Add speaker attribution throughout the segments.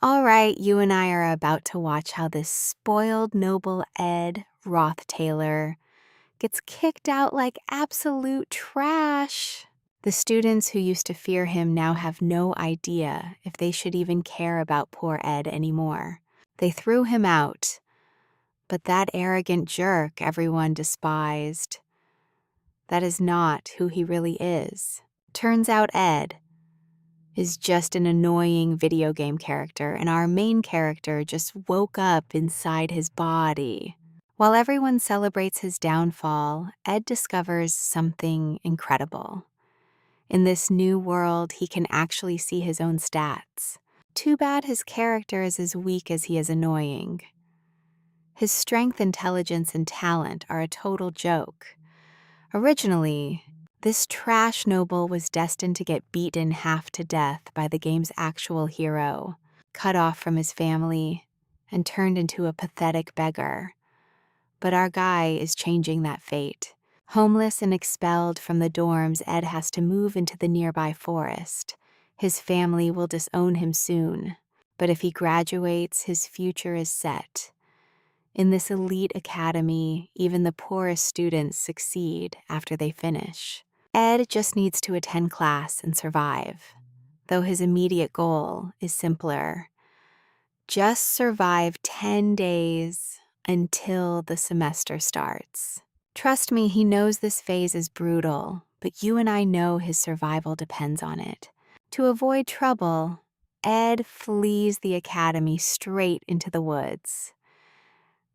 Speaker 1: All right, you and I are about to watch how this spoiled noble Ed Roth Taylor gets kicked out like absolute trash. The students who used to fear him now have no idea if they should even care about poor Ed anymore. They threw him out, but that arrogant jerk everyone despised, that is not who he really is. Turns out Ed is just an annoying video game character, and our main character just woke up inside his body. While everyone celebrates his downfall, Ed discovers something incredible. In this new world, he can actually see his own stats. Too bad his character is as weak as he is annoying. His strength, intelligence, and talent are a total joke. Originally, this trash noble was destined to get beaten half to death by the game's actual hero, cut off from his family, and turned into a pathetic beggar. But our guy is changing that fate. Homeless and expelled from the dorms, Ed has to move into the nearby forest. His family will disown him soon, but if he graduates, his future is set. In this elite academy, even the poorest students succeed after they finish. Ed just needs to attend class and survive, though his immediate goal is simpler. Just survive 10 days until the semester starts. Trust me, he knows this phase is brutal, but you and I know his survival depends on it. To avoid trouble, Ed flees the academy straight into the woods.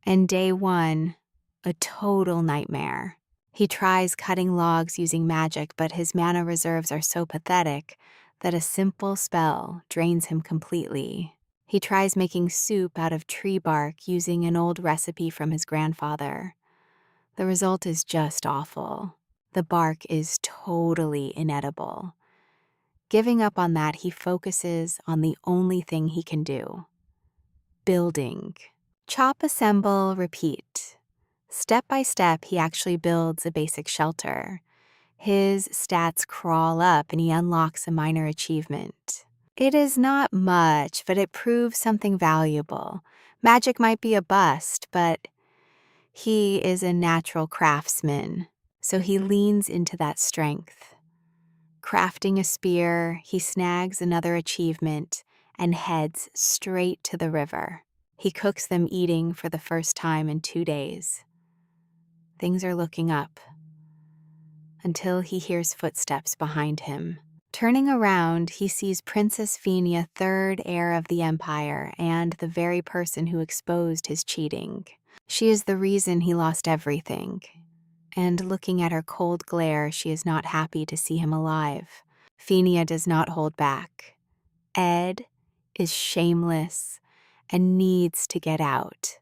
Speaker 1: And day one, a total nightmare. He tries cutting logs using magic, but his mana reserves are so pathetic that a simple spell drains him completely. He tries making soup out of tree bark using an old recipe from his grandfather. The result is just awful. The bark is totally inedible. Giving up on that, he focuses on the only thing he can do: building. Chop, assemble, repeat. Step by step, he actually builds a basic shelter. His stats crawl up and he unlocks a minor achievement. It is not much, but it proves something valuable. Magic might be a bust, but he is a natural craftsman, so he leans into that strength. Crafting a spear, he snags another achievement and heads straight to the river. He cooks them eating for the first time in 2 days. Things are looking up until he hears footsteps behind him. Turning around, he sees Princess Phinia, third heir of the Empire, and the very person who exposed his cheating. She is the reason he lost everything. And looking at her cold glare, she is not happy to see him alive. Phinia does not hold back. Ed is shameless and needs to get out.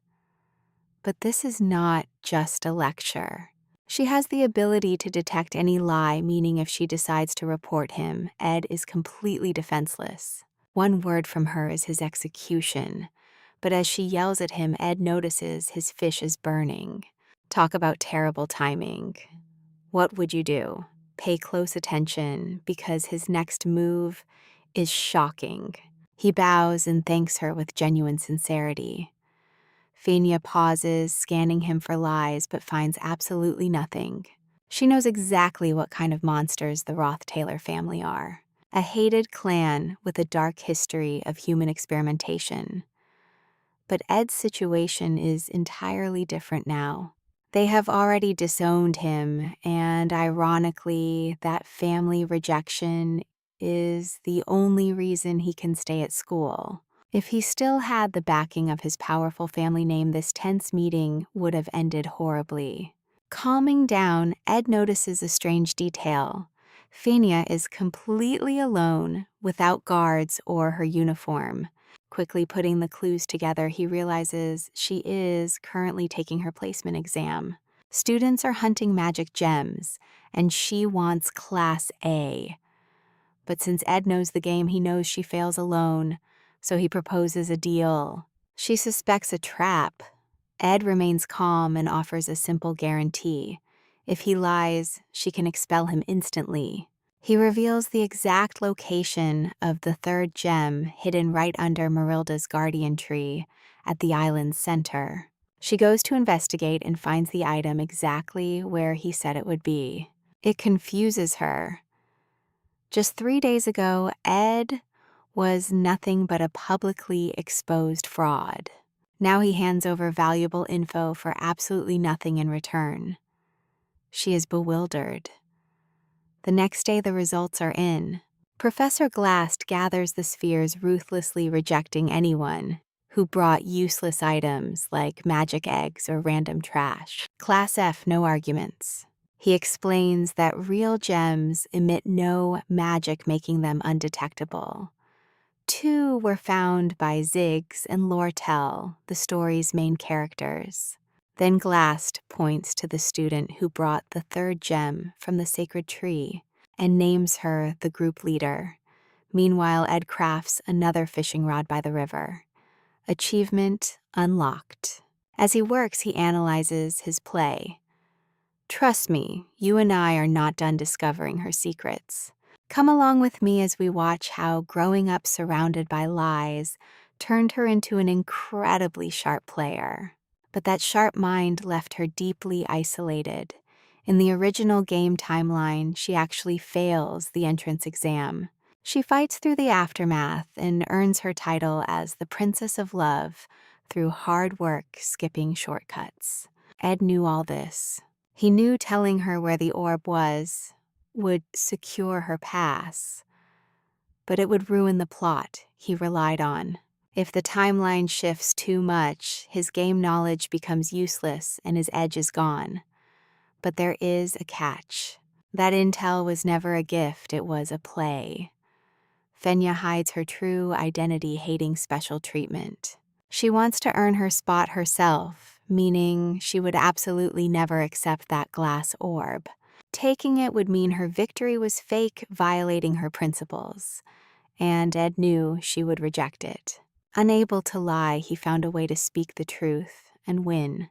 Speaker 1: But this is not just a lecture. She has the ability to detect any lie, meaning if she decides to report him, Ed is completely defenseless. One word from her is his execution. But as she yells at him, Ed notices his fish is burning. Talk about terrible timing. What would you do? Pay close attention, because his next move is shocking. He bows and thanks her with genuine sincerity. Phinia pauses, scanning him for lies, but finds absolutely nothing. She knows exactly what kind of monsters the Roth Taylor family are. A hated clan with a dark history of human experimentation. But Ed's situation is entirely different now. They have already disowned him, and ironically, that family rejection is the only reason he can stay at school. If he still had the backing of his powerful family name, this tense meeting would have ended horribly. Calming down, Ed notices a strange detail. Phinia is completely alone, without guards or her uniform. Quickly putting the clues together, he realizes she is currently taking her placement exam. Students are hunting magic gems, and she wants Class A. But since Ed knows the game, he knows she fails alone, so he proposes a deal. She suspects a trap. Ed remains calm and offers a simple guarantee. If he lies, she can expel him instantly. He reveals the exact location of the third gem hidden right under Marilda's guardian tree at the island's center. She goes to investigate and finds the item exactly where he said it would be. It confuses her. Just 3 days ago, Ed was nothing but a publicly exposed fraud. Now he hands over valuable info for absolutely nothing in return. She is bewildered. The next day, the results are in. Professor Glast gathers the spheres, ruthlessly rejecting anyone who brought useless items like magic eggs or random trash. Class F, no arguments. He explains that real gems emit no magic, making them undetectable. 2 were found by Ziggs and Lortel, the story's main characters. Then Glast points to the student who brought the third gem from the sacred tree and names her the group leader. Meanwhile, Ed crafts another fishing rod by the river. Achievement unlocked. As he works, he analyzes his play. Trust me, you and I are not done discovering her secrets. Come along with me as we watch how growing up surrounded by lies turned her into an incredibly sharp player. But that sharp mind left her deeply isolated. In the original game timeline, she actually fails the entrance exam. She fights through the aftermath and earns her title as the Princess of Love through hard work, skipping shortcuts. Ed knew all this. He knew telling her where the orb was would secure her pass, but it would ruin the plot he relied on. If the timeline shifts too much, his game knowledge becomes useless and his edge is gone. But there is a catch. That intel was never a gift, it was a play. Fenya hides her true identity, hating special treatment. She wants to earn her spot herself, meaning she would absolutely never accept that glass orb. Taking it would mean her victory was fake, violating her principles, and Ed knew she would reject it. Unable to lie, he found a way to speak the truth and win.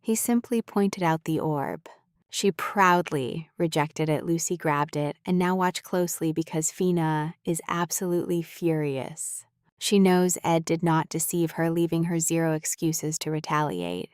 Speaker 1: He simply pointed out the orb. She proudly rejected it. Lucy grabbed it, and now watch closely because Fina is absolutely furious. She knows Ed did not deceive her, leaving her zero excuses to retaliate.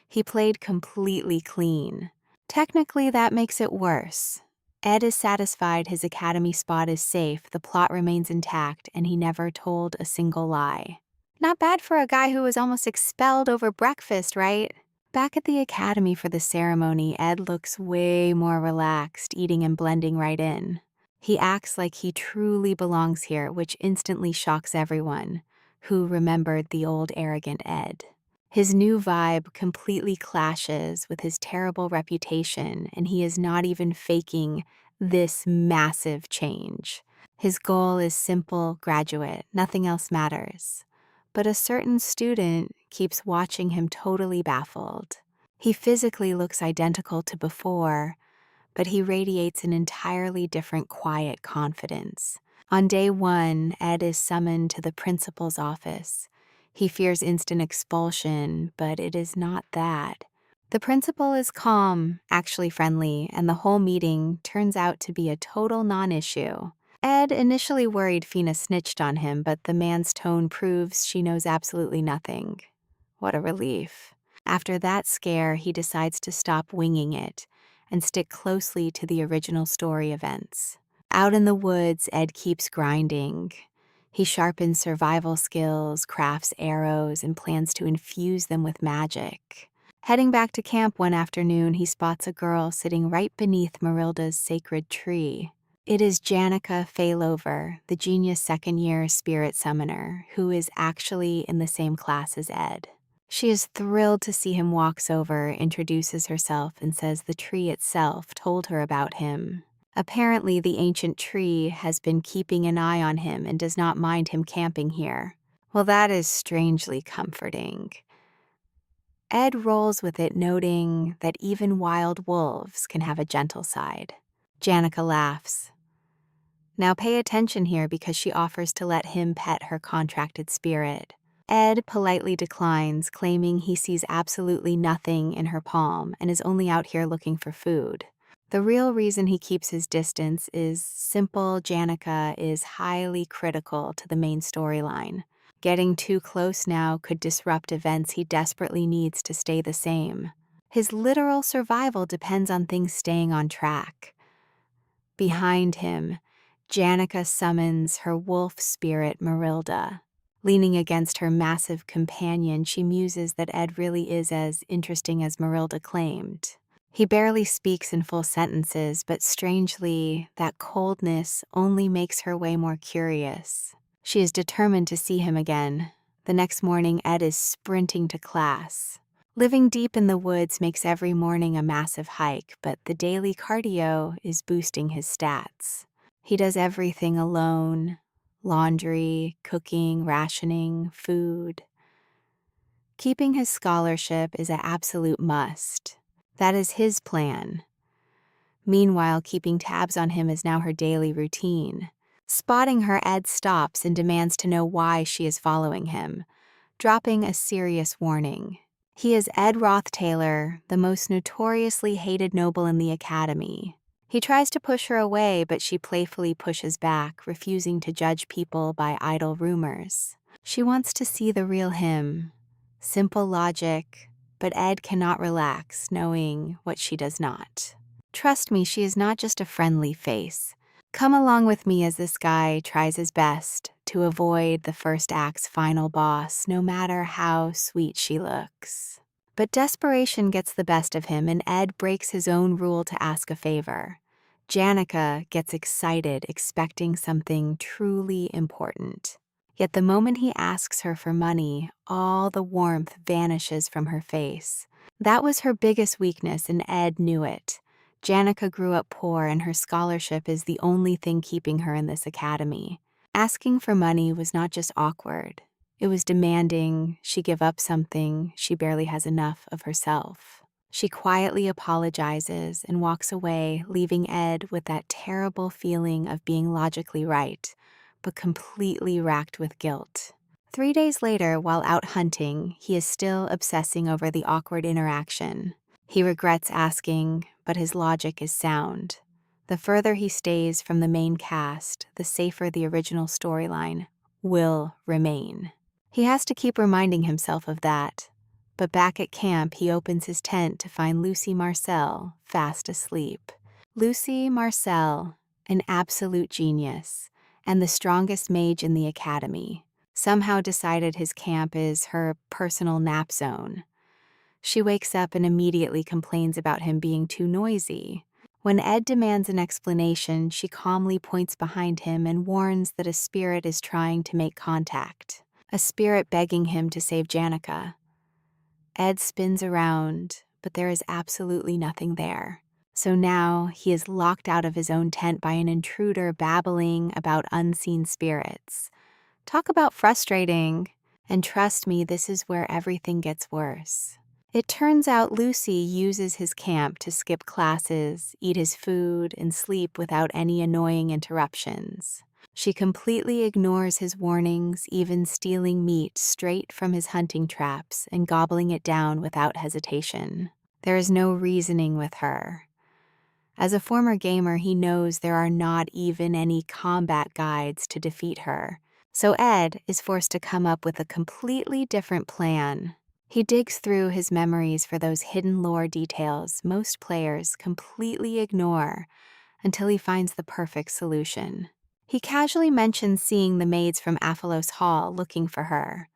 Speaker 1: He played completely clean. Technically, that makes it worse. Ed is satisfied his academy spot is safe, the plot remains intact, and he never told a single lie. Not bad for a guy who was almost expelled over breakfast, right? Back at the academy for the ceremony, Ed looks way more relaxed, eating and blending right in. He acts like he truly belongs here, which instantly shocks everyone who remembered the old arrogant Ed. His new vibe completely clashes with his terrible reputation, and he is not even faking this massive change. His goal is simple: graduate, nothing else matters. But a certain student keeps watching him totally baffled. He physically looks identical to before, but he radiates an entirely different quiet confidence. On day 1, Ed is summoned to the principal's office. He fears instant expulsion, but it is not that. The principal is calm, actually friendly, and the whole meeting turns out to be a total non-issue. Ed initially worried Fina snitched on him, but the man's tone proves she knows absolutely nothing. What a relief. After that scare, he decides to stop winging it and stick closely to the original story events. Out in the woods, Ed keeps grinding. He sharpens survival skills, crafts arrows, and plans to infuse them with magic. Heading back to camp one afternoon, he spots a girl sitting right beneath Marilda's sacred tree. It is Janica Failover, the genius second-year spirit summoner, who is actually in the same class as Ed. She is thrilled to see him, walks over, introduces herself, and says the tree itself told her about him. Apparently, the ancient tree has been keeping an eye on him and does not mind him camping here. Well, that is strangely comforting. Ed rolls with it, noting that even wild wolves can have a gentle side. Janica laughs. Now pay attention here because she offers to let him pet her contracted spirit. Ed politely declines, claiming he sees absolutely nothing in her palm and is only out here looking for food. The real reason he keeps his distance is simple. Janica is highly critical to the main storyline. Getting too close now could disrupt events he desperately needs to stay the same. His literal survival depends on things staying on track. Behind him, Janica summons her wolf spirit Marilda. Leaning against her massive companion, she muses that Ed really is as interesting as Marilda claimed. He barely speaks in full sentences, but strangely, that coldness only makes her way more curious. She is determined to see him again. The next morning, Ed is sprinting to class. Living deep in the woods makes every morning a massive hike, but the daily cardio is boosting his stats. He does everything alone: laundry, cooking, rationing, food. Keeping his scholarship is an absolute must. That is his plan. Meanwhile, keeping tabs on him is now her daily routine. Spotting her, Ed stops and demands to know why she is following him, dropping a serious warning. He is Ed Roth Taylor, the most notoriously hated noble in the academy. He tries to push her away, but she playfully pushes back, refusing to judge people by idle rumors. She wants to see the real him. Simple logic, but Ed cannot relax, knowing what she does not. Trust me, she is not just a friendly face. Come along with me as this guy tries his best to avoid the first act's final boss, no matter how sweet she looks. But desperation gets the best of him, and Ed breaks his own rule to ask a favor. Janica gets excited, expecting something truly important. Yet the moment he asks her for money, all the warmth vanishes from her face. That was her biggest weakness, and Ed knew it. Janica grew up poor, and her scholarship is the only thing keeping her in this academy. Asking for money was not just awkward. It was demanding she give up something she barely has enough of herself. She quietly apologizes and walks away, leaving Ed with that terrible feeling of being logically right, but completely racked with guilt. 3 days later, while out hunting, he is still obsessing over the awkward interaction. He regrets asking, but his logic is sound. The further he stays from the main cast, the safer the original storyline will remain. He has to keep reminding himself of that. But back at camp, he opens his tent to find Lucy Marcel fast asleep. Lucy Marcel, an absolute genius, and the strongest mage in the academy, somehow decided his camp is her personal nap zone. She wakes up and immediately complains about him being too noisy. When Ed demands an explanation, she calmly points behind him and warns that a spirit is trying to make contact, a spirit begging him to save Janica. Ed spins around, but there is absolutely nothing there. So now he is locked out of his own tent by an intruder babbling about unseen spirits. Talk about frustrating. And trust me, this is where everything gets worse. It turns out Lucy uses his camp to skip classes, eat his food, and sleep without any annoying interruptions. She completely ignores his warnings, even stealing meat straight from his hunting traps and gobbling it down without hesitation. There is no reasoning with her. As a former gamer, he knows there are not even any combat guides to defeat her. So Ed is forced to come up with a completely different plan. He digs through his memories for those hidden lore details most players completely ignore until he finds the perfect solution. He casually mentions seeing the maids from Aphelos Hall looking for her.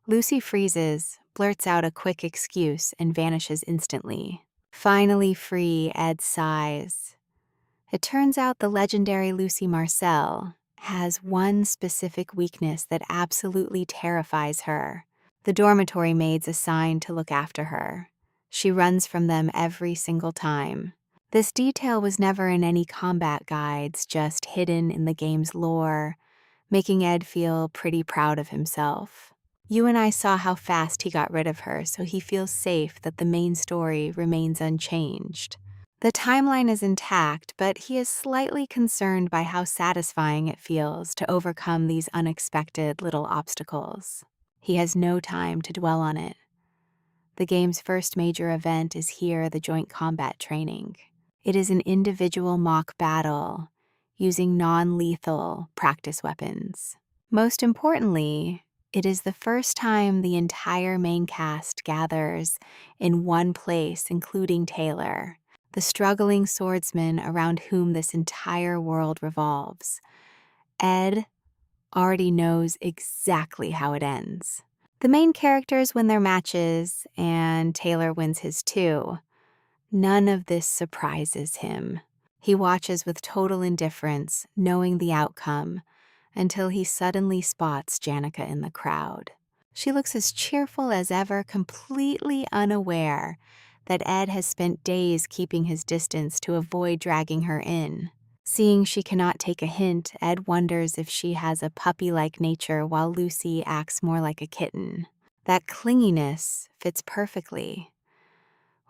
Speaker 1: Lucy freezes, blurts out a quick excuse, and vanishes instantly. Finally free, Ed sighs. It turns out the legendary Lucy Marcel has one specific weakness that absolutely terrifies her: the dormitory maids assigned to look after her. She runs from them every single time. This detail was never in any combat guides, just hidden in the game's lore, making Ed feel pretty proud of himself. You and I saw how fast he got rid of her, so he feels safe that the main story remains unchanged. The timeline is intact, but he is slightly concerned by how satisfying it feels to overcome these unexpected little obstacles. He has no time to dwell on it. The game's first major event is here, the joint combat training. It is an individual mock battle using non-lethal practice weapons. Most importantly, it is the first time the entire main cast gathers in one place, including Taylor, the struggling swordsman around whom this entire world revolves. Ed already knows exactly how it ends. The main characters win their matches, and Taylor wins his too. None of this surprises him. He watches with total indifference, knowing the outcome, until he suddenly spots Janica in the crowd. She looks as cheerful as ever, completely unaware that Ed has spent days keeping his distance to avoid dragging her in. Seeing she cannot take a hint, Ed wonders if she has a puppy-like nature while Lucy acts more like a kitten. That clinginess fits perfectly.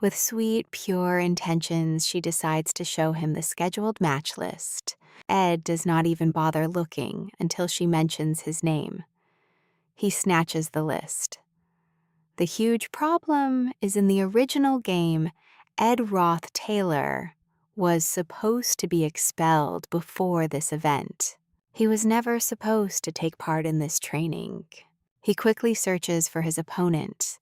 Speaker 1: With sweet, pure intentions, she decides to show him the scheduled match list. Ed does not even bother looking until she mentions his name. He snatches the list. The huge problem is in the original game, Ed Roth Taylor was supposed to be expelled before this event. He was never supposed to take part in this training. He quickly searches for his opponent,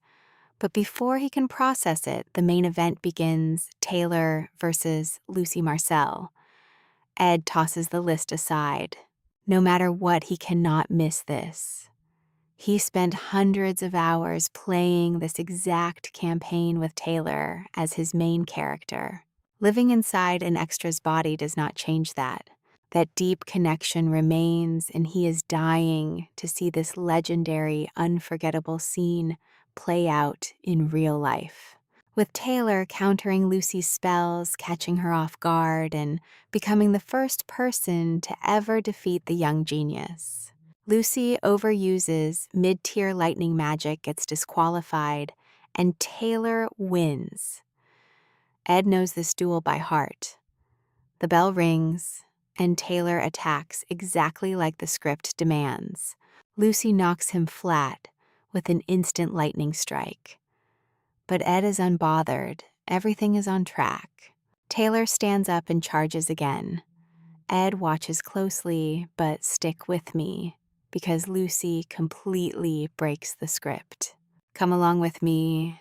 Speaker 1: but before he can process it, the main event begins: Taylor versus Lucy Marcel. Ed tosses the list aside. No matter what, he cannot miss this. He spent hundreds of hours playing this exact campaign with Taylor as his main character. Living inside an extra's body does not change that. That deep connection remains, and he is dying to see this legendary, unforgettable scene play out in real life. With Taylor countering Lucy's spells, catching her off guard, and becoming the first person to ever defeat the young genius. Lucy overuses mid-tier lightning magic, gets disqualified, and Taylor wins. Ed knows this duel by heart. The bell rings, and Taylor attacks exactly like the script demands. Lucy knocks him flat with an instant lightning strike. But Ed is unbothered. Everything is on track. Taylor stands up and charges again. Ed watches closely, but stick with me, because Lucy completely breaks the script. Come along with me,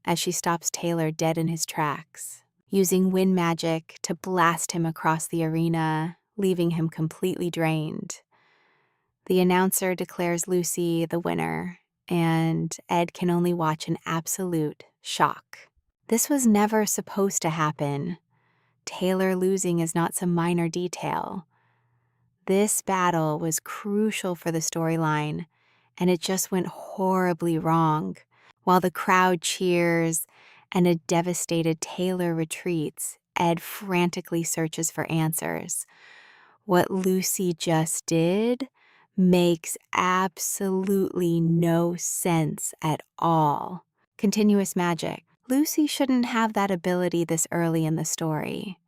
Speaker 1: as she stops Taylor dead in his tracks, using wind magic to blast him across the arena, leaving him completely drained. The announcer declares Lucy the winner, and Ed can only watch in absolute shock. This was never supposed to happen. Taylor losing is not some minor detail. This battle was crucial for the storyline, and it just went horribly wrong. While the crowd cheers and a devastated Taylor retreats, Ed frantically searches for answers. What Lucy just did makes absolutely no sense at all. Continuous magic. Lucy shouldn't have that ability this early in the story.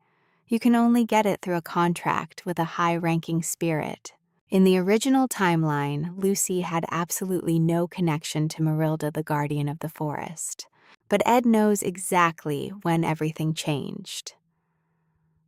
Speaker 1: You can only get it through a contract with a high-ranking spirit. In the original timeline, Lucy had absolutely no connection to Marilda, the guardian of the forest. But Ed knows exactly when everything changed.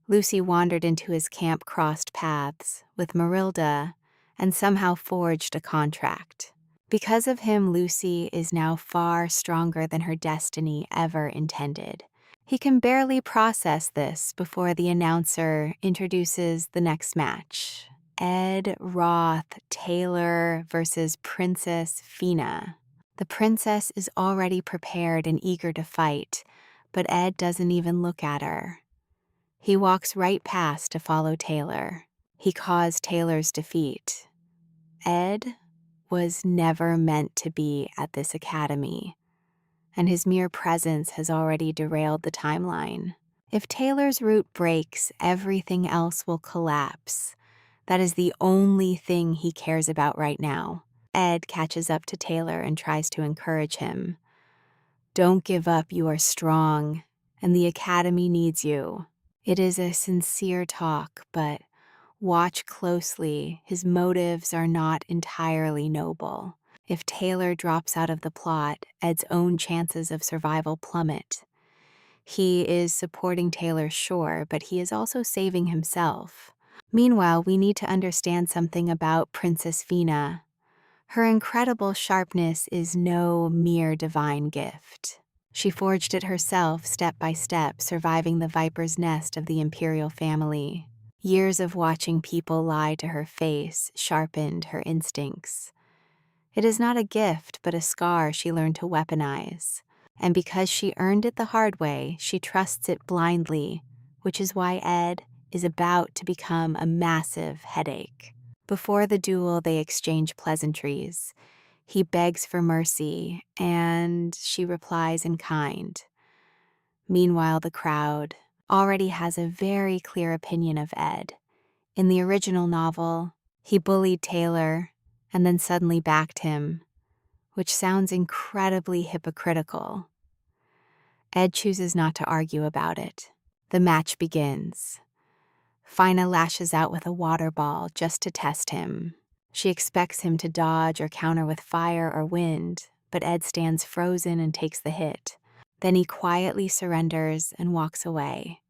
Speaker 1: Lucy wandered into his camp, crossed paths with Marilda, and somehow forged a contract. Because of him, Lucy is now far stronger than her destiny ever intended. He can barely process this before the announcer introduces the next match. Ed Roth Taylor versus Princess Fina. The princess is already prepared and eager to fight, but Ed doesn't even look at her. He walks right past to follow Taylor. He caused Taylor's defeat. Ed was never meant to be at this academy, and his mere presence has already derailed the timeline. If Taylor's route breaks, everything else will collapse. That is the only thing he cares about right now. Ed catches up to Taylor and tries to encourage him. Don't give up, you are strong, and the academy needs you. It is a sincere talk, but watch closely. His motives are not entirely noble. If Taylor drops out of the plot, Ed's own chances of survival plummet. He is supporting Taylor, sure, but he is also saving himself. Meanwhile, we need to understand something about Princess Fina. Her incredible sharpness is no mere divine gift. She forged it herself, step by step, surviving the viper's nest of the imperial family. Years of watching people lie to her face sharpened her instincts. It is not a gift, but a scar she learned to weaponize. And because she earned it the hard way, she trusts it blindly, which is why Ed is about to become a massive headache. Before the duel, they exchange pleasantries. He begs for mercy, and she replies in kind. Meanwhile, the crowd already has a very clear opinion of Ed. In the original novel, he bullied Taylor and then suddenly backed him, which sounds incredibly hypocritical. Ed chooses not to argue about it. The match begins. Fina lashes out with a water ball just to test him. She expects him to dodge or counter with fire or wind, but Ed stands frozen and takes the hit. Then he quietly surrenders and walks away.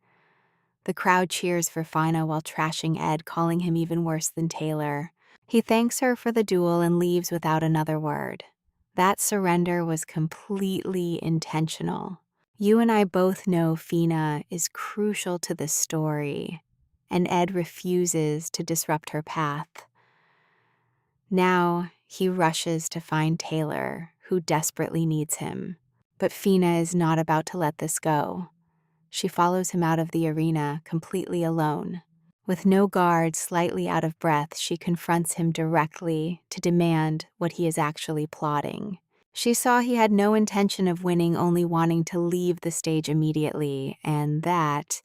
Speaker 1: The crowd cheers for Fina while trashing Ed, calling him even worse than Taylor. He thanks her for the duel and leaves without another word. That surrender was completely intentional. You and I both know Fina is crucial to the story, and Ed refuses to disrupt her path. Now he rushes to find Taylor, who desperately needs him. But Fina is not about to let this go. She follows him out of the arena, completely alone. With no guard, slightly out of breath, she confronts him directly to demand what he is actually plotting. She saw he had no intention of winning, only wanting to leave the stage immediately, and that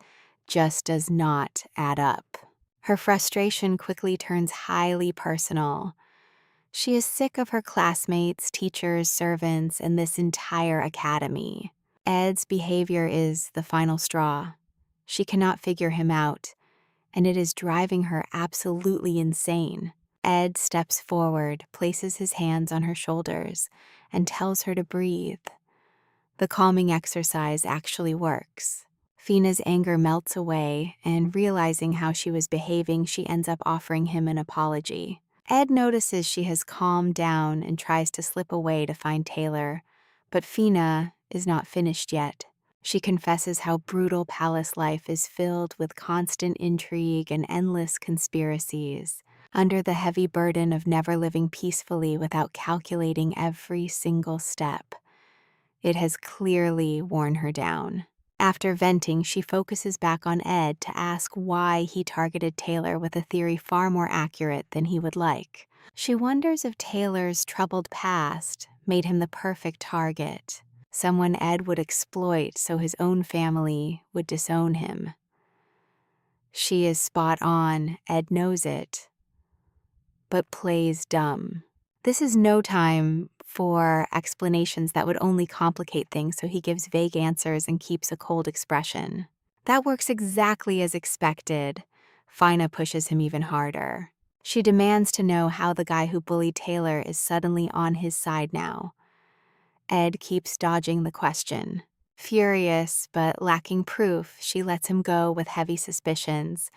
Speaker 1: just does not add up. Her frustration quickly turns highly personal. She is sick of her classmates, teachers, servants, and this entire academy. Ed's behavior is the final straw. She cannot figure him out, and it is driving her absolutely insane. Ed steps forward, places his hands on her shoulders, and tells her to breathe. The calming exercise actually works. Fina's anger melts away, and realizing how she was behaving, she ends up offering him an apology. Ed notices she has calmed down and tries to slip away to find Taylor, but Fina is not finished yet. She confesses how brutal palace life is filled with constant intrigue and endless conspiracies. Under the heavy burden of never living peacefully without calculating every single step, it has clearly worn her down. After venting, she focuses back on Ed to ask why he targeted Taylor with a theory far more accurate than he would like. She wonders if Taylor's troubled past made him the perfect target, someone Ed would exploit so his own family would disown him. She is spot on, Ed knows it, but plays dumb. This is no time for explanations that would only complicate things, so he gives vague answers and keeps a cold expression. That works exactly as expected. Fina pushes him even harder. She demands to know how the guy who bullied Taylor is suddenly on his side now. Ed keeps dodging the question. Furious but lacking proof, she lets him go with heavy suspicions,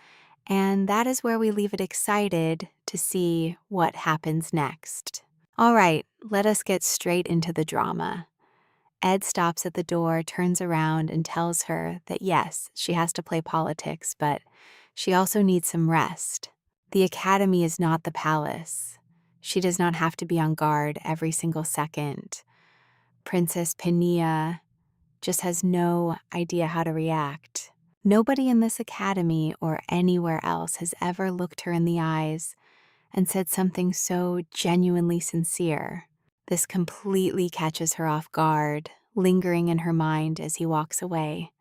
Speaker 1: and that is where we leave it, excited to see what happens next. All right, let us get straight into the drama. Ed stops at the door, turns around, and tells her that yes, she has to play politics, but she also needs some rest. The academy is not the palace. She does not have to be on guard every single second. Princess Penia just has no idea how to react. Nobody in this academy or anywhere else has ever looked her in the eyes and said something so genuinely sincere. This completely catches her off guard, lingering in her mind as he walks away.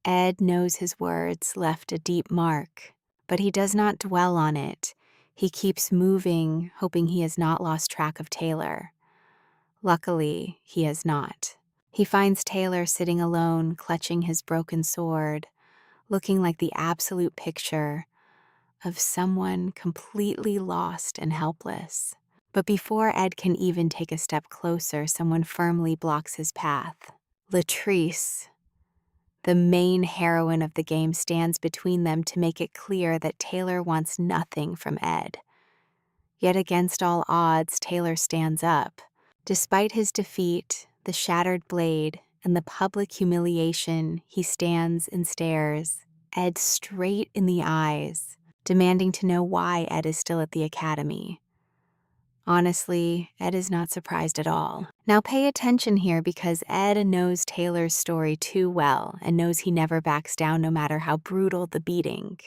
Speaker 1: Ed knows his words left a deep mark, but he does not dwell on it. He keeps moving, hoping he has not lost track of Taylor. Luckily, he has not. He finds Taylor sitting alone, clutching his broken sword, looking like the absolute picture of someone completely lost and helpless. But before Ed can even take a step closer, someone firmly blocks his path. Latrice. The main heroine of the game stands between them to make it clear that Taylor wants nothing from Ed. Yet against all odds, Taylor stands up. Despite his defeat, the shattered blade, and the public humiliation, he stands and stares Ed straight in the eyes, demanding to know why Ed is still at the academy. Honestly, Ed is not surprised at all. Now pay attention here because Ed knows Taylor's story too well and knows he never backs down no matter how brutal the beating.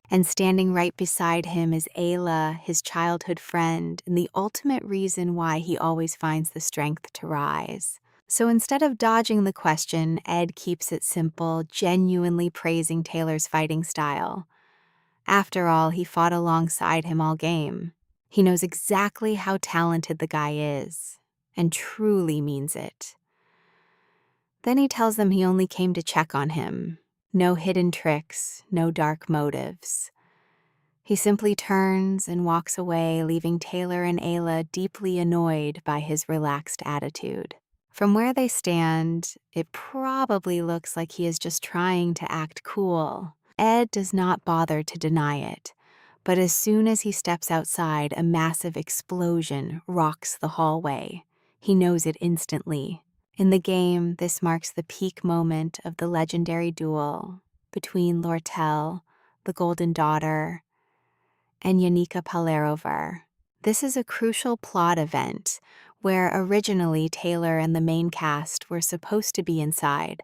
Speaker 1: And standing right beside him is Ayla, his childhood friend, and the ultimate reason why he always finds the strength to rise. So instead of dodging the question, Ed keeps it simple, genuinely praising Taylor's fighting style. After all, he fought alongside him all game. He knows exactly how talented the guy is, and truly means it. Then he tells them he only came to check on him. No hidden tricks, no dark motives. He simply turns and walks away, leaving Taylor and Ayla deeply annoyed by his relaxed attitude. From where they stand, it probably looks like he is just trying to act cool. Ed does not bother to deny it. But as soon as he steps outside, a massive explosion rocks the hallway. He knows it instantly. In the game, this marks the peak moment of the legendary duel between Lortel, the Golden Daughter, and Yanika Palerover. This is a crucial plot event where originally Taylor and the main cast were supposed to be inside,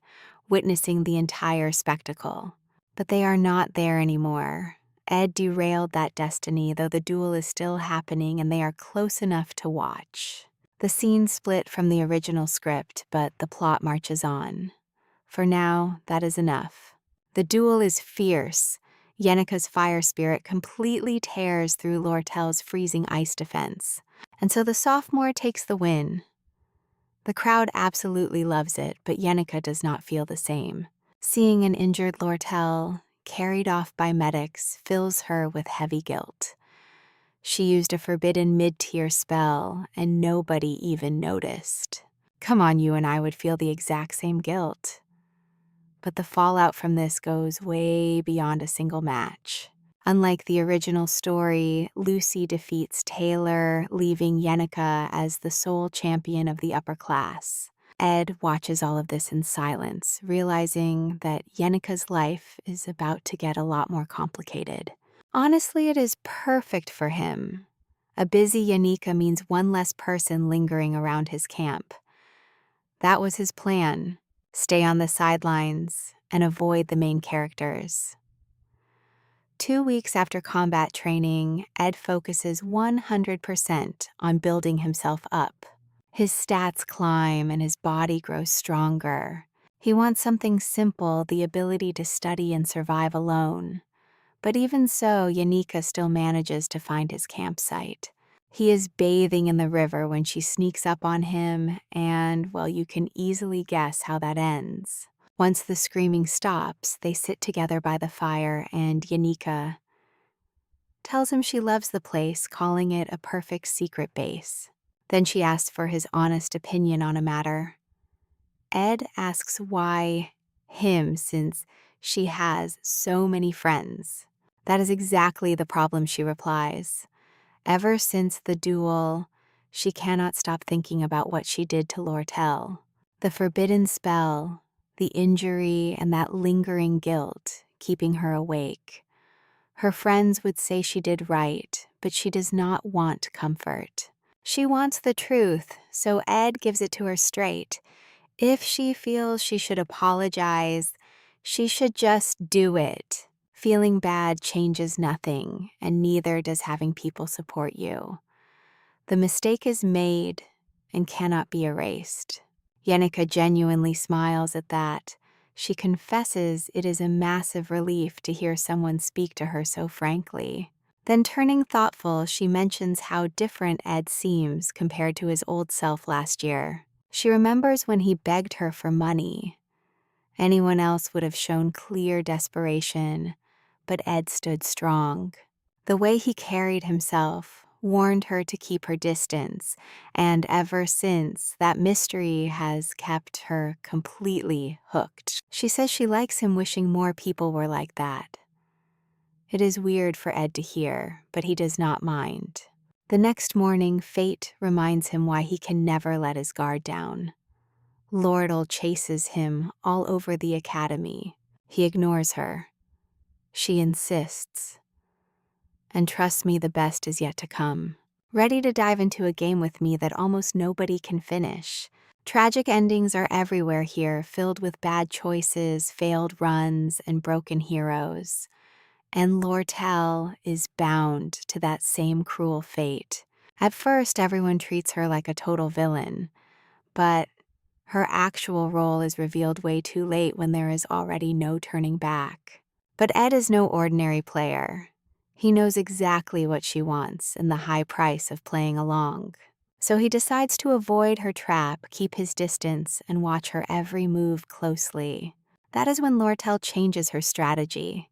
Speaker 1: witnessing the entire spectacle. But they are not there anymore. Ed derailed that destiny, though the duel is still happening and they are close enough to watch. The scene split from the original script, but the plot marches on. For now, that is enough. The duel is fierce. Yenika's fire spirit completely tears through Lortel's freezing ice defense, and so the sophomore takes the win. The crowd absolutely loves it, but Yenika does not feel the same. Seeing an injured Lortel carried off by medics fills her with heavy guilt. She used a forbidden mid-tier spell, and nobody even noticed. Come on, you and I would feel the exact same guilt. But the fallout from this goes way beyond a single match. Unlike the original story, Lucy defeats Taylor, leaving Yenika as the sole champion of the upper class. Ed watches all of this in silence, realizing that Yenika's life is about to get a lot more complicated. Honestly, it is perfect for him. A busy Yenika means one less person lingering around his camp. That was his plan: stay on the sidelines and avoid the main characters. 2 weeks after combat training, Ed focuses 100% on building himself up. His stats climb and his body grows stronger. He wants something simple, the ability to study and survive alone. But even so, Yanika still manages to find his campsite. He is bathing in the river when she sneaks up on him, and, well, you can easily guess how that ends. Once the screaming stops, they sit together by the fire, and Yanika tells him she loves the place, calling it a perfect secret base. Then she asks for his honest opinion on a matter. Ed asks why him, since she has so many friends. That is exactly the problem, she replies. Ever since the duel, she cannot stop thinking about what she did to Lortel. The forbidden spell, the injury, and that lingering guilt keeping her awake. Her friends would say she did right, but she does not want comfort. She wants the truth, so Ed gives it to her straight. If she feels she should apologize, she should just do it. Feeling bad changes nothing, and neither does having people support you. The mistake is made and cannot be erased. Yenika genuinely smiles at that. She confesses it is a massive relief to hear someone speak to her so frankly. Then, turning thoughtful, she mentions how different Ed seems compared to his old self last year. She remembers when he begged her for money. Anyone else would have shown clear desperation, but Ed stood strong. The way he carried himself warned her to keep her distance, and ever since, that mystery has kept her completely hooked. She says she likes him wishing more people were like that. It is weird for Ed to hear, but he does not mind. The next morning, fate reminds him why he can never let his guard down. Lordle chases him all over the academy. He ignores her. She insists. And trust me, the best is yet to come. Ready to dive into a game with me that almost nobody can finish. Tragic endings are everywhere here, filled with bad choices, failed runs, and broken heroes. And Lortel is bound to that same cruel fate. At first, everyone treats her like a total villain, but her actual role is revealed way too late when there is already no turning back. But Ed is no ordinary player. He knows exactly what she wants and the high price of playing along. So he decides to avoid her trap, keep his distance, and watch her every move closely. That is when Lortel changes her strategy.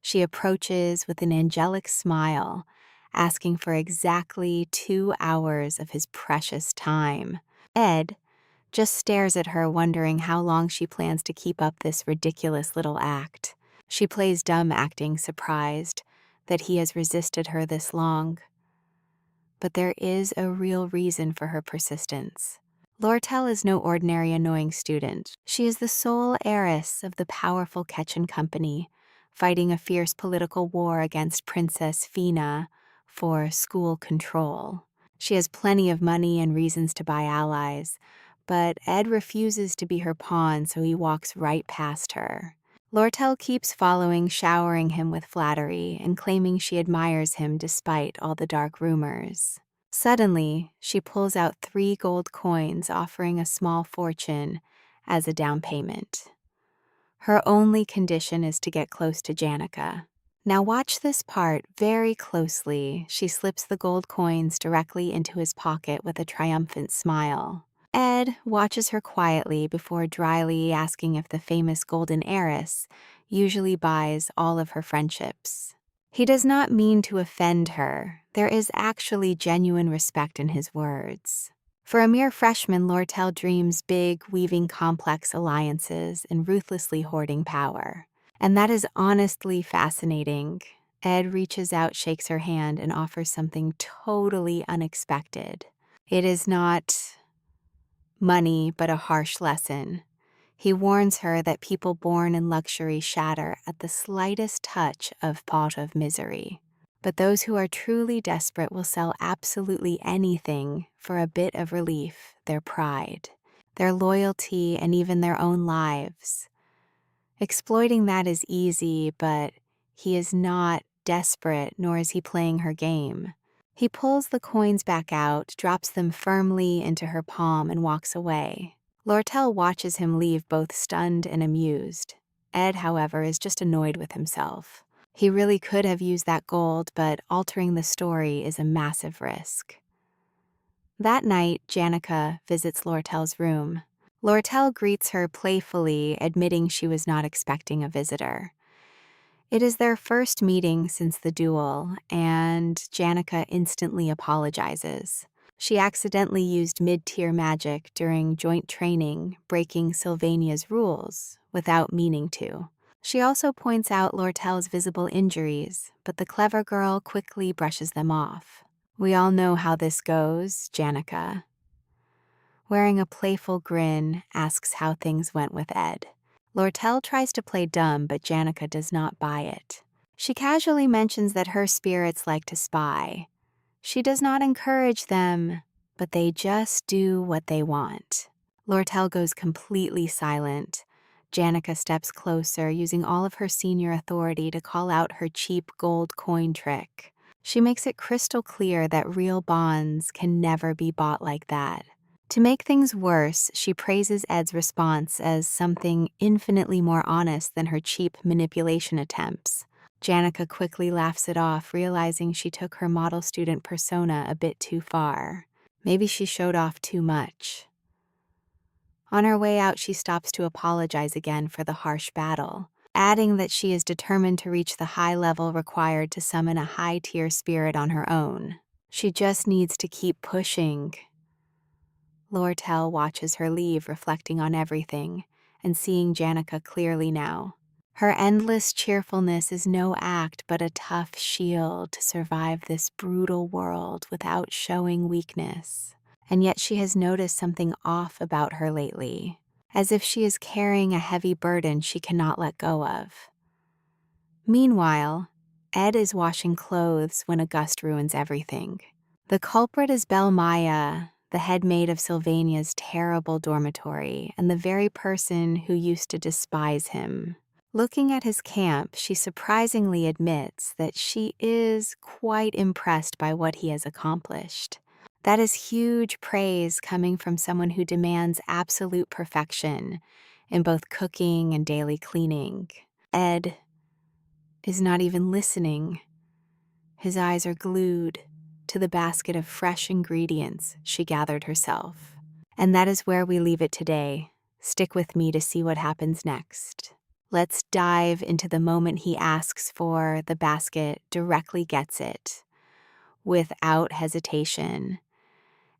Speaker 1: She approaches with an angelic smile, asking for exactly 2 hours of his precious time. Ed just stares at her, wondering how long she plans to keep up this ridiculous little act. She plays dumb, acting surprised that he has resisted her this long. But there is a real reason for her persistence. Lortel is no ordinary annoying student. She is the sole heiress of the powerful Ketchen Company, fighting a fierce political war against Princess Fina for school control. She has plenty of money and reasons to buy allies, but Ed refuses to be her pawn, so he walks right past her. Lortel keeps following, showering him with flattery and claiming she admires him despite all the dark rumors. Suddenly, she pulls out 3 gold coins, offering a small fortune as a down payment. Her only condition is to get close to Janica. Now watch this part very closely. She slips the gold coins directly into his pocket with a triumphant smile. Ed watches her quietly before dryly asking if the famous golden heiress usually buys all of her friendships. He does not mean to offend her. There is actually genuine respect in his words. For a mere freshman, Lortel dreams big, weaving complex alliances and ruthlessly hoarding power. And that is honestly fascinating. Ed reaches out, shakes her hand, and offers something totally unexpected. It is not money, but a harsh lesson. He warns her that people born in luxury shatter at the slightest touch of pot of misery. But those who are truly desperate will sell absolutely anything for a bit of relief, their pride, their loyalty, and even their own lives. Exploiting that is easy, but he is not desperate, nor is he playing her game. He pulls the coins back out, drops them firmly into her palm, and walks away. Lortel watches him leave, both stunned and amused. Ed, however, is just annoyed with himself. He really could have used that gold, but altering the story is a massive risk. That night, Janica visits Lortel's room. Lortel greets her playfully, admitting she was not expecting a visitor. It is their first meeting since the duel, and Janica instantly apologizes. She accidentally used mid-tier magic during joint training, breaking Sylvania's rules without meaning to. She also points out Lortel's visible injuries, but the clever girl quickly brushes them off. We all know how this goes, Janica. Wearing a playful grin, asks how things went with Ed. Lortel tries to play dumb, but Janica does not buy it. She casually mentions that her spirits like to spy. She does not encourage them, but they just do what they want. Lortel goes completely silent. Janica steps closer, using all of her senior authority to call out her cheap gold coin trick. She makes it crystal clear that real bonds can never be bought like that. To make things worse, she praises Ed's response as something infinitely more honest than her cheap manipulation attempts. Janica quickly laughs it off, realizing she took her model student persona a bit too far. Maybe she showed off too much. On her way out, she stops to apologize again for the harsh battle, adding that she is determined to reach the high level required to summon a high-tier spirit on her own. She just needs to keep pushing. Lortel watches her leave, reflecting on everything and seeing Janica clearly now. Her endless cheerfulness is no act but a tough shield to survive this brutal world without showing weakness. And yet she has noticed something off about her lately, as if she is carrying a heavy burden she cannot let go of. Meanwhile, Ed is washing clothes when a gust ruins everything. The culprit is Bel Maya, the head maid of Sylvania's terrible dormitory, and the very person who used to despise him. Looking at his camp, she surprisingly admits that she is quite impressed by what he has accomplished. That is huge praise coming from someone who demands absolute perfection in both cooking and daily cleaning. Ed is not even listening. His eyes are glued to the basket of fresh ingredients she gathered herself. And that is where we leave it today. Stick with me to see what happens next. Let's dive into the moment he asks for the basket, directly gets it, without hesitation,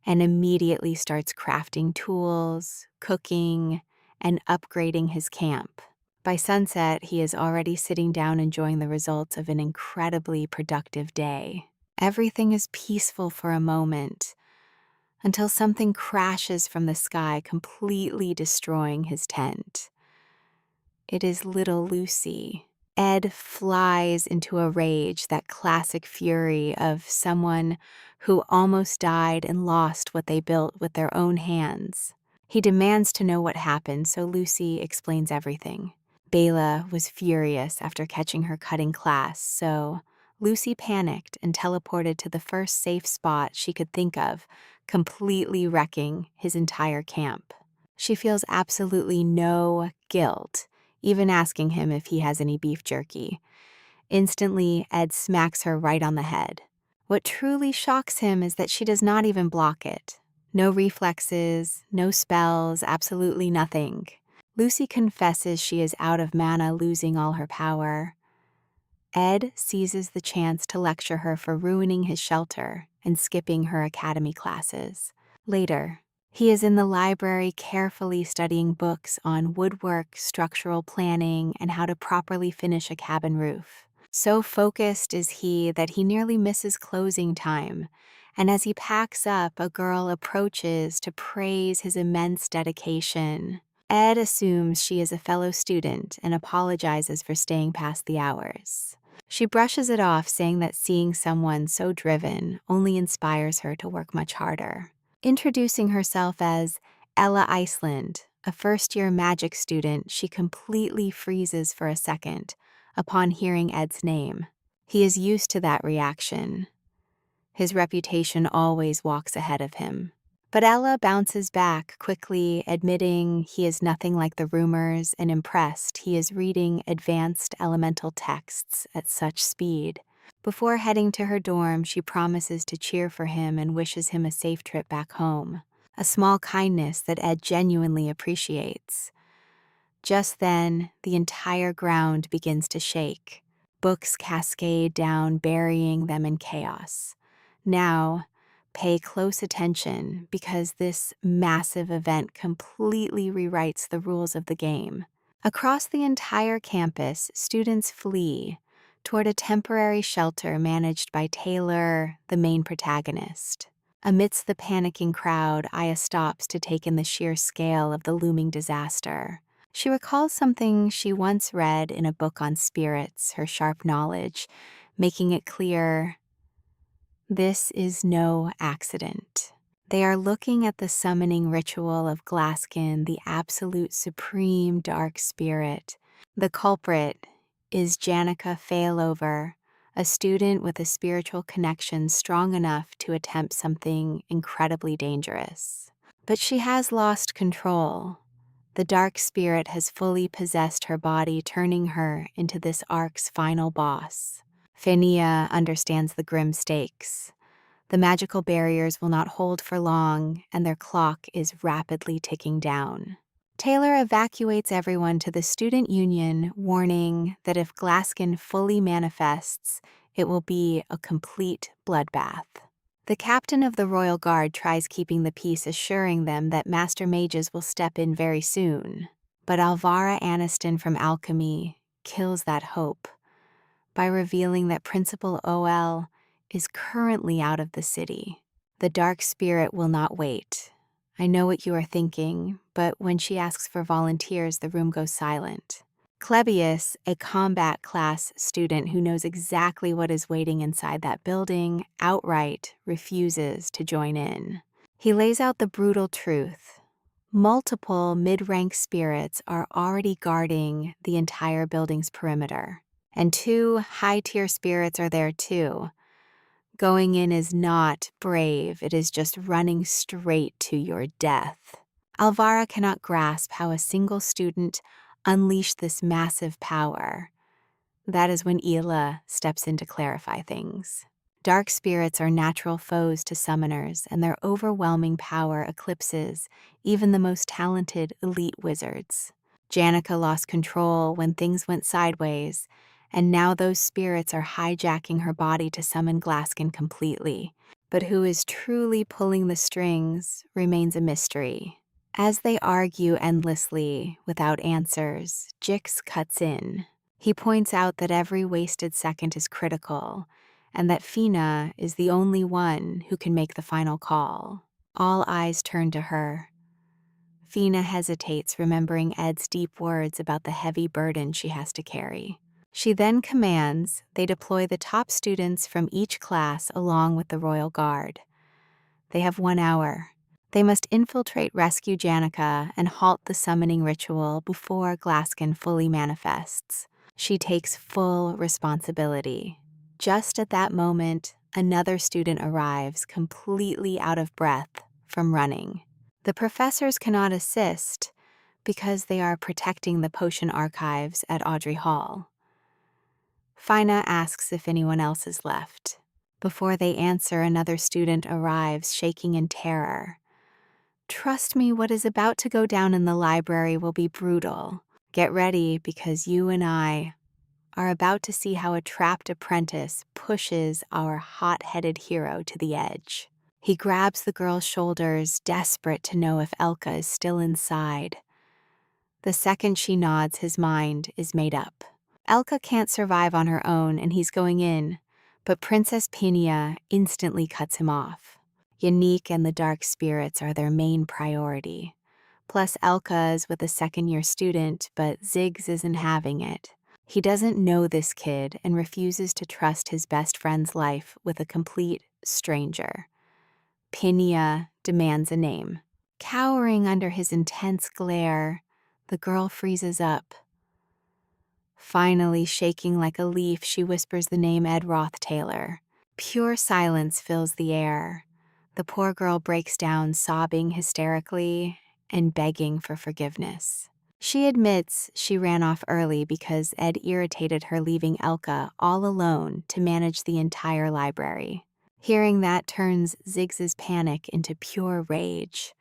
Speaker 1: and immediately starts crafting tools, cooking, and upgrading his camp. By sunset, he is already sitting down enjoying the results of an incredibly productive day. Everything is peaceful for a moment, until something crashes from the sky, completely destroying his tent. It is little Lucy. Ed flies into a rage, that classic fury of someone who almost died and lost what they built with their own hands. He demands to know what happened, so Lucy explains everything. Bela was furious after catching her cutting class, so Lucy panicked and teleported to the first safe spot she could think of, completely wrecking his entire camp. She feels absolutely no guilt, even asking him if he has any beef jerky. Instantly, Ed smacks her right on the head. What truly shocks him is that she does not even block it. No reflexes, no spells, absolutely nothing. Lucy confesses she is out of mana, losing all her power. Ed seizes the chance to lecture her for ruining his shelter and skipping her academy classes. Later, he is in the library carefully studying books on woodwork, structural planning, and how to properly finish a cabin roof. So focused is he that he nearly misses closing time, and as he packs up, a girl approaches to praise his immense dedication. Ed assumes she is a fellow student and apologizes for staying past the hours. She brushes it off, saying that seeing someone so driven only inspires her to work much harder. Introducing herself as Ella Iceland, a first-year magic student, she completely freezes for a second upon hearing Ed's name. He is used to that reaction. His reputation always walks ahead of him. But Ella bounces back, quickly admitting he is nothing like the rumors, and impressed he is reading advanced elemental texts at such speed. Before heading to her dorm, she promises to cheer for him and wishes him a safe trip back home, a small kindness that Ed genuinely appreciates. Just then, the entire ground begins to shake. Books cascade down, burying them in chaos. Now, pay close attention, because this massive event completely rewrites the rules of the game. Across the entire campus, students flee toward a temporary shelter managed by Taylor, the main protagonist. Amidst the panicking crowd, Aya stops to take in the sheer scale of the looming disaster. She recalls something she once read in a book on spirits, her sharp knowledge, making it clear this is no accident. They are looking at the summoning ritual of Glaskin, the absolute supreme dark spirit. The culprit is Janica Failover, a student with a spiritual connection strong enough to attempt something incredibly dangerous. But she has lost control. The dark spirit has fully possessed her body, turning her into this arc's final boss. Fania understands the grim stakes. The magical barriers will not hold for long, and their clock is rapidly ticking down. Taylor evacuates everyone to the student union, warning that if Glaskin fully manifests, it will be a complete bloodbath. The captain of the royal guard tries keeping the peace, assuring them that master mages will step in very soon. But Alvara Aniston from Alchemy kills that hope by revealing that Principal OL is currently out of the city. The dark spirit will not wait. I know what you are thinking, but when she asks for volunteers, the room goes silent. Klebius, a combat class student who knows exactly what is waiting inside that building, outright refuses to join in. He lays out the brutal truth. Multiple mid-rank spirits are already guarding the entire building's perimeter, and 2 high-tier spirits are there too. Going in is not brave, it is just running straight to your death. Alvara cannot grasp how a single student unleashed this massive power. That is when Ela steps in to clarify things. Dark spirits are natural foes to summoners, and their overwhelming power eclipses even the most talented elite wizards. Janica lost control when things went sideways, and now those spirits are hijacking her body to summon Glaskin completely. But who is truly pulling the strings remains a mystery. As they argue endlessly without answers, Jix cuts in. He points out that every wasted second is critical, and that Fina is the only one who can make the final call. All eyes turn to her. Fina hesitates, remembering Ed's deep words about the heavy burden she has to carry. She then commands they deploy the top students from each class along with the Royal Guard. They have 1 hour. They must infiltrate Rescue Janica and halt the summoning ritual before Glaskin fully manifests. She takes full responsibility. Just at that moment, another student arrives, completely out of breath from running. The professors cannot assist because they are protecting the potion archives at Audrey Hall. Fina asks if anyone else is left. Before they answer, another student arrives, shaking in terror. Trust me, what is about to go down in the library will be brutal. Get ready, because you and I are about to see how a trapped apprentice pushes our hot-headed hero to the edge. He grabs the girl's shoulders, desperate to know if Elka is still inside. The second she nods, his mind is made up. Elka can't survive on her own, and he's going in, but Princess Pinia instantly cuts him off. Unique and the dark spirits are their main priority. Plus, Elka is with a second-year student, but Ziggs isn't having it. He doesn't know this kid and refuses to trust his best friend's life with a complete stranger. Pinia demands a name. Cowering under his intense glare, the girl freezes up. Finally, shaking like a leaf, she whispers the name Ed Roth-Taylor. Pure silence fills the air. The poor girl breaks down, sobbing hysterically and begging for forgiveness. She admits she ran off early because Ed irritated her, leaving Elka all alone to manage the entire library. Hearing that turns Ziggs's panic into pure rage.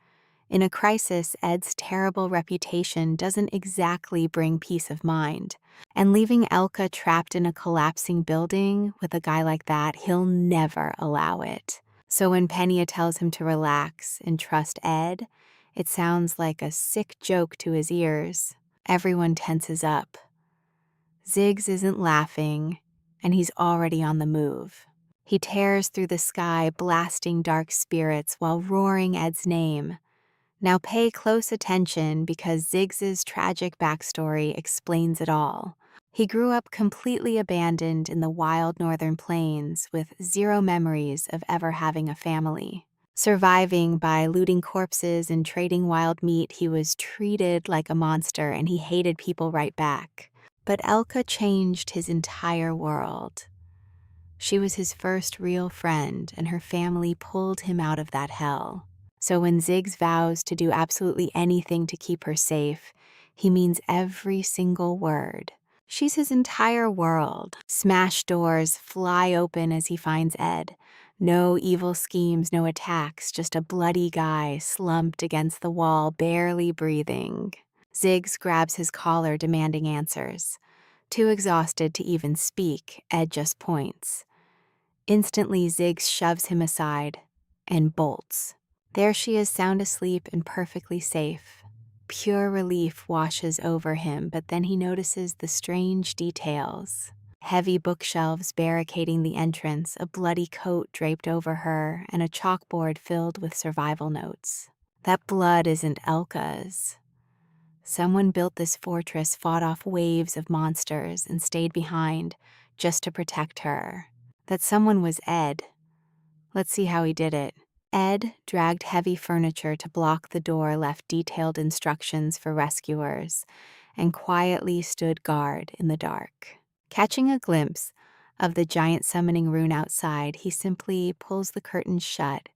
Speaker 1: In a crisis, Ed's terrible reputation doesn't exactly bring peace of mind. And leaving Elka trapped in a collapsing building with a guy like that, he'll never allow it. So when Penia tells him to relax and trust Ed, it sounds like a sick joke to his ears. Everyone tenses up. Ziggs isn't laughing, and he's already on the move. He tears through the sky, blasting dark spirits while roaring Ed's name. Now pay close attention, because Ziggs's tragic backstory explains it all. He grew up completely abandoned in the wild northern plains with zero memories of ever having a family. Surviving by looting corpses and trading wild meat, he was treated like a monster, and he hated people right back. But Elka changed his entire world. She was his first real friend, and her family pulled him out of that hell. So when Ziggs vows to do absolutely anything to keep her safe, he means every single word. She's his entire world. Smashed doors fly open as he finds Ed. No evil schemes, no attacks, just a bloody guy slumped against the wall, barely breathing. Ziggs grabs his collar, demanding answers. Too exhausted to even speak, Ed just points. Instantly, Ziggs shoves him aside and bolts. There she is, sound asleep and perfectly safe. Pure relief washes over him, but then he notices the strange details. Heavy bookshelves barricading the entrance, a bloody coat draped over her, and a chalkboard filled with survival notes. That blood isn't Elka's. Someone built this fortress, fought off waves of monsters, and stayed behind just to protect her. That someone was Ed. Let's see how he did it. Ed dragged heavy furniture to block the door, left detailed instructions for rescuers, and quietly stood guard in the dark. Catching a glimpse of the giant summoning rune outside, he simply pulls the curtains shut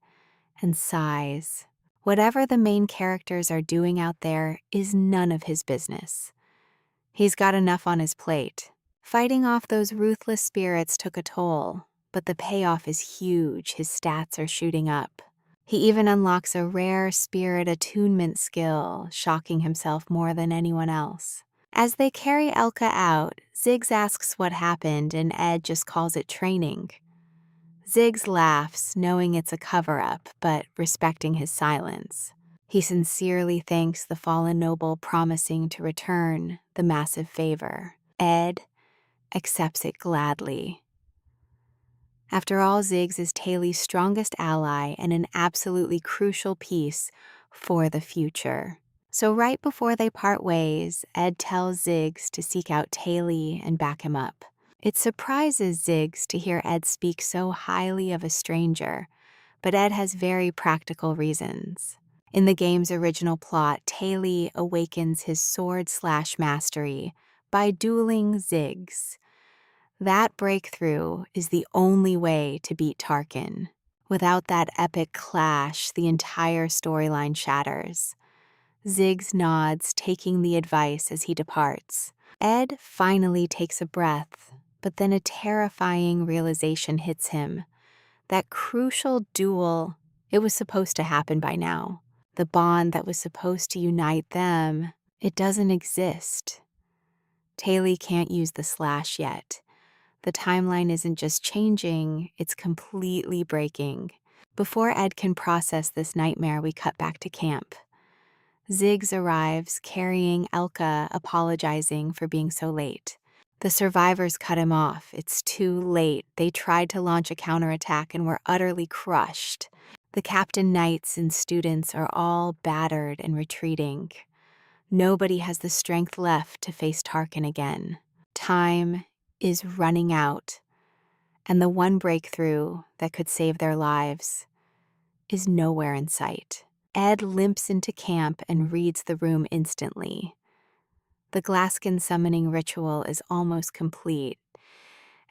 Speaker 1: and sighs. Whatever the main characters are doing out there is none of his business. He's got enough on his plate. Fighting off those ruthless spirits took a toll, but the payoff is huge. His stats are shooting up. He even unlocks a rare spirit attunement skill, shocking himself more than anyone else. As they carry Elka out, Ziggs asks what happened and Ed just calls it training. Ziggs laughs, knowing it's a cover-up, but respecting his silence. He sincerely thanks the fallen noble, promising to return the massive favor. Ed accepts it gladly. After all, Ziggs is Taylor's strongest ally and an absolutely crucial piece for the future. So right before they part ways, Ed tells Ziggs to seek out Taylor and back him up. It surprises Ziggs to hear Ed speak so highly of a stranger, but Ed has very practical reasons. In the game's original plot, Taylor awakens his sword/mastery by dueling Ziggs. That breakthrough is the only way to beat Tarkin. Without that epic clash, the entire storyline shatters. Ziggs nods, taking the advice as he departs. Ed finally takes a breath, but then a terrifying realization hits him. That crucial duel, it was supposed to happen by now. The bond that was supposed to unite them, it doesn't exist. Taylor can't use the slash yet. The timeline isn't just changing, it's completely breaking. Before Ed can process this nightmare, we cut back to camp. Ziggs arrives, carrying Elka, apologizing for being so late. The survivors cut him off. It's too late. They tried to launch a counterattack and were utterly crushed. The captain, knights, and students are all battered and retreating. Nobody has the strength left to face Tarkin again. Time is running out, and the one breakthrough that could save their lives is nowhere in sight. Ed limps into camp and reads the room instantly. The Glaskin summoning ritual is almost complete,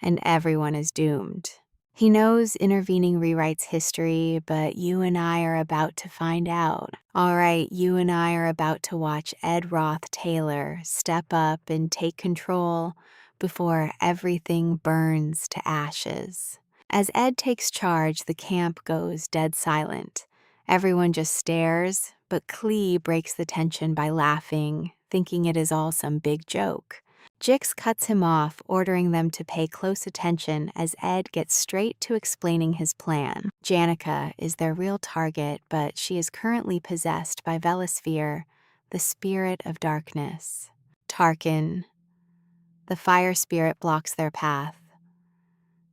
Speaker 1: and everyone is doomed. He knows intervening rewrites history, but you and I are about to find out. All right, you and I are about to watch Ed Roth Taylor step up and take control before everything burns to ashes. As Ed takes charge, the camp goes dead silent. Everyone just stares, but Klee breaks the tension by laughing, thinking it is all some big joke. Jix cuts him off, ordering them to pay close attention as Ed gets straight to explaining his plan. Janica is their real target, but she is currently possessed by Velasphere, the spirit of darkness. Tarkin, the fire spirit, blocks their path.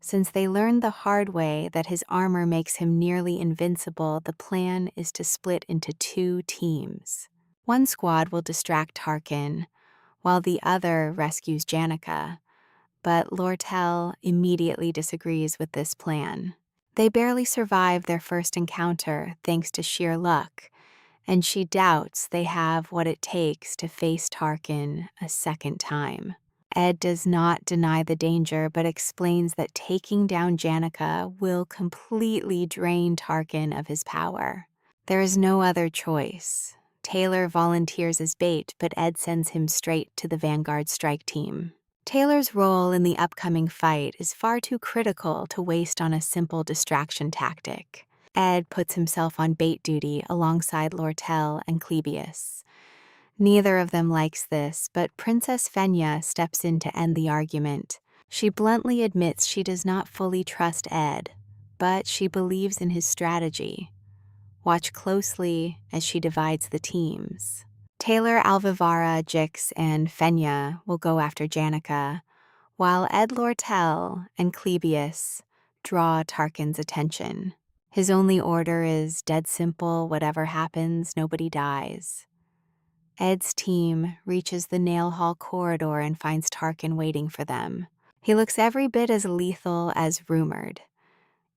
Speaker 1: Since they learned the hard way that his armor makes him nearly invincible, the plan is to split into two teams. One squad will distract Tarkin, while the other rescues Janica, but Lortel immediately disagrees with this plan. They barely survive their first encounter thanks to sheer luck, and she doubts they have what it takes to face Tarkin a second time. Ed does not deny the danger, but explains that taking down Janica will completely drain Tarkin of his power. There is no other choice. Taylor volunteers as bait, but Ed sends him straight to the Vanguard strike team. Taylor's role in the upcoming fight is far too critical to waste on a simple distraction tactic. Ed puts himself on bait duty alongside Lortel and Clebius. Neither of them likes this, but Princess Fenya steps in to end the argument. She bluntly admits she does not fully trust Ed, but she believes in his strategy. Watch closely as she divides the teams. Taylor, Alvivara, Jix, and Fenya will go after Janica, while Ed Lortel and Clebius draw Tarkin's attention. His only order is dead simple: whatever happens, nobody dies. Ed's team reaches the Nail Hall corridor and finds Tarkin waiting for them. He looks every bit as lethal as rumored.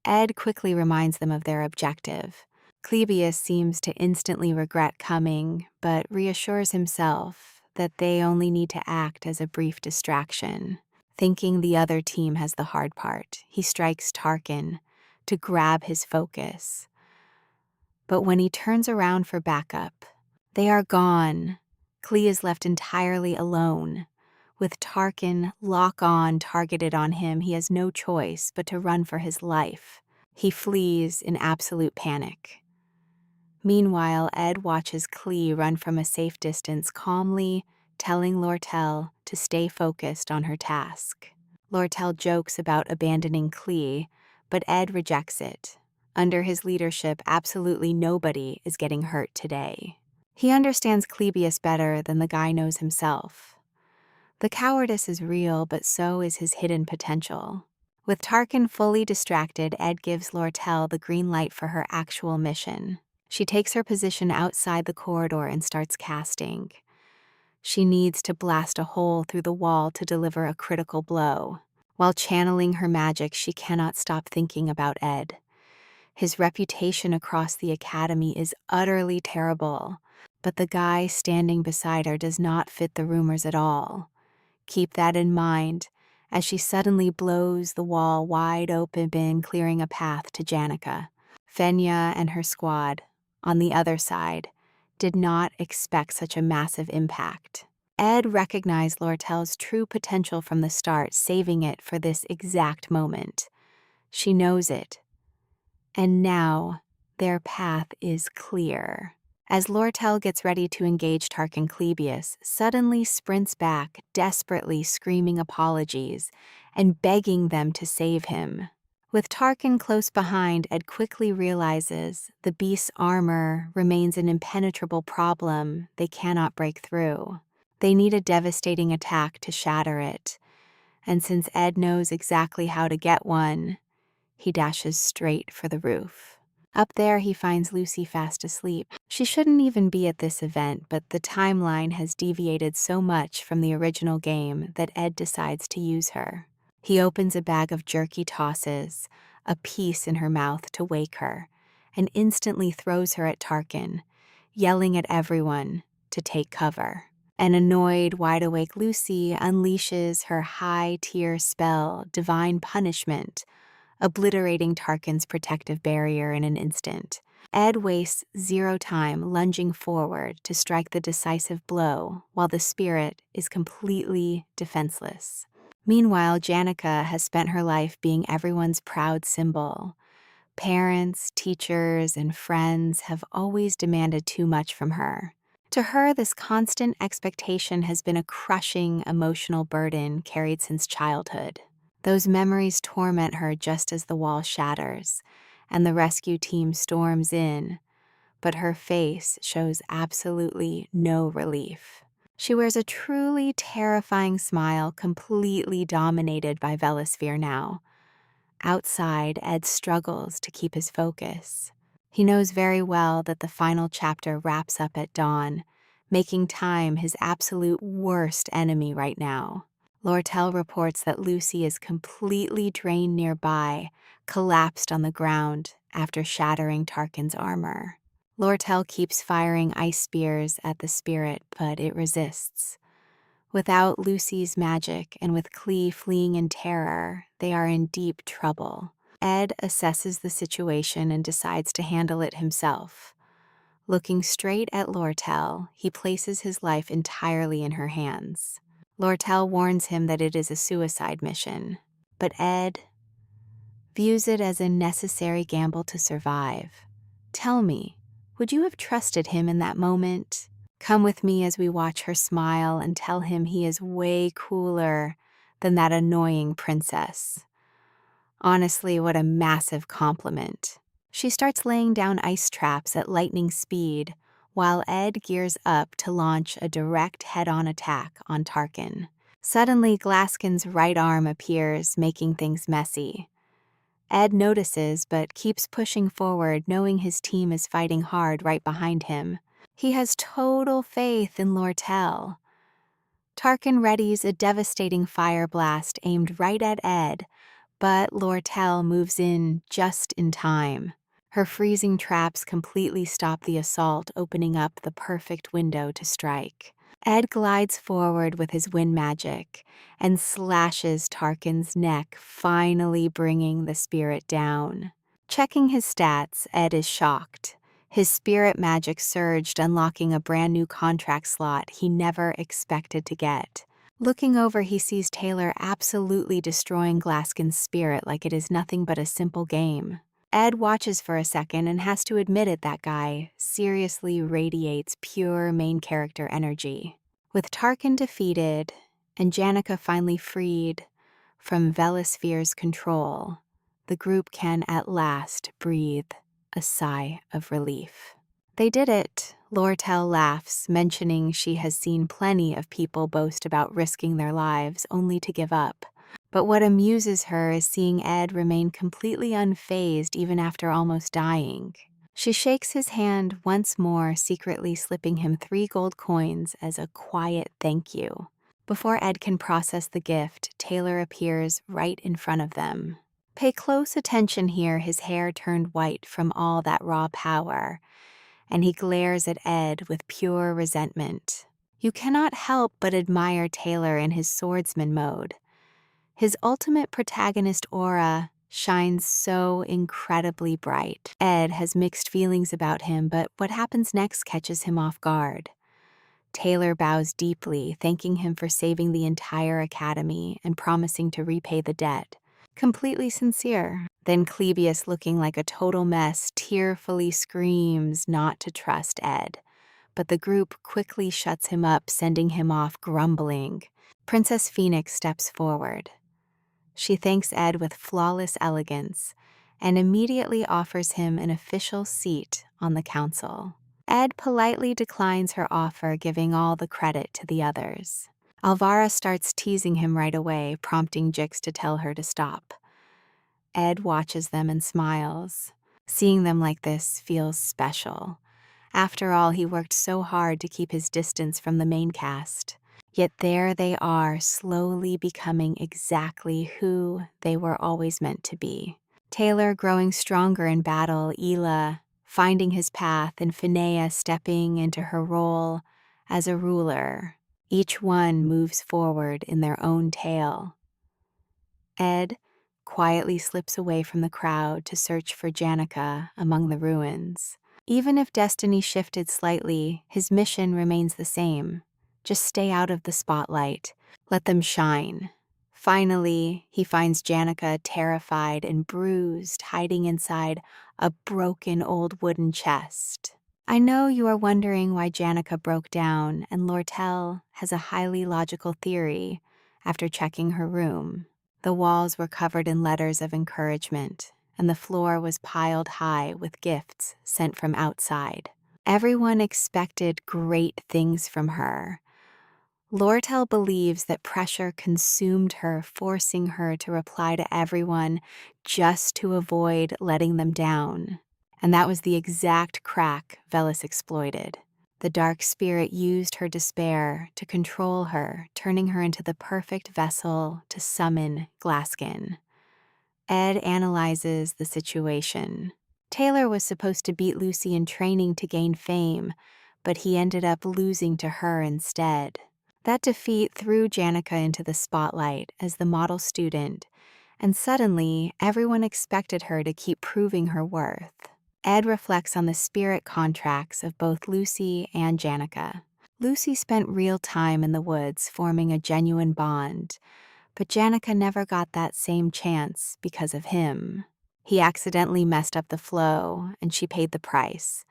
Speaker 1: Ed quickly reminds them of their objective. Clebius seems to instantly regret coming, but reassures himself that they only need to act as a brief distraction. Thinking the other team has the hard part, he strikes Tarkin to grab his focus. But when he turns around for backup, they are gone. Klee is left entirely alone. With Tarkin lock-on targeted on him, he has no choice but to run for his life. He flees in absolute panic. Meanwhile, Ed watches Klee run from a safe distance, calmly telling Lortel to stay focused on her task. Lortel jokes about abandoning Klee, but Ed rejects it. Under his leadership, absolutely nobody is getting hurt today. He understands Clebius better than the guy knows himself. The cowardice is real, but so is his hidden potential. With Tarkin fully distracted, Ed gives Lortel the green light for her actual mission. She takes her position outside the corridor and starts casting. She needs to blast a hole through the wall to deliver a critical blow. While channeling her magic, she cannot stop thinking about Ed. His reputation across the academy is utterly terrible, but the guy standing beside her does not fit the rumors at all. Keep that in mind as she suddenly blows the wall wide open, clearing a path to Janica. Fenya and her squad, on the other side, did not expect such a massive impact. Ed recognized Lortel's true potential from the start, saving it for this exact moment. She knows it. And now, their path is clear. As Lortel gets ready to engage Tarkin, Clebius suddenly sprints back, desperately screaming apologies and begging them to save him. With Tarkin close behind, Ed quickly realizes the beast's armor remains an impenetrable problem they cannot break through. They need a devastating attack to shatter it, and since Ed knows exactly how to get one, he dashes straight for the roof. Up there, he finds Lucy fast asleep. She shouldn't even be at this event, but the timeline has deviated so much from the original game that Ed decides to use her. He opens a bag of jerky tosses, a piece in her mouth to wake her, and instantly throws her at Tarkin, yelling at everyone to take cover. An annoyed, wide-awake Lucy unleashes her high-tier spell, Divine Punishment, obliterating Tarkin's protective barrier in an instant. Ed wastes zero time lunging forward to strike the decisive blow, while the spirit is completely defenseless. Meanwhile, Janica has spent her life being everyone's proud symbol. Parents, teachers, and friends have always demanded too much from her. To her, this constant expectation has been a crushing emotional burden carried since childhood. Those memories torment her just as the wall shatters, and the rescue team storms in, but her face shows absolutely no relief. She wears a truly terrifying smile, completely dominated by Velasphere now. Outside, Ed struggles to keep his focus. He knows very well that the final chapter wraps up at dawn, making time his absolute worst enemy right now. Lortel reports that Lucy is completely drained nearby, collapsed on the ground after shattering Tarkin's armor. Lortel keeps firing ice spears at the spirit, but it resists. Without Lucy's magic and with Klee fleeing in terror, they are in deep trouble. Ed assesses the situation and decides to handle it himself. Looking straight at Lortel, he places his life entirely in her hands. Lortel warns him that it is a suicide mission, but Ed views it as a necessary gamble to survive. Tell me, would you have trusted him in that moment? Come with me as we watch her smile and tell him he is way cooler than that annoying princess. Honestly, what a massive compliment. She starts laying down ice traps at lightning speed, while Ed gears up to launch a direct head-on attack on Tarkin. Suddenly, Glaskin's right arm appears, making things messy. Ed notices but keeps pushing forward, knowing his team is fighting hard right behind him. He has total faith in Lortel. Tarkin readies a devastating fire blast aimed right at Ed, but Lortel moves in just in time. Her freezing traps completely stop the assault, opening up the perfect window to strike. Ed glides forward with his wind magic and slashes Tarkin's neck, finally bringing the spirit down. Checking his stats, Ed is shocked. His spirit magic surged, unlocking a brand new contract slot he never expected to get. Looking over, he sees Taylor absolutely destroying Glaskin's spirit like it is nothing but a simple game. Ed watches for a second and has to admit it, that guy seriously radiates pure main character energy. With Tarkin defeated and Janica finally freed from Velasphere's control, the group can at last breathe a sigh of relief. They did it, Lortel laughs, mentioning she has seen plenty of people boast about risking their lives only to give up. But what amuses her is seeing Ed remain completely unfazed even after almost dying. She shakes his hand once more, secretly slipping him 3 gold coins as a quiet thank you. Before Ed can process the gift, Taylor appears right in front of them. Pay close attention here, his hair turned white from all that raw power, and he glares at Ed with pure resentment. You cannot help but admire Taylor in his swordsman mode. His ultimate protagonist aura shines so incredibly bright. Ed has mixed feelings about him, but what happens next catches him off guard. Taylor bows deeply, thanking him for saving the entire academy and promising to repay the debt. Completely sincere. Then Clebius, looking like a total mess, tearfully screams not to trust Ed. But the group quickly shuts him up, sending him off grumbling. Princess Phoenix steps forward. She thanks Ed with flawless elegance and immediately offers him an official seat on the council. Ed politely declines her offer, giving all the credit to the others. Alvara starts teasing him right away, prompting Jix to tell her to stop. Ed watches them and smiles. Seeing them like this feels special. After all, he worked so hard to keep his distance from the main cast. Yet there they are, slowly becoming exactly who they were always meant to be. Taylor growing stronger in battle, Ela finding his path, and Finea stepping into her role as a ruler. Each one moves forward in their own tale. Ed quietly slips away from the crowd to search for Janica among the ruins. Even if destiny shifted slightly, his mission remains the same. Just stay out of the spotlight. Let them shine. Finally, he finds Janica terrified and bruised, hiding inside a broken old wooden chest. I know you are wondering why Janica broke down, and Lortel has a highly logical theory after checking her room. The walls were covered in letters of encouragement, and the floor was piled high with gifts sent from outside. Everyone expected great things from her. Lortel believes that pressure consumed her, forcing her to reply to everyone just to avoid letting them down. And that was the exact crack Velis exploited. The dark spirit used her despair to control her, turning her into the perfect vessel to summon Glaskin. Ed analyzes the situation. Taylor was supposed to beat Lucy in training to gain fame, but he ended up losing to her instead. That defeat threw Janica into the spotlight as the model student, and suddenly everyone expected her to keep proving her worth. Ed reflects on the spirit contracts of both Lucy and Janica. Lucy spent real time in the woods forming a genuine bond, but Janica never got that same chance because of him. He accidentally messed up the flow, and she paid the price.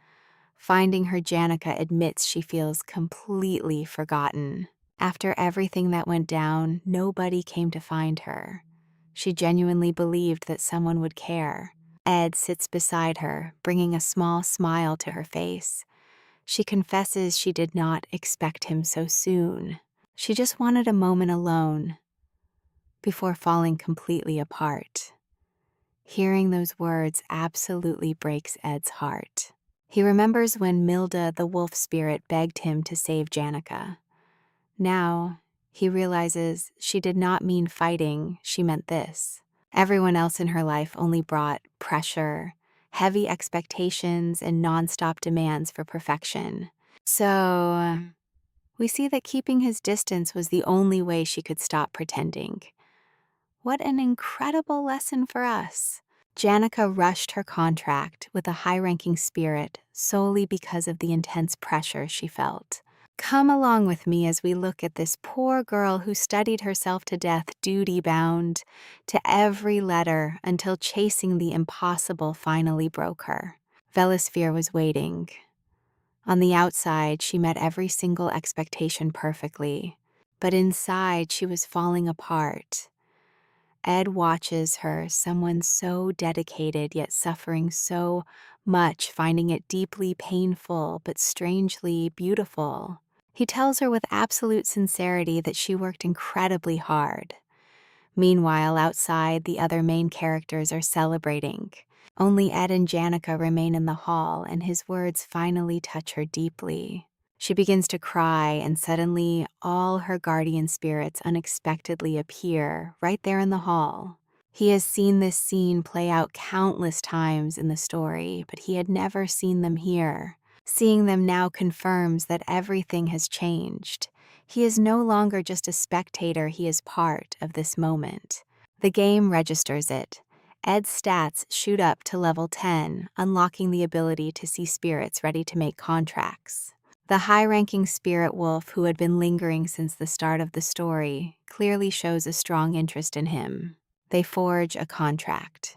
Speaker 1: Finding her, Janica admits she feels completely forgotten. After everything that went down, nobody came to find her. She genuinely believed that someone would care. Ed sits beside her, bringing a small smile to her face. She confesses she did not expect him so soon. She just wanted a moment alone before falling completely apart. Hearing those words absolutely breaks Ed's heart. He remembers when Milda, the wolf spirit, begged him to save Janica. Now, he realizes she did not mean fighting, she meant this. Everyone else in her life only brought pressure, heavy expectations, and nonstop demands for perfection. So, we see that keeping his distance was the only way she could stop pretending. What an incredible lesson for us. Janica rushed her contract with a high-ranking spirit solely because of the intense pressure she felt. Come along with me as we look at this poor girl who studied herself to death duty-bound to every letter until chasing the impossible finally broke her. Velasphere was waiting. On the outside, she met every single expectation perfectly, but inside she was falling apart. Ed watches her, someone so dedicated yet suffering so much, finding it deeply painful but strangely beautiful. He tells her with absolute sincerity that she worked incredibly hard. Meanwhile, outside, the other main characters are celebrating. Only Ed and Janica remain in the hall, and his words finally touch her deeply. She begins to cry, and suddenly all her guardian spirits unexpectedly appear right there in the hall. He has seen this scene play out countless times in the story, but he had never seen them here. Seeing them now confirms that everything has changed. He is no longer just a spectator, he is part of this moment. The game registers it. Ed's stats shoot up to level 10, unlocking the ability to see spirits ready to make contracts. The high-ranking spirit wolf, who had been lingering since the start of the story, clearly shows a strong interest in him. They forge a contract.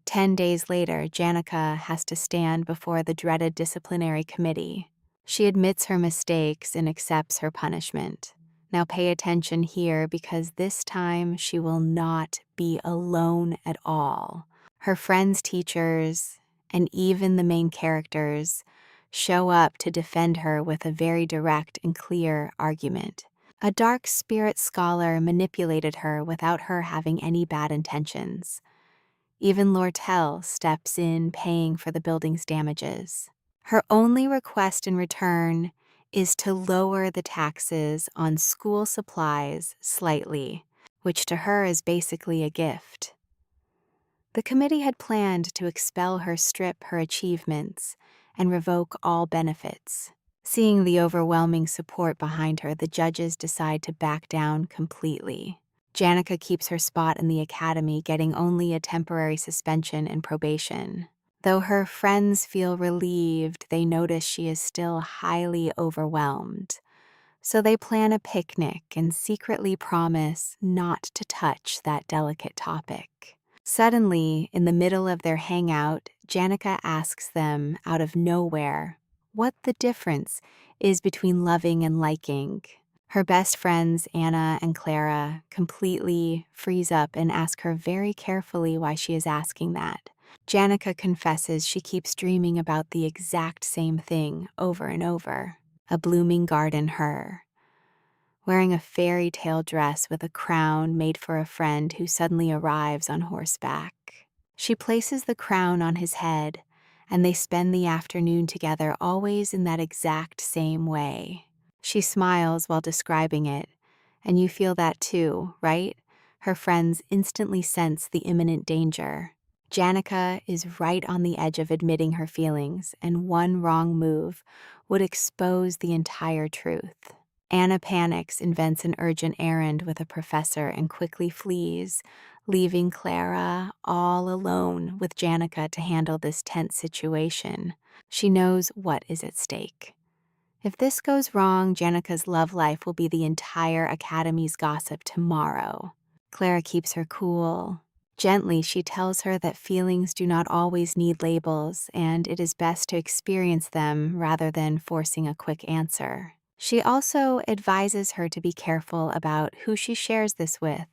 Speaker 1: 10 days later, Janica has to stand before the dreaded disciplinary committee. She admits her mistakes and accepts her punishment. Now pay attention here, because this time she will not be alone at all. Her friends, teachers, and even the main characters show up to defend her with a very direct and clear argument. A dark spirit scholar manipulated her without her having any bad intentions. Even Lortel steps in, paying for the building's damages. Her only request in return is to lower the taxes on school supplies slightly, which to her is basically a gift. The committee had planned to expel her, strip her achievements, and revoke all benefits. Seeing the overwhelming support behind her, the judges decide to back down completely. Janica keeps her spot in the academy, getting only a temporary suspension and probation. Though her friends feel relieved, they notice she is still highly overwhelmed. So they plan a picnic and secretly promise not to touch that delicate topic. Suddenly, in the middle of their hangout, Janica asks them out of nowhere what the difference is between loving and liking. Her best friends, Anna and Clara, completely freeze up and ask her very carefully why she is asking that. Janica confesses she keeps dreaming about the exact same thing over and over. A blooming garden her, wearing a fairy tale dress with a crown made for a friend who suddenly arrives on horseback. She places the crown on his head, and they spend the afternoon together, always in that exact same way. She smiles while describing it, and you feel that too, right? Her friends instantly sense the imminent danger. Janica is right on the edge of admitting her feelings, and one wrong move would expose the entire truth. Anna panics, invents an urgent errand with a professor, and quickly flees, leaving Clara all alone with Janica to handle this tense situation. She knows what is at stake. If this goes wrong, Janica's love life will be the entire academy's gossip tomorrow. Clara keeps her cool. Gently, she tells her that feelings do not always need labels, and it is best to experience them rather than forcing a quick answer. She also advises her to be careful about who she shares this with,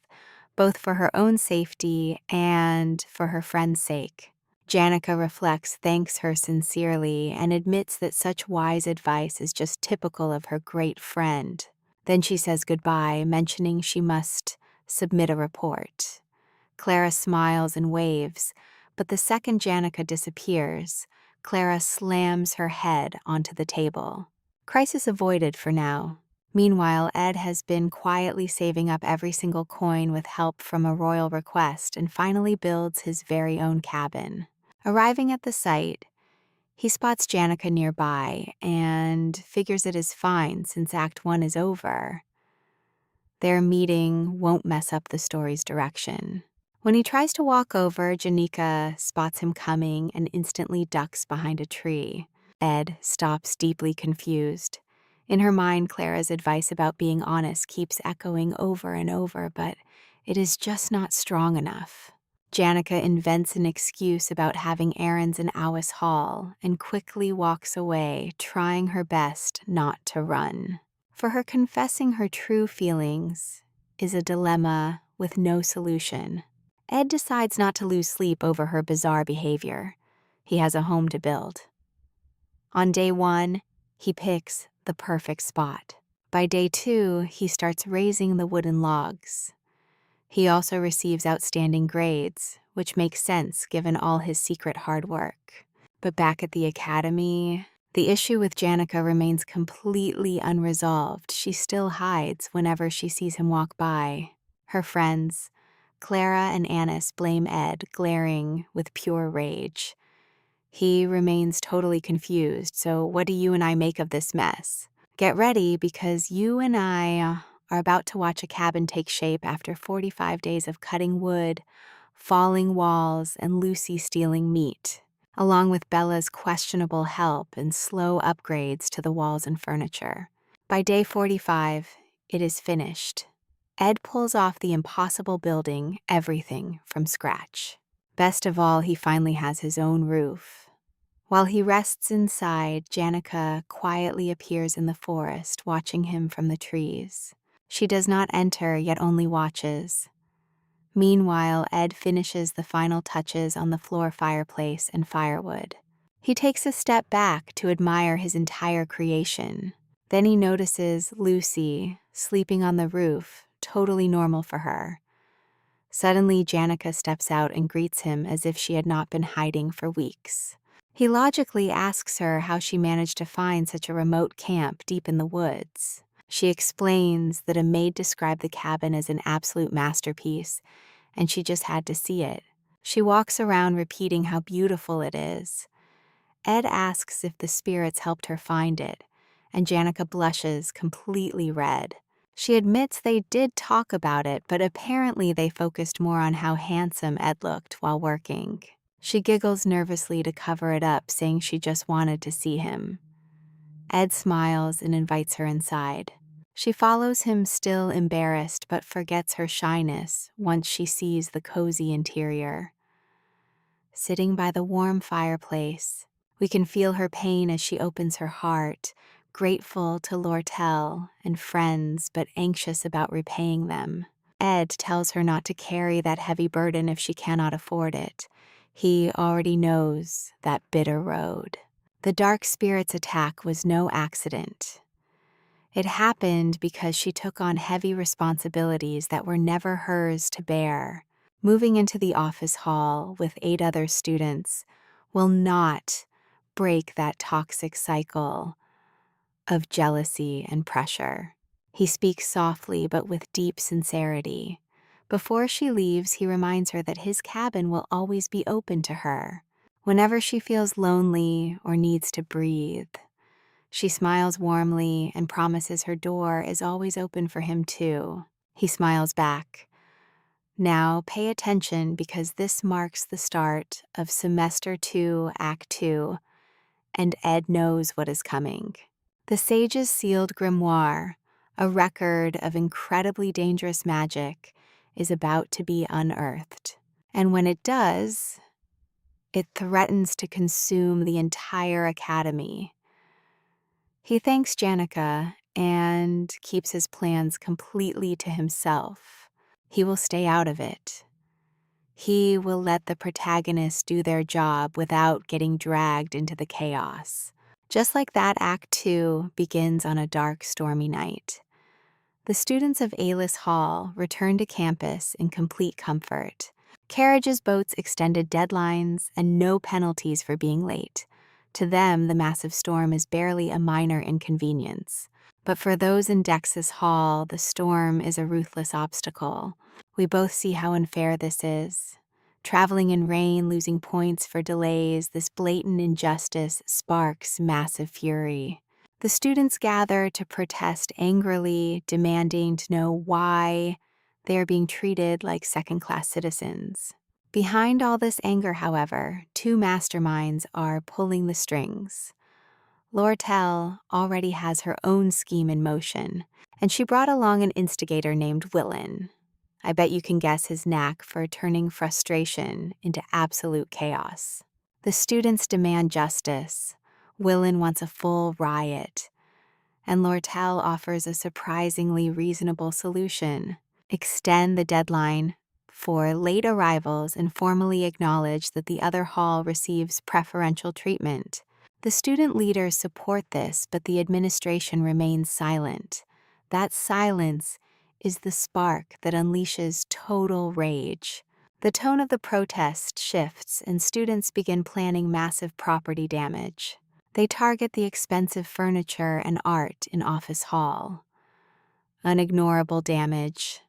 Speaker 1: both for her own safety and for her friend's sake. Janica reflects, thanks her sincerely, and admits that such wise advice is just typical of her great friend. Then she says goodbye, mentioning she must submit a report. Clara smiles and waves, but the second Janica disappears, Clara slams her head onto the table. Crisis avoided for now. Meanwhile, Ed has been quietly saving up every single coin with help from a royal request and finally builds his very own cabin. Arriving at the site, he spots Janica nearby and figures it is fine since Act 1 is over. Their meeting won't mess up the story's direction. When he tries to walk over, Janica spots him coming and instantly ducks behind a tree. Ed stops deeply confused. In her mind, Clara's advice about being honest keeps echoing over and over, but it is just not strong enough. Janica invents an excuse about having errands in Awis Hall and quickly walks away, trying her best not to run. For her, confessing her true feelings is a dilemma with no solution. Ed decides not to lose sleep over her bizarre behavior. He has a home to build. On day 1, he picks the perfect spot. By day 2, he starts raising the wooden logs. He also receives outstanding grades, which makes sense given all his secret hard work. But back at the academy, the issue with Janica remains completely unresolved. She still hides whenever she sees him walk by. Her friends, Clara and Annis, blame Ed, glaring with pure rage. He remains totally confused, so what do you and I make of this mess? Get ready, because you and I are about to watch a cabin take shape after 45 days of cutting wood, falling walls, and Lucy stealing meat, along with Bella's questionable help and slow upgrades to the walls and furniture. By day 45, it is finished. Ed pulls off the impossible, building everything from scratch. Best of all, he finally has his own roof. While he rests inside, Janica quietly appears in the forest, watching him from the trees. She does not enter, yet only watches. Meanwhile, Ed finishes the final touches on the floor fireplace and firewood. He takes a step back to admire his entire creation. Then he notices Lucy sleeping on the roof, totally normal for her. Suddenly, Janica steps out and greets him as if she had not been hiding for weeks. He logically asks her how she managed to find such a remote camp deep in the woods. She explains that a maid described the cabin as an absolute masterpiece, and she just had to see it. She walks around repeating how beautiful it is. Ed asks if the spirits helped her find it, and Janica blushes completely red. She admits they did talk about it, but apparently they focused more on how handsome Ed looked while working. She giggles nervously to cover it up, saying she just wanted to see him. Ed smiles and invites her inside. She follows him, still embarrassed, but forgets her shyness once she sees the cozy interior. Sitting by the warm fireplace, we can feel her pain as she opens her heart, grateful to Lortel and friends, but anxious about repaying them. Ed tells her not to carry that heavy burden if she cannot afford it. He already knows that bitter road. The dark spirit's attack was no accident. It happened because she took on heavy responsibilities that were never hers to bear. Moving into the office hall with 8 other students will not break that toxic cycle of jealousy and pressure. He speaks softly but with deep sincerity. Before she leaves, he reminds her that his cabin will always be open to her, whenever she feels lonely or needs to breathe. She smiles warmly and promises her door is always open for him too. He smiles back. Now pay attention, because this marks the start of Semester 2, Act 2, and Ed knows what is coming. The Sage's sealed grimoire, a record of incredibly dangerous magic, is about to be unearthed. And when it does, it threatens to consume the entire academy. He thanks Janica and keeps his plans completely to himself. He will stay out of it. He will let the protagonists do their job without getting dragged into the chaos. Just like that, Act 2 begins on a dark, stormy night. The students of Alis Hall return to campus in complete comfort. Carriages, boats, extended deadlines, and no penalties for being late. To them, the massive storm is barely a minor inconvenience. But for those in Dex's Hall, the storm is a ruthless obstacle. We both see how unfair this is. Traveling in rain, losing points for delays, this blatant injustice sparks massive fury. The students gather to protest angrily, demanding to know why they are being treated like second-class citizens. Behind all this anger, however, two masterminds are pulling the strings. Lortel already has her own scheme in motion, and she brought along an instigator named Willin. I bet you can guess his knack for turning frustration into absolute chaos. The students demand justice. Willin wants a full riot, and Lortel offers a surprisingly reasonable solution. Extend the deadline for late arrivals and formally acknowledge that the other hall receives preferential treatment. The student leaders support this, but the administration remains silent. That silence is the spark that unleashes total rage. The tone of the protest shifts, and students begin planning massive property damage. They target the expensive furniture and art in Office Hall. Unignorable damage.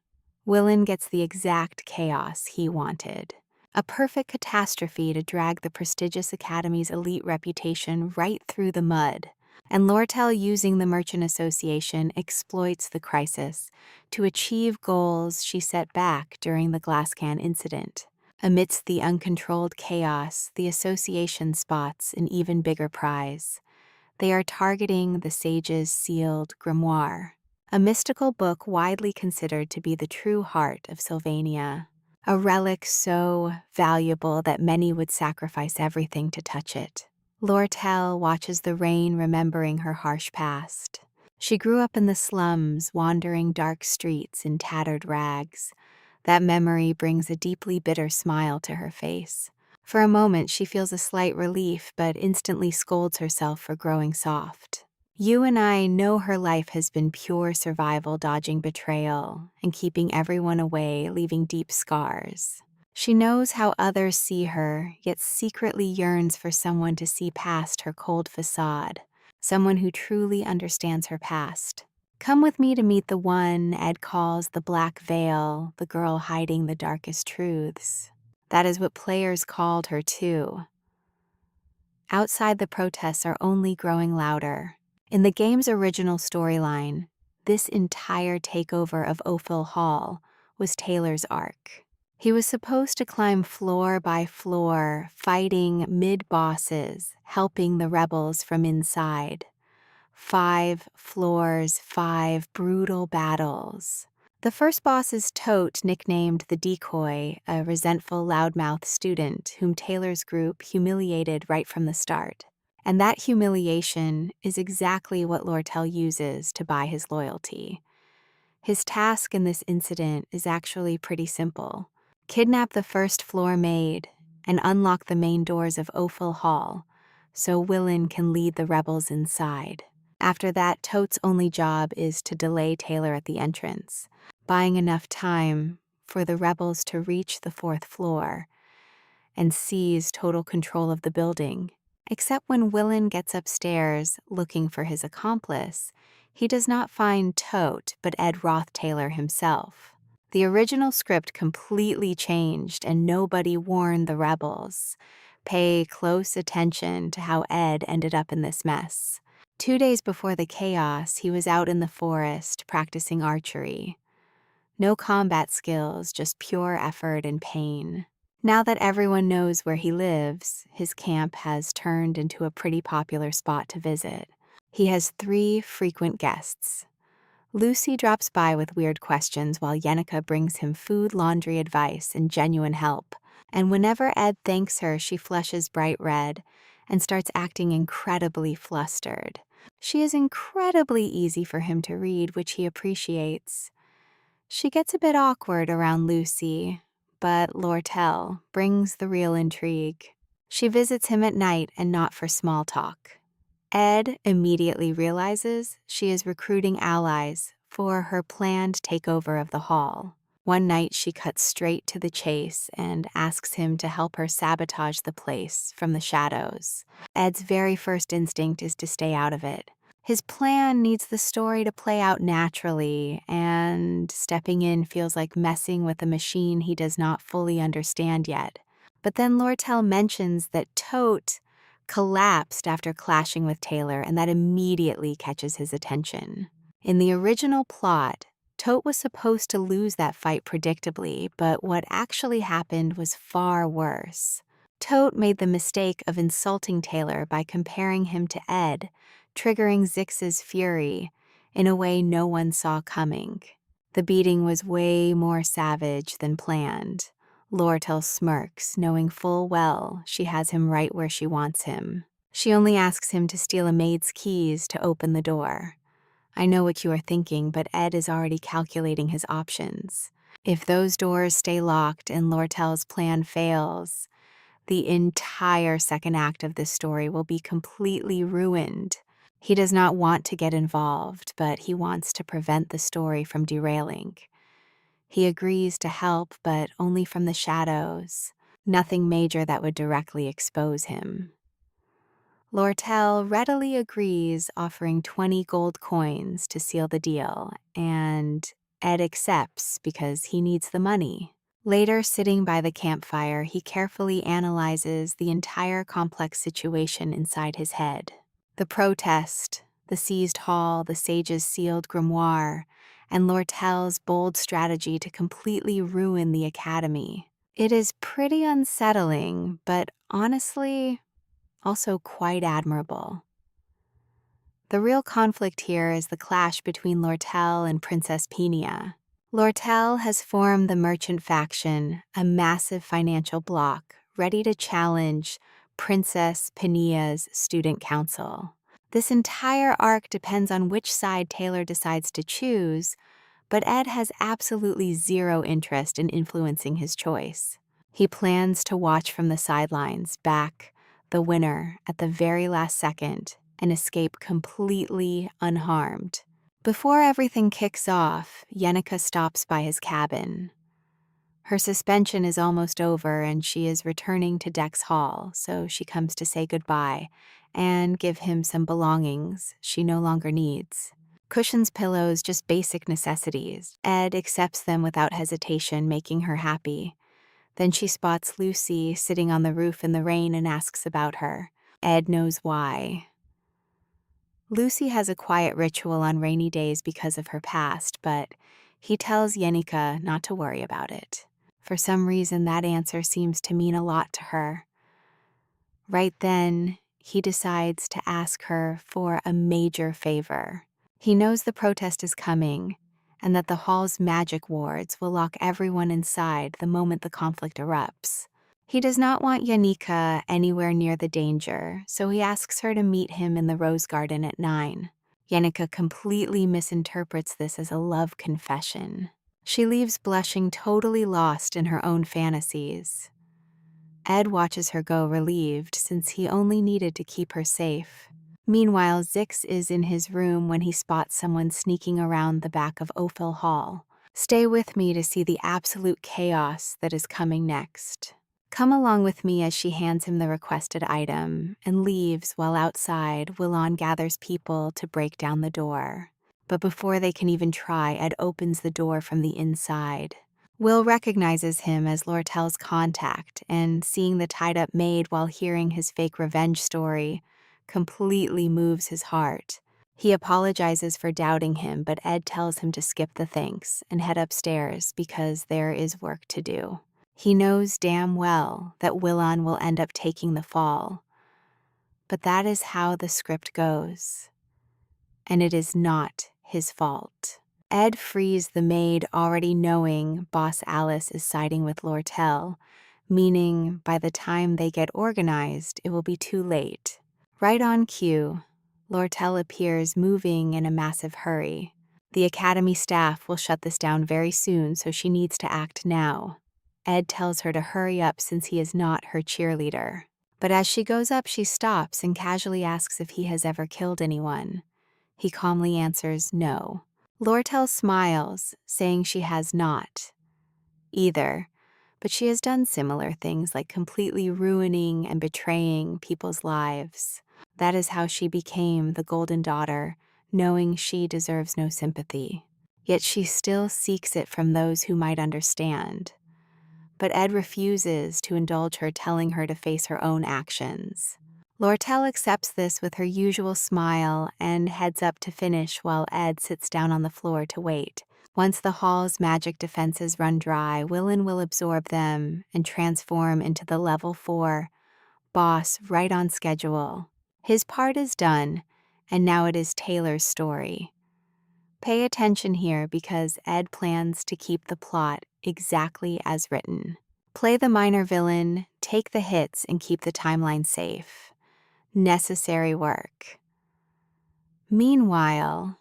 Speaker 1: Willin gets the exact chaos he wanted. A perfect catastrophe to drag the prestigious Academy's elite reputation right through the mud. And Lortel, using the Merchant Association, exploits the crisis to achieve goals she set back during the glass can incident. Amidst the uncontrolled chaos, the association spots an even bigger prize. They are targeting the Sage's sealed grimoire, a mystical book widely considered to be the true heart of Sylvania, a relic so valuable that many would sacrifice everything to touch it. Lortel watches the rain, remembering her harsh past. She grew up in the slums, wandering dark streets in tattered rags. That memory brings a deeply bitter smile to her face. For a moment, she feels a slight relief, but instantly scolds herself for growing soft. You and I know her life has been pure survival, dodging betrayal and keeping everyone away, leaving deep scars. She knows how others see her, yet secretly yearns for someone to see past her cold facade, someone who truly understands her past. Come with me to meet the one Ed calls the Black Veil, the girl hiding the darkest truths. That is what players called her too. Outside, the protests are only growing louder. In the game's original storyline, this entire takeover of Ophel Hall was Taylor's arc. He was supposed to climb floor by floor, fighting mid-bosses, helping the rebels from inside. 5 floors, 5 brutal battles. The first boss is Tote, nicknamed the Decoy, a resentful loudmouth student whom Taylor's group humiliated right from the start. And that humiliation is exactly what Lortel uses to buy his loyalty. His task in this incident is actually pretty simple. Kidnap the first floor maid and unlock the main doors of Ophel Hall so Willin can lead the rebels inside. After that, Tote's only job is to delay Taylor at the entrance, buying enough time for the rebels to reach the 4th floor and seize total control of the building. Except when Willin gets upstairs looking for his accomplice, he does not find Tote, but Ed Roth Taylor himself. The original script completely changed, and nobody warned the rebels. Pay close attention to how Ed ended up in this mess. 2 days before the chaos, he was out in the forest practicing archery. No combat skills, just pure effort and pain. Now that everyone knows where he lives, his camp has turned into a pretty popular spot to visit. He has 3 frequent guests. Lucy drops by with weird questions while Yenica brings him food, laundry advice, and genuine help. And whenever Ed thanks her, she flushes bright red and starts acting incredibly flustered. She is incredibly easy for him to read, which he appreciates. She gets a bit awkward around Lucy, but Lortel brings the real intrigue. She visits him at night and not for small talk. Ed immediately realizes she is recruiting allies for her planned takeover of the hall. One night she cuts straight to the chase and asks him to help her sabotage the place from the shadows. Ed's very first instinct is to stay out of it. His plan needs the story to play out naturally, and stepping in feels like messing with a machine he does not fully understand yet. But then Lortel mentions that Tote collapsed after clashing with Taylor, and that immediately catches his attention. In the original plot, Tote was supposed to lose that fight predictably, but what actually happened was far worse. Tote made the mistake of insulting Taylor by comparing him to Ed, triggering Zix's fury in a way no one saw coming. The beating was way more savage than planned. Lortel smirks, knowing full well she has him right where she wants him. She only asks him to steal a maid's keys to open the door. I know what you are thinking, but Ed is already calculating his options. If those doors stay locked and Lortel's plan fails, the entire second act of this story will be completely ruined. He does not want to get involved, but he wants to prevent the story from derailing. He agrees to help, but only from the shadows. Nothing major that would directly expose him. Lortel readily agrees, offering 20 gold coins to seal the deal, and Ed accepts because he needs the money. Later, sitting by the campfire, he carefully analyzes the entire complex situation inside his head. The protest, the seized hall, the sage's sealed grimoire, and Lortel's bold strategy to completely ruin the academy. It is pretty unsettling, but honestly, also quite admirable. The real conflict here is the clash between Lortel and Princess Penia. Lortel has formed the merchant faction, a massive financial bloc, ready to challenge Princess Penia's student council. This entire arc depends on which side Taylor decides to choose, but Ed has absolutely zero interest in influencing his choice. He plans to watch from the sidelines, back the winner at the very last second, and escape completely unharmed. Before everything kicks off, Yenica stops by his cabin. Her suspension is almost over and she is returning to Dex Hall, so she comes to say goodbye and give him some belongings she no longer needs. Cushions, pillows, just basic necessities. Ed accepts them without hesitation, making her happy. Then she spots Lucy sitting on the roof in the rain and asks about her. Ed knows why. Lucy has a quiet ritual on rainy days because of her past, but he tells Yenica not to worry about it. For some reason, that answer seems to mean a lot to her. Right then, he decides to ask her for a major favor. He knows the protest is coming, and that the hall's magic wards will lock everyone inside the moment the conflict erupts. He does not want Yenica anywhere near the danger, so he asks her to meet him in the rose garden at 9. Yenica completely misinterprets this as a love confession. She leaves blushing, totally lost in her own fantasies. Ed watches her go, relieved, since he only needed to keep her safe. Meanwhile, Zix is in his room when he spots someone sneaking around the back of Ophel Hall. Stay with me to see the absolute chaos that is coming next. Come along with me as she hands him the requested item and leaves while outside Willon gathers people to break down the door. But before they can even try, Ed opens the door from the inside. Will recognizes him as Lortel's contact, and seeing the tied-up maid while hearing his fake revenge story completely moves his heart. He apologizes for doubting him, but Ed tells him to skip the thanks and head upstairs because there is work to do. He knows damn well that Willon will end up taking the fall. But that is how the script goes. And it is not his fault. Ed frees the maid, already knowing Boss Alice is siding with Lortel, meaning by the time they get organized, it will be too late. Right on cue, Lortel appears moving in a massive hurry. The academy staff will shut this down very soon, so she needs to act now. Ed tells her to hurry up since he is not her cheerleader. But as she goes up, she stops and casually asks if he has ever killed anyone. He calmly answers no. Lortel smiles, saying she has not either, but she has done similar things like completely ruining and betraying people's lives. That is how she became the Golden Daughter, knowing she deserves no sympathy. Yet she still seeks it from those who might understand. But Ed refuses to indulge her, telling her to face her own actions. Lortel accepts this with her usual smile and heads up to finish while Ed sits down on the floor to wait. Once the hall's magic defenses run dry, Willen will absorb them and transform into the level 4 boss right on schedule. His part is done, and now it is Taylor's story. Pay attention here because Ed plans to keep the plot exactly as written. Play the minor villain, take the hits, and keep the timeline safe. Necessary work. Meanwhile,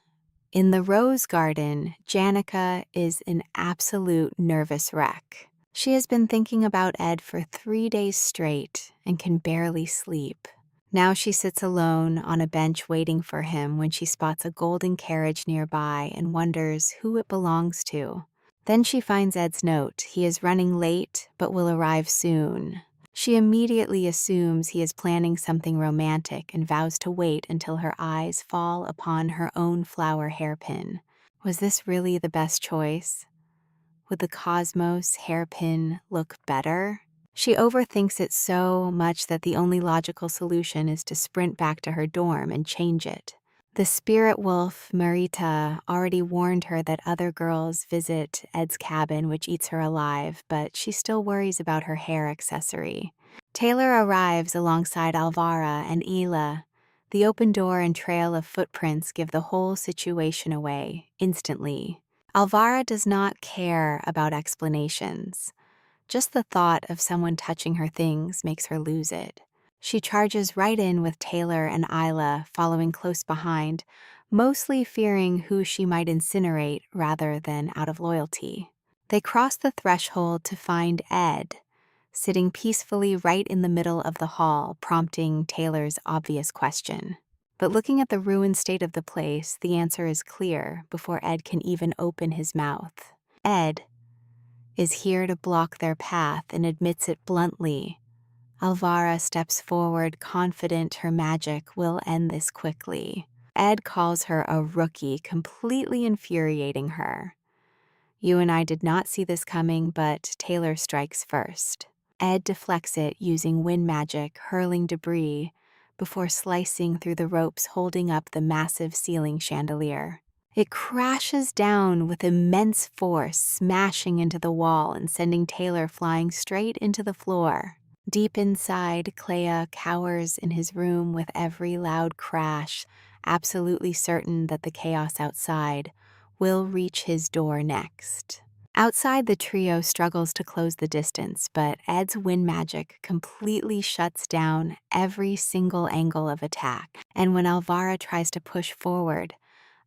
Speaker 1: in the Rose Garden, Janica is an absolute nervous wreck. She has been thinking about Ed for 3 days straight and can barely sleep. Now she sits alone on a bench waiting for him when she spots a golden carriage nearby and wonders who it belongs to. Then she finds Ed's note. He is running late, but will arrive soon. She immediately assumes he is planning something romantic and vows to wait until her eyes fall upon her own flower hairpin. Was this really the best choice? Would the Cosmos hairpin look better? She overthinks it so much that the only logical solution is to sprint back to her dorm and change it. The spirit wolf, Marita, already warned her that other girls visit Ed's cabin, which eats her alive, but she still worries about her hair accessory. Taylor arrives alongside Alvara and Ela. The open door and trail of footprints give the whole situation away, instantly. Alvara does not care about explanations. Just the thought of someone touching her things makes her lose it. She charges right in with Taylor and Isla following close behind, mostly fearing who she might incinerate rather than out of loyalty. They cross the threshold to find Ed, sitting peacefully right in the middle of the hall, prompting Taylor's obvious question. But looking at the ruined state of the place, the answer is clear before Ed can even open his mouth. Ed is here to block their path and admits it bluntly. Alvara steps forward, confident her magic will end this quickly. Ed calls her a rookie, completely infuriating her. You and I did not see this coming, but Taylor strikes first. Ed deflects it using wind magic, hurling debris, before slicing through the ropes holding up the massive ceiling chandelier. It crashes down with immense force, smashing into the wall and sending Taylor flying straight into the floor. Deep inside, Clea cowers in his room with every loud crash, absolutely certain that the chaos outside will reach his door next. Outside, the trio struggles to close the distance, but Ed's wind magic completely shuts down every single angle of attack. And when Alvara tries to push forward,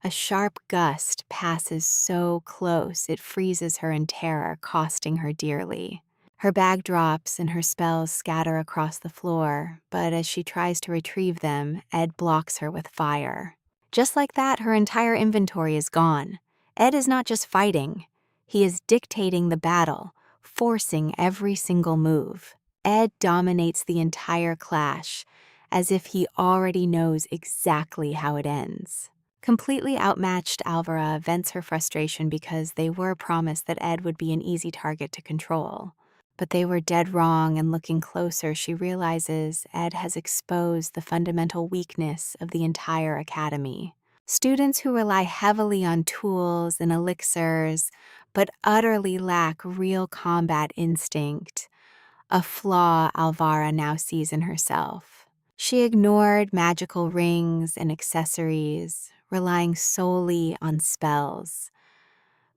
Speaker 1: a sharp gust passes so close it freezes her in terror, costing her dearly. Her bag drops and her spells scatter across the floor, but as she tries to retrieve them, Ed blocks her with fire. Just like that, her entire inventory is gone. Ed is not just fighting, he is dictating the battle, forcing every single move. Ed dominates the entire clash, as if he already knows exactly how it ends. Completely outmatched, Alvara vents her frustration because they were promised that Ed would be an easy target to control. But they were dead wrong, and looking closer, she realizes Ed has exposed the fundamental weakness of the entire academy. Students who rely heavily on tools and elixirs, but utterly lack real combat instinct, a flaw Alvara now sees in herself. She ignored magical rings and accessories, relying solely on spells.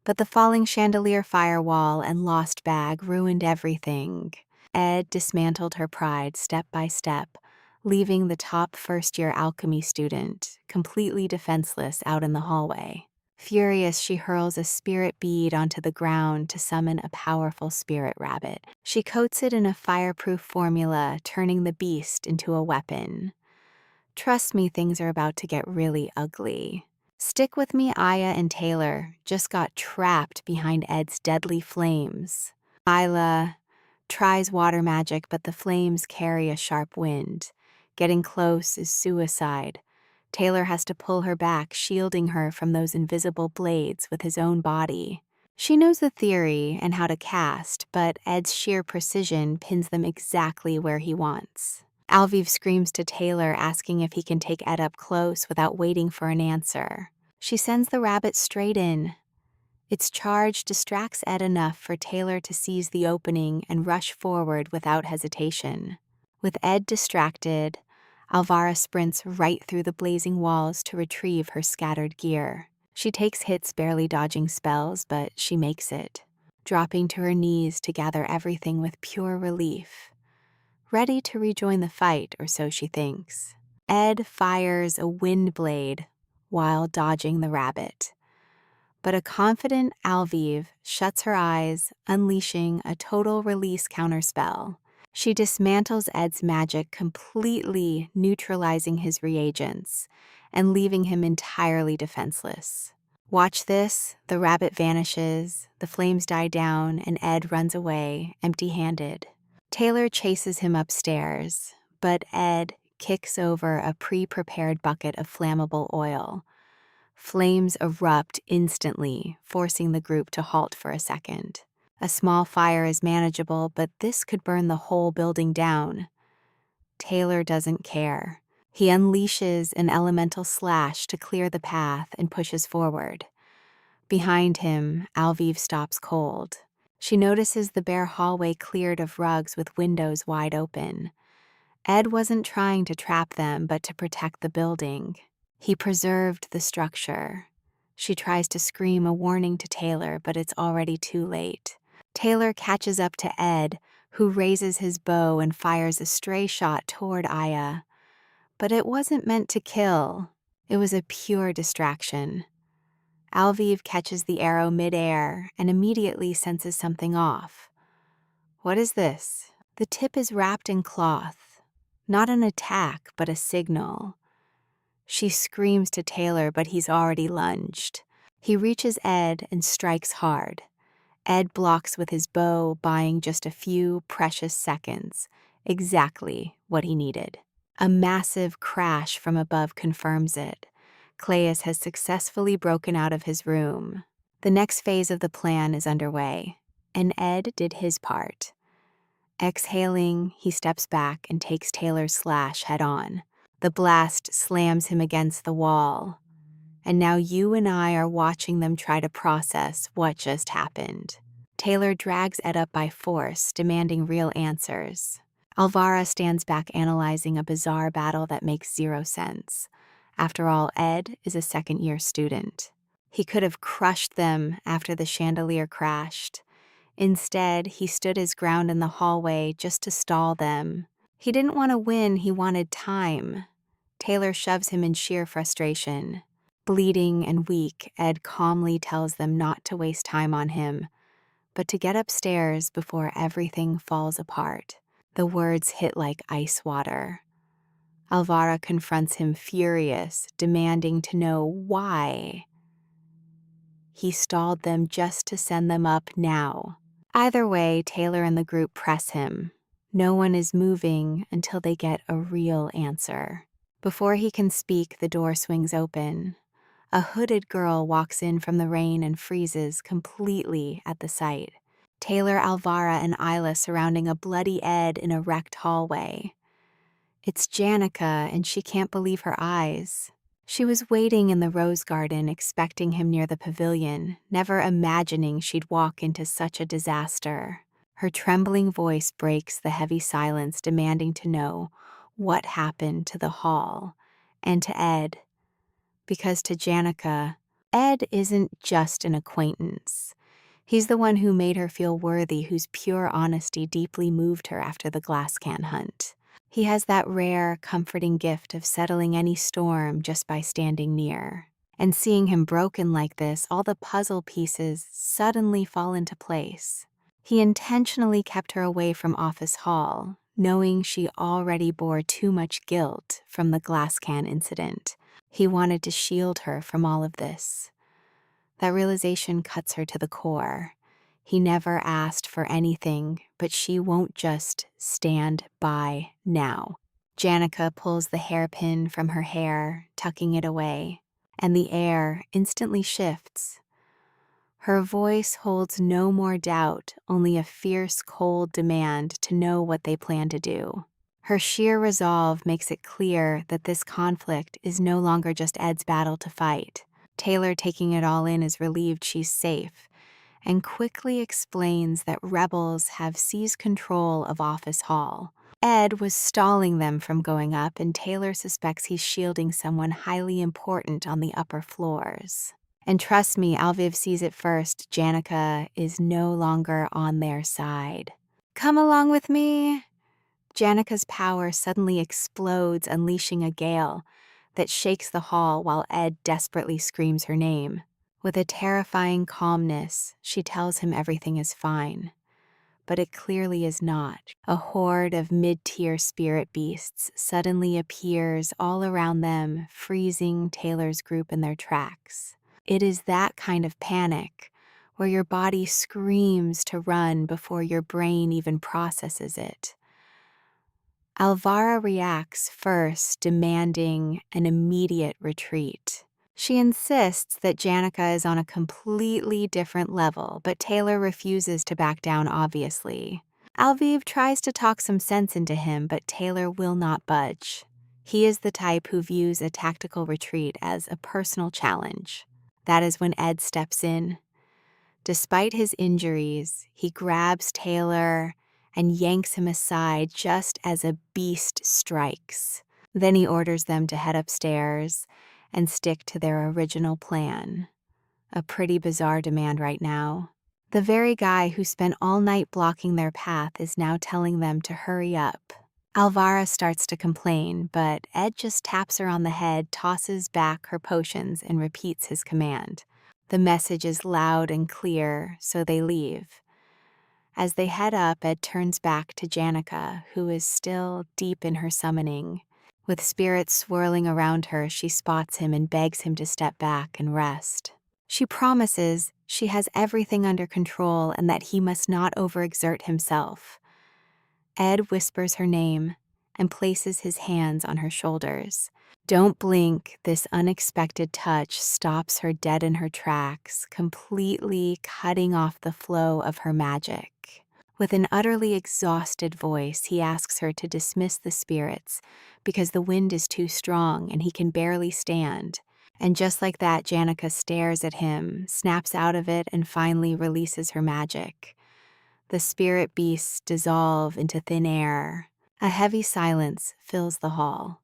Speaker 1: But the falling chandelier firewall and lost bag ruined everything. Ed dismantled her pride step by step, leaving the top first-year alchemy student completely defenseless out in the hallway. Furious, she hurls a spirit bead onto the ground to summon a powerful spirit rabbit. She coats it in a fireproof formula, turning the beast into a weapon. Trust me, things are about to get really ugly. Stick with me, Aya and Taylor just got trapped behind Ed's deadly flames. Isla tries water magic, but the flames carry a sharp wind. Getting close is suicide. Taylor has to pull her back, shielding her from those invisible blades with his own body. She knows the theory and how to cast, but Ed's sheer precision pins them exactly where he wants. Alviv screams to Taylor, asking if he can take Ed up close without waiting for an answer. She sends the rabbit straight in. Its charge distracts Ed enough for Taylor to seize the opening and rush forward without hesitation. With Ed distracted, Alvara sprints right through the blazing walls to retrieve her scattered gear. She takes hits, barely dodging spells, but she makes it, dropping to her knees to gather everything with pure relief. Ready to rejoin the fight, or so she thinks. Ed fires a wind blade while dodging the rabbit. But a confident Alviv shuts her eyes, unleashing a total release counterspell. She dismantles Ed's magic, completely neutralizing his reagents and leaving him entirely defenseless. Watch this, the rabbit vanishes, the flames die down, and Ed runs away, empty-handed. Taylor chases him upstairs, but Ed kicks over a pre-prepared bucket of flammable oil. Flames erupt instantly, forcing the group to halt for a second. A small fire is manageable, but this could burn the whole building down. Taylor doesn't care. He unleashes an elemental slash to clear the path and pushes forward. Behind him, Alviv stops cold. She notices the bare hallway cleared of rugs with windows wide open. Ed wasn't trying to trap them, but to protect the building. He preserved the structure. She tries to scream a warning to Taylor, but it's already too late. Taylor catches up to Ed, who raises his bow and fires a stray shot toward Aya. But it wasn't meant to kill. It was a pure distraction. Alviv catches the arrow midair and immediately senses something off. What is this? The tip is wrapped in cloth. Not an attack, but a signal. She screams to Taylor, but he's already lunged. He reaches Ed and strikes hard. Ed blocks with his bow, buying just a few precious seconds. Exactly what he needed. A massive crash from above confirms it. Cleus has successfully broken out of his room. The next phase of the plan is underway, and Ed did his part. Exhaling, he steps back and takes Taylor's slash head on. The blast slams him against the wall. And now you and I are watching them try to process what just happened. Taylor drags Ed up by force, demanding real answers. Alvara stands back analyzing a bizarre battle that makes zero sense. After all, Ed is a second-year student. He could have crushed them after the chandelier crashed. Instead, he stood his ground in the hallway just to stall them. He didn't want to win, he wanted time. Taylor shoves him in sheer frustration. Bleeding and weak, Ed calmly tells them not to waste time on him, but to get upstairs before everything falls apart. The words hit like ice water. Alvara confronts him furious, demanding to know why. He stalled them just to send them up now. Either way, Taylor and the group press him. No one is moving until they get a real answer. Before he can speak, the door swings open. A hooded girl walks in from the rain and freezes completely at the sight. Taylor, Alvara, and Isla surrounding a bloody Ed in a wrecked hallway. It's Janica, and she can't believe her eyes. She was waiting in the rose garden, expecting him near the pavilion, never imagining she'd walk into such a disaster. Her trembling voice breaks the heavy silence, demanding to know what happened to the hall and to Ed. Because to Janica, Ed isn't just an acquaintance. He's the one who made her feel worthy, whose pure honesty deeply moved her after the glass can hunt. He has that rare, comforting gift of settling any storm just by standing near. And seeing him broken like this, all the puzzle pieces suddenly fall into place. He intentionally kept her away from Office Hall, knowing she already bore too much guilt from the glass can incident. He wanted to shield her from all of this. That realization cuts her to the core. He never asked for anything, but she won't just stand by now. Janica pulls the hairpin from her hair, tucking it away, and the air instantly shifts. Her voice holds no more doubt, only a fierce, cold demand to know what they plan to do. Her sheer resolve makes it clear that this conflict is no longer just Ed's battle to fight. Taylor, taking it all in, is relieved she's safe, and quickly explains that rebels have seized control of Office Hall. Ed was stalling them from going up, and Taylor suspects he's shielding someone highly important on the upper floors. And trust me, Alviv sees it first. Janica is no longer on their side. Come along with me. Janica's power suddenly explodes, unleashing a gale that shakes the hall while Ed desperately screams her name. With a terrifying calmness, she tells him everything is fine. But it clearly is not. A horde of mid-tier spirit beasts suddenly appears all around them, freezing Taylor's group in their tracks. It is that kind of panic, where your body screams to run before your brain even processes it. Alvara reacts first, demanding an immediate retreat. She insists that Janica is on a completely different level, but Taylor refuses to back down, obviously. Alviv tries to talk some sense into him, but Taylor will not budge. He is the type who views a tactical retreat as a personal challenge. That is when Ed steps in. Despite his injuries, he grabs Taylor and yanks him aside just as a beast strikes. Then he orders them to head upstairs and stick to their original plan. A pretty bizarre demand right now. The very guy who spent all night blocking their path is now telling them to hurry up. Alvara starts to complain, but Ed just taps her on the head, tosses back her potions, and repeats his command. The message is loud and clear, so they leave. As they head up, Ed turns back to Janica, who is still deep in her summoning. With spirits swirling around her, she spots him and begs him to step back and rest. She promises she has everything under control and that he must not overexert himself. Ed whispers her name and places his hands on her shoulders. Don't blink. This unexpected touch stops her dead in her tracks, completely cutting off the flow of her magic. With an utterly exhausted voice, he asks her to dismiss the spirits because the wind is too strong and he can barely stand. And just like that, Janica stares at him, snaps out of it, and finally releases her magic. The spirit beasts dissolve into thin air. A heavy silence fills the hall.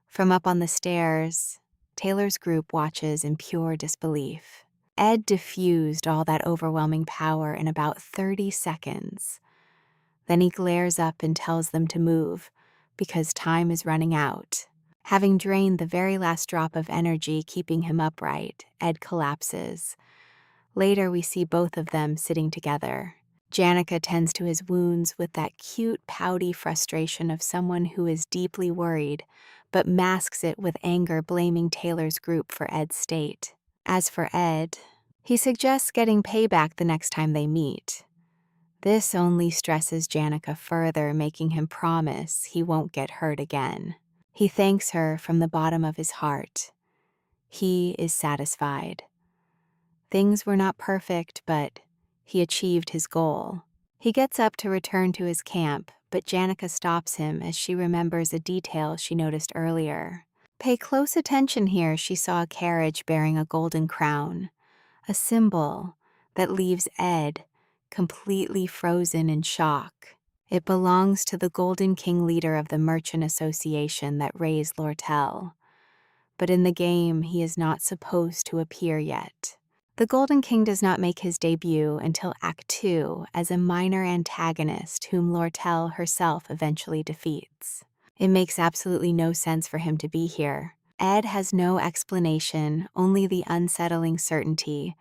Speaker 1: From up on the stairs, Taylor's group watches in pure disbelief. Ed diffused all that overwhelming power in about 30 seconds. Then he glares up and tells them to move, because time is running out. Having drained the very last drop of energy keeping him upright, Ed collapses. Later, we see both of them sitting together. Janica tends to his wounds with that cute, pouty frustration of someone who is deeply worried, but masks it with anger, blaming Taylor's group for Ed's state. As for Ed, he suggests getting payback the next time they meet. This only stresses Janica further, making him promise he won't get hurt again. He thanks her from the bottom of his heart. He is satisfied. Things were not perfect, but he achieved his goal. He gets up to return to his camp, but Janica stops him as she remembers a detail she noticed earlier. Pay close attention here. She saw a carriage bearing a golden crown, a symbol that leaves Ed completely frozen in shock. It belongs to the Golden King, leader of the Merchant Association that raised Lortel. But in the game, he is not supposed to appear yet. The Golden King does not make his debut until Act 2 as a minor antagonist whom Lortel herself eventually defeats. It makes absolutely no sense for him to be here. Ed has no explanation, only the unsettling certainty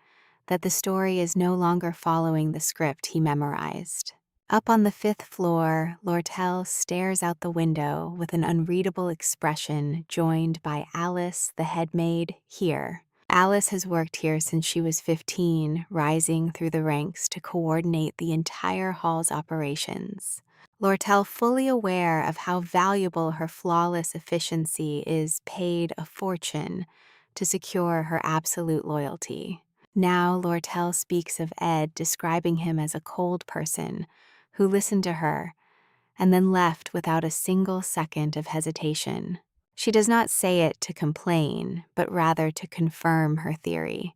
Speaker 1: that the story is no longer following the script he memorized. Up on the 5th floor, Lortel stares out the window with an unreadable expression, joined by Alice, the head maid, here. Alice has worked here since she was 15, rising through the ranks to coordinate the entire hall's operations. Lortel, fully aware of how valuable her flawless efficiency is, paid a fortune to secure her absolute loyalty. Now Lortel speaks of Ed, describing him as a cold person who listened to her and then left without a single second of hesitation. She does not say it to complain, but rather to confirm her theory.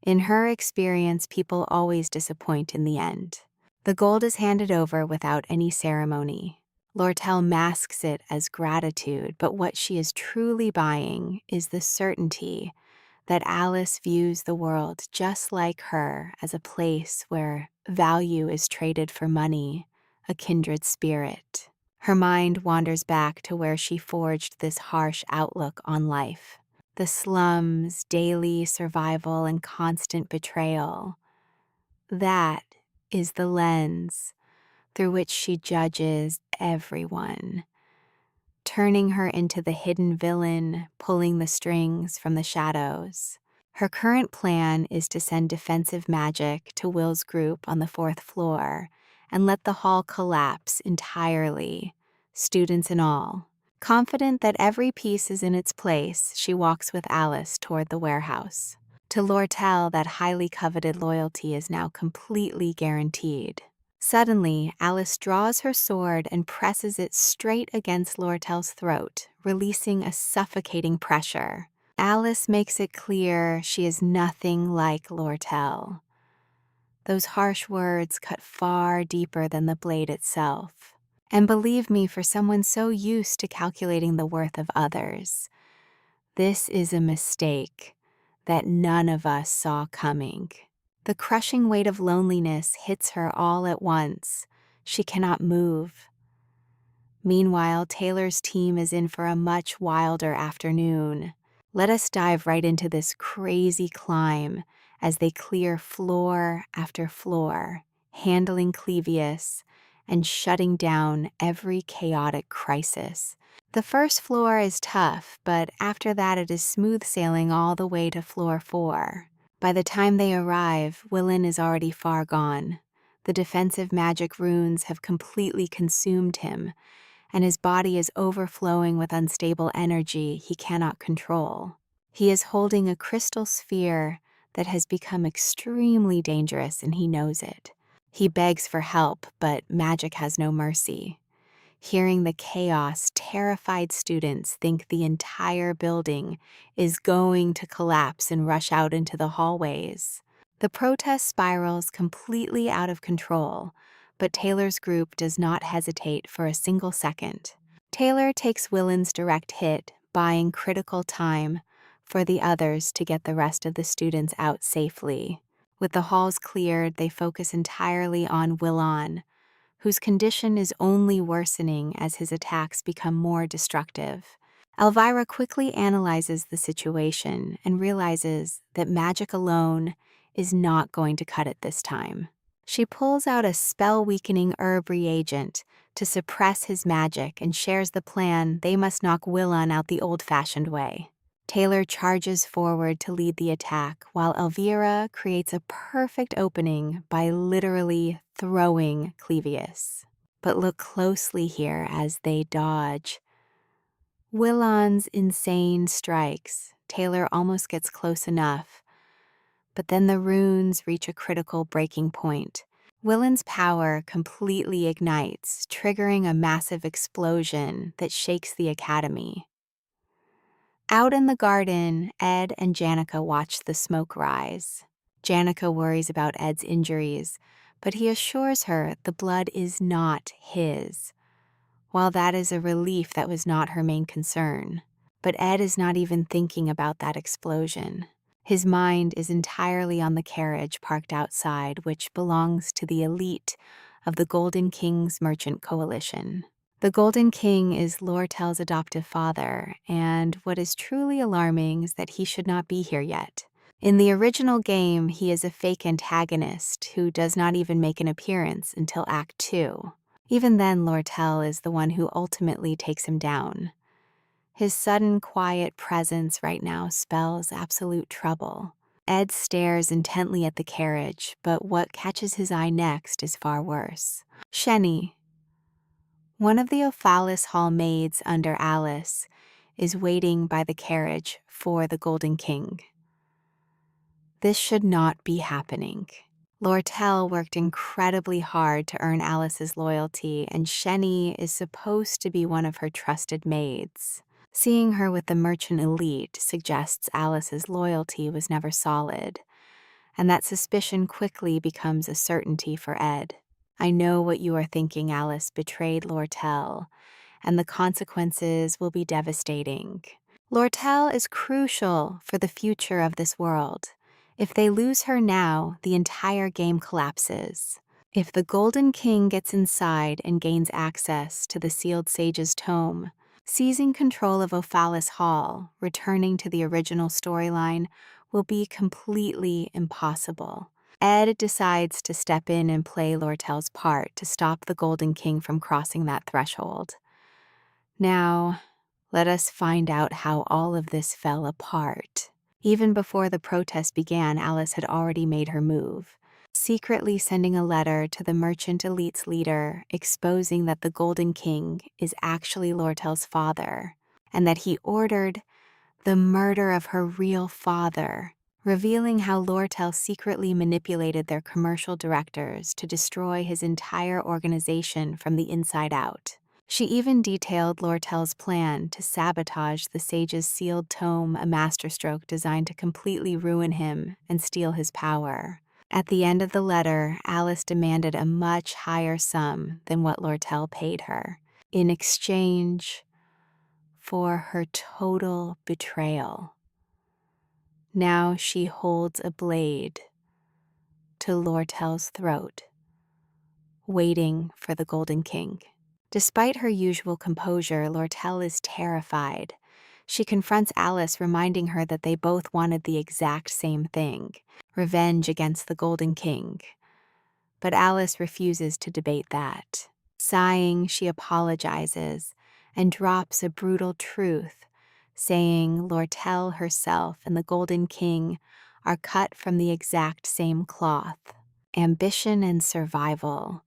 Speaker 1: In her experience, people always disappoint in the end. The gold is handed over without any ceremony. Lortel masks it as gratitude, but what she is truly buying is the certainty that Alice views the world just like her, as a place where value is traded for money, a kindred spirit. Her mind wanders back to where she forged this harsh outlook on life. The slums, daily survival, and constant betrayal. That is the lens through which she judges everyone, turning her into the hidden villain, pulling the strings from the shadows. Her current plan is to send defensive magic to Will's group on the 4th floor and let the hall collapse entirely, students and all. Confident that every piece is in its place, she walks with Alice toward the warehouse. To Lortel, that highly coveted loyalty is now completely guaranteed. Suddenly, Alice draws her sword and presses it straight against Lortel's throat, releasing a suffocating pressure. Alice makes it clear she is nothing like Lortel. Those harsh words cut far deeper than the blade itself. And believe me, for someone so used to calculating the worth of others, this is a mistake that none of us saw coming. The crushing weight of loneliness hits her all at once. She cannot move. Meanwhile, Taylor's team is in for a much wilder afternoon. Let us dive right into this crazy climb as they clear floor after floor, handling Clevius and shutting down every chaotic crisis. The first floor is tough, but after that it is smooth sailing all the way to floor 4. By the time they arrive, Willin is already far gone. The defensive magic runes have completely consumed him, and his body is overflowing with unstable energy he cannot control. He is holding a crystal sphere that has become extremely dangerous, and he knows it. He begs for help, but magic has no mercy. Hearing the chaos, terrified students think the entire building is going to collapse and rush out into the hallways. The protest spirals completely out of control, but Taylor's group does not hesitate for a single second. Taylor takes Willin's direct hit, buying critical time for the others to get the rest of the students out safely. With the halls cleared, they focus entirely on Willon, whose condition is only worsening as his attacks become more destructive. Elvira quickly analyzes the situation and realizes that magic alone is not going to cut it this time. She pulls out a spell-weakening herb reagent to suppress his magic and shares the plan they must knock Willon out the old-fashioned way. Taylor charges forward to lead the attack, while Elvira creates a perfect opening by literally throwing Clevius. But look closely here as they dodge. Willon's insane strikes. Taylor almost gets close enough, but then the runes reach a critical breaking point. Willon's power completely ignites, triggering a massive explosion that shakes the academy. Out in the garden, Ed and Janica watch the smoke rise. Janica worries about Ed's injuries, but he assures her the blood is not his. While that is a relief, that was not her main concern. But Ed is not even thinking about that explosion. His mind is entirely on the carriage parked outside, which belongs to the elite of the Golden King's merchant coalition. The Golden King is Lortel's adoptive father, and what is truly alarming is that he should not be here yet. In the original game, he is a fake antagonist who does not even make an appearance until Act 2. Even then, Lortel is the one who ultimately takes him down. His sudden, quiet presence right now spells absolute trouble. Ed stares intently at the carriage, but what catches his eye next is far worse. Shenny, one of the Ophalis Hall maids under Alice, is waiting by the carriage for the Golden King. This should not be happening. Lortel worked incredibly hard to earn Alice's loyalty, and Shenny is supposed to be one of her trusted maids. Seeing her with the merchant elite suggests Alice's loyalty was never solid, and that suspicion quickly becomes a certainty for Ed. I know what you are thinking. Alice betrayed Lortel, and the consequences will be devastating. Lortel is crucial for the future of this world. If they lose her now, the entire game collapses. If the Golden King gets inside and gains access to the Sealed Sage's tome, seizing control of Ophalis Hall, returning to the original storyline, will be completely impossible. Ed decides to step in and play Lortel's part to stop the Golden King from crossing that threshold. Now, let us find out how all of this fell apart. Even before the protest began, Alice had already made her move, secretly sending a letter to the merchant elite's leader exposing that the Golden King is actually Lortel's father, and that he ordered the murder of her real father, revealing how Lortel secretly manipulated their commercial directors to destroy his entire organization from the inside out. She even detailed Lortel's plan to sabotage the sage's sealed tome, a masterstroke designed to completely ruin him and steal his power. At the end of the letter, Alice demanded a much higher sum than what Lortel paid her, in exchange for her total betrayal. Now she holds a blade to Lortel's throat, waiting for the Golden King. Despite her usual composure, Lortel is terrified. She confronts Alice, reminding her that they both wanted the exact same thing, revenge against the Golden King. But Alice refuses to debate that. Sighing, she apologizes and drops a brutal truth, saying Lortel herself and the Golden King are cut from the exact same cloth. Ambition and survival.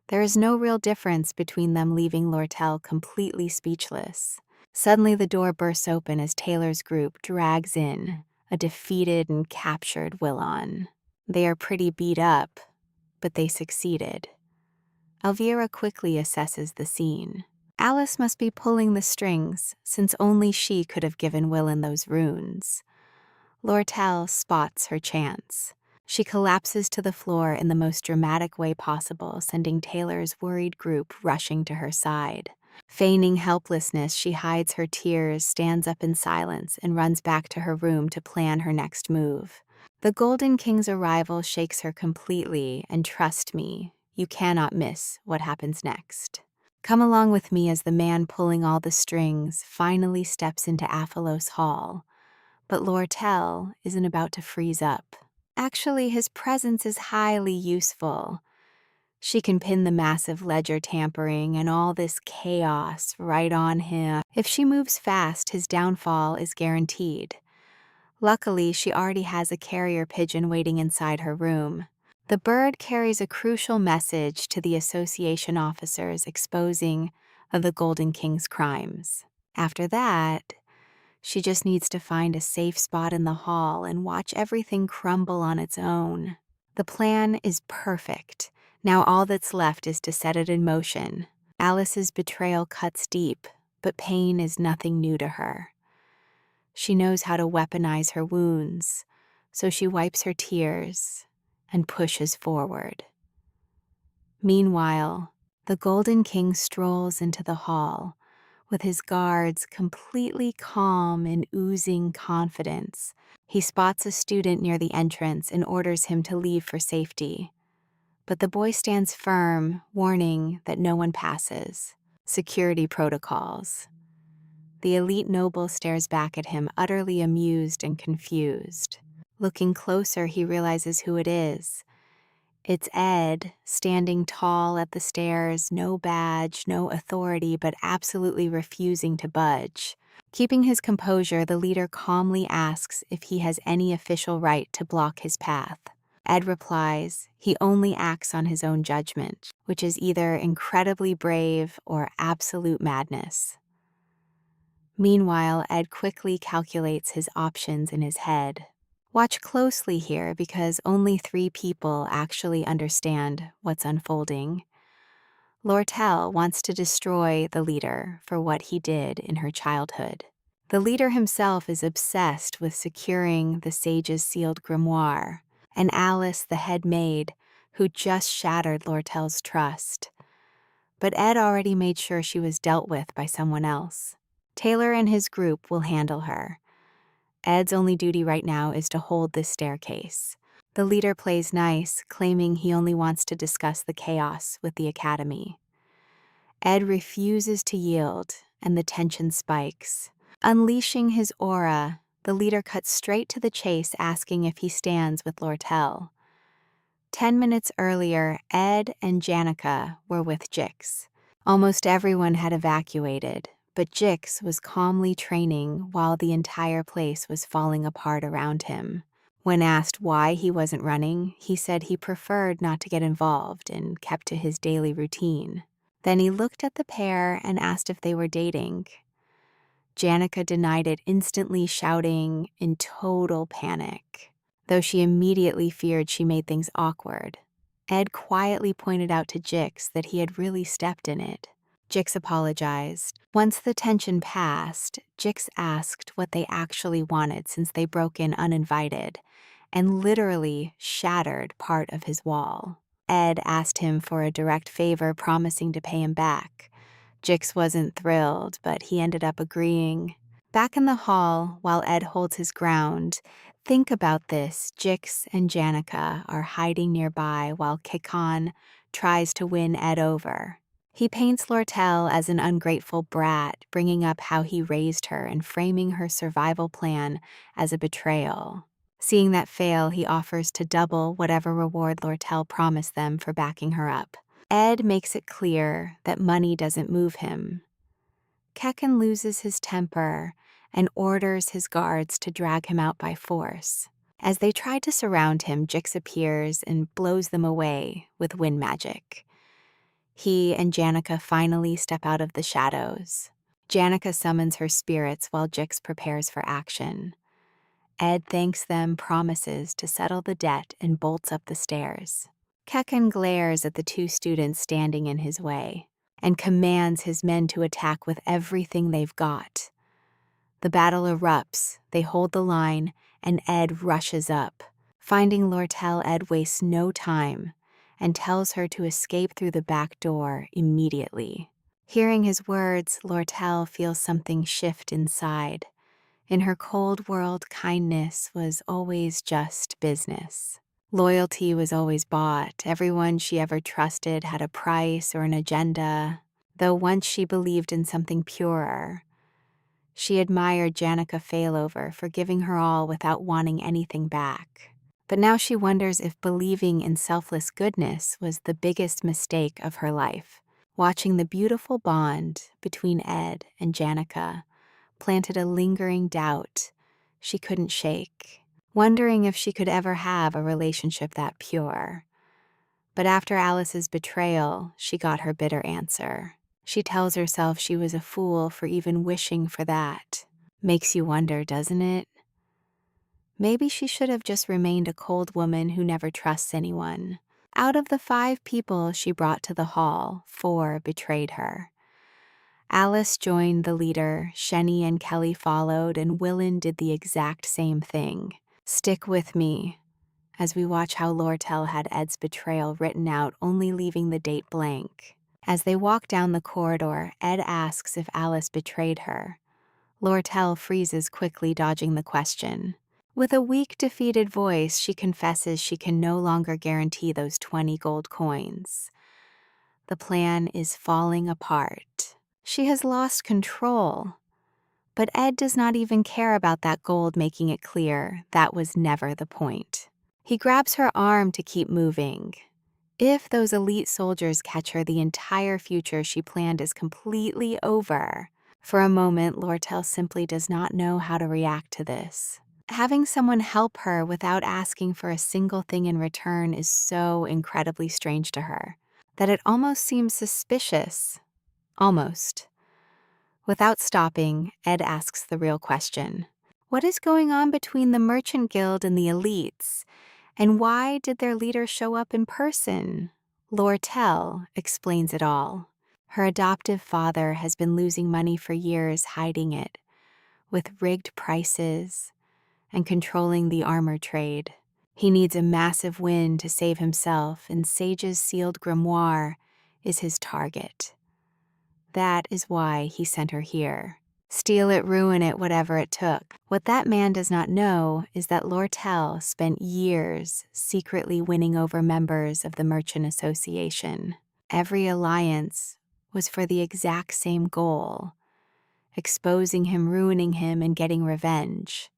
Speaker 1: There is no real difference between them, leaving Lortel completely speechless. Suddenly the door bursts open as Taylor's group drags in a defeated and captured Willon. They are pretty beat up, but they succeeded. Elvira quickly assesses the scene. Alice must be pulling the strings, since only she could have given Willon those runes. Lortel spots her chance. She collapses to the floor in the most dramatic way possible, sending Taylor's worried group rushing to her side. Feigning helplessness, she hides her tears, stands up in silence, and runs back to her room to plan her next move. The Golden King's arrival shakes her completely, and trust me, you cannot miss what happens next. Come along with me as the man pulling all the strings finally steps into Aphelos Hall. But Lortel isn't about to freeze up. Actually, his presence is highly useful. She can pin the massive ledger tampering and all this chaos right on him. If she moves fast, his downfall is guaranteed. Luckily, she already has a carrier pigeon waiting inside her room. The bird carries a crucial message to the association officers exposing the Golden King's crimes. After that, she just needs to find a safe spot in the hall and watch everything crumble on its own. The plan is perfect. Now all that's left is to set it in motion. Alice's betrayal cuts deep, but pain is nothing new to her. She knows how to weaponize her wounds, so she wipes her tears and pushes forward. Meanwhile, the Golden King strolls into the hall, with his guards completely calm and oozing confidence. He spots a student near the entrance and orders him to leave for safety. But the boy stands firm, warning that no one passes. Security protocols. The elite noble stares back at him, utterly amused and confused. Looking closer, he realizes who it is. It's Ed, standing tall at the stairs, no badge, no authority, but absolutely refusing to budge. Keeping his composure, the leader calmly asks if he has any official right to block his path. Ed replies he only acts on his own judgment, which is either incredibly brave or absolute madness. Meanwhile, Ed quickly calculates his options in his head. Watch closely here because only 3 people actually understand what's unfolding. Lortel wants to destroy the leader for what he did in her childhood. The leader himself is obsessed with securing the sage's sealed grimoire, and Alice, the head maid, who just shattered Lortel's trust. But Ed already made sure she was dealt with by someone else. Taylor and his group will handle her. Ed's only duty right now is to hold this staircase. The leader plays nice, claiming he only wants to discuss the chaos with the academy. Ed refuses to yield, and the tension spikes. Unleashing his aura, the leader cuts straight to the chase, asking if he stands with Lortel. 10 minutes earlier, Ed and Janica were with Jix. Almost everyone had evacuated, but Jix was calmly training while the entire place was falling apart around him. When asked why he wasn't running, he said he preferred not to get involved and kept to his daily routine. Then he looked at the pair and asked if they were dating. Janica denied it, instantly shouting in total panic, though she immediately feared she made things awkward. Ed quietly pointed out to Jix that he had really stepped in it. Jix apologized. Once the tension passed, Jix asked what they actually wanted since they broke in uninvited and literally shattered part of his wall. Ed asked him for a direct favor, promising to pay him back. Jix wasn't thrilled, but he ended up agreeing. Back in the hall, while Ed holds his ground, think about this. Jix and Janica are hiding nearby while Kikon tries to win Ed over. He paints Lortel as an ungrateful brat, bringing up how he raised her and framing her survival plan as a betrayal. Seeing that fail, he offers to double whatever reward Lortel promised them for backing her up. Ed makes it clear that money doesn't move him. Kekken loses his temper and orders his guards to drag him out by force. As they try to surround him, Jix appears and blows them away with wind magic. He and Janica finally step out of the shadows. Janica summons her spirits while Jix prepares for action. Ed thanks them, promises to settle the debt, and bolts up the stairs. Kekken glares at the 2 students standing in his way and commands his men to attack with everything they've got. The battle erupts, they hold the line, and Ed rushes up. Finding Lortel, Ed wastes no time and tells her to escape through the back door immediately. Hearing his words, Lortel feels something shift inside. In her cold world, kindness was always just business. Loyalty was always bought. Everyone she ever trusted had a price or an agenda, though once she believed in something purer. She admired Janica Failover for giving her all without wanting anything back. But now she wonders if believing in selfless goodness was the biggest mistake of her life. Watching the beautiful bond between Ed and Janica planted a lingering doubt she couldn't shake, wondering if she could ever have a relationship that pure. But after Alice's betrayal, she got her bitter answer. She tells herself she was a fool for even wishing for that. Makes you wonder, doesn't it? Maybe she should have just remained a cold woman who never trusts anyone. Out of the 5 people she brought to the hall, 4 betrayed her. Alice joined the leader, Shenny and Kelly followed, and Willen did the exact same thing. Stick with me, as we watch how Lortel had Ed's betrayal written out, only leaving the date blank. As they walk down the corridor, Ed asks if Alice betrayed her. Lortel freezes quickly, dodging the question. With a weak, defeated voice, she confesses she can no longer guarantee those 20 gold coins. The plan is falling apart. She has lost control. But Ed does not even care about that gold, making it clear that was never the point. He grabs her arm to keep moving. If those elite soldiers catch her, the entire future she planned is completely over. For a moment, Lortel simply does not know how to react to this. Having someone help her without asking for a single thing in return is so incredibly strange to her that it almost seems suspicious. Almost. Without stopping, Ed asks the real question. What is going on between the Merchant Guild and the elites? And why did their leader show up in person? Lortel explains it all. Her adoptive father has been losing money for years, hiding it, with rigged prices and controlling the armor trade. He needs a massive win to save himself, and Sage's sealed grimoire is his target. That is why he sent her here. Steal it, ruin it, whatever it took. What that man does not know is that Lortel spent years secretly winning over members of the Merchant Association. Every alliance was for the exact same goal: exposing him, ruining him, and getting revenge.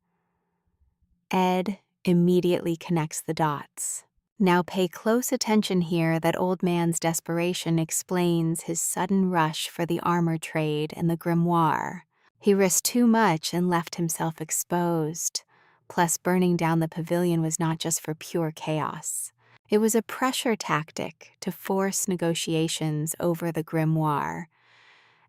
Speaker 1: Ed immediately connects the dots. Now pay close attention here. That old man's desperation explains his sudden rush for the armor trade and the grimoire. He risked too much and left himself exposed. Plus, burning down the pavilion was not just for pure chaos. It was a pressure tactic to force negotiations over the grimoire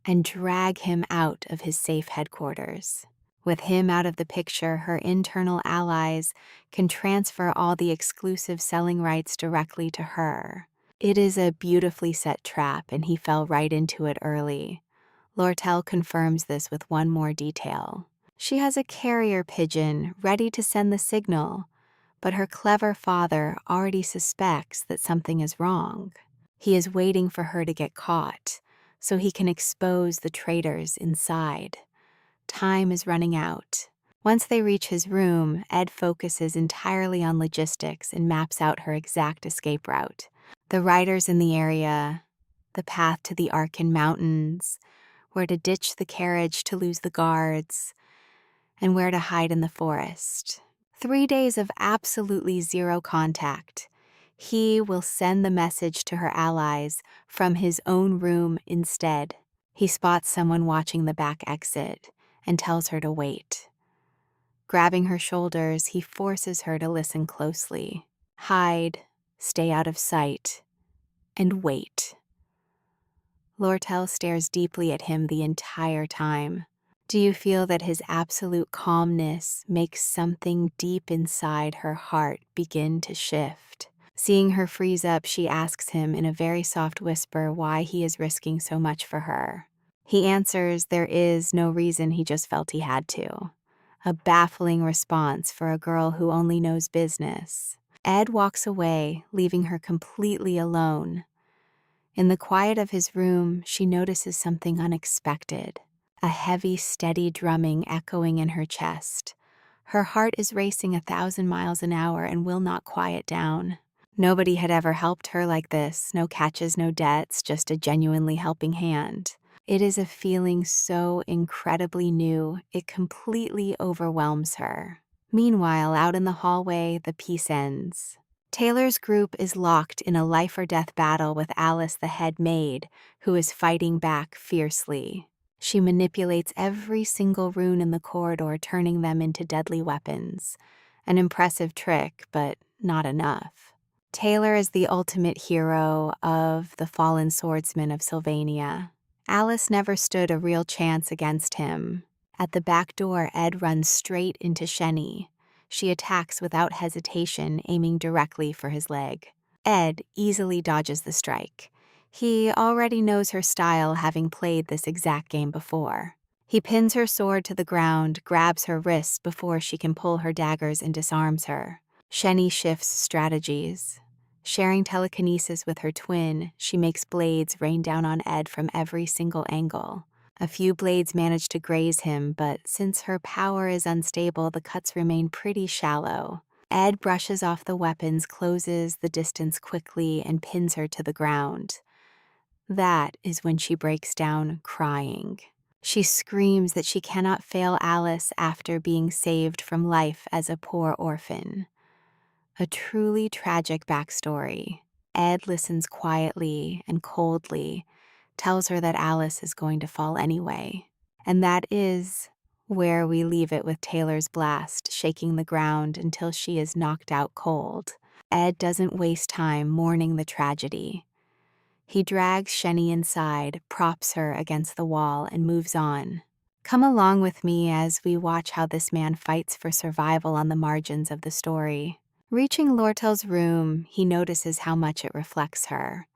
Speaker 1: and drag him out of his safe headquarters. With him out of the picture, her internal allies can transfer all the exclusive selling rights directly to her. It is a beautifully set trap, and he fell right into it early. Lortel confirms this with one more detail. She has a carrier pigeon ready to send the signal, but her clever father already suspects that something is wrong. He is waiting for her to get caught, so he can expose the traitors inside. Time is running out. Once they reach his room, Ed focuses entirely on logistics and maps out her exact escape route. The riders in the area, the path to the Arkan Mountains, where to ditch the carriage to lose the guards, and where to hide in the forest. 3 days of absolutely zero contact. He will send the message to her allies from his own room instead. He spots someone watching the back exit and tells her to wait. Grabbing her shoulders, he forces her to listen closely. Hide, stay out of sight, and wait. Lortel stares deeply at him the entire time. Do you feel that his absolute calmness makes something deep inside her heart begin to shift? Seeing her freeze up, she asks him in a very soft whisper why he is risking so much for her. He answers there is no reason, he just felt he had to. A baffling response for a girl who only knows business. Ed walks away, leaving her completely alone. In the quiet of his room, she notices something unexpected. A heavy, steady drumming echoing in her chest. Her heart is racing 1,000 miles an hour and will not quiet down. Nobody had ever helped her like this. No catches, no debts, just a genuinely helping hand. It is a feeling so incredibly new, it completely overwhelms her. Meanwhile, out in the hallway, the piece ends. Taylor's group is locked in a life-or-death battle with Alice, the head maid, who is fighting back fiercely. She manipulates every single rune in the corridor, turning them into deadly weapons. An impressive trick, but not enough. Taylor is the ultimate hero of the fallen swordsman of Sylvania. Alice never stood a real chance against him. At the back door, Ed runs straight into Shenny. She attacks without hesitation, aiming directly for his leg. Ed easily dodges the strike. He already knows her style, having played this exact game before. He pins her sword to the ground, grabs her wrists before she can pull her daggers, and disarms her. Shenny shifts strategies. Sharing telekinesis with her twin, she makes blades rain down on Ed from every single angle. A few blades manage to graze him, but since her power is unstable, the cuts remain pretty shallow. Ed brushes off the weapons, closes the distance quickly, and pins her to the ground. That is when she breaks down, crying. She screams that she cannot fail Alice after being saved from life as a poor orphan. A truly tragic backstory. Ed listens quietly and coldly, tells her that Alice is going to fall anyway. And that is where we leave it with Taylor's blast shaking the ground until she is knocked out cold. Ed doesn't waste time mourning the tragedy. He drags Shenny inside, props her against the wall, and moves on. Come along with me as we watch how this man fights for survival on the margins of the story. Reaching Lortel's room, he notices how much it reflects her.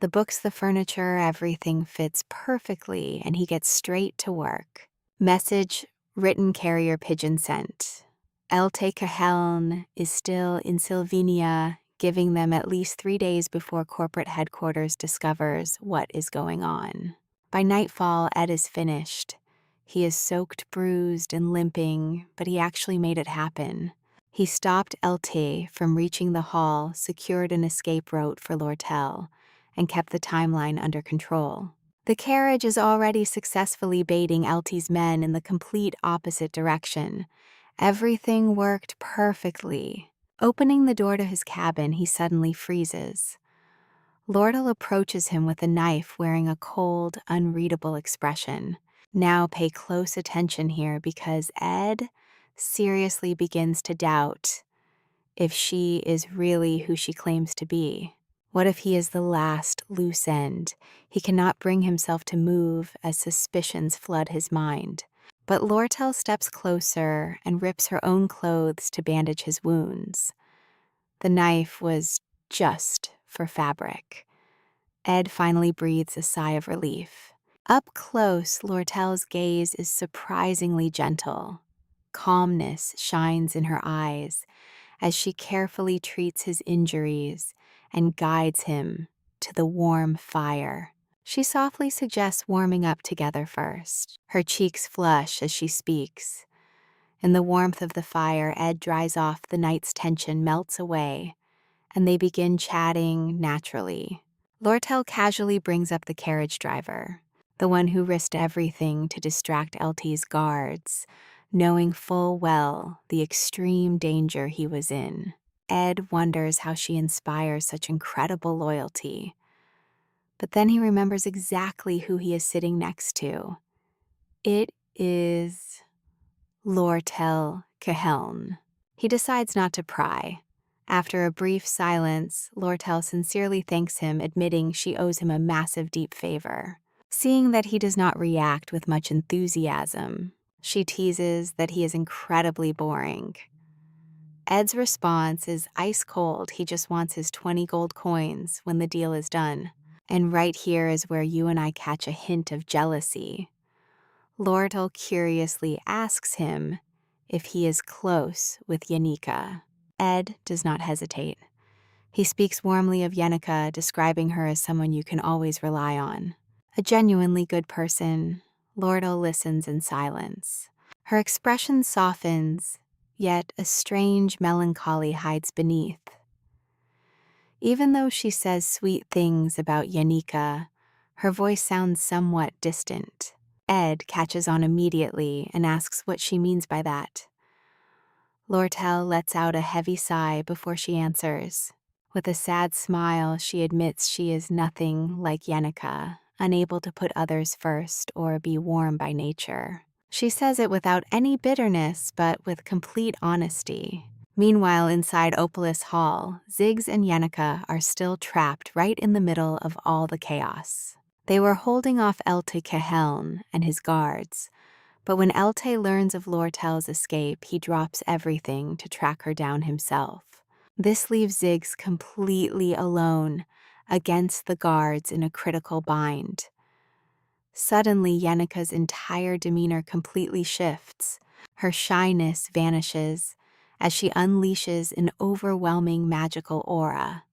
Speaker 1: The books, the furniture, everything fits perfectly, and he gets straight to work. Message, written carrier pigeon sent. Elte Caheln is still in Sylvania, giving them at least 3 days before corporate headquarters discovers what is going on. By nightfall, Ed is finished. He is soaked, bruised, and limping, but he actually made it happen. He stopped Elte from reaching the hall, secured an escape route for Lortel, and kept the timeline under control. The carriage is already successfully baiting Elte's men in the complete opposite direction. Everything worked perfectly. Opening the door to his cabin, he suddenly freezes. Lortel approaches him with a knife, wearing a cold, unreadable expression. Now pay close attention here, because Ed seriously begins to doubt if she is really who she claims to be. What if he is the last loose end? He cannot bring himself to move as suspicions flood his mind. But Lortel steps closer and rips her own clothes to bandage his wounds. The knife was just for fabric. Ed finally breathes a sigh of relief. Up close, Lortel's gaze is surprisingly gentle. Calmness shines in her eyes as she carefully treats his injuries and guides him to the warm fire. She softly suggests warming up together first. Her cheeks flush as she speaks. In the warmth of the fire, Ed dries off the night's tension, melts away, and they begin chatting naturally. Lortel casually brings up the carriage driver, the one who risked everything to distract Elte's guards, knowing full well the extreme danger he was in. Ed wonders how she inspires such incredible loyalty. But then he remembers exactly who he is sitting next to. It is Lortel Caheln. He decides not to pry. After a brief silence, Lortel sincerely thanks him, admitting she owes him a massive deep favor. Seeing that he does not react with much enthusiasm, she teases that he is incredibly boring. Ed's response is ice cold. He just wants his 20 gold coins when the deal is done. And right here is where you and I catch a hint of jealousy. Lortel curiously asks him if he is close with Yanika. Ed does not hesitate. He speaks warmly of Yenica, describing her as someone you can always rely on. A genuinely good person, Lortel listens in silence. Her expression softens, yet a strange melancholy hides beneath. Even though she says sweet things about Yanika, her voice sounds somewhat distant. Ed catches on immediately and asks what she means by that. Lortel lets out a heavy sigh before she answers. With a sad smile, she admits she is nothing like Yenica, unable to put others first or be warm by nature. She says it without any bitterness, but with complete honesty. Meanwhile, inside Opolis Hall, Ziggs and Yenica are still trapped right in the middle of all the chaos. They were holding off Elte Caheln and his guards, but when Elte learns of Lortel's escape, he drops everything to track her down himself. This leaves Ziggs completely alone against the guards in a critical bind. Suddenly, Yenica's entire demeanor completely shifts. Her shyness vanishes as she unleashes an overwhelming magical aura.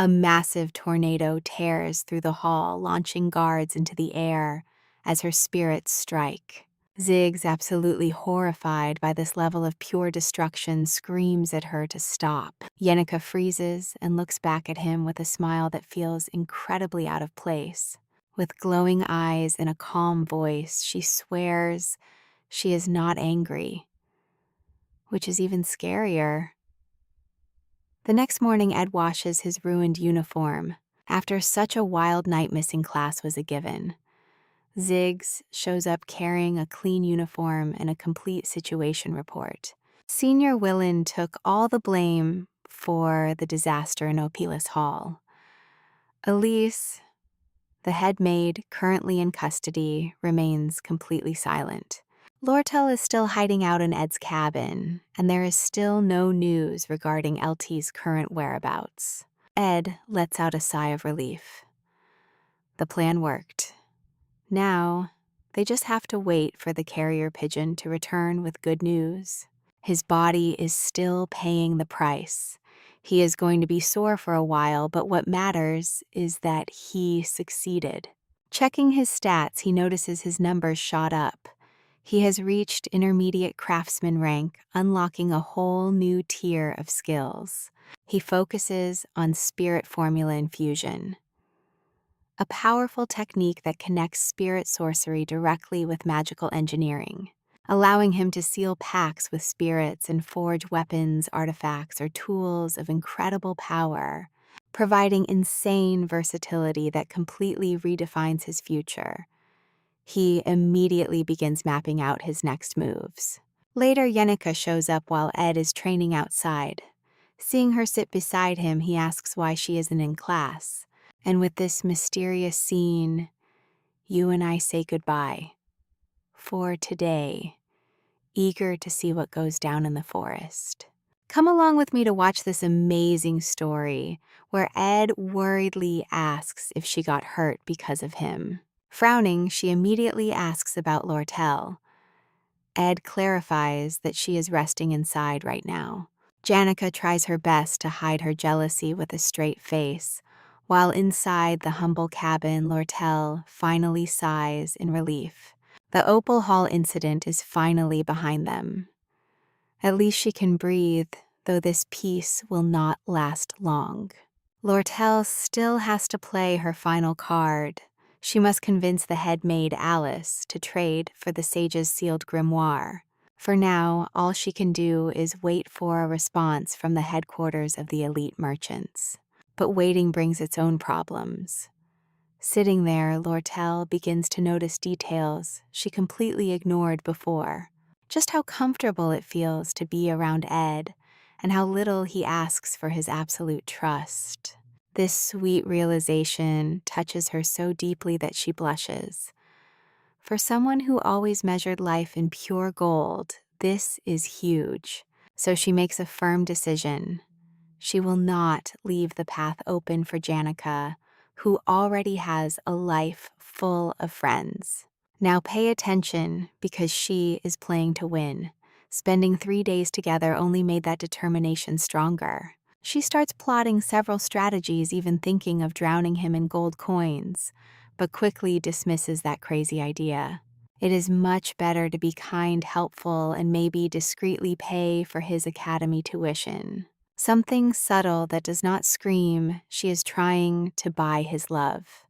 Speaker 1: A massive tornado tears through the hall, launching guards into the air as her spirits strike. Ziggs, absolutely horrified by this level of pure destruction, screams at her to stop. Yenica freezes and looks back at him with a smile that feels incredibly out of place. With glowing eyes and a calm voice, she swears she is not angry, which is even scarier. The next morning, Ed washes his ruined uniform. After such a wild night, missing class was a given. Ziggs shows up carrying a clean uniform and a complete situation report. Senior Willen took all the blame for the disaster in Opelus Hall. Elise, the head maid currently in custody, remains completely silent. Lortel is still hiding out in Ed's cabin, and there is still no news regarding LT's current whereabouts. Ed lets out a sigh of relief. The plan worked. Now, they just have to wait for the carrier pigeon to return with good news. His body is still paying the price. He is going to be sore for a while, but what matters is that he succeeded. Checking his stats, he notices his numbers shot up. He has reached intermediate craftsman rank, unlocking a whole new tier of skills. He focuses on spirit formula infusion, a powerful technique that connects spirit sorcery directly with magical engineering, allowing him to seal pacts with spirits and forge weapons, artifacts, or tools of incredible power, providing insane versatility that completely redefines his future. He immediately begins mapping out his next moves. Later, Yenica shows up while Ed is training outside. Seeing her sit beside him, he asks why she isn't in class. And with this mysterious scene, you and I say goodbye. For today, eager to see what goes down in the forest. Come along with me to watch this amazing story, where Ed worriedly asks if she got hurt because of him. Frowning, she immediately asks about Lortel. Ed clarifies that she is resting inside right now. Janica tries her best to hide her jealousy with a straight face, while inside the humble cabin, Lortel finally sighs in relief. The Opal Hall incident is finally behind them. At least she can breathe, though this peace will not last long. Lortel still has to play her final card. She must convince the head maid, Alice, to trade for the sage's sealed grimoire. For now, all she can do is wait for a response from the headquarters of the elite merchants. But waiting brings its own problems. Sitting there, Lortel begins to notice details she completely ignored before. Just how comfortable it feels to be around Ed, and how little he asks for his absolute trust. This sweet realization touches her so deeply that she blushes. For someone who always measured life in pure gold, this is huge. So she makes a firm decision. She will not leave the path open for Janica, who already has a life full of friends. Now pay attention, because she is playing to win. Spending 3 days together only made that determination stronger. She starts plotting several strategies, even thinking of drowning him in gold coins, but quickly dismisses that crazy idea. It is much better to be kind, helpful, and maybe discreetly pay for his academy tuition. Something subtle that does not scream she is trying to buy his love.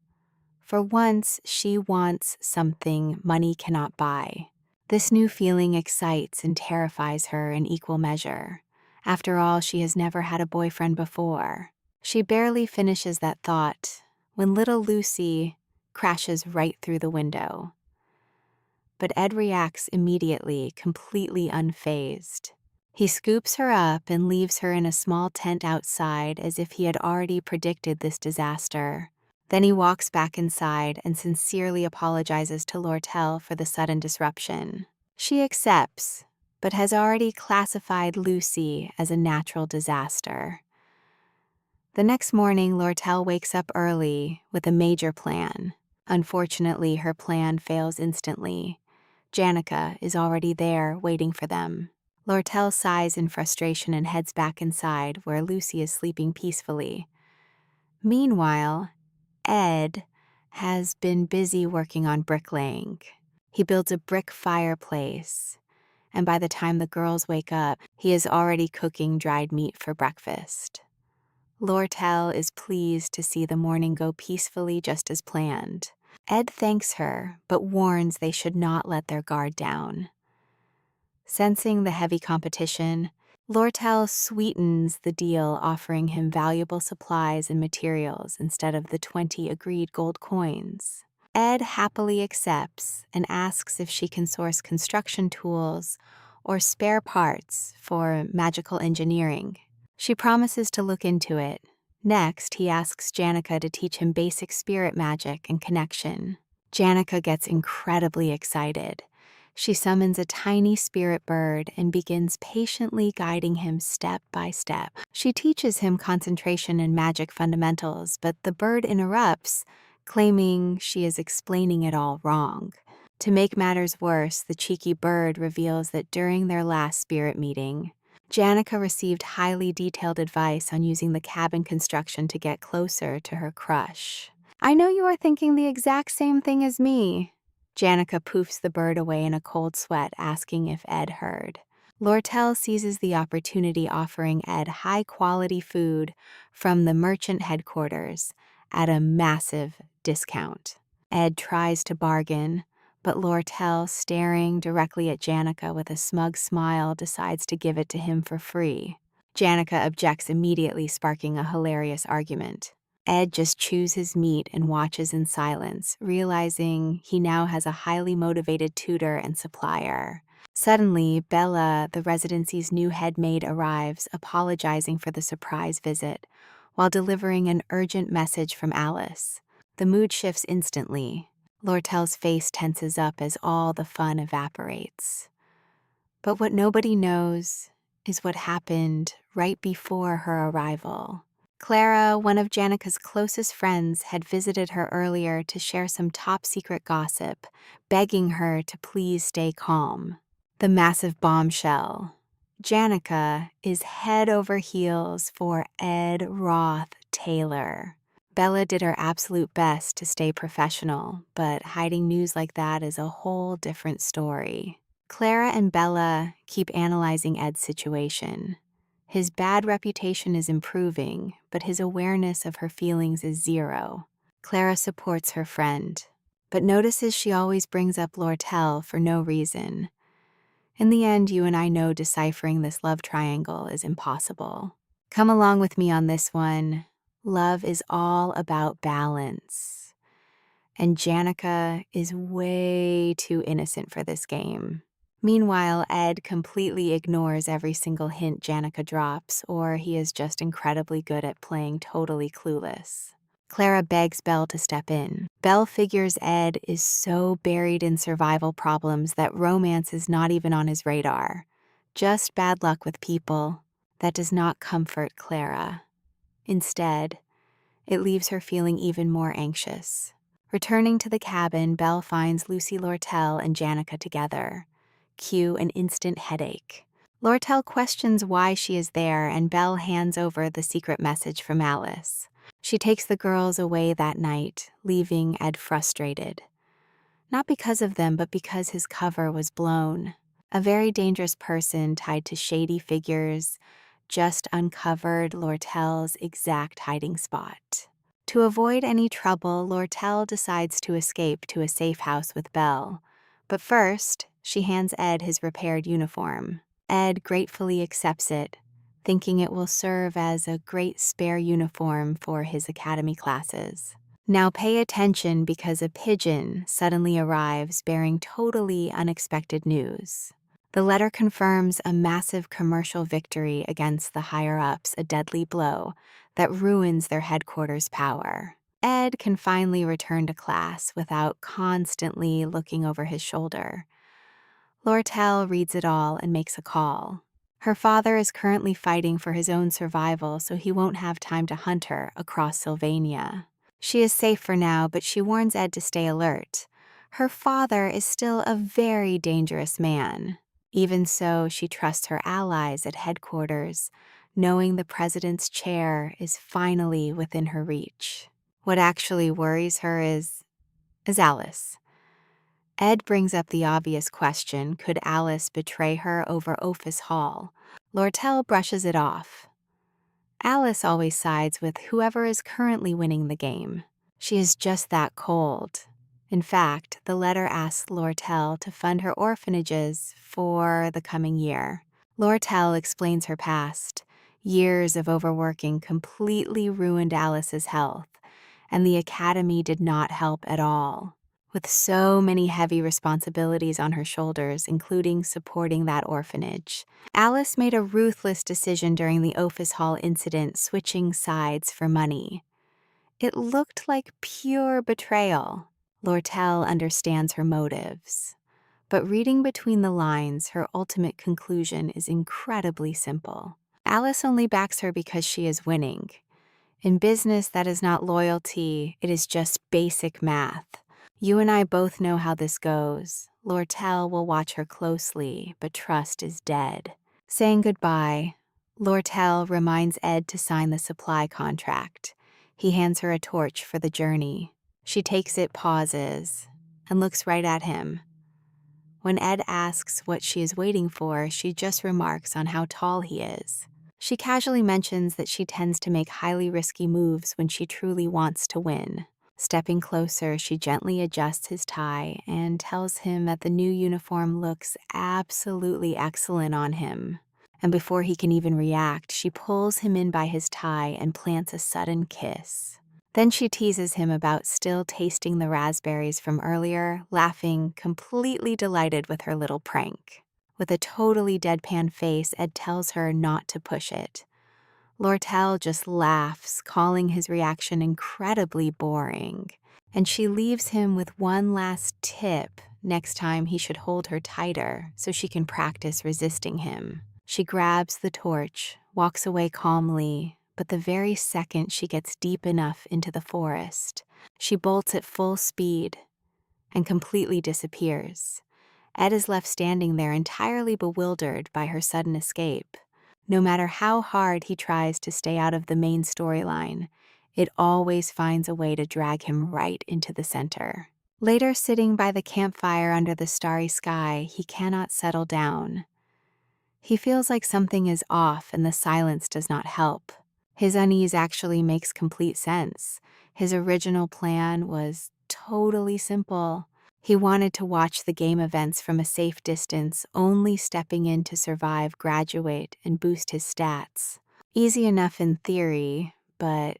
Speaker 1: For once, she wants something money cannot buy. This new feeling excites and terrifies her in equal measure. After all, she has never had a boyfriend before. She barely finishes that thought when little Lucy crashes right through the window. But Ed reacts immediately, completely unfazed. He scoops her up and leaves her in a small tent outside, as if he had already predicted this disaster. Then he walks back inside and sincerely apologizes to Lortel for the sudden disruption. She accepts, but has already classified Lucy as a natural disaster. The next morning, Lortel wakes up early with a major plan. Unfortunately, her plan fails instantly. Janica is already there, waiting for them. Lortel sighs in frustration and heads back inside, where Lucy is sleeping peacefully. Meanwhile, Ed has been busy working on bricklaying. He builds a brick fireplace, and by the time the girls wake up, he is already cooking dried meat for breakfast. Lortel is pleased to see the morning go peacefully just as planned. Ed thanks her, but warns they should not let their guard down. Sensing the heavy competition, Lortel sweetens the deal, offering him valuable supplies and materials instead of the 20 agreed gold coins. Ed happily accepts and asks if she can source construction tools or spare parts for magical engineering. She promises to look into it. Next, he asks Janica to teach him basic spirit magic and connection. Janica gets incredibly excited. She summons a tiny spirit bird and begins patiently guiding him step by step. She teaches him concentration and magic fundamentals, but the bird interrupts, claiming she is explaining it all wrong. To make matters worse, the cheeky bird reveals that during their last spirit meeting, Janica received highly detailed advice on using the cabin construction to get closer to her crush. "I know you are thinking the exact same thing as me." Janica poofs the bird away in a cold sweat, asking if Ed heard. Lortel seizes the opportunity, offering Ed high-quality food from the merchant headquarters at a massive discount. Ed tries to bargain, but Lortel, staring directly at Janica with a smug smile, decides to give it to him for free. Janica objects immediately, sparking a hilarious argument. Ed just chews his meat and watches in silence, realizing he now has a highly motivated tutor and supplier. Suddenly, Bella, the residency's new head maid, arrives, apologizing for the surprise visit, while delivering an urgent message from Alice. The mood shifts instantly. Lortel's face tenses up as all the fun evaporates. But what nobody knows is what happened right before her arrival. Clara, one of Janica's closest friends, had visited her earlier to share some top-secret gossip, begging her to please stay calm. The massive bombshell. Janica is head over heels for Ed Roth Taylor. Bella did her absolute best to stay professional, but hiding news like that is a whole different story. Clara and Bella keep analyzing Ed's situation. His bad reputation is improving, but his awareness of her feelings is zero. Clara supports her friend, but notices she always brings up Lortel for no reason. In the end, you and I know deciphering this love triangle is impossible. Come along with me on this one. Love is all about balance. And Janica is way too innocent for this game. Meanwhile, Ed completely ignores every single hint Janica drops, or he is just incredibly good at playing totally clueless. Clara begs Belle to step in. Belle figures Ed is so buried in survival problems that romance is not even on his radar. Just bad luck with people. That does not comfort Clara. Instead, it leaves her feeling even more anxious. Returning to the cabin, Belle finds Lucy Lortel and Janica together. Cue an instant headache. Lortel questions why she is there, and Belle hands over the secret message from Alice. She takes the girls away that night, leaving Ed frustrated. Not because of them, but because his cover was blown. A very dangerous person tied to shady figures just uncovered Lortel's exact hiding spot. To avoid any trouble, Lortel decides to escape to a safe house with Belle. But first, she hands Ed his repaired uniform. Ed gratefully accepts it, thinking it will serve as a great spare uniform for his academy classes. Now pay attention, because a pigeon suddenly arrives bearing totally unexpected news. The letter confirms a massive commercial victory against the higher-ups, a deadly blow that ruins their headquarters' power. Ed can finally return to class without constantly looking over his shoulder. Lortel reads it all and makes a call. Her father is currently fighting for his own survival, so he won't have time to hunt her across Sylvania. She is safe for now, but she warns Ed to stay alert. Her father is still a very dangerous man. Even so, she trusts her allies at headquarters, knowing the president's chair is finally within her reach. What actually worries her is Alice. Ed brings up the obvious question, could Alice betray her over Ophis Hall? Lortel brushes it off. Alice always sides with whoever is currently winning the game. She is just that cold. In fact, the letter asks Lortel to fund her orphanages for the coming year. Lortel explains her past. Years of overworking completely ruined Alice's health, and the academy did not help at all. With so many heavy responsibilities on her shoulders, including supporting that orphanage, Alice made a ruthless decision during the Ophis Hall incident, switching sides for money. It looked like pure betrayal. Lortel understands her motives, but reading between the lines, her ultimate conclusion is incredibly simple. Alice only backs her because she is winning. In business, that is not loyalty, it is just basic math. You and I both know how this goes. Lortel will watch her closely, but trust is dead. Saying goodbye, Lortel reminds Ed to sign the supply contract. He hands her a torch for the journey. She takes it, pauses, and looks right at him. When Ed asks what she is waiting for, she just remarks on how tall he is. She casually mentions that she tends to make highly risky moves when she truly wants to win. Stepping closer, she gently adjusts his tie and tells him that the new uniform looks absolutely excellent on him. And before he can even react, she pulls him in by his tie and plants a sudden kiss. Then she teases him about still tasting the raspberries from earlier, laughing, completely delighted with her little prank. With a totally deadpan face, Ed tells her not to push it. Lortel just laughs, calling his reaction incredibly boring. And she leaves him with one last tip. Next time he should hold her tighter so she can practice resisting him. She grabs the torch, walks away calmly, but the very second she gets deep enough into the forest, she bolts at full speed and completely disappears. Ed is left standing there entirely bewildered by her sudden escape. No matter how hard he tries to stay out of the main storyline, it always finds a way to drag him right into the center. Later, sitting by the campfire under the starry sky, he cannot settle down. He feels like something is off and the silence does not help. His unease actually makes complete sense. His original plan was totally simple. He wanted to watch the game events from a safe distance, only stepping in to survive, graduate, and boost his stats. Easy enough in theory, but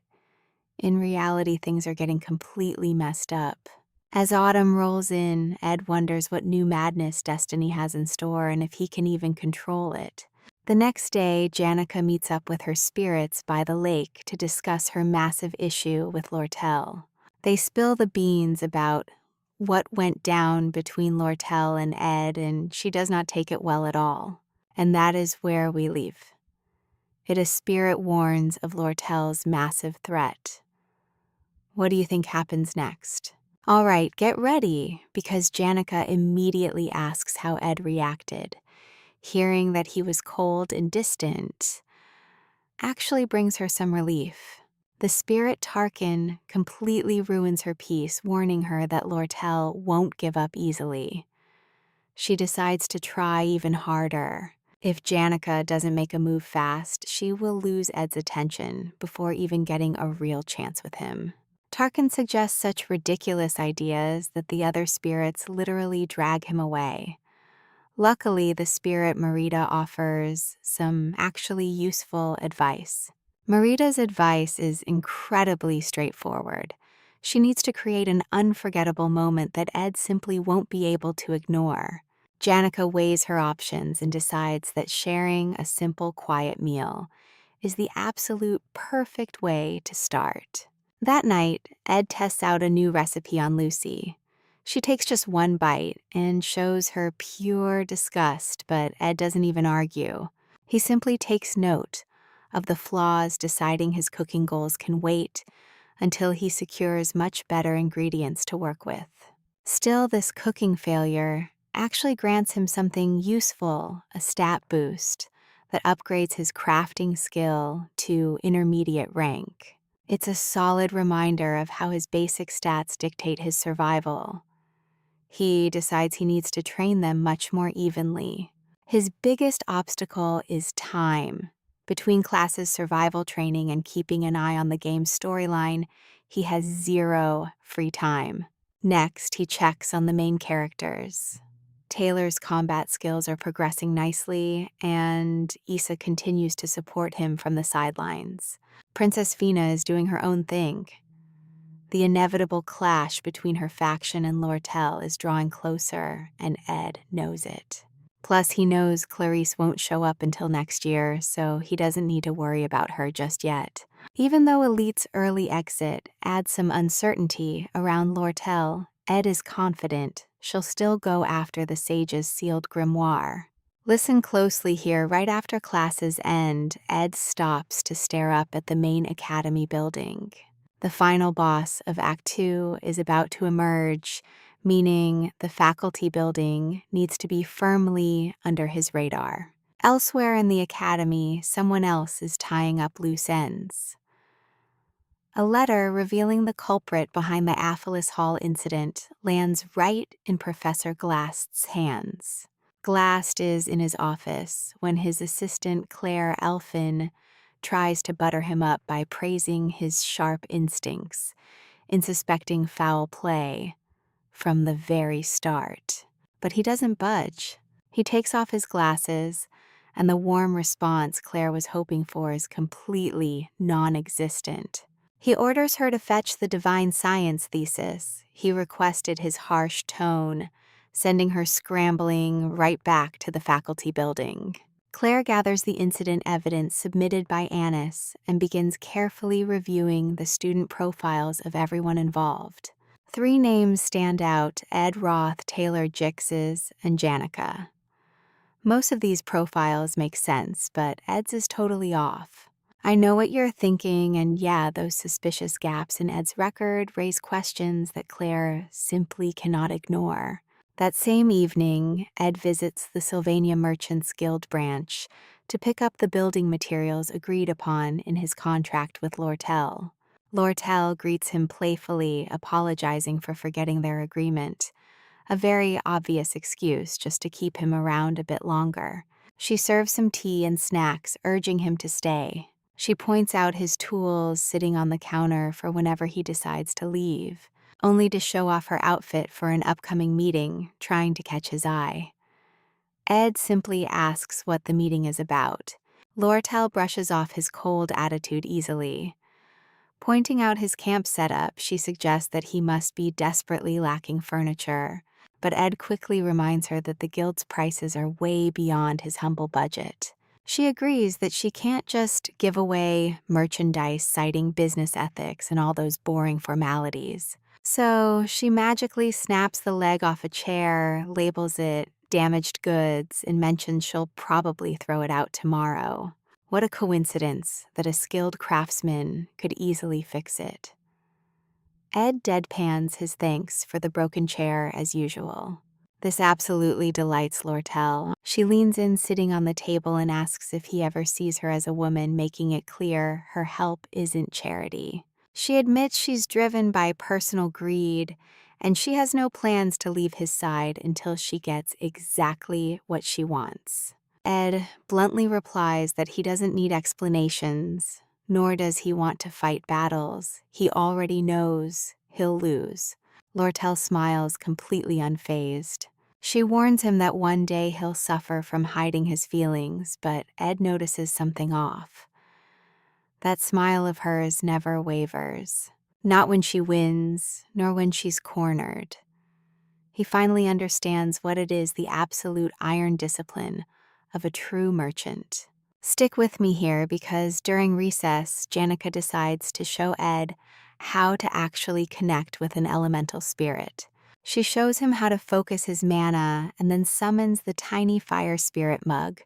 Speaker 1: in reality things are getting completely messed up. As autumn rolls in, Ed wonders what new madness destiny has in store and if he can even control it. The next day, Janica meets up with her spirits by the lake to discuss her massive issue with Lortel. They spill the beans about what went down between Lortel and Ed, and she does not take it well at all. And that is where we leave. It is Spirit warns of Lortel's massive threat. What do you think happens next? All right, get ready, because Janica immediately asks how Ed reacted. Hearing that he was cold and distant actually brings her some relief. The spirit Tarkin completely ruins her peace, warning her that Lortel won't give up easily. She decides to try even harder. If Janica doesn't make a move fast, she will lose Ed's attention before even getting a real chance with him. Tarkin suggests such ridiculous ideas that the other spirits literally drag him away. Luckily, the spirit Marita offers some actually useful advice. Marita's advice is incredibly straightforward. She needs to create an unforgettable moment that Ed simply won't be able to ignore. Janica weighs her options and decides that sharing a simple, quiet meal is the absolute perfect way to start. That night, Ed tests out a new recipe on Lucy. She takes just one bite and shows her pure disgust, but Ed doesn't even argue. He simply takes note of the flaws, deciding his cooking goals can wait until he secures much better ingredients to work with. Still, this cooking failure actually grants him something useful, a stat boost. that upgrades his crafting skill to intermediate rank. It's a solid reminder of how his basic stats dictate his survival. He decides he needs to train them much more evenly. His biggest obstacle is time. Between classes' survival training and keeping an eye on the game's storyline, he has zero free time. Next, he checks on the main characters. Taylor's combat skills are progressing nicely, and Issa continues to support him from the sidelines. Princess Fina is doing her own thing. The inevitable clash between her faction and Lortel is drawing closer, and Ed knows it. Plus, he knows Clarice won't show up until next year, so he doesn't need to worry about her just yet. Even though Elite's early exit adds some uncertainty around Lortel, Ed is confident she'll still go after the Sage's sealed grimoire. Listen closely here. Right after classes end, Ed stops to stare up at the main academy building. The final boss of Act 2 is about to emerge, meaning the faculty building needs to be firmly under his radar. Elsewhere in the academy, someone else is tying up loose ends. A letter revealing the culprit behind the Aphelis Hall incident lands right in Professor Glast's hands. Glast is in his office when his assistant Claire Elfin tries to butter him up by praising his sharp instincts in suspecting foul play from the very start. But he doesn't budge. He takes off his glasses, and the warm response Claire was hoping for is completely non-existent. He orders her to fetch the divine science thesis. He requested his harsh tone, sending her scrambling right back to the faculty building. Claire gathers the incident evidence submitted by Annis and begins carefully reviewing the student profiles of everyone involved. 3 names stand out: Ed Roth, Taylor Jixes, and Janica. Most of these profiles make sense, but Ed's is totally off. I know what you're thinking, and yeah, those suspicious gaps in Ed's record raise questions that Claire simply cannot ignore. That same evening, Ed visits the Sylvania Merchants Guild branch to pick up the building materials agreed upon in his contract with Lortel. Lortel greets him playfully, apologizing for forgetting their agreement, a very obvious excuse just to keep him around a bit longer. She serves some tea and snacks, urging him to stay. She points out his tools sitting on the counter for whenever he decides to leave, only to show off her outfit for an upcoming meeting, trying to catch his eye. Ed simply asks what the meeting is about. Lortel brushes off his cold attitude easily. Pointing out his camp setup, she suggests that he must be desperately lacking furniture, but Ed quickly reminds her that the guild's prices are way beyond his humble budget. She agrees that she can't just give away merchandise citing business ethics and all those boring formalities. So she magically snaps the leg off a chair, labels it damaged goods, and mentions she'll probably throw it out tomorrow. What a coincidence that a skilled craftsman could easily fix it. Ed deadpans his thanks for the broken chair as usual. This absolutely delights Lortel. She leans in, sitting on the table, and asks if he ever sees her as a woman, making it clear her help isn't charity. She admits she's driven by personal greed, and she has no plans to leave his side until she gets exactly what she wants. Ed bluntly replies that he doesn't need explanations, nor does he want to fight battles he already knows he'll lose. Lortel smiles, completely unfazed. She warns him that one day he'll suffer from hiding his feelings, but Ed notices something off. That smile of hers never wavers, not when she wins, nor when she's cornered. He finally understands what it is, the absolute iron discipline of a true merchant. Stick with me here, because during recess, Janica decides to show Ed how to actually connect with an elemental spirit. She shows him how to focus his mana and then summons the tiny fire spirit Mug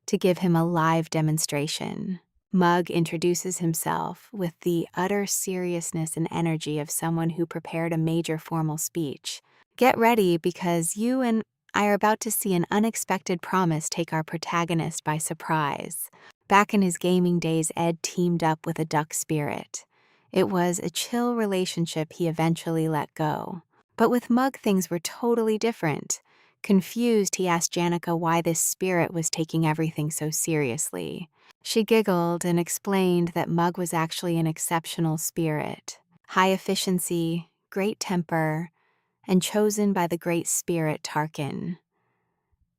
Speaker 1: to give him a live demonstration. Mug introduces himself with the utter seriousness and energy of someone who prepared a major formal speech. Get ready, because you and I are about to see an unexpected promise take our protagonist by surprise. Back in his gaming days, Ed teamed up with a duck spirit. It was a chill relationship he eventually let go. But with Mug, things were totally different. Confused, he asked Janica why this spirit was taking everything so seriously. She giggled and explained that Mug was actually an exceptional spirit. High efficiency, great temper, and chosen by the great spirit Tarkin.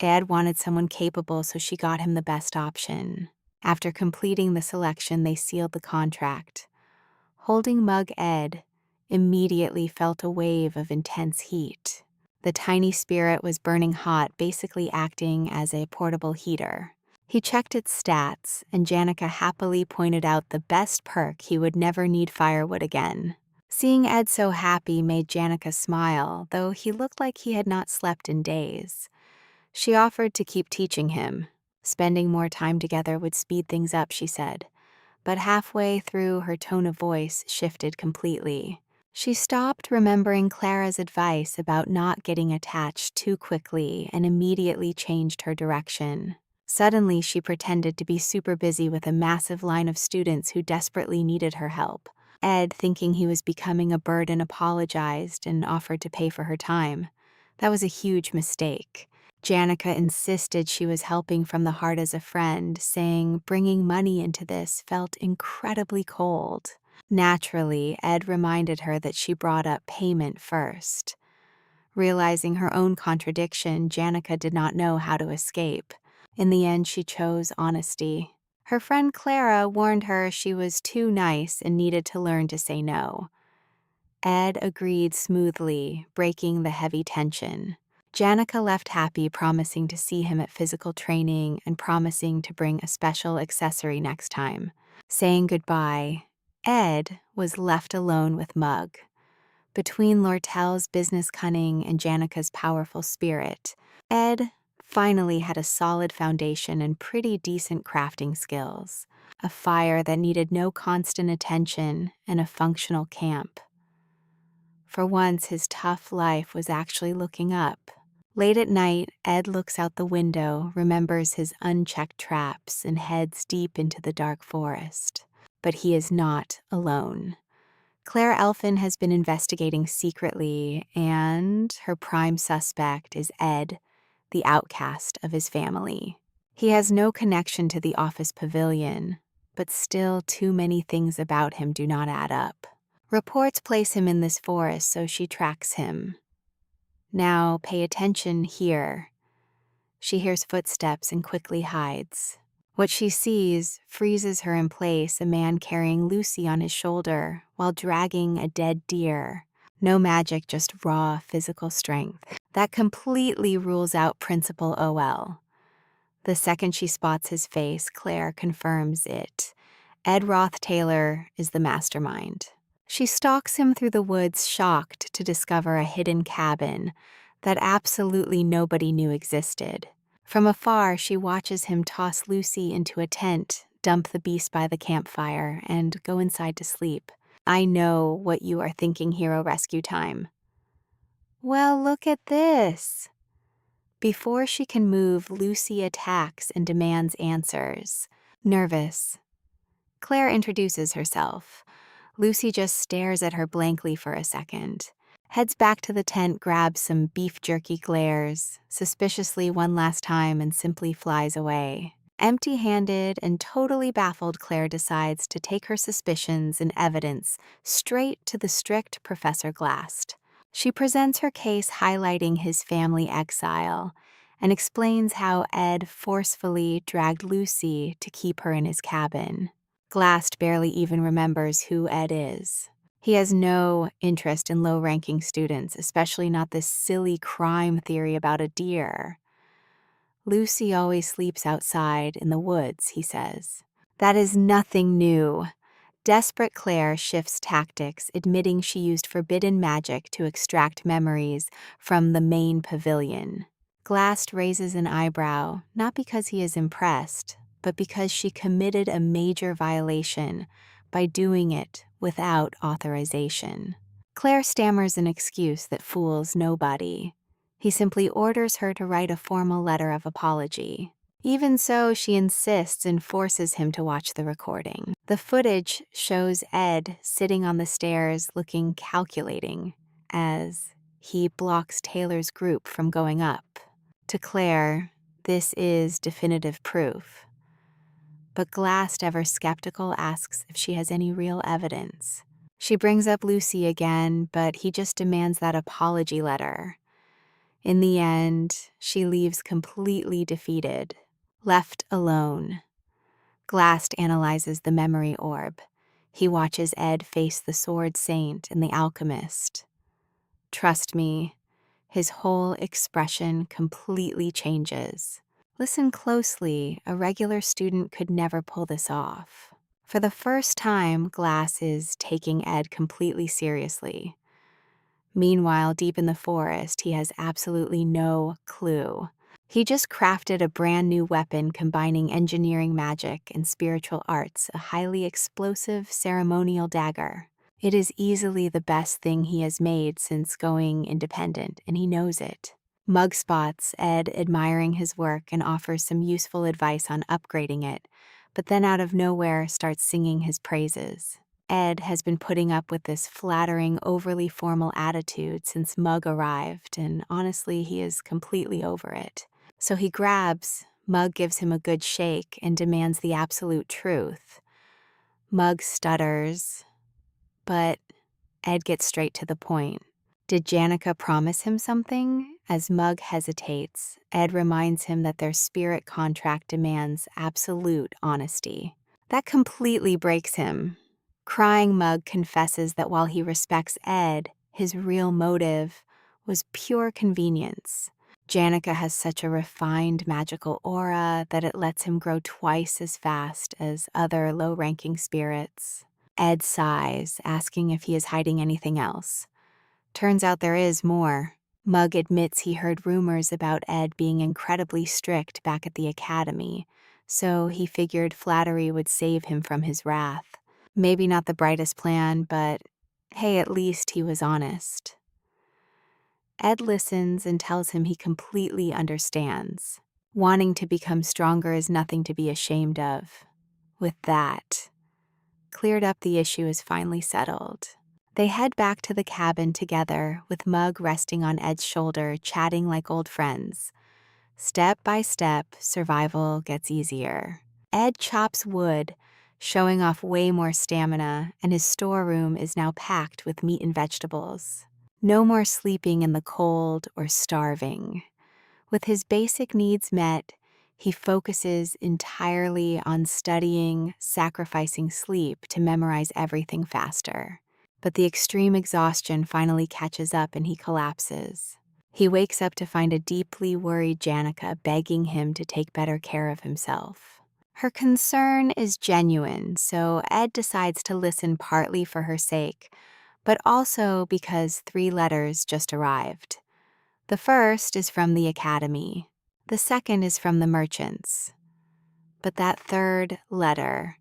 Speaker 1: Ed wanted someone capable, so she got him the best option. After completing the selection, they sealed the contract. Holding Mug, Ed immediately felt a wave of intense heat. The tiny spirit was burning hot, basically acting as a portable heater. He checked its stats, and Janica happily pointed out the best perk: he would never need firewood again. Seeing Ed so happy made Janica smile, though he looked like he had not slept in days. She offered to keep teaching him. Spending more time together would speed things up, she said. But halfway through, her tone of voice shifted completely. She stopped remembering Clara's advice about not getting attached too quickly and immediately changed her direction. Suddenly, she pretended to be super busy with a massive line of students who desperately needed her help. Ed, thinking he was becoming a burden, apologized and offered to pay for her time. That was a huge mistake. Janica insisted she was helping from the heart as a friend, saying bringing money into this felt incredibly cold. Naturally, Ed reminded her that she brought up payment first. Realizing her own contradiction, Janica did not know how to escape. In the end, she chose honesty. Her friend Clara warned her she was too nice and needed to learn to say no. Ed agreed smoothly, breaking the heavy tension. Janica left happy, promising to see him at physical training and promising to bring a special accessory next time. Saying goodbye, Ed was left alone with Mug. Between Lortel's business cunning and Janica's powerful spirit, Ed finally had a solid foundation and pretty decent crafting skills, a fire that needed no constant attention, and a functional camp. For once, his tough life was actually looking up. Late at night, Ed looks out the window, remembers his unchecked traps, and heads deep into the dark forest. But he is not alone. Claire Elfin has been investigating secretly, and her prime suspect is Ed, the outcast of his family. He has no connection to the office pavilion, but still too many things about him do not add up. Reports place him in this forest, so she tracks him. Now pay attention here. She hears footsteps and quickly hides. What she sees freezes her in place, a man carrying Lucy on his shoulder while dragging a dead deer. No magic, just raw physical strength. That completely rules out Principal OL. The second she spots his face, Claire confirms it. Ed Roth Taylor is the mastermind. She stalks him through the woods, shocked to discover a hidden cabin that absolutely nobody knew existed. From afar, she watches him toss Lucy into a tent, dump the beast by the campfire, and go inside to sleep. I know what you are thinking, Hero Rescue Time. Well, look at this. Before she can move, Lucy attacks and demands answers. Nervous, Claire introduces herself. Lucy just stares at her blankly for a second, heads back to the tent, grabs some beef jerky, glares suspiciously one last time, and simply flies away. Empty-handed and totally baffled, Claire decides to take her suspicions and evidence straight to the strict Professor Glast. She presents her case, highlighting his family exile, and explains how Ed forcefully dragged Lucy to keep her in his cabin. Glast barely even remembers who Ed is. He has no interest in low-ranking students, especially not this silly crime theory about a deer. Lucy always sleeps outside in the woods, he says. That is nothing new. Desperate Claire shifts tactics, admitting she used forbidden magic to extract memories from the main pavilion. Glast raises an eyebrow, not because he is impressed, but because she committed a major violation by doing it without authorization. Claire stammers an excuse that fools nobody. He simply orders her to write a formal letter of apology. Even so, she insists and forces him to watch the recording. The footage shows Ed sitting on the stairs looking calculating as he blocks Taylor's group from going up. To Claire, this is definitive proof. But Glass, ever skeptical, asks if she has any real evidence. She brings up Lucy again, but he just demands that apology letter. In the end, she leaves completely defeated, left alone. Glass analyzes the memory orb. He watches Ed face the Sword Saint and the Alchemist. Trust me, his whole expression completely changes. Listen closely, a regular student could never pull this off. For the first time, Glass is taking Ed completely seriously. Meanwhile, deep in the forest, he has absolutely no clue. He just crafted a brand new weapon combining engineering magic and spiritual arts, a highly explosive ceremonial dagger. It is easily the best thing he has made since going independent, and he knows it. Mug spots Ed admiring his work and offers some useful advice on upgrading it, but then out of nowhere starts singing his praises. Ed has been putting up with this flattering, overly formal attitude since Mug arrived, and honestly, he is completely over it. So he grabs, Mug gives him a good shake and demands the absolute truth. Mug stutters, but Ed gets straight to the point. Did Janica promise him something? As Mug hesitates, Ed reminds him that their spirit contract demands absolute honesty. That completely breaks him. Crying Mug confesses that while he respects Ed, his real motive was pure convenience. Janica has such a refined magical aura that it lets him grow twice as fast as other low-ranking spirits. Ed sighs, asking if he is hiding anything else. Turns out there is more. Mug admits he heard rumors about Ed being incredibly strict back at the academy, so he figured flattery would save him from his wrath. Maybe not the brightest plan, but hey, at least he was honest. Ed listens and tells him he completely understands. Wanting to become stronger is nothing to be ashamed of. With that cleared up, the issue is finally settled. They head back to the cabin together, with Mug resting on Ed's shoulder, chatting like old friends. Step by step, survival gets easier. Ed chops wood, showing off way more stamina, and his storeroom is now packed with meat and vegetables. No more sleeping in the cold or starving. With his basic needs met, he focuses entirely on studying, sacrificing sleep to memorize everything faster. But the extreme exhaustion finally catches up and he collapses. He wakes up to find a deeply worried Janica begging him to take better care of himself. Her concern is genuine, so Ed decides to listen partly for her sake, but also because 3 letters just arrived. The first is from the academy. The second is from the merchants. But that third letter,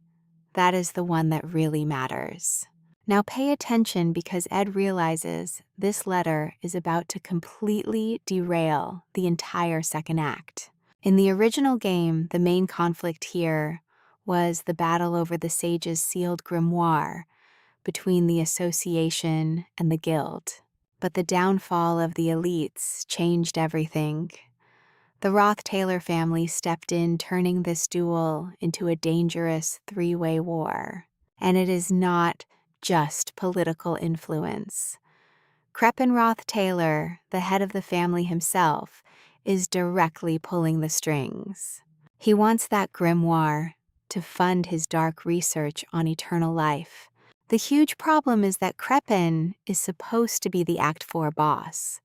Speaker 1: that is the one that really matters. Now pay attention, because Ed realizes this letter is about to completely derail the entire second act. In the original game, the main conflict here was the battle over the sage's sealed grimoire between the association and the guild. But the downfall of the elites changed everything. The Roth-Taylor family stepped in, turning this duel into a dangerous 3-way war. And it is not just political influence. Crepin Roth-Taylor, the head of the family himself, is directly pulling the strings. He wants that grimoire to fund his dark research on eternal life. The huge problem is that Crepin is supposed to be the Act 4 boss.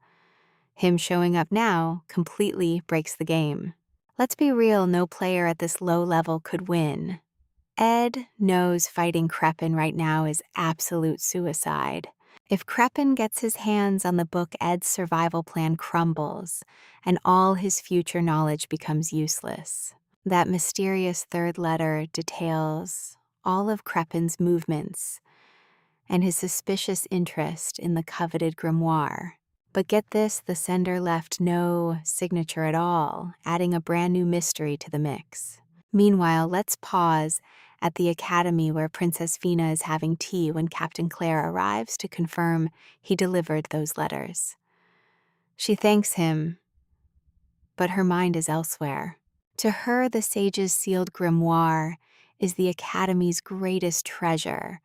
Speaker 1: Him showing up now completely breaks the game. Let's be real, no player at this low level could win. Ed knows fighting Crepin right now is absolute suicide. If Crepin gets his hands on the book, Ed's survival plan crumbles, and all his future knowledge becomes useless. That mysterious third letter details all of Crepin's movements and his suspicious interest in the coveted grimoire. But get this, the sender left no signature at all, adding a brand new mystery to the mix. Meanwhile, let's pause at the academy where Princess Fina is having tea when Captain Claire arrives to confirm he delivered those letters. She thanks him, but her mind is elsewhere. To her, the sage's sealed grimoire is the academy's greatest treasure,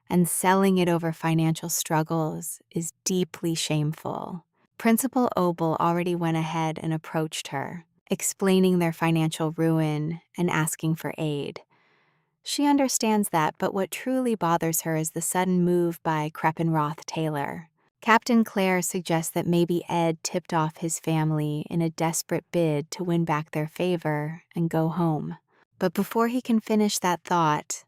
Speaker 1: and selling it over financial struggles is deeply shameful. Principal Obel already went ahead and approached her, explaining their financial ruin and asking for aid. She understands that, but what truly bothers her is the sudden move by Kreppenroth Taylor. Captain Claire suggests that maybe Ed tipped off his family in a desperate bid to win back their favor and go home. But before he can finish that thought,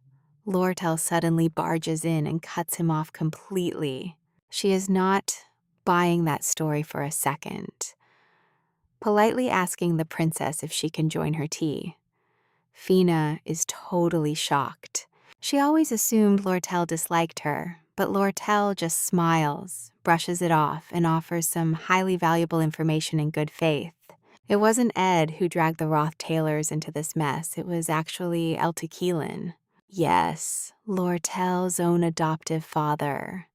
Speaker 1: Lortel suddenly barges in and cuts him off completely. She is not buying that story for a second, politely asking the princess if she can join her tea. Fina is totally shocked. She always assumed Lortel disliked her, but Lortel just smiles, brushes it off, and offers some highly valuable information in good faith. It wasn't Ed who dragged the Roth Taylors into this mess. It was actually Eltequilin. Yes, Lortel's own adoptive father.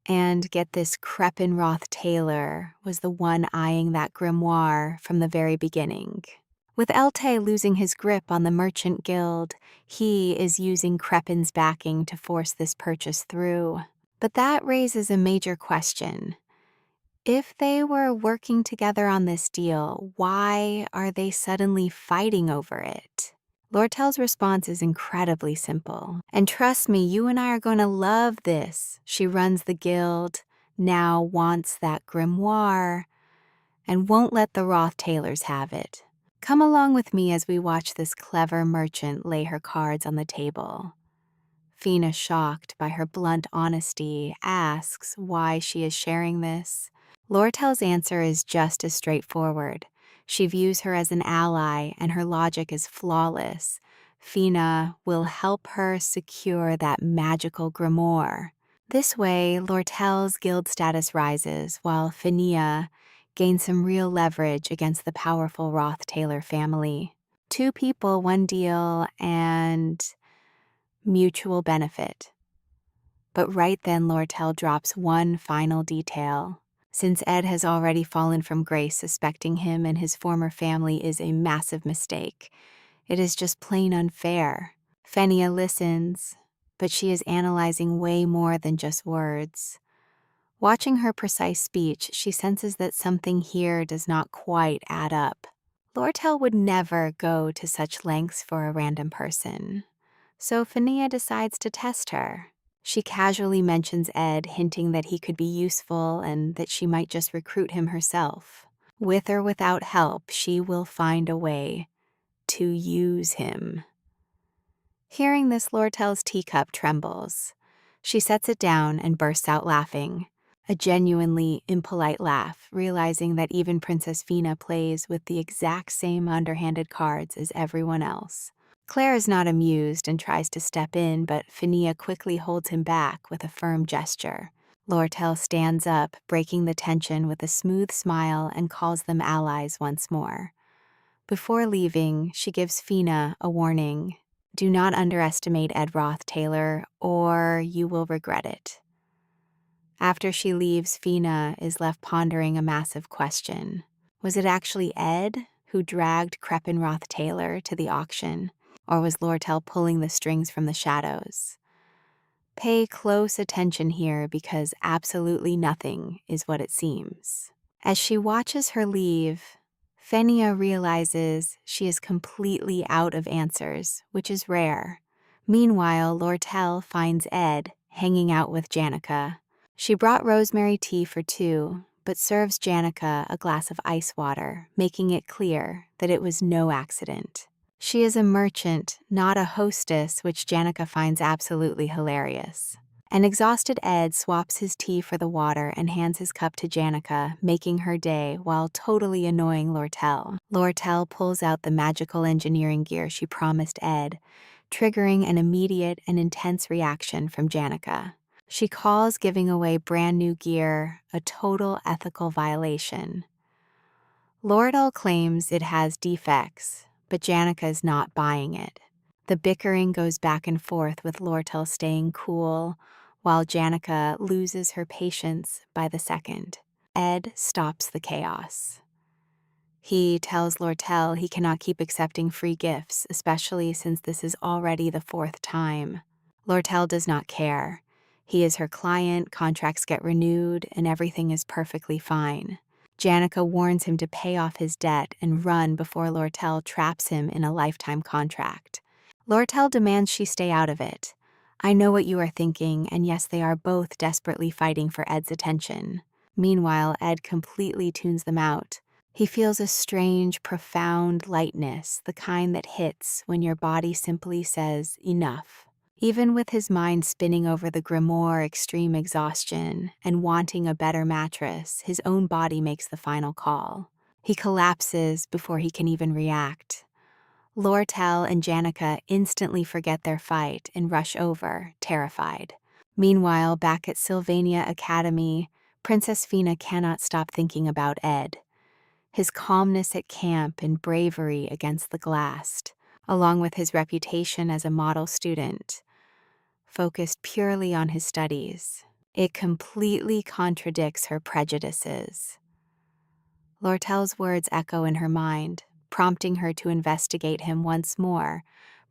Speaker 1: And get this, Kreppenroth Taylor was the one eyeing that grimoire from the very beginning. With Elte losing his grip on the merchant guild, he is using Kreppen's backing to force this purchase through. But that raises a major question. If they were working together on this deal, why are they suddenly fighting over it? Lortel's response is incredibly simple. And trust me, you and I are going to love this. She runs the guild, now wants that grimoire, and won't let the Roth Taylors have it. Come along with me as we watch this clever merchant lay her cards on the table. Fina, shocked by her blunt honesty, asks why she is sharing this. Lortel's answer is just as straightforward. She views her as an ally, and her logic is flawless. Fina will help her secure that magical grimoire. This way, Lortel's guild status rises, while Finia gains some real leverage against the powerful Roth Taylor family. 2 people, 1 deal, and mutual benefit. But right then, Lortel drops one final detail. Since Ed has already fallen from grace, suspecting him and his former family is a massive mistake. It is just plain unfair. Fenia listens, but she is analyzing way more than just words. Watching her precise speech, she senses that something here does not quite add up. Lortel would never go to such lengths for a random person. So Fenia decides to test her. She casually mentions Ed, hinting that he could be useful and that she might just recruit him herself. With or without help, she will find a way to use him. Hearing this, Lortel's teacup trembles. She sets it down and bursts out laughing. A genuinely impolite laugh, realizing that even Princess Fina plays with the exact same underhanded cards as everyone else. Claire is not amused and tries to step in, but Finia quickly holds him back with a firm gesture. Lortel stands up, breaking the tension with a smooth smile, and calls them allies once more. Before leaving, she gives Fina a warning. Do not underestimate Ed Roth Taylor, or you will regret it. After she leaves, Fina is left pondering a massive question. Was it actually Ed who dragged Kreppenroth Taylor to the auction, or was Lortel pulling the strings from the shadows? Pay close attention here, because absolutely nothing is what it seems. As she watches her leave, Fenia realizes she is completely out of answers, which is rare. Meanwhile, Lortel finds Ed hanging out with Janica. She brought rosemary tea for 2, but serves Janica a glass of ice water, making it clear that it was no accident. She is a merchant, not a hostess, which Janica finds absolutely hilarious. An exhausted Ed swaps his tea for the water and hands his cup to Janica, making her day while totally annoying Lortel. Lortel pulls out the magical engineering gear she promised Ed, triggering an immediate and intense reaction from Janica. She calls giving away brand new gear a total ethical violation. Lortel claims it has defects, but Janica is not buying it. The bickering goes back and forth with Lortel staying cool, while Janica loses her patience by the second. Ed stops the chaos. He tells Lortel he cannot keep accepting free gifts, especially since this is already the 4th time. Lortel does not care. He is her client, contracts get renewed, and everything is perfectly fine. Janica warns him to pay off his debt and run before Lortel traps him in a lifetime contract. Lortel demands she stay out of it. I know what you are thinking, and yes, they are both desperately fighting for Ed's attention. Meanwhile, Ed completely tunes them out. He feels a strange, profound lightness, the kind that hits when your body simply says, enough. Even with his mind spinning over the grimoire extreme exhaustion and wanting a better mattress, his own body makes the final call. He collapses before he can even react. Lortel and Janica instantly forget their fight and rush over, terrified. Meanwhile, back at Sylvania Academy, Princess Fina cannot stop thinking about Ed. His calmness at camp and bravery against the glass, along with his reputation as a model student, focused purely on his studies. It completely contradicts her prejudices. Lortel's words echo in her mind, prompting her to investigate him once more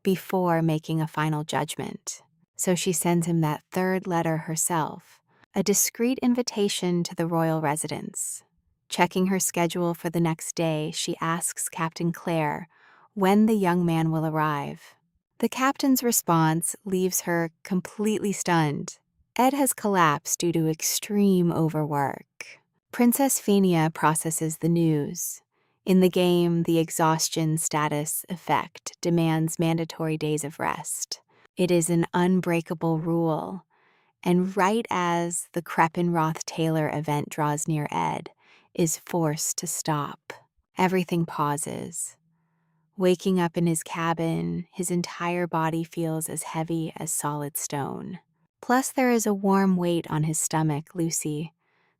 Speaker 1: before making a final judgment. So she sends him that 3rd letter herself, a discreet invitation to the royal residence. Checking her schedule for the next day, she asks Captain Claire when the young man will arrive. The captain's response leaves her completely stunned. Ed has collapsed due to extreme overwork. Princess Fina processes the news. In the game, the exhaustion status effect demands mandatory days of rest. It is an unbreakable rule. And right as the Kreppenroth-Taylor event draws near, Ed is forced to stop. Everything pauses. Waking up in his cabin, his entire body feels as heavy as solid stone. Plus, there is a warm weight on his stomach, Lucy,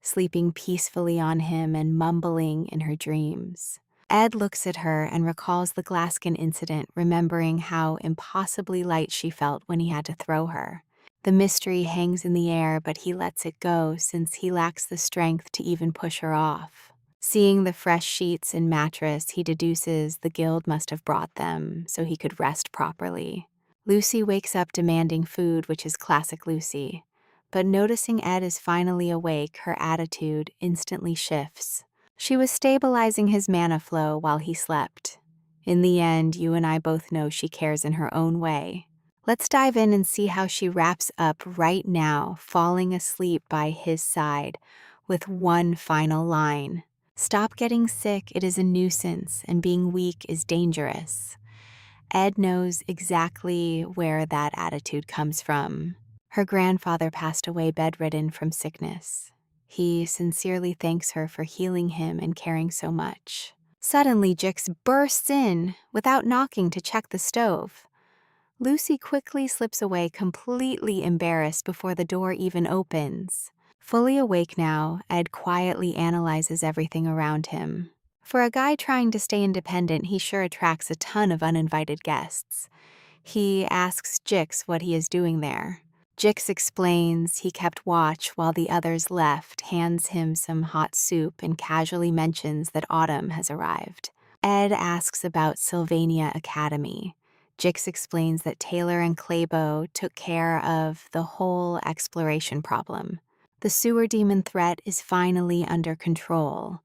Speaker 1: sleeping peacefully on him and mumbling in her dreams. Ed looks at her and recalls the Glaskin incident, remembering how impossibly light she felt when he had to throw her. The mystery hangs in the air, but he lets it go since he lacks the strength to even push her off. Seeing the fresh sheets and mattress, he deduces the guild must have brought them so he could rest properly. Lucy wakes up demanding food, which is classic Lucy. But noticing Ed is finally awake, her attitude instantly shifts. She was stabilizing his mana flow while he slept. In the end, you and I both know she cares in her own way. Let's dive in and see how she wraps up right now, falling asleep by his side with one final line. Stop getting sick, it is a nuisance, and being weak is dangerous. Ed knows exactly where that attitude comes from. Her grandfather passed away bedridden from sickness. He sincerely thanks her for healing him and caring so much. Suddenly, Jix bursts in without knocking to check the stove. Lucy quickly slips away, completely embarrassed before the door even opens. Fully awake now, Ed quietly analyzes everything around him. For a guy trying to stay independent, he sure attracts a ton of uninvited guests. He asks Jix what he is doing there. Jix explains he kept watch while the others left, hands him some hot soup, and casually mentions that autumn has arrived. Ed asks about Sylvania Academy. Jix explains that Taylor and Claybo took care of the whole exploration problem. The sewer demon threat is finally under control.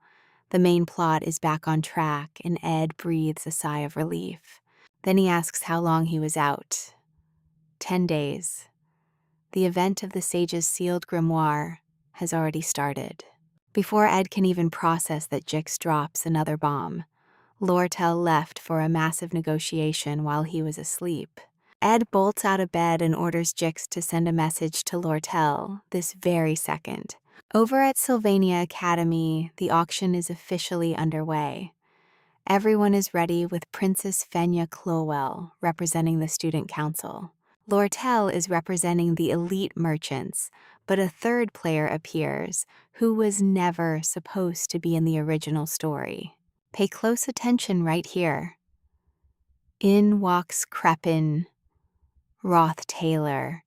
Speaker 1: The main plot is back on track, and Ed breathes a sigh of relief. Then he asks how long he was out. 10 days. The event of the sage's sealed grimoire has already started. Before Ed can even process that Jix drops another bomb, Lortel left for a massive negotiation while he was asleep. Ed bolts out of bed and orders Jix to send a message to Lortel this very second. Over at Sylvania Academy, the auction is officially underway. Everyone is ready with Princess Fenya Clowell representing the student council. Lortel is representing the elite merchants, but a third player appears who was never supposed to be in the original story. Pay close attention right here. In walks Crepin, Roth Taylor,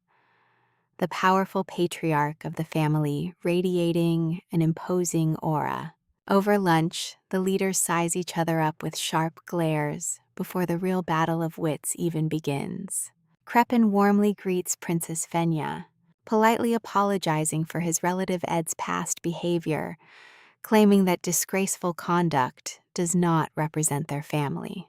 Speaker 1: the powerful patriarch of the family, radiating an imposing aura. Over lunch, the leaders size each other up with sharp glares before the real battle of wits even begins. Crepin warmly greets Princess Fenya, politely apologizing for his relative Ed's past behavior, claiming that disgraceful conduct does not represent their family.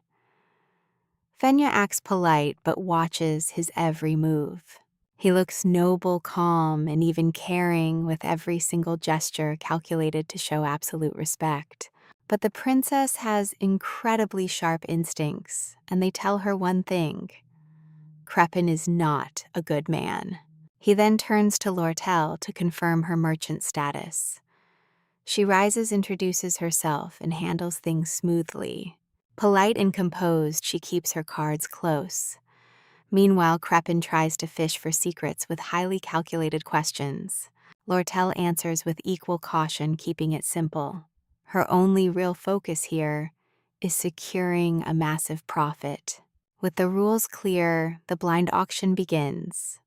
Speaker 1: Fenya acts polite but watches his every move. He looks noble, calm, and even caring, with every single gesture calculated to show absolute respect. But the princess has incredibly sharp instincts, and they tell her one thing: Crepin is not a good man. He then turns to Lortel to confirm her merchant status. She rises, introduces herself, and handles things smoothly. Polite and composed, she keeps her cards close. Meanwhile, Crepin tries to fish for secrets with highly calculated questions. Lortel answers with equal caution, keeping it simple. Her only real focus here is securing a massive profit. With the rules clear, the blind auction begins.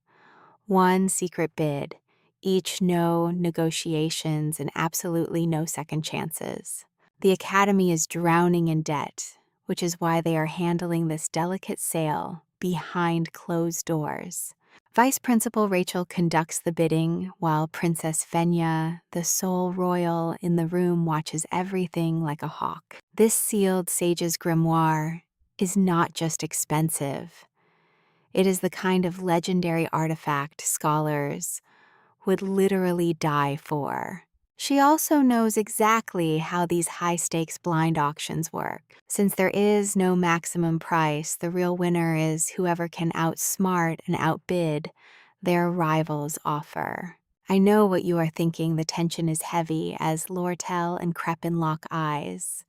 Speaker 1: One secret bid, each no negotiations and absolutely no second chances. The Academy is drowning in debt, which is why they are handling this delicate sale behind closed doors. Vice Principal Rachel conducts the bidding, while Princess Fenya, the sole royal in the room, watches everything like a hawk. This sealed sage's grimoire is not just expensive. It is the kind of legendary artifact scholars would literally die for. She also knows exactly how these high-stakes blind auctions work. Since there is no maximum price, the real winner is whoever can outsmart and outbid their rival's offer. I know what you are thinking. The tension is heavy as Lortel and Crepin lock eyes.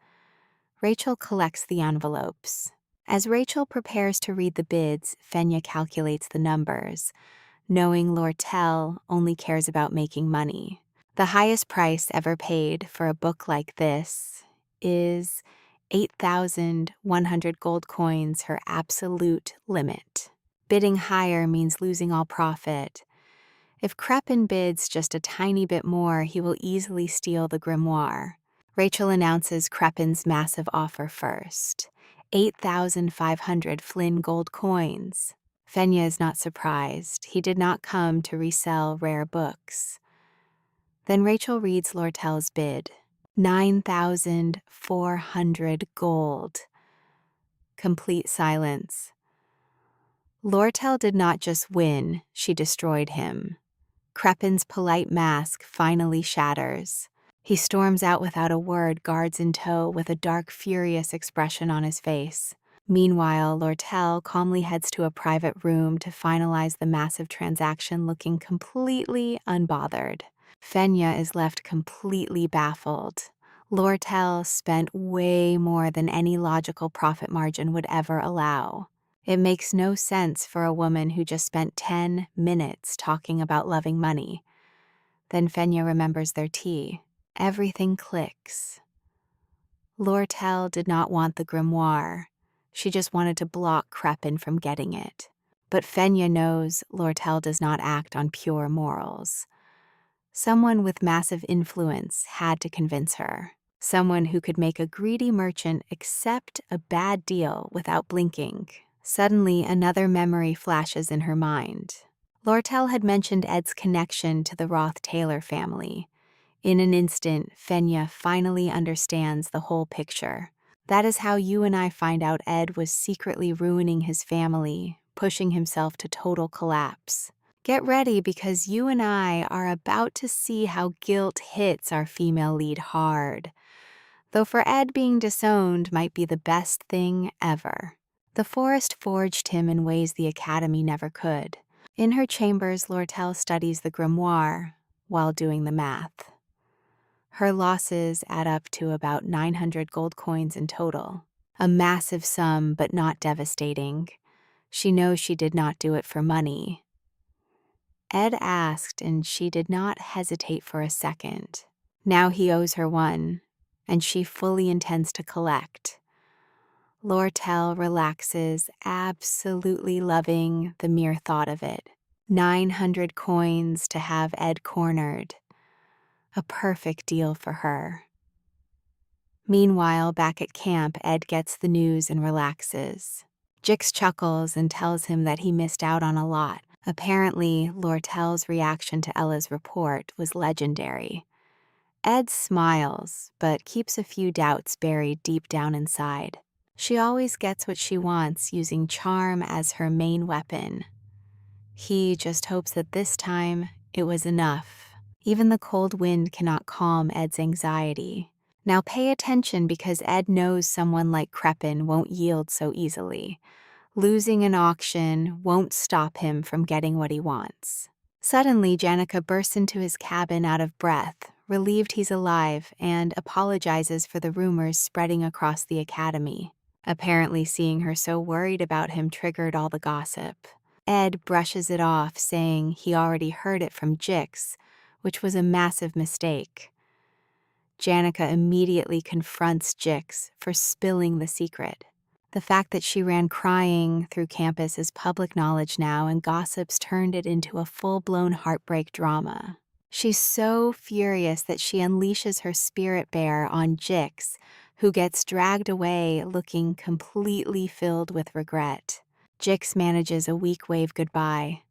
Speaker 1: Rachel collects the envelopes. As Rachel prepares to read the bids, Fenya calculates the numbers, knowing Lortel only cares about making money. The highest price ever paid for a book like this is 8,100 gold coins, her absolute limit. Bidding higher means losing all profit. If Crepin bids just a tiny bit more, he will easily steal the grimoire. Rachel announces Crepin's massive offer first: 8,500 Flynn gold coins. Fenya is not surprised. He did not come to resell rare books. Then Rachel reads Lortel's bid: 9,400 gold. Complete silence. Lortel did not just win, she destroyed him. Crepin's polite mask finally shatters. He storms out without a word, guards in tow, with a dark, furious expression on his face. Meanwhile, Lortel calmly heads to a private room to finalize the massive transaction, looking completely unbothered. Fenya is left completely baffled. Lortel spent way more than any logical profit margin would ever allow. It makes no sense for a woman who just spent 10 minutes talking about loving money. Then Fenya remembers their tea. Everything clicks. Lortel did not want the grimoire. She just wanted to block Crepin from getting it. But Fenya knows Lortel does not act on pure morals. Someone with massive influence had to convince her. Someone who could make a greedy merchant accept a bad deal without blinking. Suddenly, another memory flashes in her mind. Lortel had mentioned Ed's connection to the Roth Taylor family. In an instant, Fenya finally understands the whole picture. That is how you and I find out Ed was secretly ruining his family, pushing himself to total collapse. Get ready, because you and I are about to see how guilt hits our female lead hard. Though for Ed, being disowned might be the best thing ever. The forest forged him in ways the Academy never could. In her chambers, Lortel studies the grimoire while doing the math. Her losses add up to about 900 gold coins in total. A massive sum, but not devastating. She knows she did not do it for money. Ed asked, and she did not hesitate for a second. Now he owes her one, and she fully intends to collect. Lortel relaxes, absolutely loving the mere thought of it. 900 coins to have Ed cornered. A perfect deal for her. Meanwhile, back at camp, Ed gets the news and relaxes. Jix chuckles and tells him that he missed out on a lot. Apparently, Lortel's reaction to Ella's report was legendary. Ed smiles, but keeps a few doubts buried deep down inside. She always gets what she wants, using charm as her main weapon. He just hopes that this time it was enough. Even the cold wind cannot calm Ed's anxiety. Now pay attention, because Ed knows someone like Crepin won't yield so easily. Losing an auction won't stop him from getting what he wants. Suddenly, Janica bursts into his cabin out of breath, relieved he's alive, and apologizes for the rumors spreading across the academy. Apparently, seeing her so worried about him triggered all the gossip. Ed brushes it off, saying he already heard it from Jix, which was a massive mistake. Janica immediately confronts Jix for spilling the secret. The fact that she ran crying through campus is public knowledge now, and gossips turned it into a full-blown heartbreak drama. She's so furious that she unleashes her spirit bear on Jix, who gets dragged away looking completely filled with regret. Jix manages a weak wave goodbye.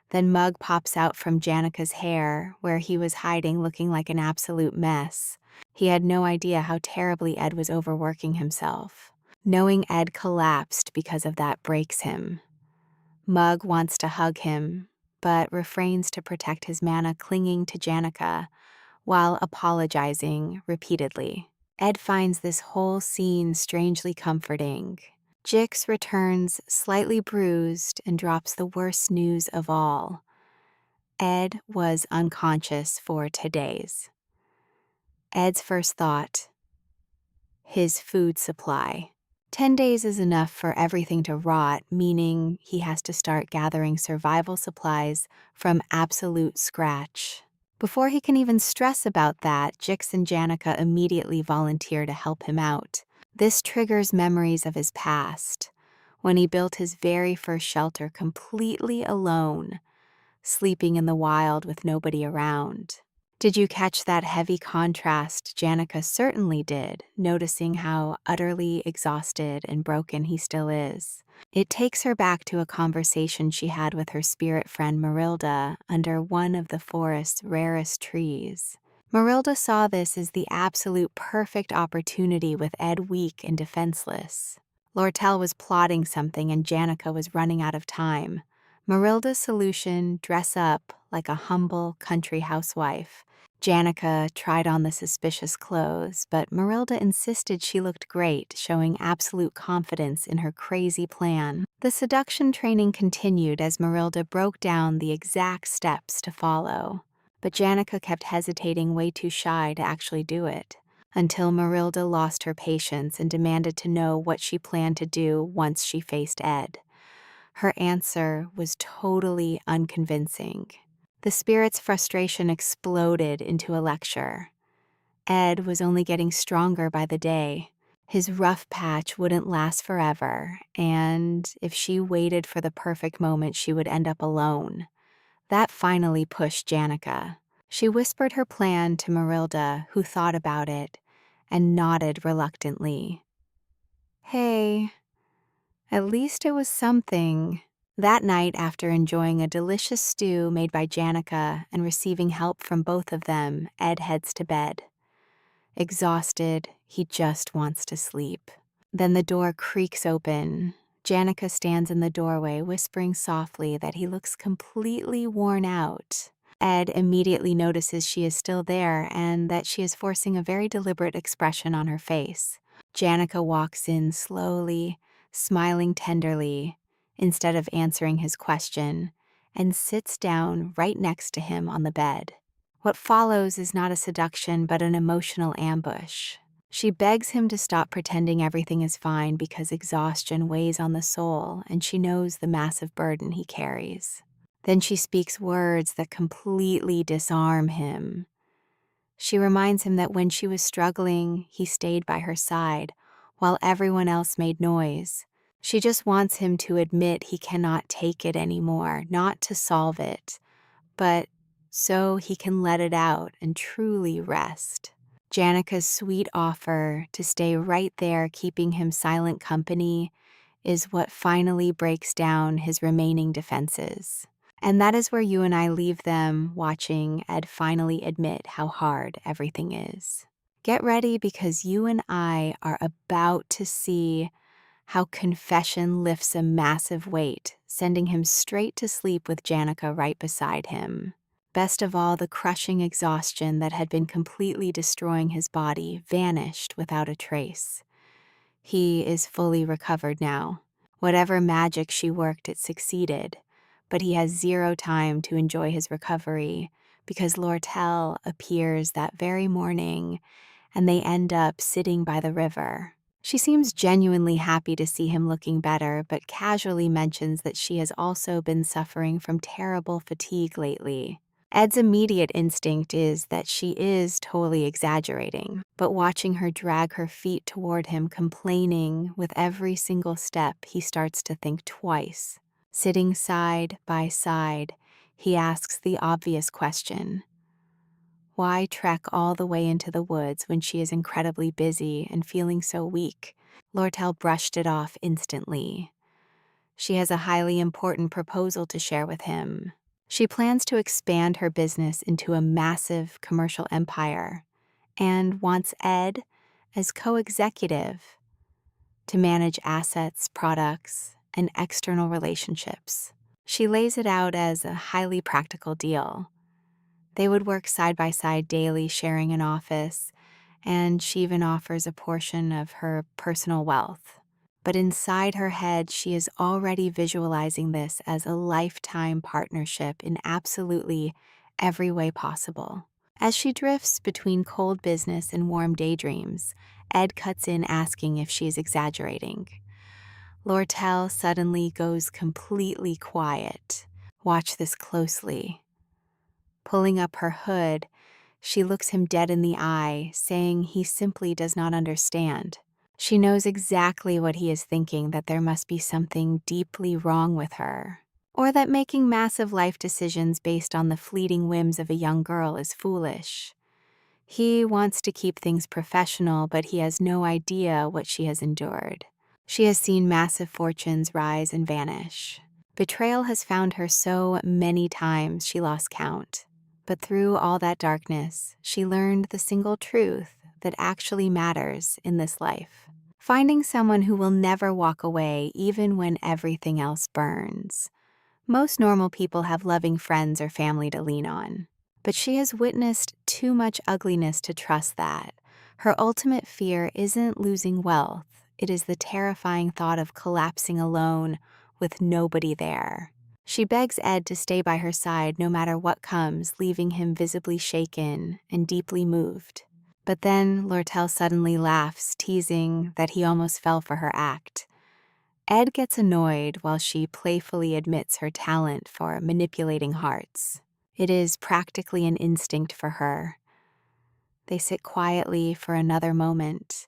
Speaker 1: Then Mug pops out from Janica's hair, where he was hiding looking like an absolute mess. He had no idea how terribly Ed was overworking himself. Knowing Ed collapsed because of that breaks him. Mug wants to hug him, but refrains to protect his mana, clinging to Janica while apologizing repeatedly. Ed finds this whole scene strangely comforting. Jix returns slightly bruised and drops the worst news of all. Ed was unconscious for 2 days. Ed's first thought: his food supply. 10 days is enough for everything to rot, meaning he has to start gathering survival supplies from absolute scratch. Before he can even stress about that, Jix and Janica immediately volunteer to help him out. This triggers memories of his past, when he built his very first shelter completely alone, sleeping in the wild with nobody around. Did you catch that heavy contrast? Janica certainly did, noticing how utterly exhausted and broken he still is. It takes her back to a conversation she had with her spirit friend Marilda under one of the forest's rarest trees. Marilda saw this as the absolute perfect opportunity, with Ed weak and defenseless. Lortel was plotting something and Janica was running out of time. Marilda's solution: dress up like a humble country housewife. Janica tried on the suspicious clothes, but Marilda insisted she looked great, showing absolute confidence in her crazy plan. The seduction training continued as Marilda broke down the exact steps to follow. But Janica kept hesitating, way too shy to actually do it, until Marilda lost her patience and demanded to know what she planned to do once she faced Ed. Her answer was totally unconvincing. The spirit's frustration exploded into a lecture. Ed was only getting stronger by the day. His rough patch wouldn't last forever, and if she waited for the perfect moment, she would end up alone. That finally pushed Janica. She whispered her plan to Marilda, who thought about it and nodded reluctantly. Hey, at least it was something. That night, after enjoying a delicious stew made by Janica and receiving help from both of them, Ed heads to bed. Exhausted, he just wants to sleep. Then the door creaks open. Janica stands in the doorway, whispering softly that he looks completely worn out. Ed immediately notices she is still there and that she is forcing a very deliberate expression on her face. Janica walks in slowly, smiling tenderly, instead of answering his question, and sits down right next to him on the bed. What follows is not a seduction but an emotional ambush. She begs him to stop pretending everything is fine because exhaustion weighs on the soul and she knows the massive burden he carries. Then she speaks words that completely disarm him. She reminds him that when she was struggling, he stayed by her side while everyone else made noise. She just wants him to admit he cannot take it anymore, not to solve it, but so he can let it out and truly rest. Janika's sweet offer to stay right there keeping him silent company is what finally breaks down his remaining defenses. And that is where you and I leave them, watching Ed finally admit how hard everything is. Get ready because you and I are about to see how confession lifts a massive weight, sending him straight to sleep with Janica right beside him. Best of all, the crushing exhaustion that had been completely destroying his body vanished without a trace. He is fully recovered now. Whatever magic she worked, it succeeded, but he has zero time to enjoy his recovery because Lortel appears that very morning and they end up sitting by the river. She seems genuinely happy to see him looking better, but casually mentions that she has also been suffering from terrible fatigue lately. Ed's immediate instinct is that she is totally exaggerating, but watching her drag her feet toward him, complaining with every single step, he starts to think twice. Sitting side by side, he asks the obvious question. Why trek all the way into the woods when she is incredibly busy and feeling so weak? Lortel brushed it off instantly. She has a highly important proposal to share with him. She plans to expand her business into a massive commercial empire and wants Ed as co-executive to manage assets, products, and external relationships. She lays it out as a highly practical deal. They would work side by side daily, sharing an office, and she even offers a portion of her personal wealth. But inside her head, she is already visualizing this as a lifetime partnership in absolutely every way possible. As she drifts between cold business and warm daydreams, Ed cuts in asking if she is exaggerating. Lortel suddenly goes completely quiet. Watch this closely. Pulling up her hood, she looks him dead in the eye, saying he simply does not understand. She knows exactly what he is thinking, that there must be something deeply wrong with her, or that making massive life decisions based on the fleeting whims of a young girl is foolish. He wants to keep things professional, but he has no idea what she has endured. She has seen massive fortunes rise and vanish. Betrayal has found her so many times she lost count. But through all that darkness, she learned the single truth that actually matters in this life. Finding someone who will never walk away even when everything else burns. Most normal people have loving friends or family to lean on. But she has witnessed too much ugliness to trust that. Her ultimate fear isn't losing wealth. It is the terrifying thought of collapsing alone with nobody there. She begs Ed to stay by her side no matter what comes, leaving him visibly shaken and deeply moved. But then Lortel suddenly laughs, teasing that he almost fell for her act. Ed gets annoyed while she playfully admits her talent for manipulating hearts. It is practically an instinct for her. They sit quietly for another moment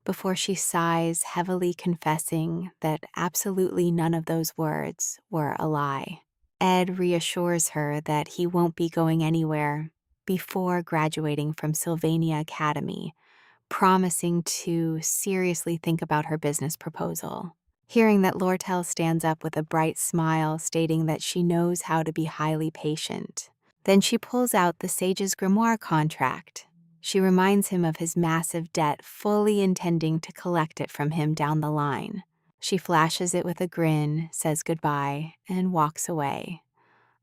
Speaker 1: before she sighs, heavily confessing that absolutely none of those words were a lie. Ed reassures her that he won't be going anywhere before graduating from Sylvania Academy, promising to seriously think about her business proposal. Hearing that, Lortel stands up with a bright smile, stating that she knows how to be highly patient. Then she pulls out the Sage's Grimoire contract. She reminds him of his massive debt, fully intending to collect it from him down the line. She flashes it with a grin, says goodbye, and walks away.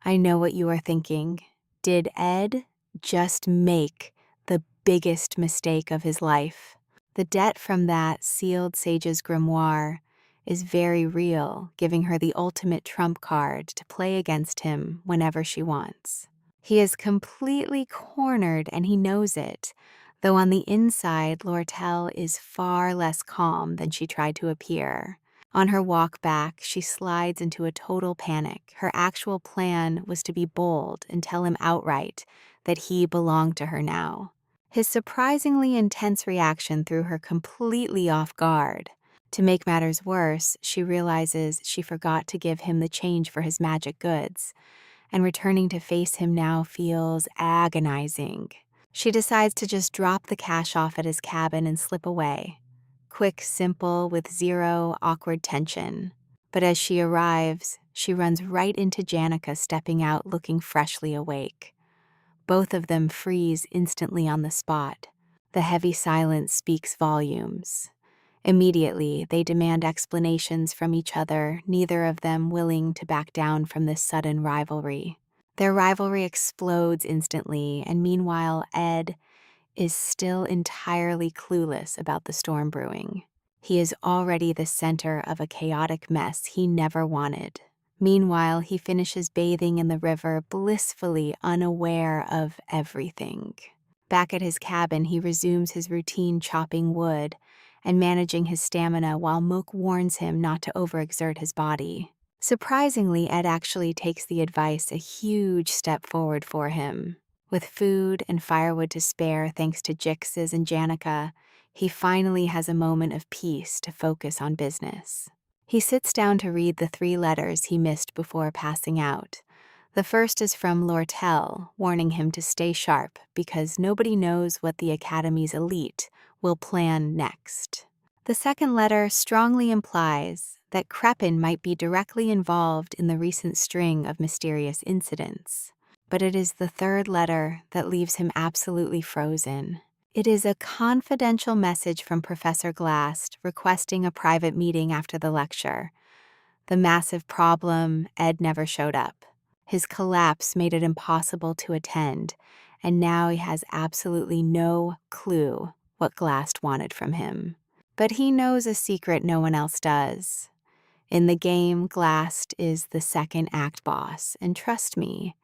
Speaker 1: I know what you are thinking. Did Ed just make the biggest mistake of his life? The debt from that sealed Sage's Grimoire is very real, giving her the ultimate trump card to play against him whenever she wants. He is completely cornered and he knows it. though on the inside, Lortel is far less calm than she tried to appear. On her walk back, she slides into a total panic. Her actual plan was to be bold and tell him outright that he belonged to her now. His surprisingly intense reaction threw her completely off guard. To make matters worse, she realizes she forgot to give him the change for his magic goods, and returning to face him now feels agonizing. She decides to just drop the cash off at his cabin and slip away. Quick, simple, with zero awkward tension. But as she arrives, she runs right into Janica stepping out looking freshly awake. Both of them freeze instantly on the spot. The heavy silence speaks volumes. Immediately, they demand explanations from each other, neither of them willing to back down from this sudden rivalry. Their rivalry explodes instantly, and meanwhile, Ed is still entirely clueless about the storm brewing. He is already the center of a chaotic mess he never wanted. Meanwhile, he finishes bathing in the river, blissfully unaware of everything. Back at his cabin, he resumes his routine chopping wood and managing his stamina while Mook warns him not to overexert his body. Surprisingly, Ed actually takes the advice a huge step forward for him. With food and firewood to spare thanks to Jix's and Janica, he finally has a moment of peace to focus on business. He sits down to read the 3 letters he missed before passing out. The first is from Lortel, warning him to stay sharp because nobody knows what the Academy's elite will plan next. The second letter strongly implies that Crepin might be directly involved in the recent string of mysterious incidents. But it is the third letter that leaves him absolutely frozen. It is a confidential message from Professor Glast requesting a private meeting after the lecture. The massive problem, Ed never showed up. His collapse made it impossible to attend, and now he has absolutely no clue what Glast wanted from him. But he knows a secret no one else does. In the game, Glast is the second act boss, and trust me,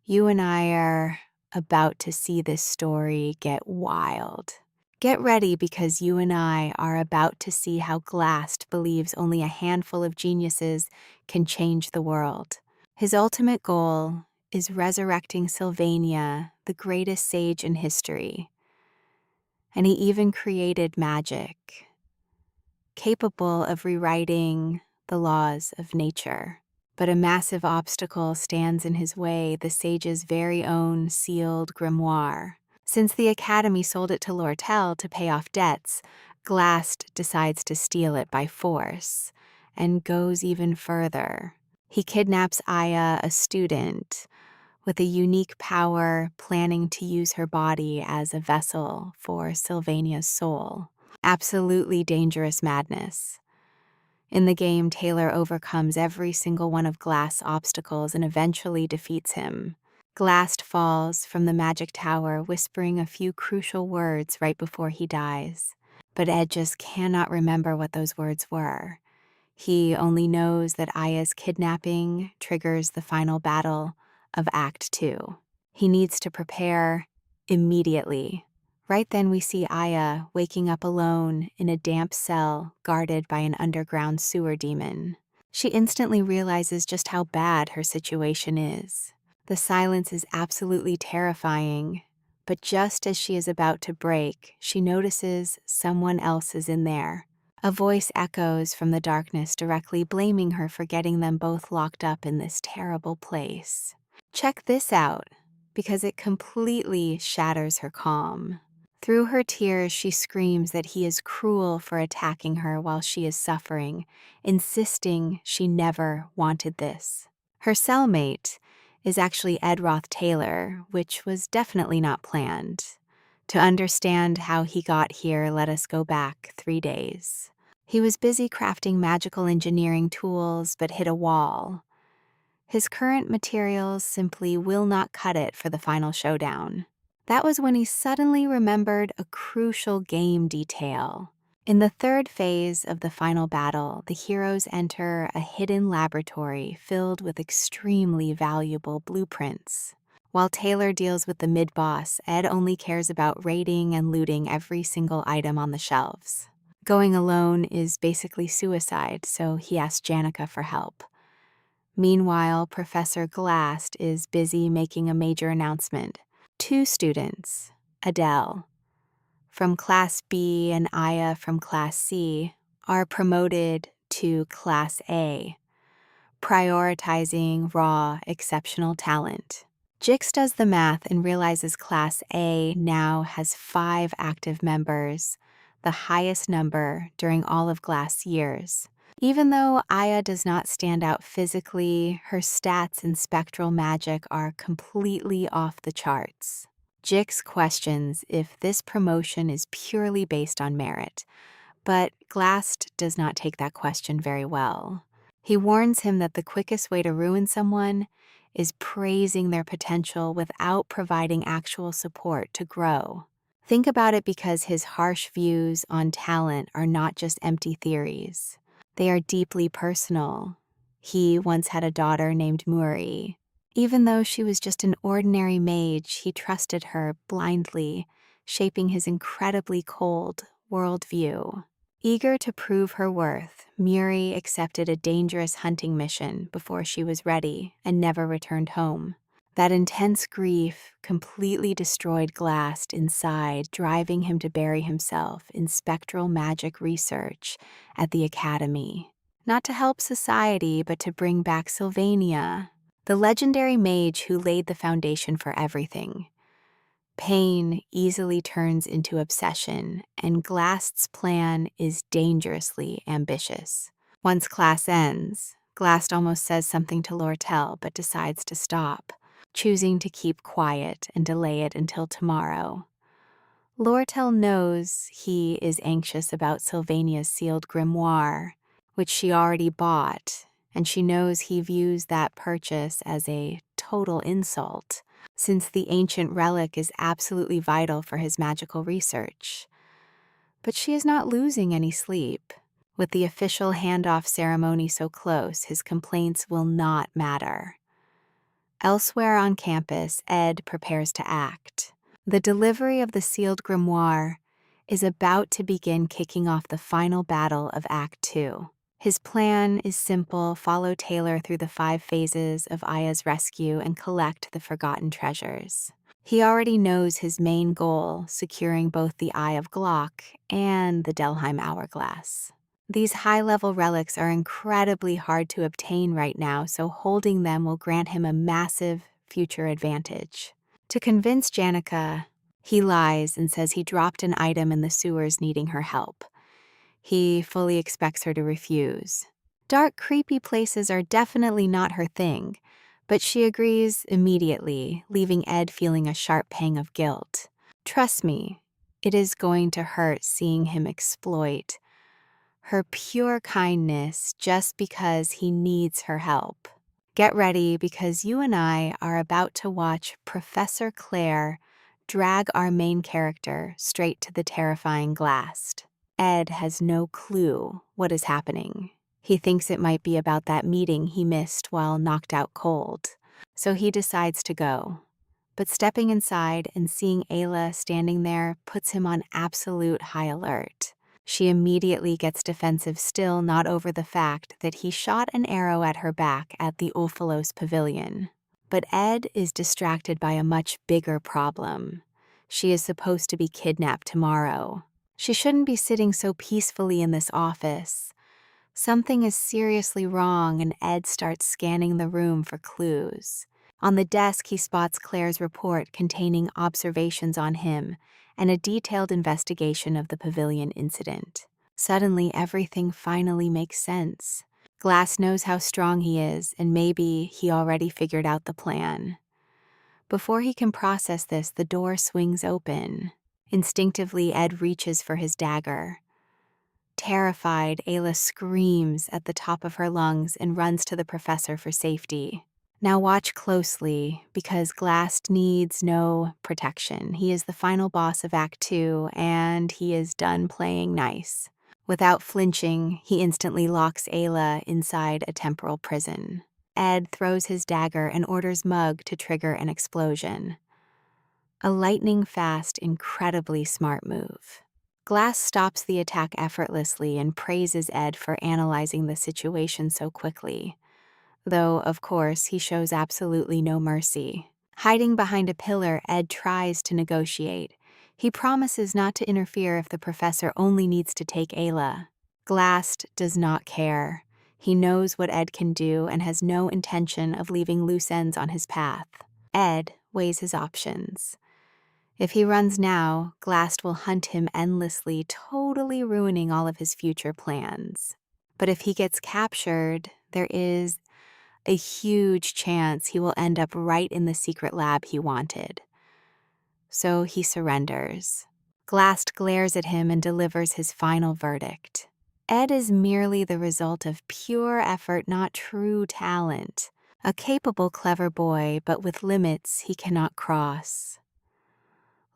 Speaker 1: you and I are about to see this story get wild. Get ready because you and I are about to see how Glast believes only a handful of geniuses can change the world. His ultimate goal is resurrecting Sylvania, the greatest sage in history. And he even created magic, capable of rewriting the laws of nature. But a massive obstacle stands in his way, the sage's very own sealed grimoire. Since the Academy sold it to Lortel to pay off debts, Glast decides to steal it by force, and goes even further. He kidnaps Aya, a student, with a unique power, planning to use her body as a vessel for Sylvania's soul. Absolutely dangerous madness. In the game, Taylor overcomes every single one of Glast's obstacles and eventually defeats him. Glast falls from the magic tower, whispering a few crucial words right before he dies. But Ed just cannot remember what those words were. He only knows that Aya's kidnapping triggers the final battle of Act 2. He needs to prepare immediately. Right then we see Aya waking up alone in a damp cell guarded by an underground sewer demon. She instantly realizes just how bad her situation is. The silence is absolutely terrifying, but just as she is about to break, she notices someone else is in there. A voice echoes from the darkness directly blaming her for getting them both locked up in this terrible place. Check this out, because it completely shatters her calm. Through her tears, she screams that he is cruel for attacking her while she is suffering, insisting she never wanted this. Her cellmate is actually Ed Roth Taylor, which was definitely not planned. To understand how he got here, let us go back 3 days. He was busy crafting magical engineering tools, but hit a wall. His current materials simply will not cut it for the final showdown. That was when he suddenly remembered a crucial game detail. In the third phase of the final battle, the heroes enter a hidden laboratory filled with extremely valuable blueprints. While Taylor deals with the mid-boss, Ed only cares about raiding and looting every single item on the shelves. Going alone is basically suicide, so he asks Janica for help. Meanwhile, Professor Glast is busy making a major announcement. 2 students, Adele, from Class B and Aya from Class C, are promoted to Class A, prioritizing raw, exceptional talent. Jix does the math and realizes Class A now has 5 active members, the highest number during all of Glass years. Even though Aya does not stand out physically, her stats in spectral magic are completely off the charts. Jix questions if this promotion is purely based on merit, but Glast does not take that question very well. He warns him that the quickest way to ruin someone is praising their potential without providing actual support to grow. Think about it, because his harsh views on talent are not just empty theories. They are deeply personal. He once had a daughter named Muri. Even though she was just an ordinary mage, he trusted her blindly, shaping his incredibly cold worldview. Eager to prove her worth, Muri accepted a dangerous hunting mission before she was ready and never returned home. That intense grief completely destroyed Glast inside, driving him to bury himself in spectral magic research at the Academy. Not to help society, but to bring back Sylvania, the legendary mage who laid the foundation for everything. Pain easily turns into obsession, and Glast's plan is dangerously ambitious. Once class ends, Glast almost says something to Lortel but decides to stop, choosing to keep quiet and delay it until tomorrow. Lortel knows he is anxious about Sylvania's sealed grimoire, which she already bought, and she knows he views that purchase as a total insult, since the ancient relic is absolutely vital for his magical research. But she is not losing any sleep. With the official handoff ceremony so close, his complaints will not matter. Elsewhere on campus, Ed prepares to act. The delivery of the sealed grimoire is about to begin, kicking off the final battle of Act 2. His plan is simple: follow Taylor through the 5 phases of Aya's rescue and collect the forgotten treasures. He already knows his main goal, securing both the Eye of Glock and the Delheim Hourglass. These high-level relics are incredibly hard to obtain right now, so holding them will grant him a massive future advantage. To convince Janica, he lies and says he dropped an item in the sewers needing her help. He fully expects her to refuse. Dark, creepy places are definitely not her thing, but she agrees immediately, leaving Ed feeling a sharp pang of guilt. Trust me, it is going to hurt seeing him exploit her pure kindness just because he needs her help. Get ready, because you and I are about to watch Professor Claire drag our main character straight to the terrifying Glast. Ed has no clue what is happening. He thinks it might be about that meeting he missed while knocked out cold, so he decides to go. But stepping inside and seeing Ayla standing there puts him on absolute high alert. She immediately gets defensive, still not over the fact that he shot an arrow at her back at the Ulfalos Pavilion. But Ed is distracted by a much bigger problem. She is supposed to be kidnapped tomorrow. She shouldn't be sitting so peacefully in this office. Something is seriously wrong, and Ed starts scanning the room for clues. On the desk, he spots Claire's report containing observations on him and a detailed investigation of the pavilion incident. Suddenly, everything finally makes sense. Glass knows how strong he is, and maybe he already figured out the plan. Before he can process this, the door swings open. Instinctively, Ed reaches for his dagger. Terrified, Ayla screams at the top of her lungs and runs to the professor for safety. Now watch closely, because Glast needs no protection. He is the final boss of Act 2, and he is done playing nice. Without flinching, he instantly locks Ayla inside a temporal prison. Ed throws his dagger and orders Mug to trigger an explosion. A lightning-fast, incredibly smart move. Glass stops the attack effortlessly and praises Ed for analyzing the situation so quickly. Though, of course, he shows absolutely no mercy. Hiding behind a pillar, Ed tries to negotiate. He promises not to interfere if the professor only needs to take Ayla. Glass does not care. He knows what Ed can do and has no intention of leaving loose ends on his path. Ed weighs his options. If he runs now, Glast will hunt him endlessly, totally ruining all of his future plans. But if he gets captured, there is a huge chance he will end up right in the secret lab he wanted. So he surrenders. Glast glares at him and delivers his final verdict. Ed is merely the result of pure effort, not true talent. A capable, clever boy, but with limits he cannot cross.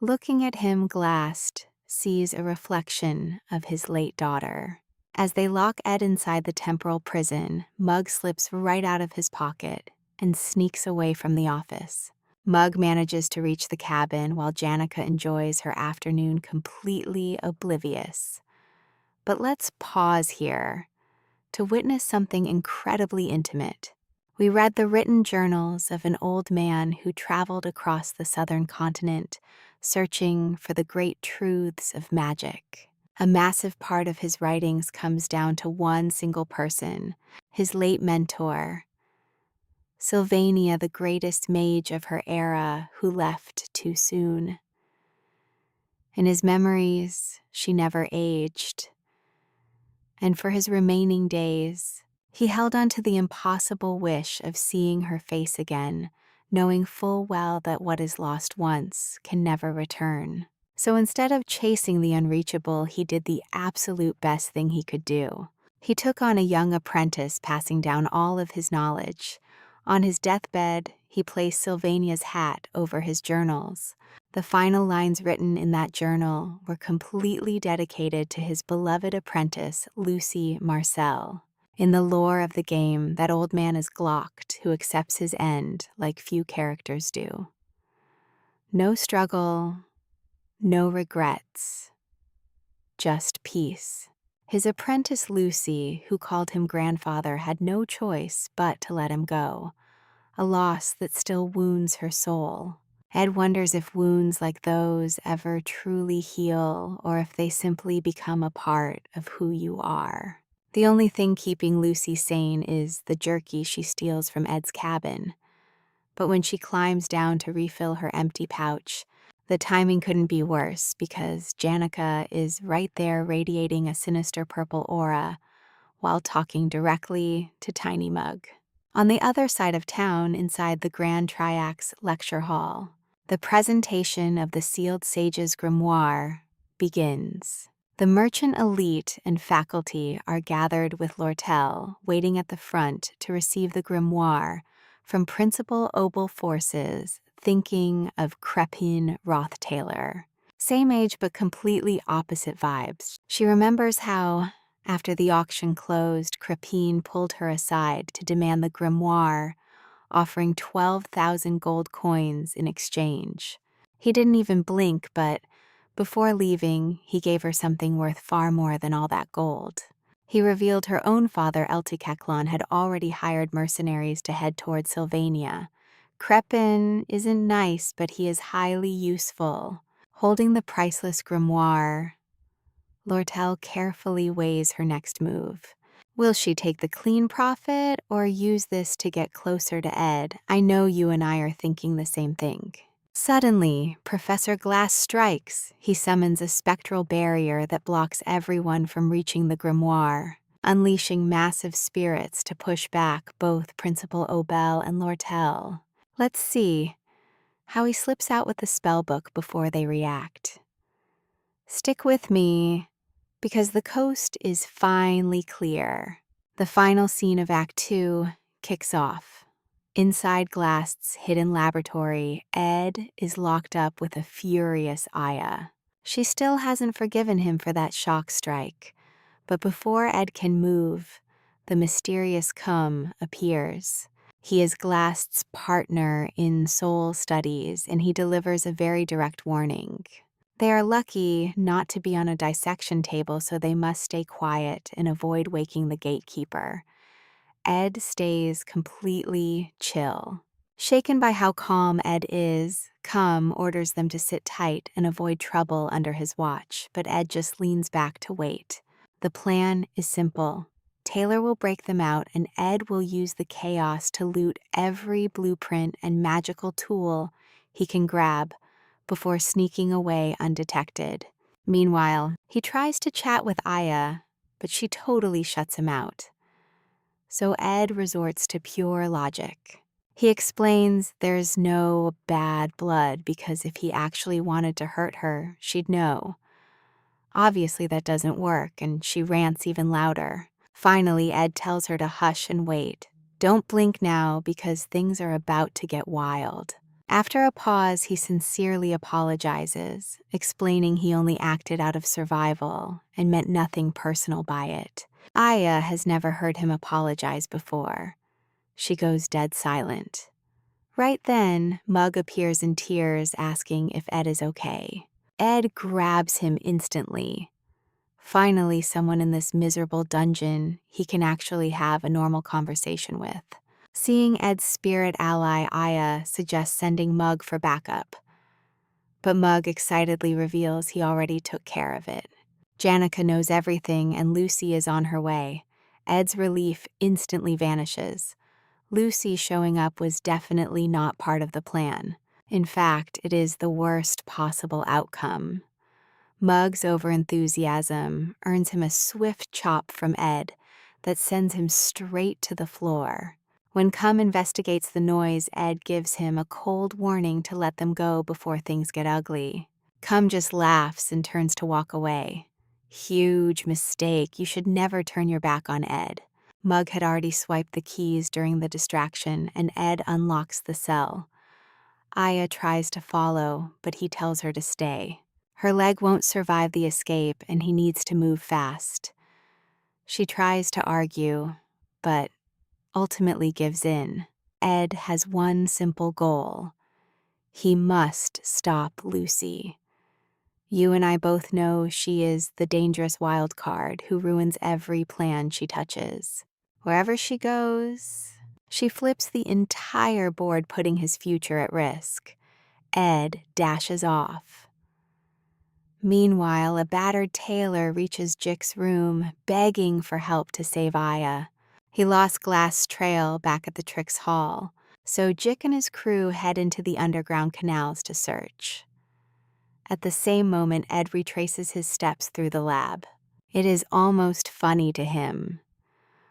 Speaker 1: Looking at him, Glast sees a reflection of his late daughter. As they lock Ed inside the temporal prison, Mug slips right out of his pocket and sneaks away from the office. Mug manages to reach the cabin while Janica enjoys her afternoon completely oblivious. But let's pause here to witness something incredibly intimate. We read the written journals of an old man who traveled across the southern continent, searching for the great truths of magic. A massive part of his writings comes down to one single person, his late mentor, Sylvania, the greatest mage of her era, who left too soon. In his memories, she never aged. And for his remaining days, he held on to the impossible wish of seeing her face again, knowing full well that what is lost once can never return. So instead of chasing the unreachable, he did the absolute best thing he could do. He took on a young apprentice, passing down all of his knowledge. On his deathbed, he placed Sylvania's hat over his journals. The final lines written in that journal were completely dedicated to his beloved apprentice, Lucy Marcel. In the lore of the game, that old man is Glocked, who accepts his end like few characters do. No struggle, no regrets, just peace. His apprentice Lucy, who called him grandfather, had no choice but to let him go, a loss that still wounds her soul. Ed wonders if wounds like those ever truly heal, or if they simply become a part of who you are. The only thing keeping Lucy sane is the jerky she steals from Ed's cabin. But when she climbs down to refill her empty pouch, the timing couldn't be worse because Janica is right there radiating a sinister purple aura while talking directly to Tiny Mug. On the other side of town, inside the Grand Triax lecture hall, the presentation of the Sealed Sage's grimoire begins. The merchant elite and faculty are gathered with Lortel, waiting at the front to receive the grimoire from Principal Obel Forces, thinking of Crepine Roth-Taylor. Same age but completely opposite vibes. She remembers how, after the auction closed, Crepine pulled her aside to demand the grimoire, offering 12,000 gold coins in exchange. He didn't even blink, but before leaving, he gave her something worth far more than all that gold. He revealed her own father, Elticaklon, had already hired mercenaries to head toward Sylvania. Crepin isn't nice, but he is highly useful. Holding the priceless grimoire, Lortel carefully weighs her next move. Will she take the clean profit or use this to get closer to Ed? I know you and I are thinking the same thing. Suddenly, Professor Glass strikes. He summons a spectral barrier that blocks everyone from reaching the grimoire, unleashing massive spirits to push back both Principal Obel and Lortel. Let's see how he slips out with the spellbook before they react. Stick with me, because the coast is finally clear. The final scene of Act 2 kicks off. Inside Glast's hidden laboratory, Ed is locked up with a furious Aya. She still hasn't forgiven him for that shock strike, but before Ed can move, the mysterious Cum appears. He is Glast's partner in soul studies, and he delivers a very direct warning. They are lucky not to be on a dissection table, so they must stay quiet and avoid waking the gatekeeper. Ed stays completely chill. Shaken by how calm Ed is, Cum orders them to sit tight and avoid trouble under his watch, but Ed just leans back to wait. The plan is simple. Taylor will break them out, and Ed will use the chaos to loot every blueprint and magical tool he can grab before sneaking away undetected. Meanwhile, he tries to chat with Aya, but she totally shuts him out. So Ed resorts to pure logic. He explains there's no bad blood because if he actually wanted to hurt her, she'd know. Obviously, that doesn't work, and she rants even louder. Finally, Ed tells her to hush and wait. Don't blink now because things are about to get wild. After a pause, he sincerely apologizes, explaining he only acted out of survival and meant nothing personal by it. Aya has never heard him apologize before. She goes dead silent. Right then, Mug appears in tears asking if Ed is okay. Ed grabs him instantly. Finally, someone in this miserable dungeon he can actually have a normal conversation with. Seeing Ed's spirit ally, Aya, suggests sending Mug for backup. But Mug excitedly reveals he already took care of it. Janica knows everything and Lucy is on her way. Ed's relief instantly vanishes. Lucy showing up was definitely not part of the plan. In fact, it is the worst possible outcome. Mug's overenthusiasm earns him a swift chop from Ed that sends him straight to the floor. When Cum investigates the noise, Ed gives him a cold warning to let them go before things get ugly. Cum just laughs and turns to walk away. Huge mistake. You should never turn your back on Ed. Mug had already swiped the keys during the distraction, and Ed unlocks the cell. Aya tries to follow, but he tells her to stay. Her leg won't survive the escape, and he needs to move fast. She tries to argue, but ultimately gives in. Ed has one simple goal. He must stop Lucy. You and I both know she is the dangerous wild card who ruins every plan she touches. Wherever she goes, she flips the entire board, putting his future at risk. Ed dashes off. Meanwhile, a battered Taylor reaches Jick's room, begging for help to save Aya. He lost Glass' trail back at the Trix Hall, so Jick and his crew head into the underground canals to search. At the same moment, Ed retraces his steps through the lab. It is almost funny to him.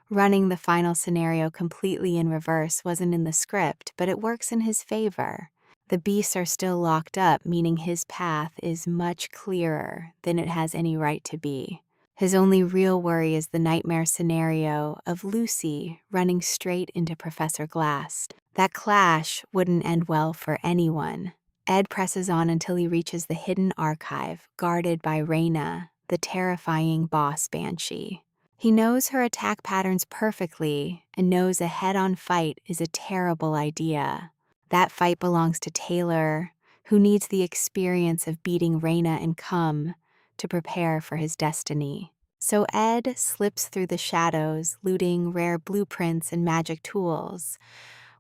Speaker 1: Running the final scenario completely in reverse wasn't in the script, but it works in his favor. The beasts are still locked up, meaning his path is much clearer than it has any right to be. His only real worry is the nightmare scenario of Lucy running straight into Professor Glass. That clash wouldn't end well for anyone. Ed presses on until he reaches the hidden archive, guarded by Reyna, the terrifying boss banshee. He knows her attack patterns perfectly and knows a head-on fight is a terrible idea. That fight belongs to Taylor, who needs the experience of beating Reyna and Cum to prepare for his destiny. So Ed slips through the shadows, looting rare blueprints and magic tools,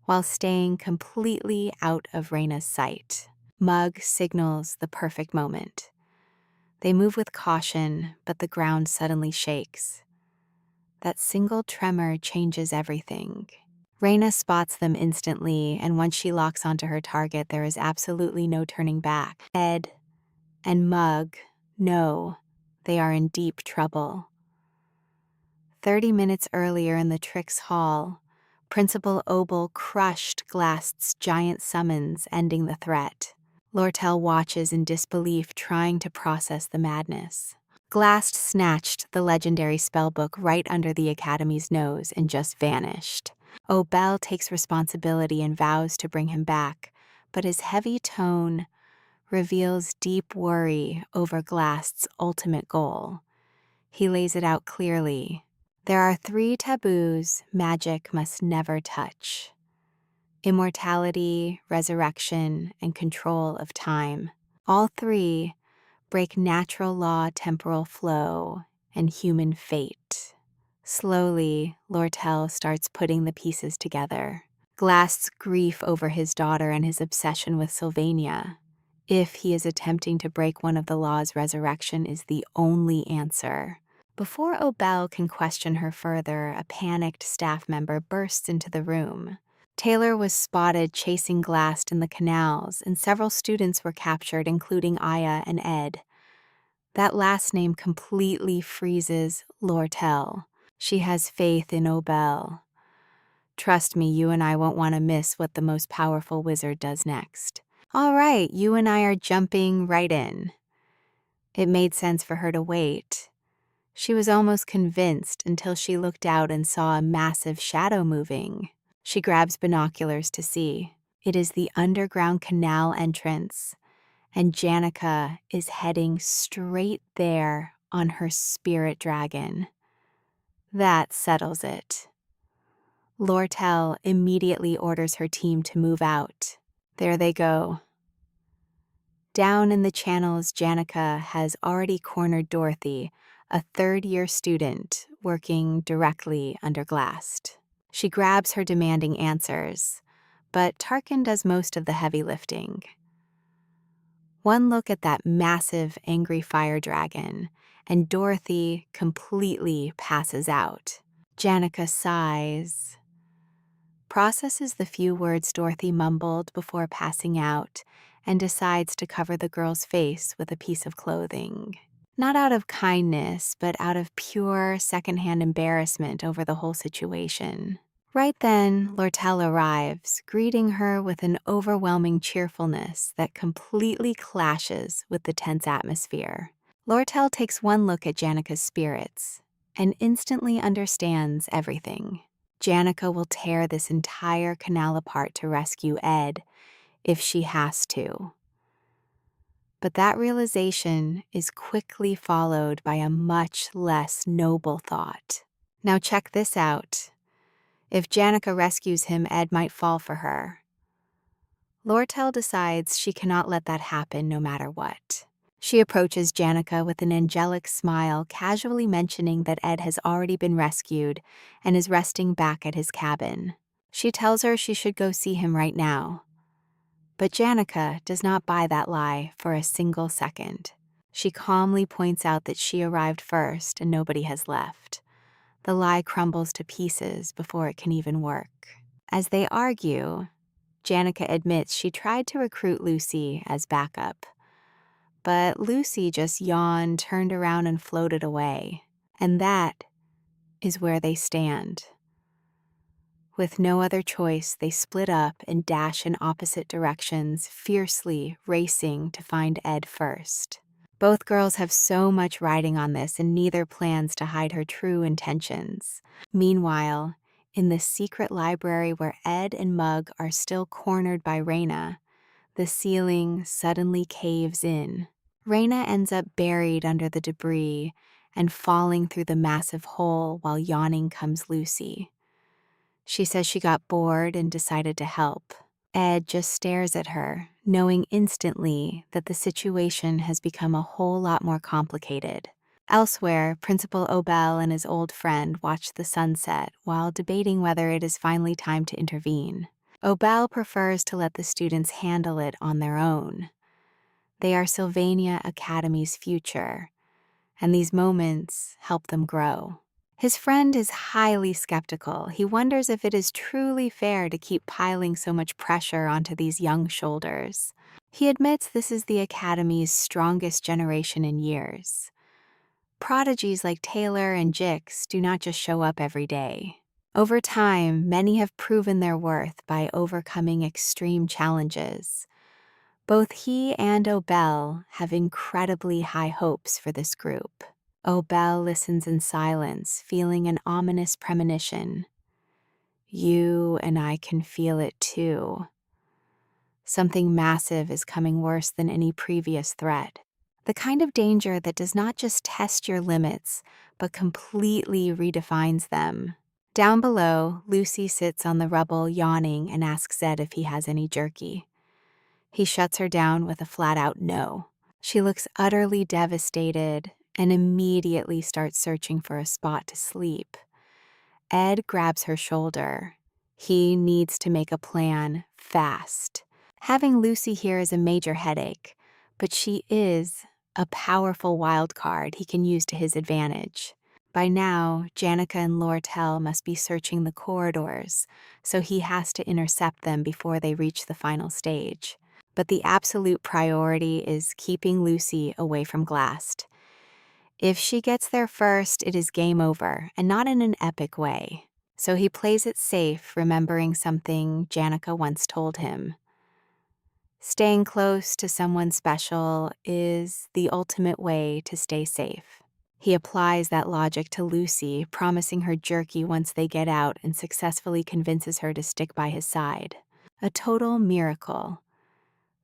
Speaker 1: while staying completely out of Reyna's sight. Mug signals the perfect moment. They move with caution, but the ground suddenly shakes. That single tremor changes everything. Reyna spots them instantly, and once she locks onto her target, there is absolutely no turning back. Ed and Mug know they are in deep trouble. 30 minutes earlier in the Trix Hall, Principal Obel crushed Glast's giant summons, ending the threat. Lortel watches in disbelief, trying to process the madness. Glast snatched the legendary spellbook right under the Academy's nose and just vanished. Obel takes responsibility and vows to bring him back, but his heavy tone reveals deep worry over Glast's ultimate goal. He lays it out clearly. There are 3 taboos magic must never touch. immortality, resurrection, and control of time. All three break natural law, temporal flow, and human fate. Slowly, Lortel starts putting the pieces together. Glast's grief over his daughter and his obsession with Sylvania. If he is attempting to break one of the laws, resurrection is the only answer. Before Obel can question her further, a panicked staff member bursts into the room. Taylor was spotted chasing Glast in the canals, and several students were captured, including Aya and Ed. That last name completely freezes Lortel. She has faith in Obel. Trust me, you and I won't want to miss what the most powerful wizard does next. All right, you and I are jumping right in. It made sense for her to wait. She was almost convinced until she looked out and saw a massive shadow moving. She grabs binoculars to see. It is the underground canal entrance, and Janica is heading straight there on her spirit dragon. That settles it. Lortel immediately orders her team to move out. There they go. Down in the channels, Janica has already cornered Dorothy, a third-year student working directly under Glast. She grabs her, demanding answers, but Tarkin does most of the heavy lifting. One look at that massive, angry fire dragon, and Dorothy completely passes out. Janica sighs, processes the few words Dorothy mumbled before passing out, and decides to cover the girl's face with a piece of clothing. Not out of kindness, but out of pure secondhand embarrassment over the whole situation. Right then, Lortel arrives, greeting her with an overwhelming cheerfulness that completely clashes with the tense atmosphere. Lortel takes one look at Janica's spirits and instantly understands everything. Janica will tear this entire canal apart to rescue Ed, if she has to. But that realization is quickly followed by a much less noble thought. Now check this out. If Janica rescues him, Ed might fall for her. Lortel decides she cannot let that happen no matter what. She approaches Janica with an angelic smile, casually mentioning that Ed has already been rescued and is resting back at his cabin. She tells her she should go see him right now. But Janica does not buy that lie for a single second. She calmly points out that she arrived first and nobody has left. The lie crumbles to pieces before it can even work. As they argue, Janica admits she tried to recruit Lucy as backup. But Lucy just yawned, turned around, and floated away. And that is where they stand. With no other choice, they split up and dash in opposite directions, fiercely racing to find Ed first. Both girls have so much riding on this, and neither plans to hide her true intentions. Meanwhile, in the secret library where Ed and Mug are still cornered by Raina, the ceiling suddenly caves in. Raina ends up buried under the debris and falling through the massive hole while yawning comes Lucy. She says she got bored and decided to help. Ed just stares at her, knowing instantly that the situation has become a whole lot more complicated. Elsewhere, Principal Obel and his old friend watch the sunset while debating whether it is finally time to intervene. Obel prefers to let the students handle it on their own. They are Sylvania Academy's future, and these moments help them grow. His friend is highly skeptical. He wonders if it is truly fair to keep piling so much pressure onto these young shoulders. He admits this is the Academy's strongest generation in years. Prodigies like Taylor and Jix do not just show up every day. Over time, many have proven their worth by overcoming extreme challenges. Both he and Obel have incredibly high hopes for this group. Obel listens in silence, feeling an ominous premonition. You and I can feel it too. Something massive is coming, worse than any previous threat. The kind of danger that does not just test your limits, but completely redefines them. Down below, Lucy sits on the rubble yawning and asks Ed if he has any jerky. He shuts her down with a flat-out no. She looks utterly devastated and immediately starts searching for a spot to sleep. Ed grabs her shoulder. He needs to make a plan fast. Having Lucy here is a major headache, but she is a powerful wild card he can use to his advantage. By now, Janica and Lortel must be searching the corridors, so he has to intercept them before they reach the final stage. But the absolute priority is keeping Lucy away from Glast. If she gets there first, it is game over, and not in an epic way. So he plays it safe, remembering something Janica once told him. Staying close to someone special is the ultimate way to stay safe. He applies that logic to Lucy, promising her jerky once they get out and successfully convinces her to stick by his side. A total miracle.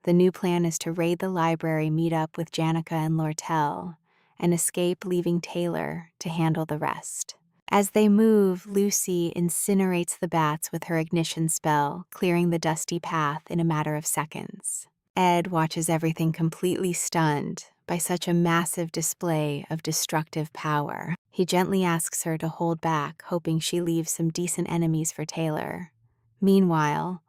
Speaker 1: The new plan is to raid the library, meet up with Janica and Lortel, and escape, leaving Taylor to handle the rest. As they move, Lucy incinerates the bats with her ignition spell, clearing the dusty path in a matter of seconds. Ed watches everything completely stunned by such a massive display of destructive power. He gently asks her to hold back, hoping she leaves some decent enemies for Taylor. Meanwhile,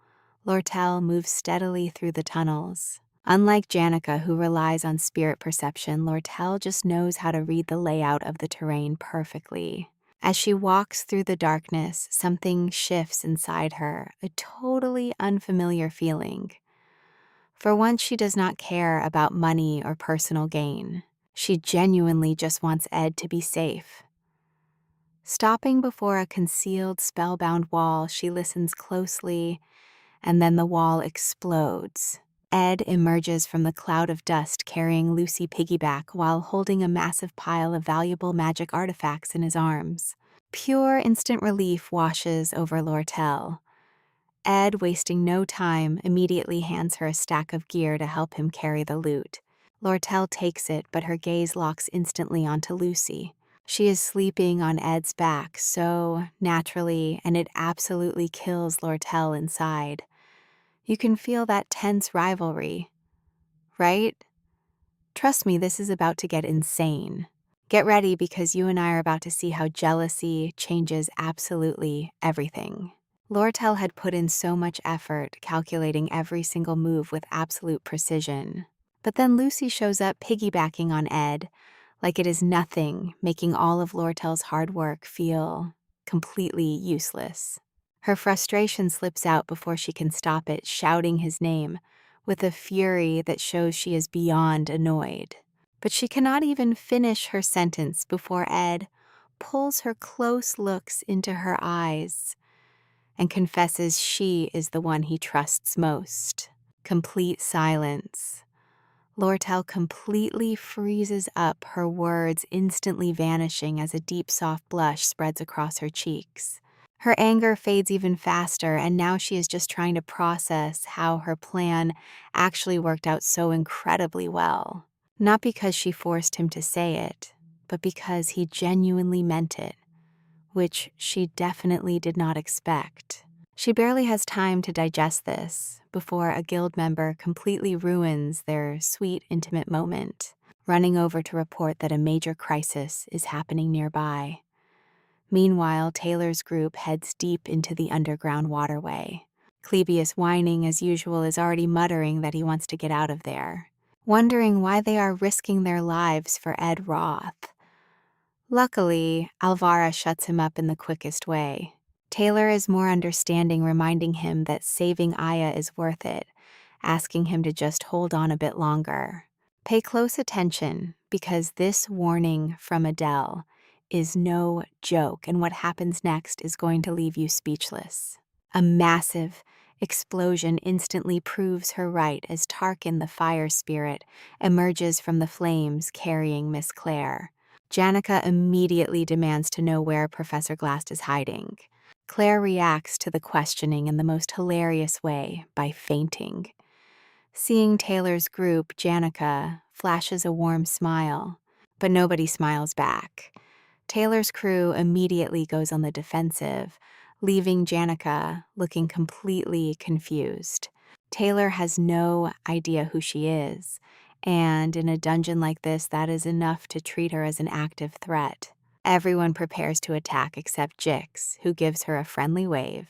Speaker 1: Lortel moves steadily through the tunnels. Unlike Janica, who relies on spirit perception, Lortel just knows how to read the layout of the terrain perfectly. As she walks through the darkness, something shifts inside her, a totally unfamiliar feeling. For once, she does not care about money or personal gain. She genuinely just wants Ed to be safe. Stopping before a concealed, spellbound wall, she listens closely, and then the wall explodes. Ed emerges from the cloud of dust carrying Lucy piggyback while holding a massive pile of valuable magic artifacts in his arms. Pure instant relief washes over Lortel. Ed, wasting no time, immediately hands her a stack of gear to help him carry the loot. Lortel takes it, but her gaze locks instantly onto Lucy. She is sleeping on Ed's back so naturally, and it absolutely kills Lortel inside. You can feel that tense rivalry, right? Trust me, this is about to get insane. Get ready because you and I are about to see how jealousy changes absolutely everything. Lortel had put in so much effort calculating every single move with absolute precision. But then Lucy shows up piggybacking on Ed like it is nothing, making all of Lortel's hard work feel completely useless. Her frustration slips out before she can stop it, shouting his name with a fury that shows she is beyond annoyed. But she cannot even finish her sentence before Ed pulls her close looks into her eyes and confesses she is the one he trusts most. Complete silence. Lortel completely freezes up, her words instantly vanishing as a deep soft blush spreads across her cheeks. Her anger fades even faster, and now she is just trying to process how her plan actually worked out so incredibly well. Not because she forced him to say it, but because he genuinely meant it, which she definitely did not expect. She barely has time to digest this before a guild member completely ruins their sweet, intimate moment, running over to report that a major crisis is happening nearby. Meanwhile, Taylor's group heads deep into the underground waterway. Clebius, whining as usual, is already muttering that he wants to get out of there, wondering why they are risking their lives for Ed Roth. Luckily, Alvara shuts him up in the quickest way. Taylor is more understanding, reminding him that saving Aya is worth it, asking him to just hold on a bit longer. Pay close attention, because this warning from Adele is no joke, and what happens next is going to leave you speechless. A massive explosion instantly proves her right as Tarkin, the fire spirit, emerges from the flames carrying Miss Claire. Janica immediately demands to know where Professor Glast is hiding. Claire reacts to the questioning in the most hilarious way by fainting. Seeing Taylor's group, Janica flashes a warm smile, but nobody smiles back. Taylor's crew immediately goes on the defensive, leaving Janica looking completely confused. Taylor has no idea who she is, and in a dungeon like this, that is enough to treat her as an active threat. Everyone prepares to attack except Jix, who gives her a friendly wave.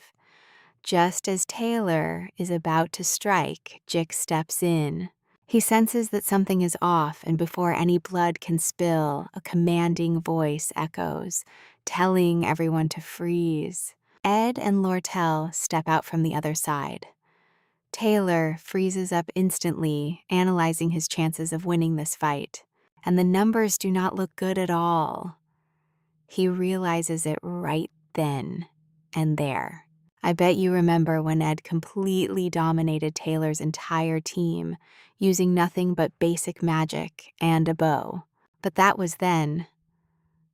Speaker 1: Just as Taylor is about to strike, Jix steps in. He senses that something is off, and before any blood can spill, a commanding voice echoes, telling everyone to freeze. Ed and Lortel step out from the other side. Taylor freezes up instantly, analyzing his chances of winning this fight, and the numbers do not look good at all. He realizes it right then and there. I bet you remember when Ed completely dominated Taylor's entire team, using nothing but basic magic and a bow. But that was then.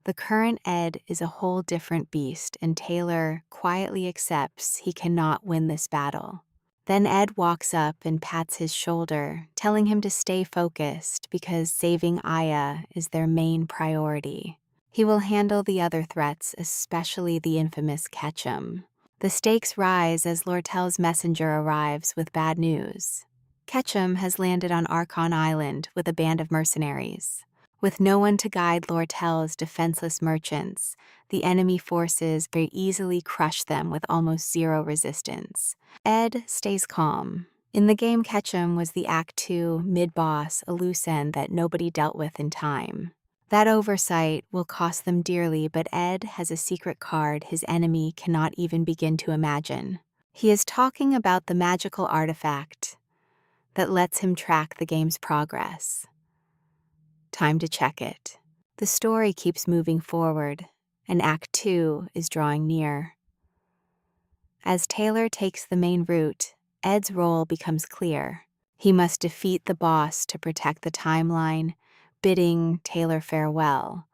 Speaker 1: The current Ed is a whole different beast, and Taylor quietly accepts he cannot win this battle. Then Ed walks up and pats his shoulder, telling him to stay focused because saving Aya is their main priority. He will handle the other threats, especially the infamous Ketchum. The stakes rise as Lortel's messenger arrives with bad news. Ketchum has landed on Archon Island with a band of mercenaries. With no one to guide Lortel's defenseless merchants, the enemy forces very easily crush them with almost zero resistance. Ed stays calm. In the game, Ketchum was the Act 2 mid-boss, a loose end that nobody dealt with in time. That oversight will cost them dearly, but Ed has a secret card his enemy cannot even begin to imagine. He is talking about the magical artifact that lets him track the game's progress. Time to check it. The story keeps moving forward, and Act 2 is drawing near. As Taylor takes the main route, Ed's role becomes clear. He must defeat the boss to protect the timeline, bidding Taylor farewell,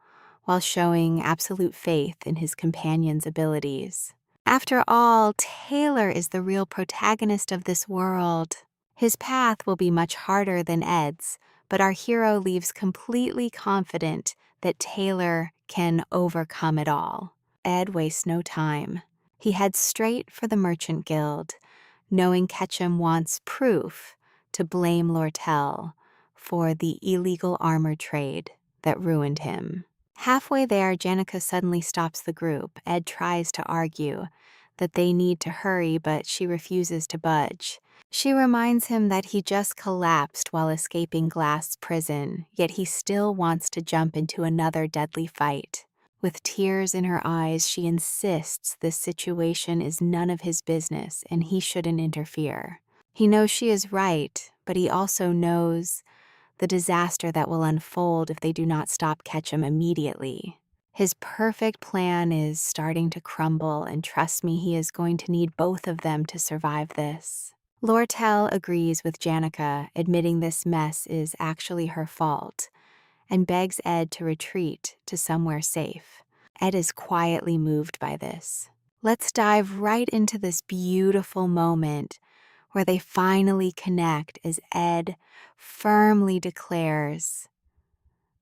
Speaker 1: while showing absolute faith in his companion's abilities. After all, Taylor is the real protagonist of this world. His path will be much harder than Ed's, but our hero leaves completely confident that Taylor can overcome it all. Ed wastes no time. He heads straight for the Merchant Guild, knowing Ketchum wants proof to blame Lortel for the illegal armor trade that ruined him. Halfway there, Janica suddenly stops the group. Ed tries to argue that they need to hurry, but she refuses to budge. She reminds him that he just collapsed while escaping Glass prison, yet he still wants to jump into another deadly fight. With tears in her eyes, she insists this situation is none of his business and he shouldn't interfere. He knows she is right, but he also knows the disaster that will unfold if they do not stop Ketchum immediately. His perfect plan is starting to crumble, and trust me, he is going to need both of them to survive this. Lortel agrees with Janica, admitting this mess is actually her fault, and begs Ed to retreat to somewhere safe. Ed is quietly moved by this. Let's dive right into this beautiful moment where they finally connect as Ed firmly declares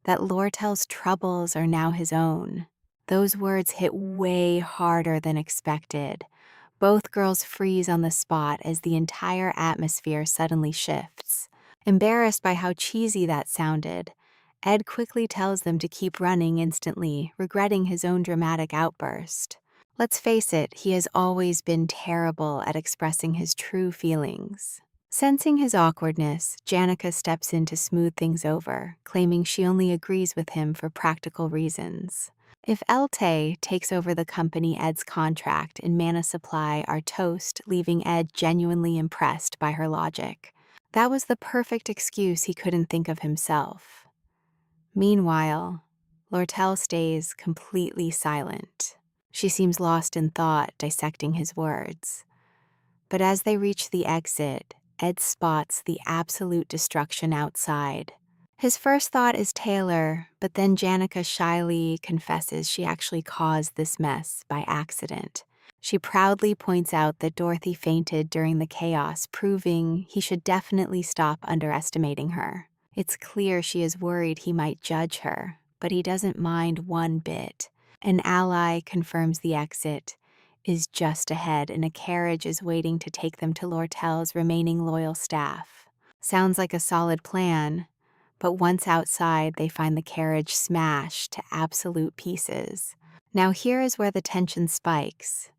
Speaker 1: that Lortel's troubles are now his own. Those words hit way harder than expected. Both girls freeze on the spot as the entire atmosphere suddenly shifts. Embarrassed by how cheesy that sounded, Ed quickly tells them to keep running instantly, regretting his own dramatic outburst. Let's face it, he has always been terrible at expressing his true feelings. Sensing his awkwardness, Janica steps in to smooth things over, claiming she only agrees with him for practical reasons. If Elte takes over the company, Ed's contract and mana supply are toast, leaving Ed genuinely impressed by her logic. That was the perfect excuse he couldn't think of himself. Meanwhile, Lortel stays completely silent. She seems lost in thought, dissecting his words. But as they reach the exit, Ed spots the absolute destruction outside. His first thought is Taylor, but then Janica shyly confesses she actually caused this mess by accident. She proudly points out that Dorothy fainted during the chaos, proving he should definitely stop underestimating her. It's clear she is worried he might judge her, but he doesn't mind one bit. An ally confirms the exit is just ahead, and a carriage is waiting to take them to Lortel's remaining loyal staff. Sounds like a solid plan, but once outside, they find the carriage smashed to absolute pieces. Now here is where the tension spikes.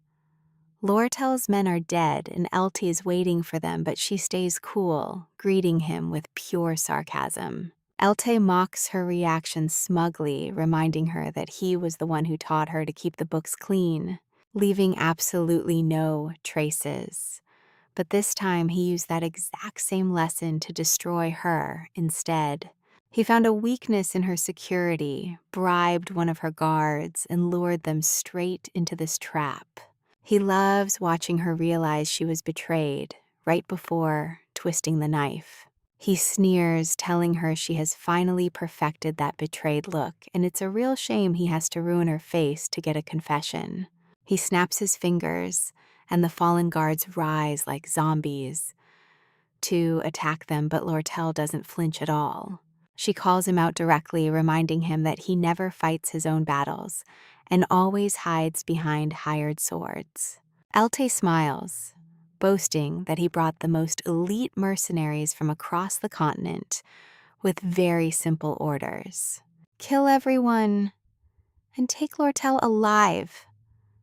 Speaker 1: Lortel's men are dead, and Elty is waiting for them, but she stays cool, greeting him with pure sarcasm. Elte mocks her reaction smugly, reminding her that he was the one who taught her to keep the books clean, leaving absolutely no traces. But this time he used that exact same lesson to destroy her instead. He found a weakness in her security, bribed one of her guards, and lured them straight into this trap. He loves watching her realize she was betrayed right before twisting the knife. He sneers, telling her she has finally perfected that betrayed look, and it's a real shame he has to ruin her face to get a confession. He snaps his fingers, and the fallen guards rise like zombies to attack them, but Lortel doesn't flinch at all. She calls him out directly, reminding him that he never fights his own battles and always hides behind hired swords. Elte smiles, boasting that he brought the most elite mercenaries from across the continent with very simple orders. Kill everyone and take Lortel alive.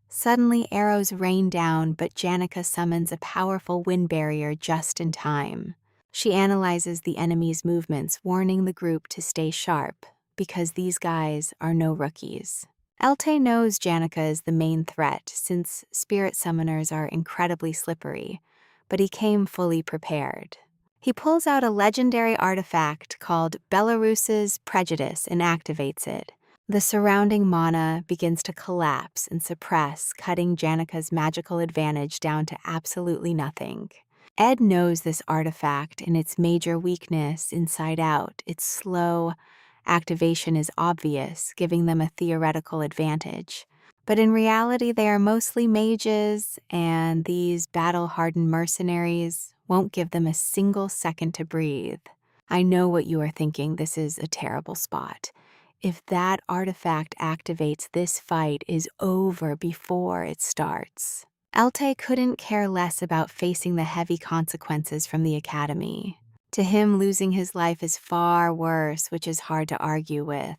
Speaker 1: Suddenly, arrows rain down, but Janica summons a powerful wind barrier just in time. She analyzes the enemy's movements, warning the group to stay sharp, because these guys are no rookies. Elte knows Janica is the main threat, since spirit summoners are incredibly slippery, but he came fully prepared. He pulls out a legendary artifact called Belarus's Prejudice and activates it. The surrounding mana begins to collapse and suppress, cutting Janica's magical advantage down to absolutely nothing. Ed knows this artifact and its major weakness inside out. Its slow activation is obvious, giving them a theoretical advantage. But in reality, they are mostly mages, and these battle-hardened mercenaries won't give them a single second to breathe. I know what you are thinking. This is a terrible spot. If that artifact activates, this fight is over before it starts. Elte couldn't care less about facing the heavy consequences from the academy. To him, losing his life is far worse, which is hard to argue with.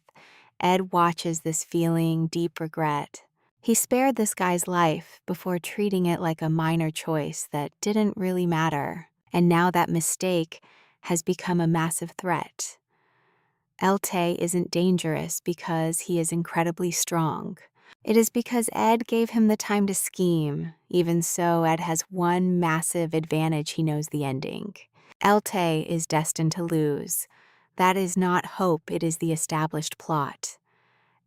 Speaker 1: Ed watches this feeling deep regret. He spared this guy's life before treating it like a minor choice that didn't really matter, and now that mistake has become a massive threat. Elte isn't dangerous because he is incredibly strong. It is because Ed gave him the time to scheme. Even so, Ed has one massive advantage: he knows the ending. Elte is destined to lose. That is not hope, it is the established plot.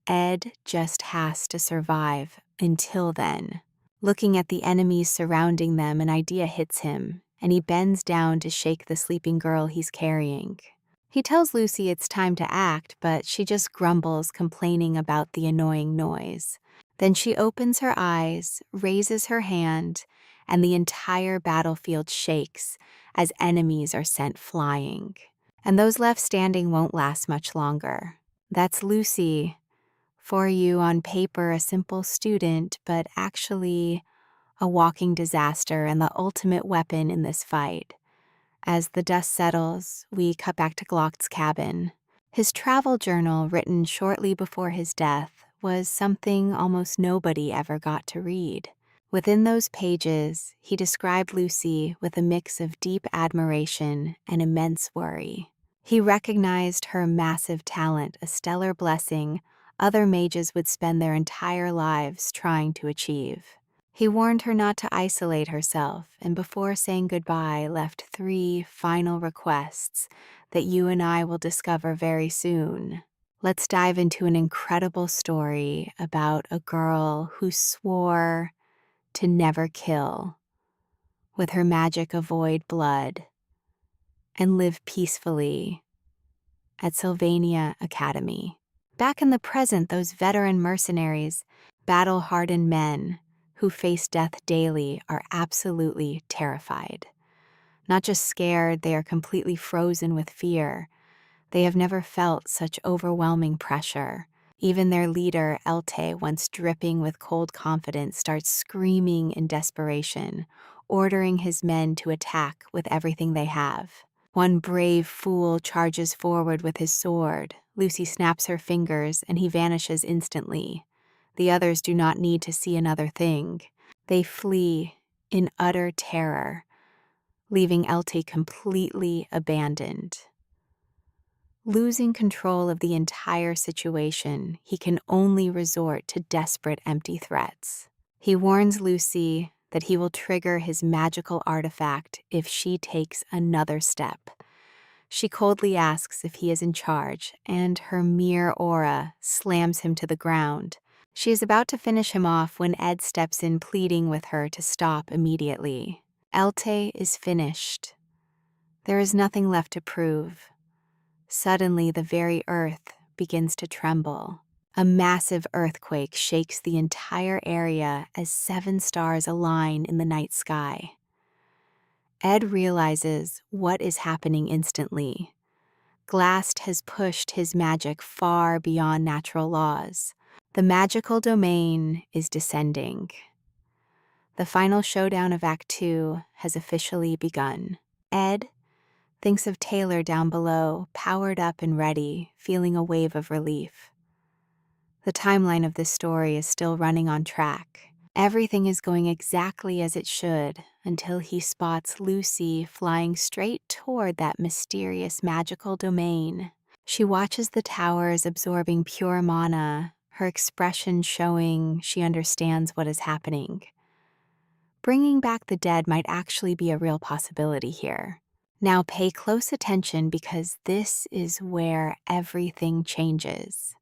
Speaker 1: Ed just has to survive until then. Looking at the enemies surrounding them, an idea hits him, and he bends down to shake the sleeping girl he's carrying. He tells Lucy it's time to act, but she just grumbles, complaining about the annoying noise. Then she opens her eyes, raises her hand, and the entire battlefield shakes as enemies are sent flying. And those left standing won't last much longer. That's Lucy. For you, on paper, a simple student, but actually a walking disaster and the ultimate weapon in this fight. As the dust settles, we cut back to Glock's cabin. His travel journal, written shortly before his death, was something almost nobody ever got to read. Within those pages, he described Lucy with a mix of deep admiration and immense worry. He recognized her massive talent, a stellar blessing other mages would spend their entire lives trying to achieve. He warned her not to isolate herself, and before saying goodbye, left 3 final requests that you and I will discover very soon. Let's dive into an incredible story about a girl who swore to never kill, with her magic avoid blood, and live peacefully at Sylvania Academy. Back in the present, those veteran mercenaries, battle-hardened men who face death daily, are absolutely terrified. Not just scared, they are completely frozen with fear. They have never felt such overwhelming pressure. Even their leader, Elte, once dripping with cold confidence, starts screaming in desperation, ordering his men to attack with everything they have. One brave fool charges forward with his sword. Lucy snaps her fingers, and he vanishes instantly. The others do not need to see another thing. They flee in utter terror, leaving Elte completely abandoned. Losing control of the entire situation, he can only resort to desperate empty threats. He warns Lucy that he will trigger his magical artifact if she takes another step. She coldly asks if he is in charge, and her mere aura slams him to the ground. She is about to finish him off when Ed steps in, pleading with her to stop immediately. Elte is finished. There is nothing left to prove. Suddenly, the very earth begins to tremble. A massive earthquake shakes the entire area as 7 stars align in the night sky. Ed realizes what is happening instantly. Glast has pushed his magic far beyond natural laws. The magical domain is descending. The final showdown of Act 2 has officially begun. Ed thinks of Taylor down below, powered up and ready, feeling a wave of relief. The timeline of this story is still running on track. Everything is going exactly as it should until he spots Lucy flying straight toward that mysterious magical domain. She watches the towers absorbing pure mana, her expression showing she understands what is happening. Bringing back the dead might actually be a real possibility here. Now pay close attention because this is where everything changes.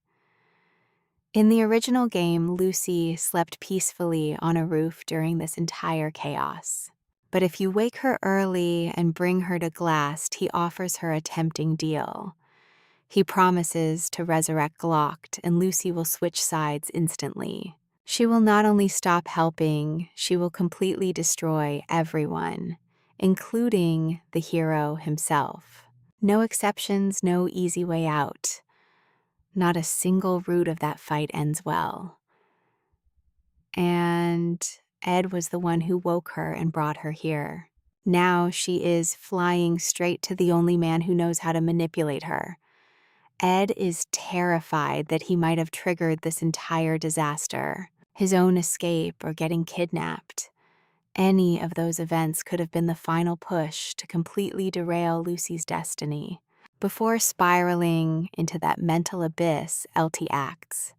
Speaker 1: In the original game, Lucy slept peacefully on a roof during this entire chaos. But if you wake her early and bring her to Glast, he offers her a tempting deal. He promises to resurrect Glocked, and Lucy will switch sides instantly. She will not only stop helping, she will completely destroy everyone, including the hero himself. No exceptions, no easy way out. Not a single route of that fight ends well. And Ed was the one who woke her and brought her here. Now she is flying straight to the only man who knows how to manipulate her. Ed is terrified that he might have triggered this entire disaster, his own escape or getting kidnapped. Any of those events could have been the final push to completely derail Lucy's destiny. Before spiraling into that mental abyss, Elte acts.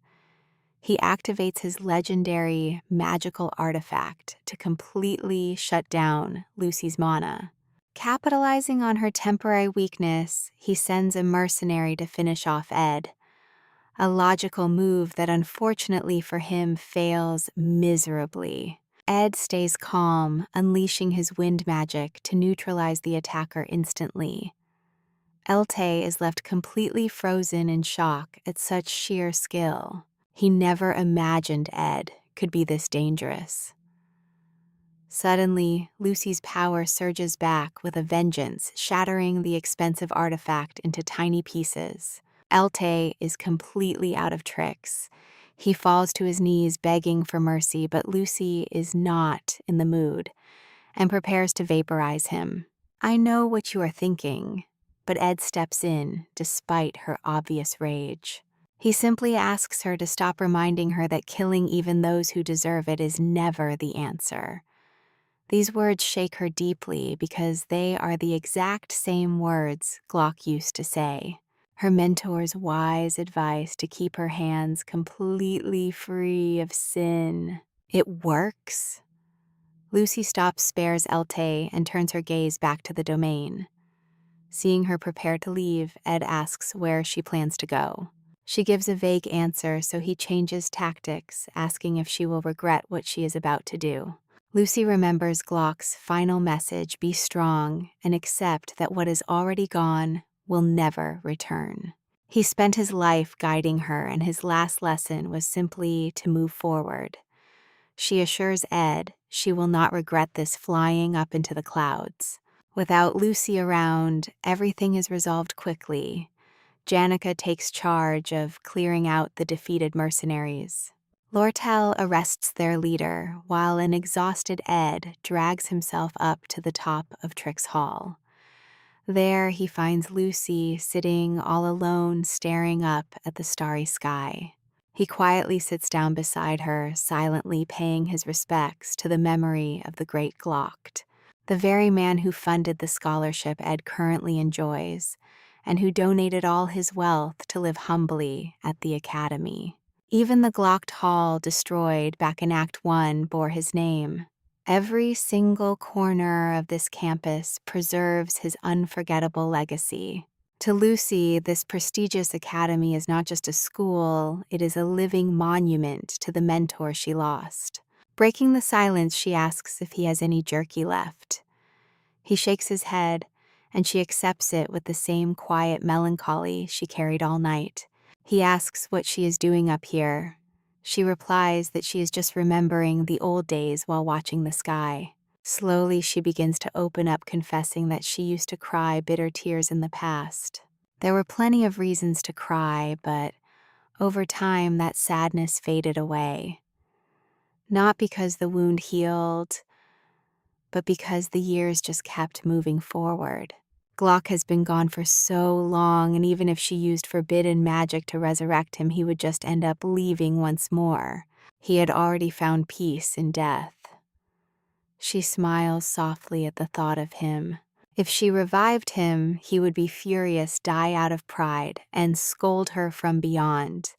Speaker 1: He activates his legendary magical artifact to completely shut down Lucy's mana. Capitalizing on her temporary weakness, he sends a mercenary to finish off Ed. A logical move that unfortunately for him fails miserably. Ed stays calm, unleashing his wind magic to neutralize the attacker instantly. Elte is left completely frozen in shock at such sheer skill. He never imagined Ed could be this dangerous. Suddenly, Lucy's power surges back with a vengeance, shattering the expensive artifact into tiny pieces. Elte is completely out of tricks. He falls to his knees begging for mercy, but Lucy is not in the mood and prepares to vaporize him. I know what you are thinking, but Ed steps in despite her obvious rage. He simply asks her to stop reminding her that killing even those who deserve it is never the answer. These words shake her deeply because they are the exact same words Glock used to say. Her mentor's wise advice to keep her hands completely free of sin. It works. Lucy stops, spares Elte, and turns her gaze back to the domain. Seeing her prepare to leave, Ed asks where she plans to go. She gives a vague answer, so he changes tactics, asking if she will regret what she is about to do. Lucy remembers Glock's final message, be strong and accept that what is already gone will never return. He spent his life guiding her, and his last lesson was simply to move forward. She assures Ed she will not regret this flying up into the clouds. Without Lucy around, everything is resolved quickly. Janica takes charge of clearing out the defeated mercenaries. Lortel arrests their leader, while an exhausted Ed drags himself up to the top of Trick's hall. There he finds Lucy sitting all alone, staring up at the starry sky. He quietly sits down beside her, silently paying his respects to the memory of the great Glocked, the very man who funded the scholarship Ed currently enjoys, and who donated all his wealth to live humbly at the academy. Even the Glocked Hall destroyed back in Act 1 bore his name. Every single corner of this campus preserves his unforgettable legacy. To Lucy, this prestigious academy is not just a school, it is a living monument to the mentor she lost. Breaking the silence, she asks if he has any jerky left. He shakes his head, and she accepts it with the same quiet melancholy she carried all night. He asks what she is doing up here. She replies that she is just remembering the old days while watching the sky. Slowly, she begins to open up, confessing that she used to cry bitter tears in the past. There were plenty of reasons to cry, but over time, that sadness faded away. Not because the wound healed, but because the years just kept moving forward. Glock has been gone for so long, and even if she used forbidden magic to resurrect him, he would just end up leaving once more. He had already found peace in death. She smiles softly at the thought of him. If she revived him, he would be furious, die out of pride, and scold her from beyond.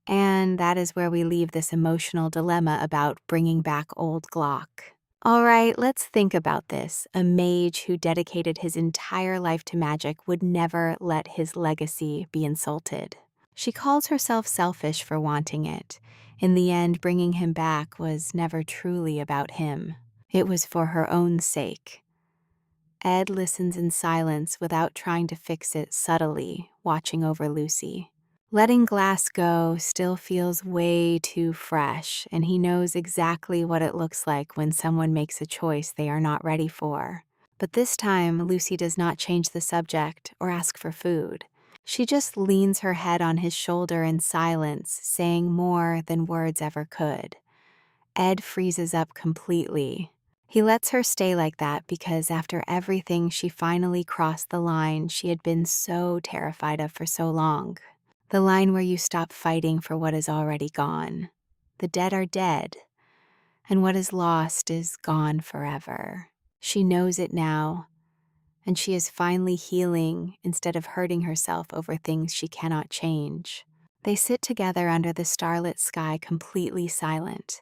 Speaker 1: And that is where we leave this emotional dilemma about bringing back old Glock. All right, let's think about this. A mage who dedicated his entire life to magic would never let his legacy be insulted. She calls herself selfish for wanting it. In the end, bringing him back was never truly about him. It was for her own sake. Ed listens in silence without trying to fix it, subtly, watching over Lucy. Letting Glass go still feels way too fresh, and he knows exactly what it looks like when someone makes a choice they are not ready for. But this time, Lucy does not change the subject or ask for food. She just leans her head on his shoulder in silence, saying more than words ever could. Ed freezes up completely. He lets her stay like that because after everything, she finally crossed the line she had been so terrified of for so long. The line where you stop fighting for what is already gone. The dead are dead, and what is lost is gone forever. She knows it now, and she is finally healing instead of hurting herself over things she cannot change. They sit together under the starlit sky, completely silent.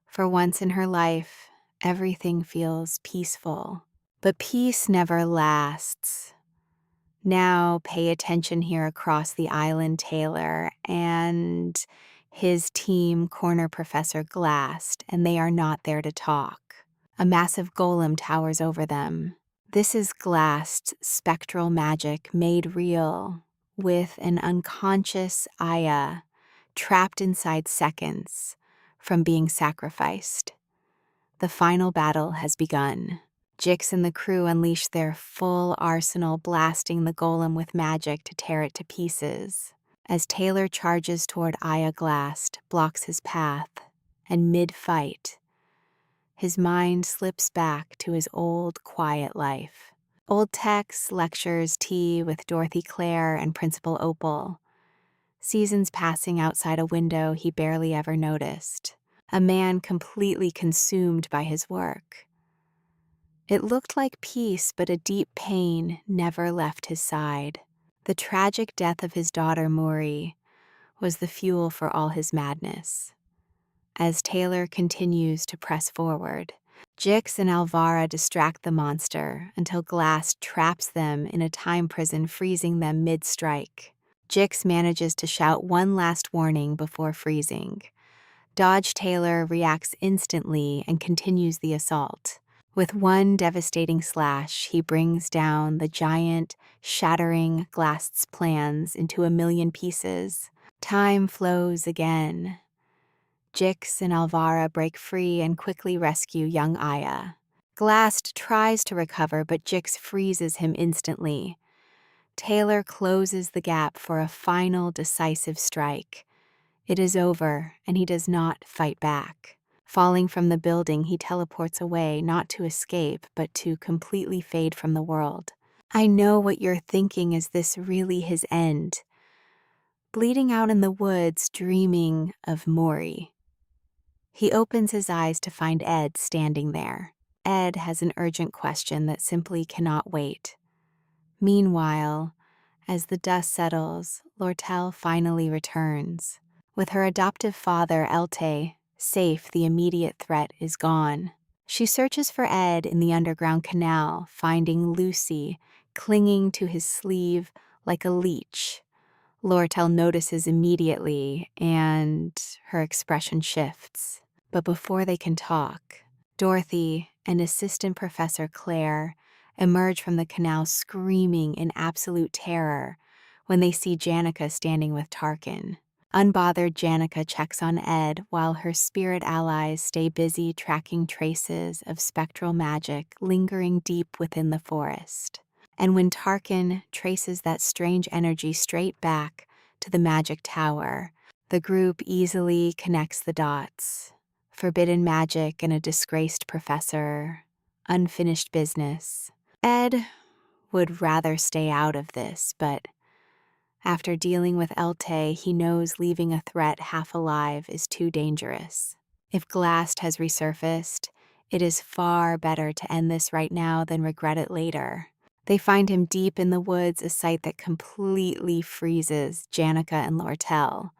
Speaker 1: For once in her life, everything feels peaceful. But peace never lasts. Now pay attention here across the island, Taylor, and his team corner Professor Glast, and they are not there to talk. A massive golem towers over them. This is Glast's spectral magic made real, with an unconscious Aya trapped inside seconds from being sacrificed. The final battle has begun. Jix and the crew unleash their full arsenal, blasting the golem with magic to tear it to pieces. As Taylor charges toward Aya, Glast blocks his path, and mid-fight, his mind slips back to his old, quiet life. Old texts, lectures, tea with Dorothy Clare and Principal Opal. Seasons passing outside a window he barely ever noticed. A man completely consumed by his work. It looked like peace, but a deep pain never left his side. The tragic death of his daughter, Maury, was the fuel for all his madness. As Taylor continues to press forward, Jix and Alvara distract the monster until Glass traps them in a time prison, freezing them mid-strike. Jix manages to shout one last warning before freezing. Dodge Taylor reacts instantly and continues the assault. With one devastating slash, he brings down the giant, shattering Glast's plans into a million pieces. Time flows again. Jix and Alvara break free and quickly rescue young Aya. Glast tries to recover, but Jix freezes him instantly. Taylor closes the gap for a final decisive strike. It is over, and he does not fight back. Falling from the building, he teleports away, not to escape, but to completely fade from the world. I know what you're thinking. Is this really his end? Bleeding out in the woods, dreaming of Maury. He opens his eyes to find Ed standing there. Ed has an urgent question that simply cannot wait. Meanwhile, as the dust settles, Lortel finally returns. With her adoptive father, Elte, safe, the immediate threat is gone. She searches for Ed in the underground canal, finding Lucy clinging to his sleeve like a leech. Lortel notices immediately, and her expression shifts. But before they can talk, Dorothy and Assistant Professor Claire emerge from the canal screaming in absolute terror when they see Janica standing with Tarkin. Unbothered, Janica checks on Ed while her spirit allies stay busy tracking traces of spectral magic lingering deep within the forest. And when Tarkin traces that strange energy straight back to the magic tower, the group easily connects the dots. Forbidden magic and a disgraced professor, unfinished business. Ed would rather stay out of this, but after dealing with Elte, he knows leaving a threat half alive is too dangerous. If Glast has resurfaced, it is far better to end this right now than regret it later. They find him deep in the woods, a sight that completely freezes Janica and Lortel.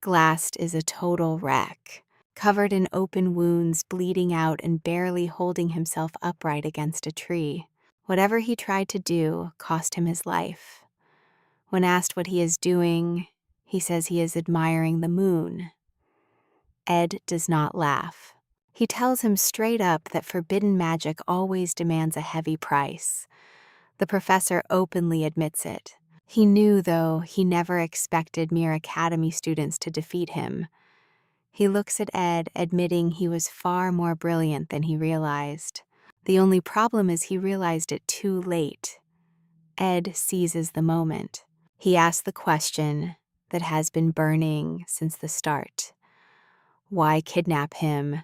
Speaker 1: Glast is a total wreck, covered in open wounds, bleeding out, and barely holding himself upright against a tree. Whatever he tried to do cost him his life. When asked what he is doing, he says he is admiring the moon. Ed does not laugh. He tells him straight up that forbidden magic always demands a heavy price. The professor openly admits it. He knew, though, he never expected mere academy students to defeat him. He looks at Ed, admitting he was far more brilliant than he realized. The only problem is he realized it too late. Ed seizes the moment. He asks the question that has been burning since the start. Why kidnap him?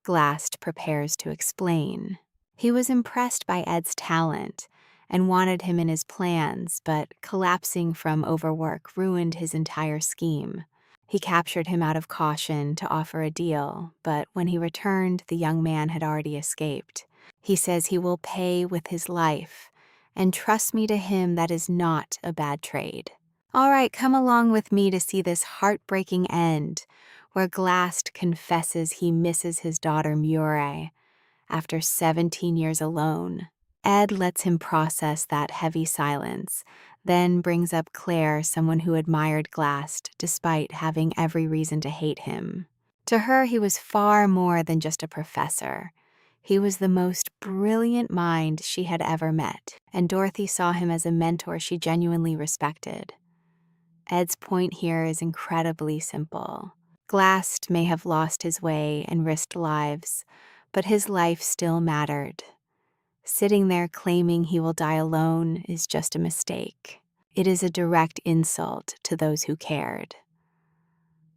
Speaker 1: Glast prepares to explain. He was impressed by Ed's talent and wanted him in his plans, but collapsing from overwork ruined his entire scheme. He captured him out of caution to offer a deal, but when he returned, the young man had already escaped. He says he will pay with his life, and trust me, to him that is not a bad trade. All right, come along with me to see this heartbreaking end, where Glast confesses he misses his daughter Murray after 17 years alone. Ed lets him process that heavy silence, then brings up Claire, someone who admired Glast despite having every reason to hate him. To her, he was far more than just a professor. He was the most brilliant mind she had ever met, and Dorothy saw him as a mentor she genuinely respected. Ed's point here is incredibly simple. Glast may have lost his way and risked lives, but his life still mattered. Sitting there claiming he will die alone is just a mistake. It is a direct insult to those who cared.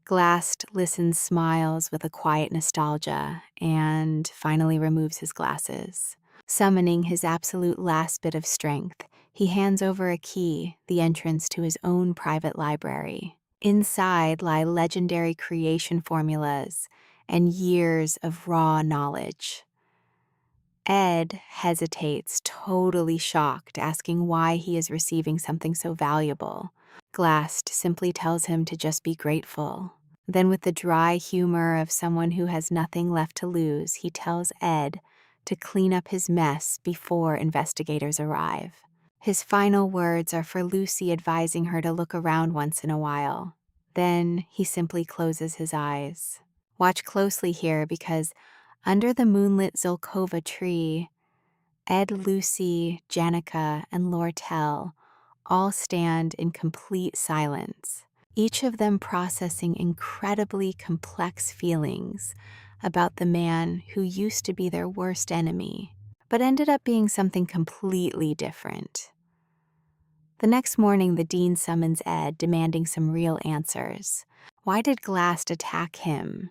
Speaker 1: Glast listens, smiles with a quiet nostalgia, and finally removes his glasses. Summoning his absolute last bit of strength, he hands over a key, the entrance to his own private library. Inside lie legendary creation formulas and years of raw knowledge. Ed hesitates, totally shocked, asking why he is receiving something so valuable. Glast simply tells him to just be grateful. Then, with the dry humor of someone who has nothing left to lose, he tells Ed to clean up his mess before investigators arrive. His final words are for Lucy, advising her to look around once in a while. Then he simply closes his eyes. Watch closely here, because under the moonlit Zolkova tree, Ed, Lucy, Janica, and Lortel all stand in complete silence, each of them processing incredibly complex feelings about the man who used to be their worst enemy, but ended up being something completely different. The next morning, the dean summons Ed, demanding some real answers. Why did Glast attack him?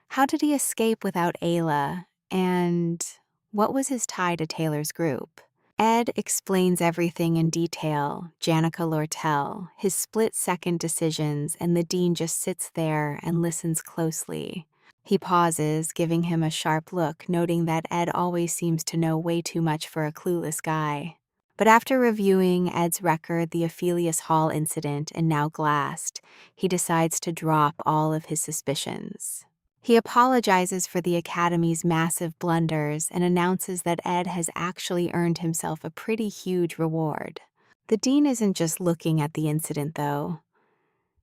Speaker 1: How did he escape without Ayla? And what was his tie to Taylor's group? Ed explains everything in detail, Janica Lortel, his split-second decisions, and the dean just sits there and listens closely. He pauses, giving him a sharp look, noting that Ed always seems to know way too much for a clueless guy. But after reviewing Ed's record, the Ophelius Hall incident, and now Glast, he decides to drop all of his suspicions. He apologizes for the Academy's massive blunders and announces that Ed has actually earned himself a pretty huge reward. The dean isn't just looking at the incident, though.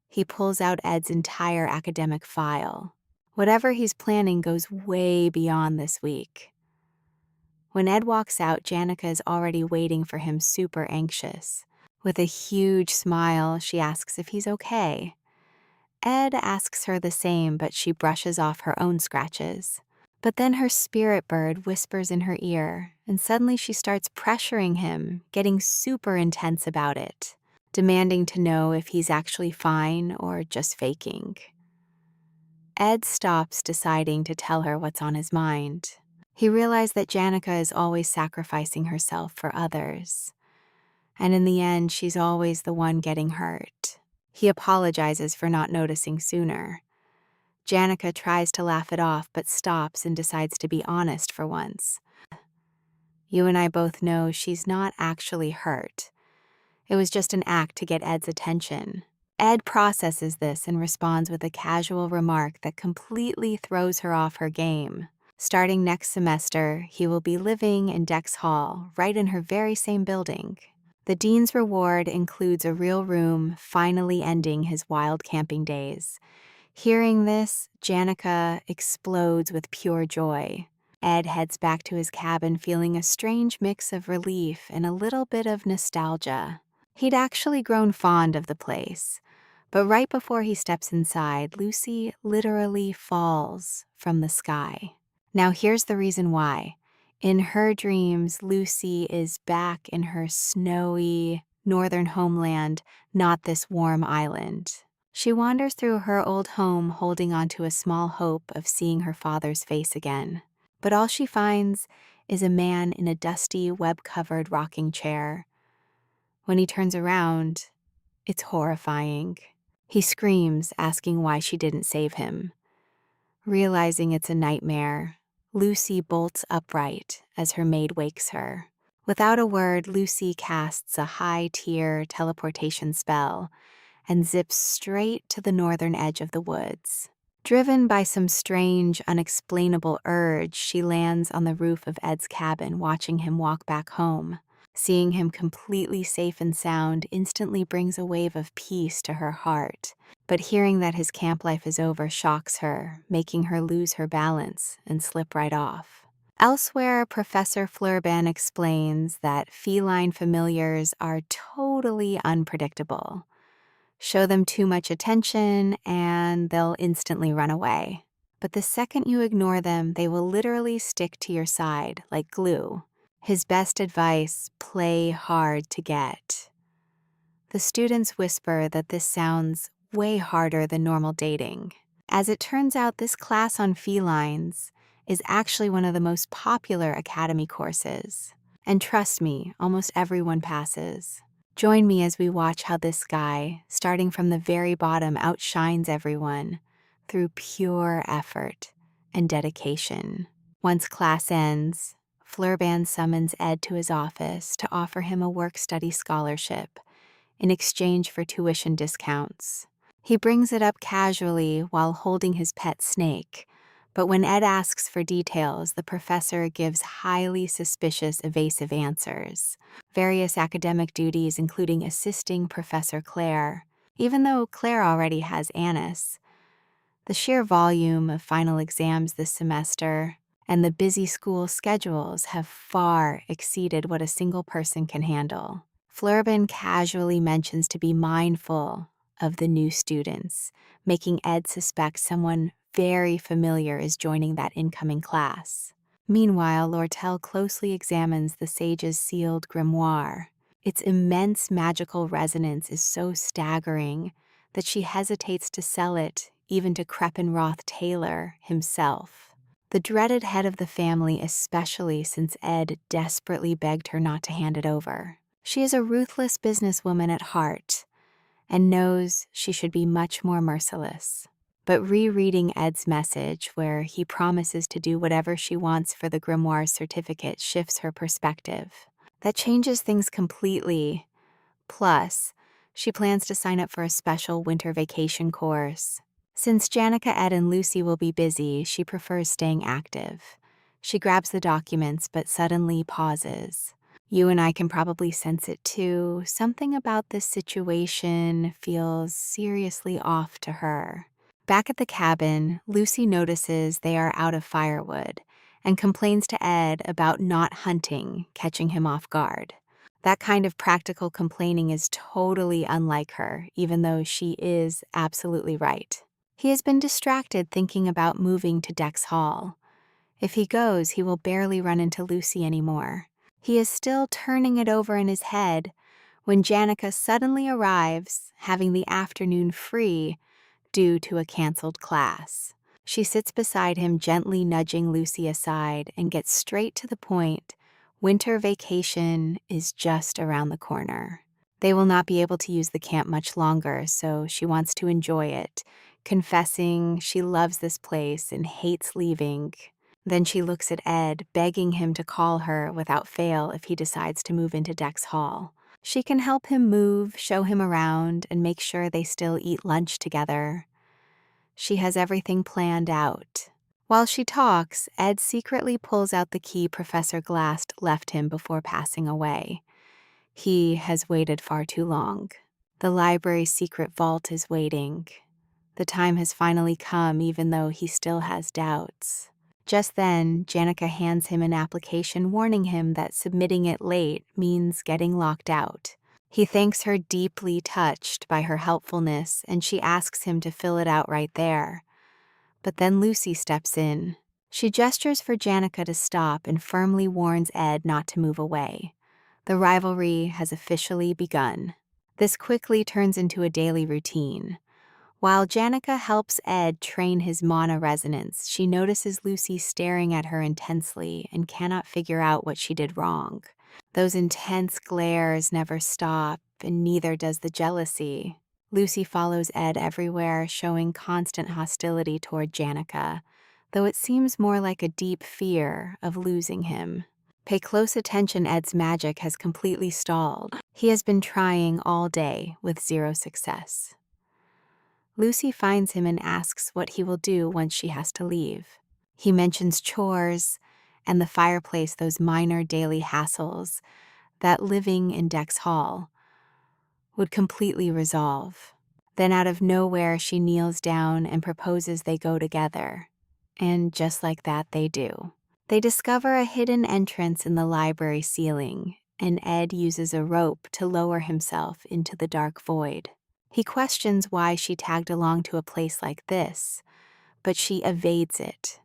Speaker 1: He pulls out Ed's entire academic file. Whatever he's planning goes way beyond this week. When Ed walks out, Janica is already waiting for him, super anxious. With a huge smile, she asks if he's okay. Ed asks her the same, but she brushes off her own scratches. But then her spirit bird whispers in her ear, and suddenly she starts pressuring him, getting super intense about it, demanding to know if he's actually fine or just faking. Ed stops, deciding to tell her what's on his mind. He realized that Janica is always sacrificing herself for others, and in the end, she's always the one getting hurt. He apologizes for not noticing sooner. Janica tries to laugh it off, but stops and decides to be honest for once. You and I both know she's not actually hurt. It was just an act to get Ed's attention. Ed processes this and responds with a casual remark that completely throws her off her game. Starting next semester, he will be living in Dex Hall, right in her very same building. The dean's reward includes a real room, finally ending his wild camping days. Hearing this, Janica explodes with pure joy. Ed heads back to his cabin feeling a strange mix of relief and a little bit of nostalgia. He'd actually grown fond of the place, but right before he steps inside, Lucy literally falls from the sky. Now here's the reason why. In her dreams, Lucy is back in her snowy northern homeland, not this warm island. She wanders through her old home holding onto a small hope of seeing her father's face again. But all she finds is a man in a dusty, web-covered rocking chair. When he turns around, it's horrifying. He screams, asking why she didn't save him. Realizing it's a nightmare, Lucy bolts upright as her maid wakes her. Without a word, Lucy casts a high-tier teleportation spell and zips straight to the northern edge of the woods. Driven by some strange, unexplainable urge, she lands on the roof of Ed's cabin, watching him walk back home. Seeing him completely safe and sound instantly brings a wave of peace to her heart. But hearing that his camp life is over shocks her, making her lose her balance and slip right off. Elsewhere, Professor Flurban explains that feline familiars are totally unpredictable. Show them too much attention and they'll instantly run away. But the second you ignore them, they will literally stick to your side like glue. His best advice: play hard to get. The students whisper that this sounds way harder than normal dating. As it turns out, this class on felines is actually one of the most popular academy courses. And trust me, almost everyone passes. Join me as we watch how this guy, starting from the very bottom, outshines everyone through pure effort and dedication. Once class ends, Flurban summons Ed to his office to offer him a work-study scholarship in exchange for tuition discounts. He brings it up casually while holding his pet snake, but when Ed asks for details, the professor gives highly suspicious, evasive answers. Various academic duties, including assisting Professor Claire, even though Claire already has Annis. The sheer volume of final exams this semester and the busy school schedules have far exceeded what a single person can handle. Flurban casually mentions to be mindful of the new students, making Ed suspect someone very familiar is joining that incoming class. Meanwhile, Lortel closely examines the sage's sealed grimoire. Its immense magical resonance is so staggering that she hesitates to sell it even to Kreppenroth Taylor himself, the dreaded head of the family, especially since Ed desperately begged her not to hand it over. She is a ruthless businesswoman at heart and knows she should be much more merciless. But rereading Ed's message, where he promises to do whatever she wants for the grimoire's certificate, shifts her perspective. That changes things completely. Plus, she plans to sign up for a special winter vacation course. Since Janica, Ed, and Lucy will be busy, she prefers staying active. She grabs the documents but suddenly pauses. You and I can probably sense it too. Something about this situation feels seriously off to her. Back at the cabin, Lucy notices they are out of firewood and complains to Ed about not hunting, catching him off guard. That kind of practical complaining is totally unlike her, even though she is absolutely right. He has been distracted thinking about moving to Dex Hall. If he goes, he will barely run into Lucy anymore. He is still turning it over in his head when Janica suddenly arrives, having the afternoon free due to a canceled class. She sits beside him, gently nudging Lucy aside, and gets straight to the point. Winter vacation is just around the corner. They will not be able to use the camp much longer, so she wants to enjoy it, confessing she loves this place and hates leaving. Then she looks at Ed, begging him to call her without fail if he decides to move into Dex Hall. She can help him move, show him around, and make sure they still eat lunch together. She has everything planned out. While she talks, Ed secretly pulls out the key Professor Glast left him before passing away. He has waited far too long. The library's secret vault is waiting. The time has finally come, even though he still has doubts. Just then, Janica hands him an application warning him that submitting it late means getting locked out. He thanks her, deeply touched by her helpfulness, and she asks him to fill it out right there. But then Lucy steps in. She gestures for Janica to stop and firmly warns Ed not to move away. The rivalry has officially begun. This quickly turns into a daily routine. While Janica helps Ed train his mana resonance, she notices Lucy staring at her intensely and cannot figure out what she did wrong. Those intense glares never stop, and neither does the jealousy. Lucy follows Ed everywhere, showing constant hostility toward Janica, though it seems more like a deep fear of losing him. Pay close attention, Ed's magic has completely stalled. He has been trying all day with zero success. Lucy finds him and asks what he will do once she has to leave. He mentions chores and the fireplace, those minor daily hassles that living in Dex Hall would completely resolve. Then out of nowhere, she kneels down and proposes they go together. And just like that, they do. They discover a hidden entrance in the library ceiling, and Ed uses a rope to lower himself into the dark void. He questions why she tagged along to a place like this, but she evades it.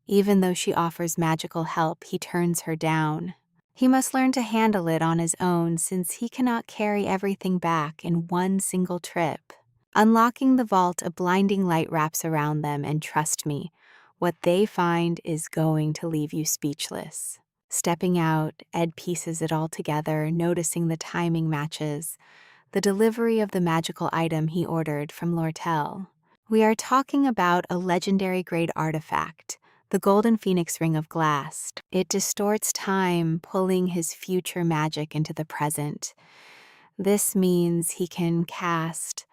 Speaker 1: Even though she offers magical help, he turns her down. He must learn to handle it on his own since he cannot carry everything back in one single trip. Unlocking the vault, a blinding light wraps around them, and trust me, what they find is going to leave you speechless. Stepping out, Ed pieces it all together, noticing the timing matches. The delivery of the magical item he ordered from Lortel. We are talking about a legendary grade artifact, the Golden Phoenix Ring of Glass. It distorts time, pulling his future magic into the present. This means he can cast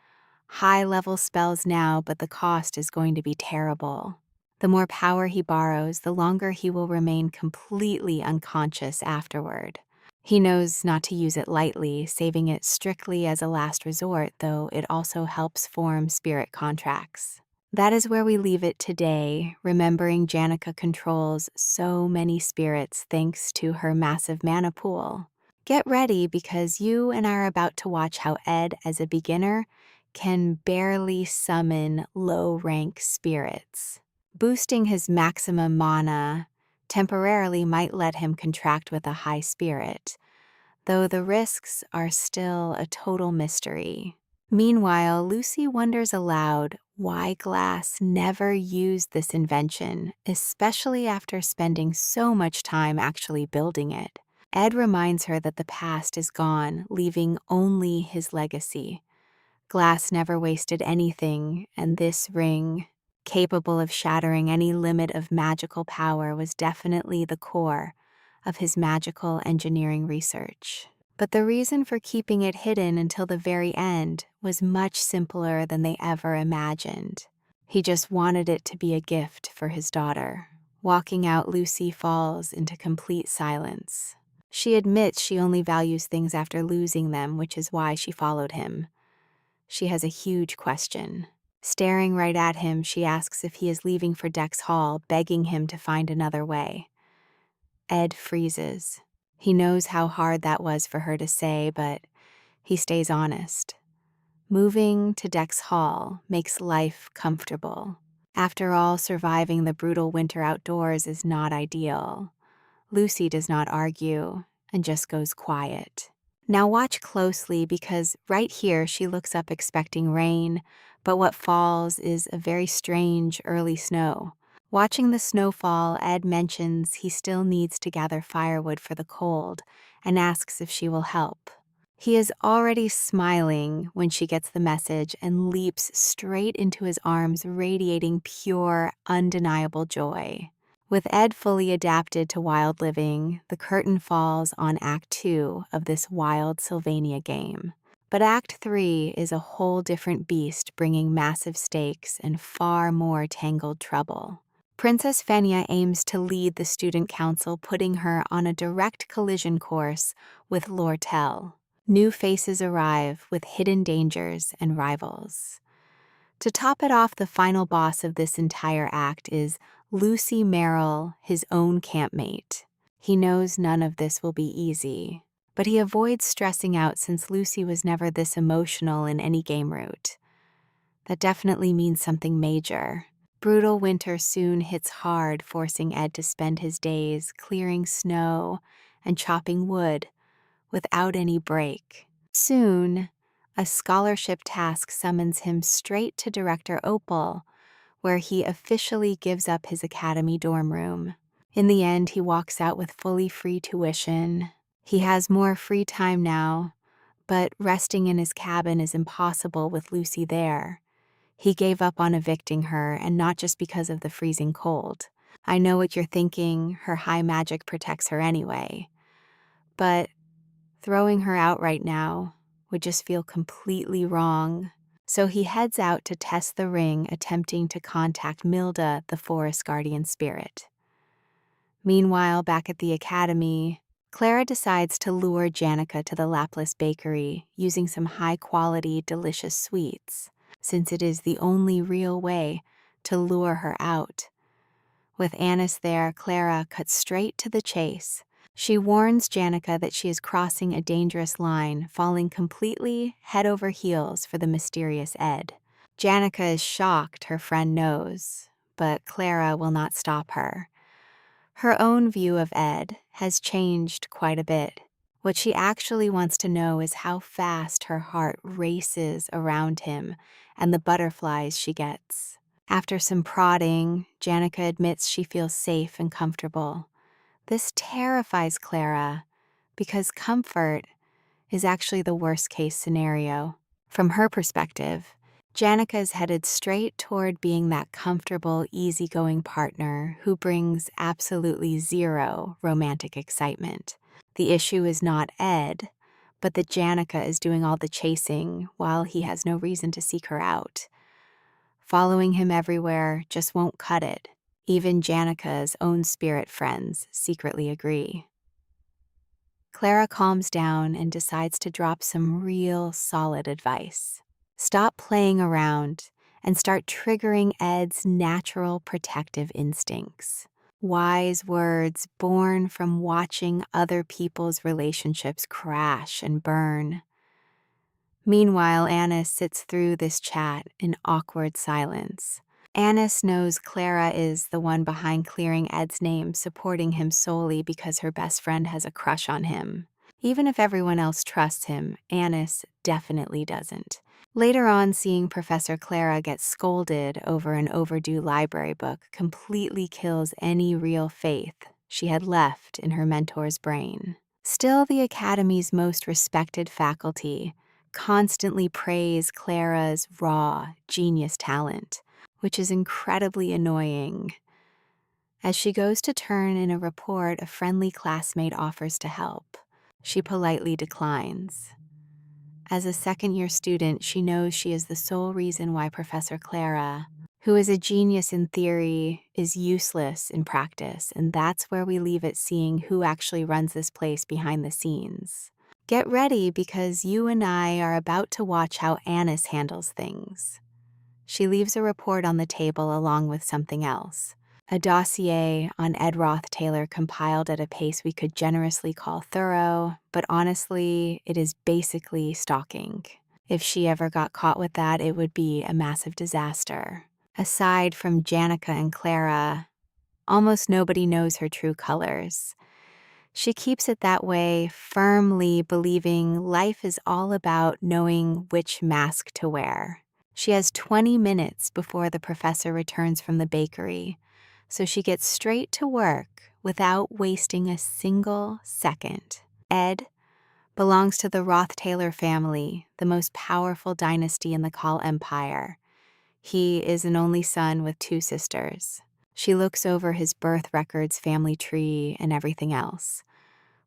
Speaker 1: high-level spells now, but the cost is going to be terrible. The more power he borrows, the longer he will remain completely unconscious afterward. He knows not to use it lightly, saving it strictly as a last resort, though it also helps form spirit contracts. That is where we leave it today, remembering Janica controls so many spirits thanks to her massive mana pool. Get ready because you and I are about to watch how Ed, as a beginner, can barely summon low-rank spirits. Boosting his maximum mana temporarily might let him contract with a high spirit. though the risks are still a total mystery. Meanwhile, Lucy wonders aloud why Glass never used this invention, especially after spending so much time actually building it. Ed reminds her that the past is gone, leaving only his legacy. Glass never wasted anything, and this ring, capable of shattering any limit of magical power, was definitely the core of his magical engineering research. But the reason for keeping it hidden until the very end was much simpler than they ever imagined. He just wanted it to be a gift for his daughter. Walking out, Lucy falls into complete silence. She admits she only values things after losing them, which is why she followed him. She has a huge question. Staring right at him, she asks if he is leaving for Dex Hall, begging him to find another way. Ed freezes. He knows how hard that was for her to say, but he stays honest. Moving to Dex Hall makes life comfortable. After all, surviving the brutal winter outdoors is not ideal. Lucy does not argue and just goes quiet. Now watch closely, because right here she looks up expecting rain, but what falls is a very strange early snow. Watching the snowfall, Ed mentions he still needs to gather firewood for the cold and asks if she will help. He is already smiling when she gets the message and leaps straight into his arms, radiating pure, undeniable joy. With Ed fully adapted to wild living, the curtain falls on Act 2 of this wild Sylvania game. But Act 3 is a whole different beast, bringing massive stakes and far more tangled trouble. Princess Fenya aims to lead the student council, putting her on a direct collision course with Lortel. New faces arrive with hidden dangers and rivals. To top it off, the final boss of this entire act is Lucy Merrill, his own campmate. He knows none of this will be easy, but he avoids stressing out since Lucy was never this emotional in any game route. That definitely means something major. Brutal winter soon hits hard, forcing Ed to spend his days clearing snow and chopping wood without any break. Soon, a scholarship task summons him straight to Director Opal, where he officially gives up his academy dorm room. In the end, he walks out with fully free tuition. He has more free time now, but resting in his cabin is impossible with Lucy there. He gave up on evicting her, and not just because of the freezing cold. I know what you're thinking, her high magic protects her anyway. But throwing her out right now would just feel completely wrong. So he heads out to test the ring, attempting to contact Milda, the forest guardian spirit. Meanwhile, back at the academy, Clara decides to lure Janica to the Laplace bakery using some high-quality, delicious sweets, since it is the only real way to lure her out. With Annis there, Clara cuts straight to the chase. She warns Janica that she is crossing a dangerous line, falling completely head over heels for the mysterious Ed. Janica is shocked her friend knows, but Clara will not stop her. Her own view of Ed has changed quite a bit. What she actually wants to know is how fast her heart races around him and the butterflies she gets. After some prodding, Janica admits she feels safe and comfortable. This terrifies Clara because comfort is actually the worst-case scenario. From her perspective, Janica is headed straight toward being that comfortable, easygoing partner who brings absolutely zero romantic excitement. The issue is not Ed, but that Janica is doing all the chasing while he has no reason to seek her out. Following him everywhere just won't cut it. Even Janica's own spirit friends secretly agree. Clara calms down and decides to drop some real solid advice. Stop playing around and start triggering Ed's natural protective instincts. Wise words born from watching other people's relationships crash and burn. Meanwhile, Annis sits through this chat in awkward silence. Annis knows Clara is the one behind clearing Ed's name, supporting him solely because her best friend has a crush on him. Even if everyone else trusts him, Annis definitely doesn't. Later on, seeing Professor Clara get scolded over an overdue library book completely kills any real faith she had left in her mentor's brain. Still, the Academy's most respected faculty constantly praise Clara's raw, genius talent, which is incredibly annoying. As she goes to turn in a report, a friendly classmate offers to help. She politely declines. As a second-year student, she knows she is the sole reason why Professor Clara, who is a genius in theory, is useless in practice, and that's where we leave it, seeing who actually runs this place behind the scenes. Get ready, because you and I are about to watch how Annis handles things. She leaves a report on the table along with something else. A dossier on Ed Roth Taylor compiled at a pace we could generously call thorough, but honestly, it is basically stalking. If she ever got caught with that, it would be a massive disaster. Aside from Janica and Clara, almost nobody knows her true colors. She keeps it that way, firmly believing life is all about knowing which mask to wear. She has 20 minutes before the professor returns from the bakery, so she gets straight to work without wasting a single second. Ed belongs to the Roth-Taylor family, the most powerful dynasty in the Kahl Empire. He is an only son with 2 sisters. She looks over his birth records, family tree, and everything else.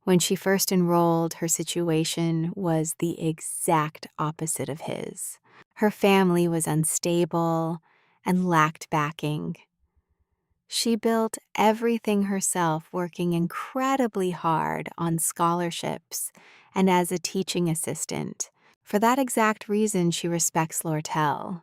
Speaker 1: When she first enrolled, her situation was the exact opposite of his. Her family was unstable and lacked backing. She built everything herself, working incredibly hard on scholarships and as a teaching assistant. For that exact reason, she respects Lortel.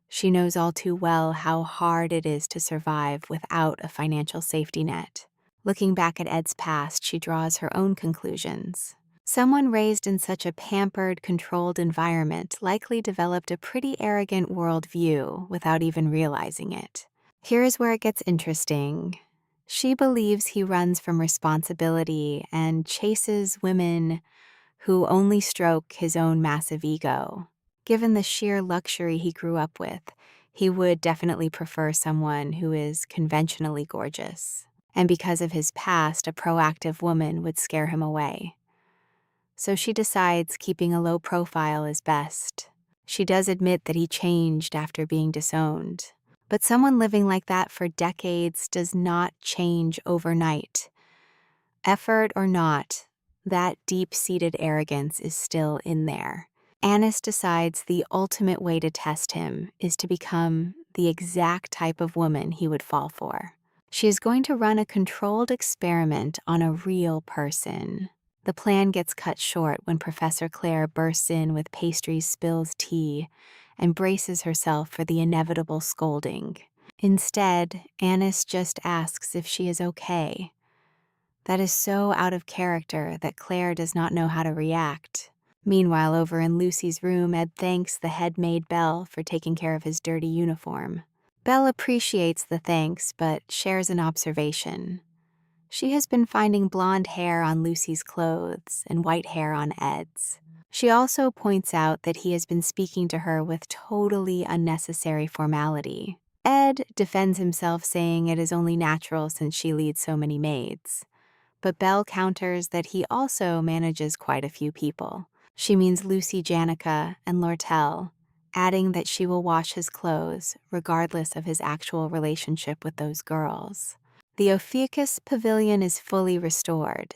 Speaker 1: She knows all too well how hard it is to survive without a financial safety net. Looking back at Ed's past, she draws her own conclusions. Someone raised in such a pampered, controlled environment likely developed a pretty arrogant worldview without even realizing it. Here is where it gets interesting. She believes he runs from responsibility and chases women who only stroke his own massive ego. Given the sheer luxury he grew up with, he would definitely prefer someone who is conventionally gorgeous. And because of his past, a proactive woman would scare him away. So she decides keeping a low profile is best. She does admit that he changed after being disowned. But someone living like that for decades does not change overnight. Effort or not, that deep-seated arrogance is still in there. Annis decides the ultimate way to test him is to become the exact type of woman he would fall for. She is going to run a controlled experiment on a real person. The plan gets cut short when Professor Claire bursts in with pastries, spills tea, and braces herself for the inevitable scolding. Instead, Annis just asks if she is okay. That is so out of character that Claire does not know how to react. Meanwhile, over in Lucy's room, Ed thanks the head maid Belle for taking care of his dirty uniform. Belle appreciates the thanks, but shares an observation. She has been finding blonde hair on Lucy's clothes and white hair on Ed's. She also points out that he has been speaking to her with totally unnecessary formality. Ed defends himself, saying it is only natural since she leads so many maids. But Belle counters that he also manages quite a few people. She means Lucy, Janica, and Lortel, adding that she will wash his clothes, regardless of his actual relationship with those girls. The Ophiuchus Pavilion is fully restored,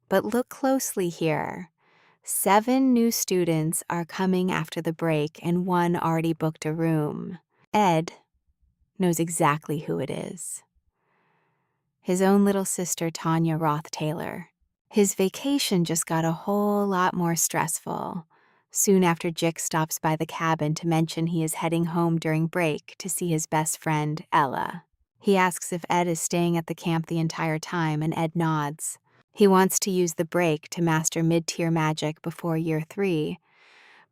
Speaker 1: but look closely here. 7 new students are coming after the break, and 1 already booked a room. Ed knows exactly who it is. His own little sister, Tanya Roth-Taylor. His vacation just got a whole lot more stressful. Soon after, Jick stops by the cabin to mention he is heading home during break to see his best friend, Ella. He asks if Ed is staying at the camp the entire time, and Ed nods. He wants to use the break to master mid-tier magic before year 3,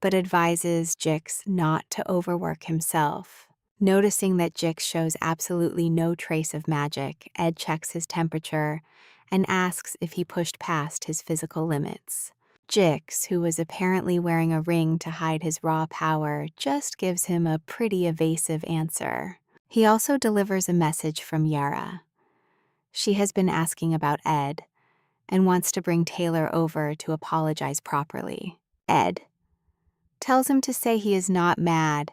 Speaker 1: but advises Jix not to overwork himself. Noticing that Jix shows absolutely no trace of magic, Ed checks his temperature and asks if he pushed past his physical limits. Jix, who was apparently wearing a ring to hide his raw power, just gives him a pretty evasive answer. He also delivers a message from Yara. She has been asking about Ed and wants to bring Taylor over to apologize properly. Ed tells him to say he is not mad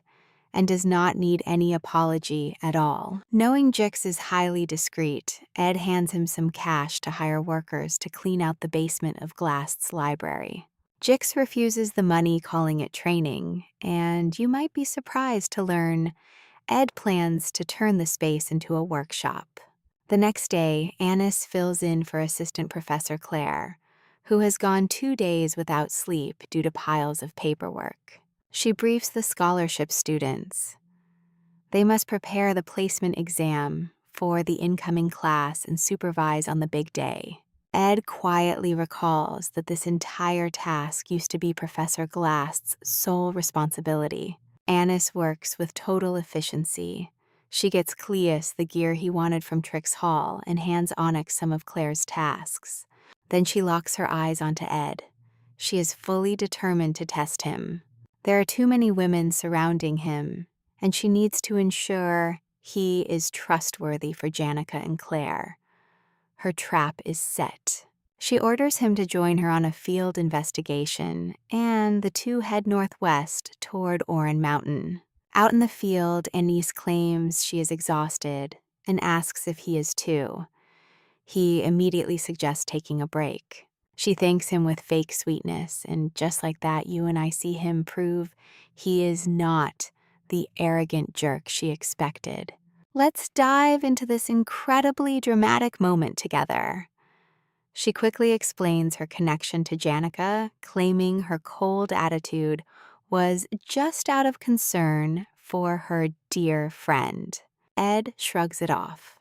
Speaker 1: and does not need any apology at all. Knowing Jix is highly discreet, Ed hands him some cash to hire workers to clean out the basement of Glast's library. Jix refuses the money, calling it training, and you might be surprised to learn Ed plans to turn the space into a workshop. The next day, Annis fills in for Assistant Professor Claire, who has gone 2 days without sleep due to piles of paperwork. She briefs the scholarship students. They must prepare the placement exam for the incoming class and supervise on the big day. Ed quietly recalls that this entire task used to be Professor Glast's sole responsibility. Annis works with total efficiency. She gets Cleus the gear he wanted from Trix Hall and hands Onyx some of Claire's tasks. Then she locks her eyes onto Ed. She is fully determined to test him. There are too many women surrounding him, and she needs to ensure he is trustworthy for Janica and Claire. Her trap is set. She orders him to join her on a field investigation, and the two head northwest toward Oran Mountain. Out in the field, Anise claims she is exhausted and asks if he is too. He immediately suggests taking a break. She thanks him with fake sweetness, and just like that, you and I see him prove he is not the arrogant jerk she expected. Let's dive into this incredibly dramatic moment together. She quickly explains her connection to Janica, claiming her cold attitude was just out of concern for her dear friend. Ed shrugs it off.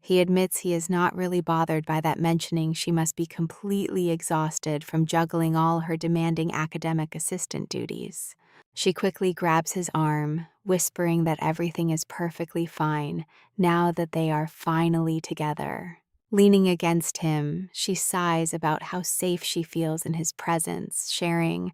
Speaker 1: He admits he is not really bothered by that, mentioning she must be completely exhausted from juggling all her demanding academic assistant duties. She quickly grabs his arm, whispering that everything is perfectly fine now that they are finally together. Leaning against him, she sighs about how safe she feels in his presence, sharing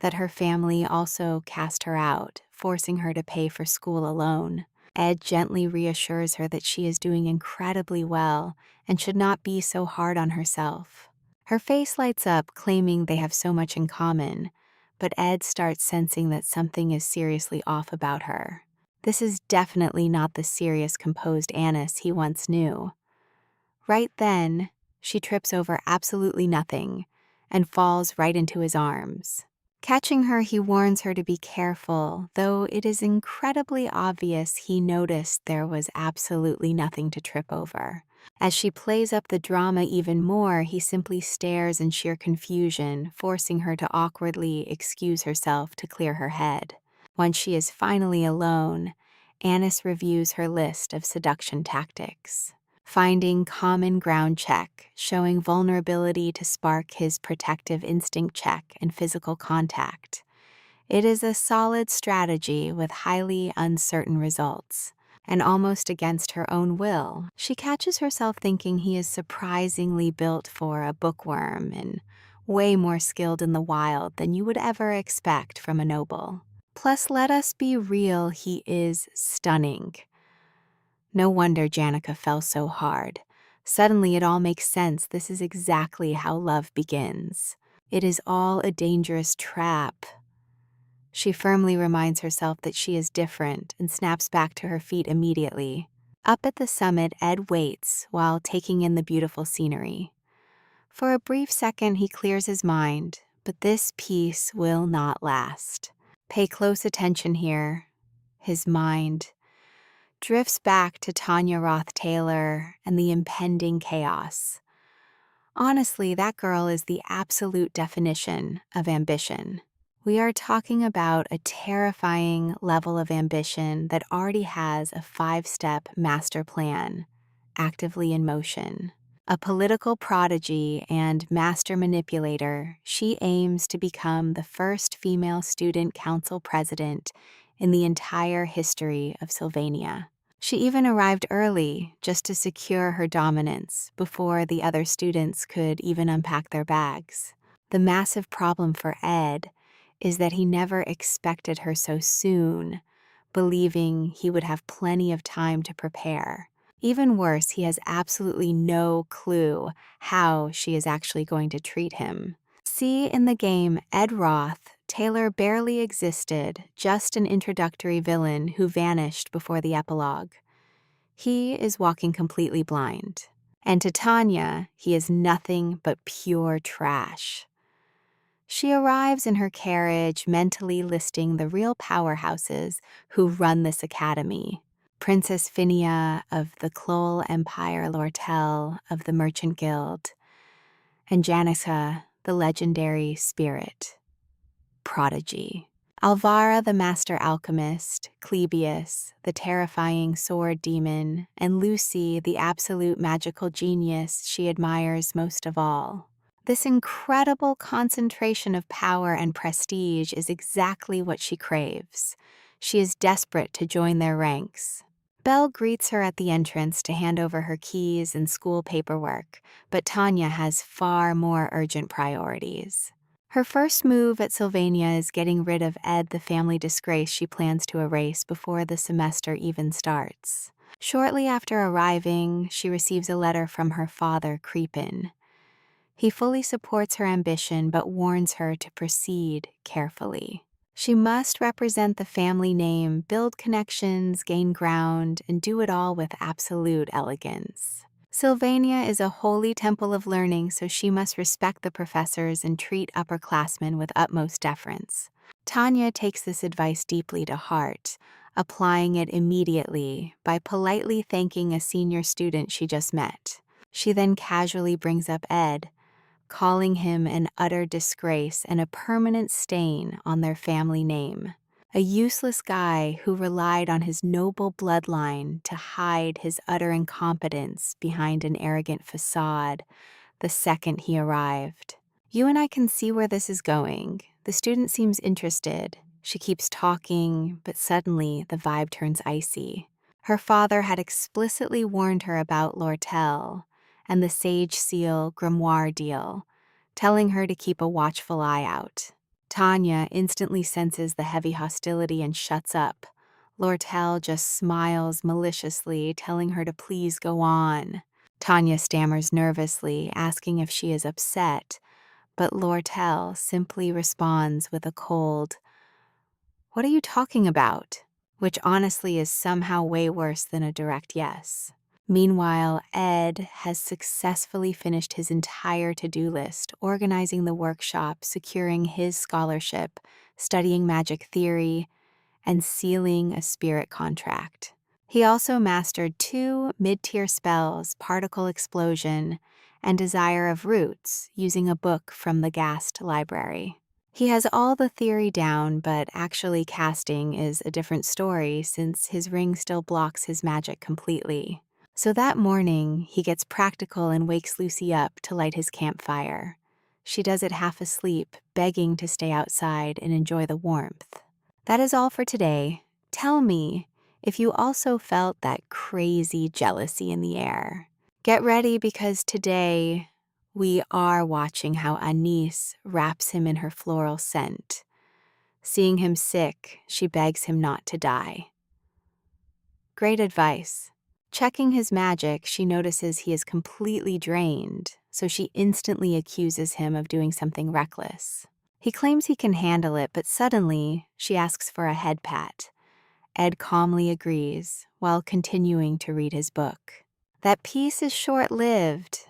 Speaker 1: that her family also cast her out, forcing her to pay for school alone. Ed gently reassures her that she is doing incredibly well and should not be so hard on herself. Her face lights up, claiming they have so much in common, but Ed starts sensing that something is seriously off about her. This is definitely not the serious, composed Annis he once knew. Right then, she trips over absolutely nothing and falls right into his arms. Catching her, he warns her to be careful, though it is incredibly obvious he noticed there was absolutely nothing to trip over. As she plays up the drama even more, he simply stares in sheer confusion, forcing her to awkwardly excuse herself to clear her head. Once she is finally alone, Annis reviews her list of seduction tactics. Finding common ground check, showing vulnerability to spark his protective instinct check and physical contact. It is a solid strategy with highly uncertain results. And almost against her own will, she catches herself thinking he is surprisingly built for a bookworm and way more skilled in the wild than you would ever expect from a noble. Plus, let us be real, he is stunning. No wonder Janica fell so hard. Suddenly it all makes sense. This is exactly how love begins. It is all a dangerous trap. She firmly reminds herself that she is different and snaps back to her feet immediately. Up at the summit, Ed waits while taking in the beautiful scenery. For a brief second, he clears his mind, but this peace will not last. Pay close attention here. His mind drifts back to Tanya Roth Taylor and the impending chaos. Honestly, that girl is the absolute definition of ambition. We are talking about a terrifying level of ambition that already has a 5-step master plan actively in motion. A political prodigy and master manipulator, she aims to become the first female student council president in the entire history of Sylvania. She even arrived early just to secure her dominance before the other students could even unpack their bags. The massive problem for Ed is that he never expected her so soon, believing he would have plenty of time to prepare. Even worse, he has absolutely no clue how she is actually going to treat him. See, in the game Ed Roth, Taylor barely existed, just an introductory villain who vanished before the epilogue. He is walking completely blind. And to Tanya, he is nothing but pure trash. She arrives in her carriage, mentally listing the real powerhouses who run this academy. Princess Phinia of the Clole Empire Lortel of the Merchant Guild, and Janica, the legendary spirit prodigy. Alvara, the master alchemist, Clebius, the terrifying sword demon, and Lucy, the absolute magical genius she admires most of all. This incredible concentration of power and prestige is exactly what she craves. She is desperate to join their ranks. Belle greets her at the entrance to hand over her keys and school paperwork, but Tanya has far more urgent priorities. Her first move at Sylvania is getting rid of Ed, the family disgrace she plans to erase before the semester even starts. Shortly after arriving, she receives a letter from her father, Creepin. He fully supports her ambition but warns her to proceed carefully. She must represent the family name, build connections, gain ground, and do it all with absolute elegance. Sylvania is a holy temple of learning, so she must respect the professors and treat upperclassmen with utmost deference. Tanya takes this advice deeply to heart, applying it immediately by politely thanking a senior student she just met. She then casually brings up Ed, calling him an utter disgrace and a permanent stain on their family name. A useless guy who relied on his noble bloodline to hide his utter incompetence behind an arrogant facade the second he arrived. You and I can see where this is going. The student seems interested. She keeps talking, but suddenly the vibe turns icy. Her father had explicitly warned her about Lortel and the Sage Seal grimoire deal, telling her to keep a watchful eye out. Tanya instantly senses the heavy hostility and shuts up. Lortel just smiles maliciously, telling her to please go on. Tanya stammers nervously, asking if she is upset, but Lortel simply responds with a cold, "What are you talking about?" which honestly is somehow way worse than a direct yes. Meanwhile, Ed has successfully finished his entire to-do list, organizing the workshop, securing his scholarship, studying magic theory, and sealing a spirit contract. He also mastered 2 mid-tier spells, Particle Explosion and Desire of Roots, using a book from the Gast library. He has all the theory down, but actually casting is a different story since his ring still blocks his magic completely. So that morning, he gets practical and wakes Lucy up to light his campfire. She does it half asleep, begging to stay outside and enjoy the warmth. That is all for today. Tell me if you also felt that crazy jealousy in the air. Get ready because today we are watching how Anise wraps him in her floral scent. Seeing him sick, she begs him not to die. Great advice. Checking his magic, she notices he is completely drained, so she instantly accuses him of doing something reckless. He claims he can handle it, but suddenly she asks for a head pat. Ed calmly agrees while continuing to read his book. That peace is short-lived.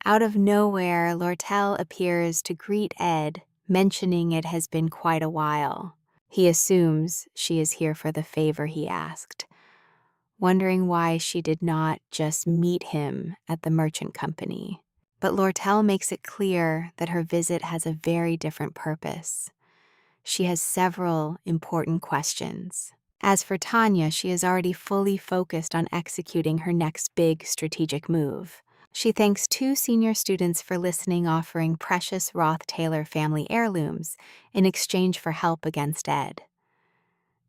Speaker 1: Out of nowhere, Lortel appears to greet Ed, mentioning it has been quite a while. He assumes she is here for the favor he asked, wondering why she did not just meet him at the merchant company. But Lortel makes it clear that her visit has a very different purpose. She has several important questions. As for Tanya, she is already fully focused on executing her next big strategic move. She thanks 2 senior students for listening, offering precious Roth-Taylor family heirlooms in exchange for help against Ed.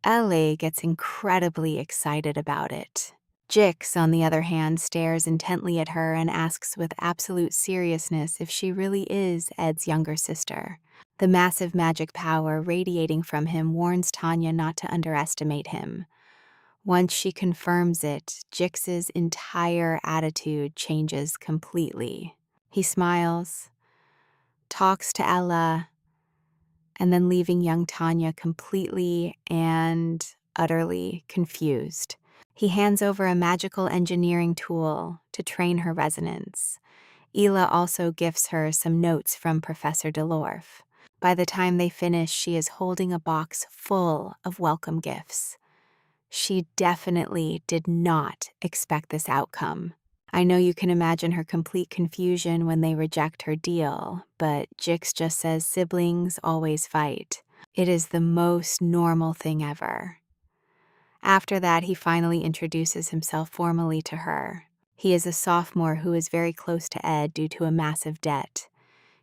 Speaker 1: Ellie gets incredibly excited about it. Jix, on the other hand, stares intently at her and asks with absolute seriousness if she really is Ed's younger sister. The massive magic power radiating from him warns Tanya not to underestimate him. Once she confirms it, Jix's entire attitude changes completely. He smiles, talks to Ella, and then leaving young Tanya completely and utterly confused. He hands over a magical engineering tool to train her resonance. Ela also gifts her some notes from Professor Delorf. By the time they finish, she is holding a box full of welcome gifts. She definitely did not expect this outcome. I know you can imagine her complete confusion when they reject her deal, but Jix just says siblings always fight. It is the most normal thing ever. After that, he finally introduces himself formally to her. He is a sophomore who is very close to Ed due to a massive debt.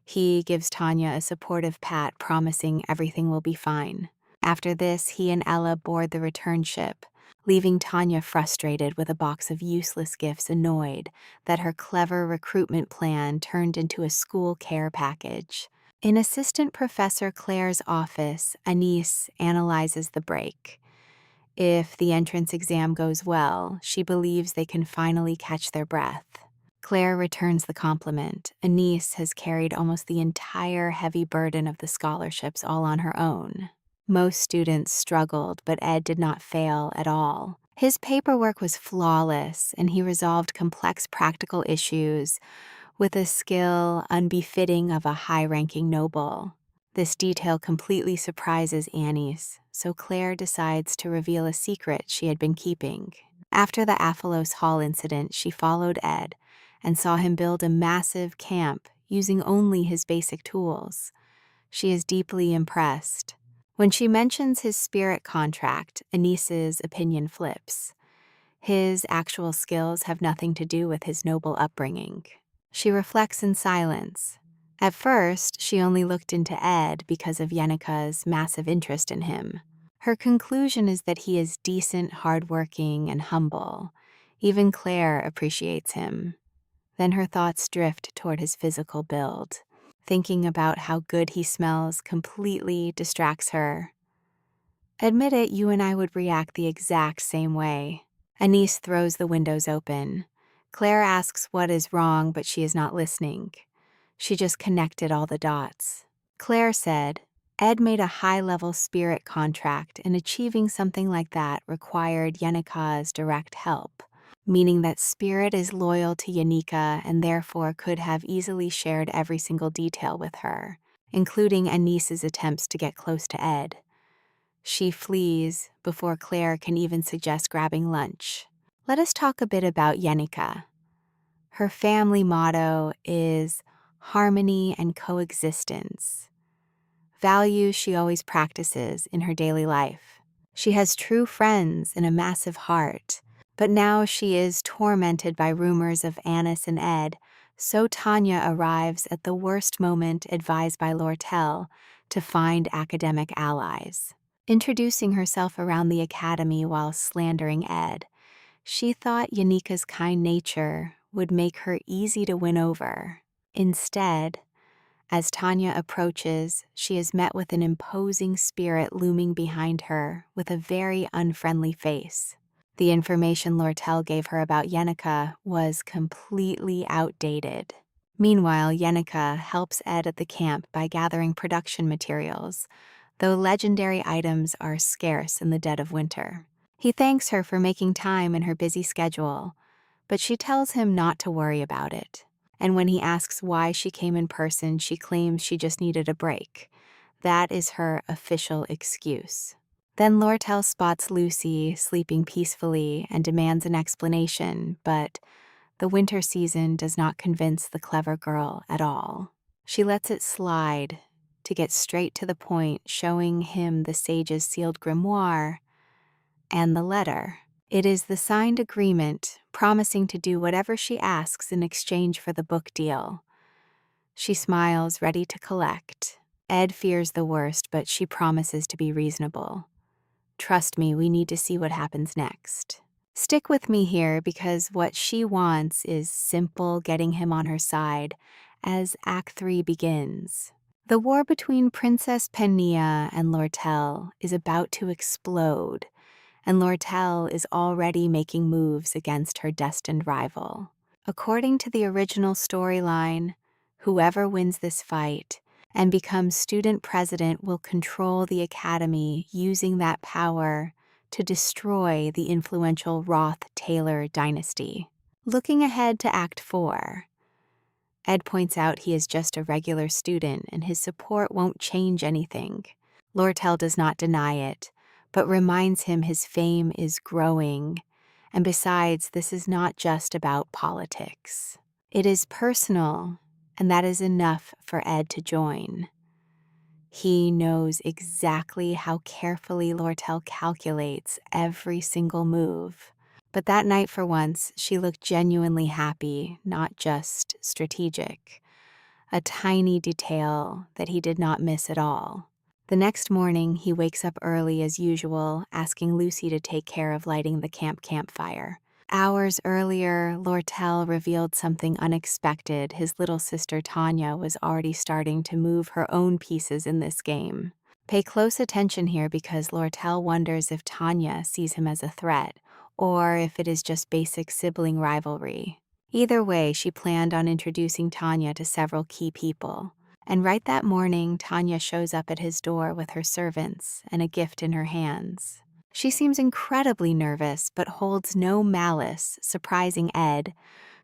Speaker 1: He gives Tanya a supportive pat, promising everything will be fine. After this, he and Ella board the return ship, leaving Tanya frustrated with a box of useless gifts, annoyed that her clever recruitment plan turned into a school care package. In Assistant Professor Claire's office, Anise analyzes the break. If the entrance exam goes well, she believes they can finally catch their breath. Claire returns the compliment. Anise has carried almost the entire heavy burden of the scholarships all on her own. Most students struggled, but Ed did not fail at all. His paperwork was flawless, and he resolved complex practical issues with a skill unbefitting of a high-ranking noble. This detail completely surprises Anise, so Claire decides to reveal a secret she had been keeping. After the Aphelos Hall incident, she followed Ed and saw him build a massive camp using only his basic tools. She is deeply impressed. When she mentions his spirit contract, Anise's opinion flips. His actual skills have nothing to do with his noble upbringing. She reflects in silence. At first, she only looked into Ed because of Yenika's massive interest in him. Her conclusion is that he is decent, hardworking, and humble. Even Claire appreciates him. Then her thoughts drift toward his physical build. Thinking about how good he smells completely distracts her. Admit it, you and I would react the exact same way. Anise throws the windows open. Claire asks what is wrong, but she is not listening. She just connected all the dots. Claire said, Ed made a high-level spirit contract, and achieving something like that required Yenika's direct help, meaning that Spirit is loyal to Yenika and therefore could have easily shared every single detail with her, including Anise's attempts to get close to Ed. She flees before Claire can even suggest grabbing lunch. Let us talk a bit about Yenika. Her family motto is harmony and coexistence, values she always practices in her daily life. She has true friends and a massive heart, but now she is tormented by rumors of Anis and Ed, so Tanya arrives at the worst moment advised by Lortel to find academic allies. Introducing herself around the academy while slandering Ed, she thought Yenika's kind nature would make her easy to win over. Instead, as Tanya approaches, she is met with an imposing spirit looming behind her with a very unfriendly face. The information Lortel gave her about Yenika was completely outdated. Meanwhile, Yenika helps Ed at the camp by gathering production materials, though legendary items are scarce in the dead of winter. He thanks her for making time in her busy schedule, but she tells him not to worry about it. And when he asks why she came in person, she claims she just needed a break. That is her official excuse. Then Lortel spots Lucy sleeping peacefully and demands an explanation, but the winter season does not convince the clever girl at all. She lets it slide to get straight to the point, showing him the sage's sealed grimoire and the letter. It is the signed agreement promising to do whatever she asks in exchange for the book deal. She smiles, ready to collect. Ed fears the worst, but she promises to be reasonable. Trust me, we need to see what happens next. Stick with me here because what she wants is simple getting him on her side as Act 3 begins. The war between Princess Penia and Lortel is about to explode, and Lortel is already making moves against her destined rival. According to the original storyline, whoever wins this fight and becomes student president will control the academy using that power to destroy the influential Roth-Taylor dynasty. Looking ahead to Act 4, Ed points out he is just a regular student and his support won't change anything. Lortel does not deny it, but reminds him his fame is growing, and besides, this is not just about politics. It is personal, and that is enough for Ed to join. He knows exactly how carefully Lortel calculates every single move. But that night, for once, she looked genuinely happy, not just strategic. A tiny detail that he did not miss at all. The next morning, he wakes up early as usual, asking Lucy to take care of lighting the campfire. Hours earlier, Lortel revealed something unexpected. His little sister Tanya was already starting to move her own pieces in this game. Pay close attention here because Lortel wonders if Tanya sees him as a threat, or if it is just basic sibling rivalry. Either way, she planned on introducing Tanya to several key people. And right that morning, Tanya shows up at his door with her servants and a gift in her hands. She seems incredibly nervous, but holds no malice, surprising Ed,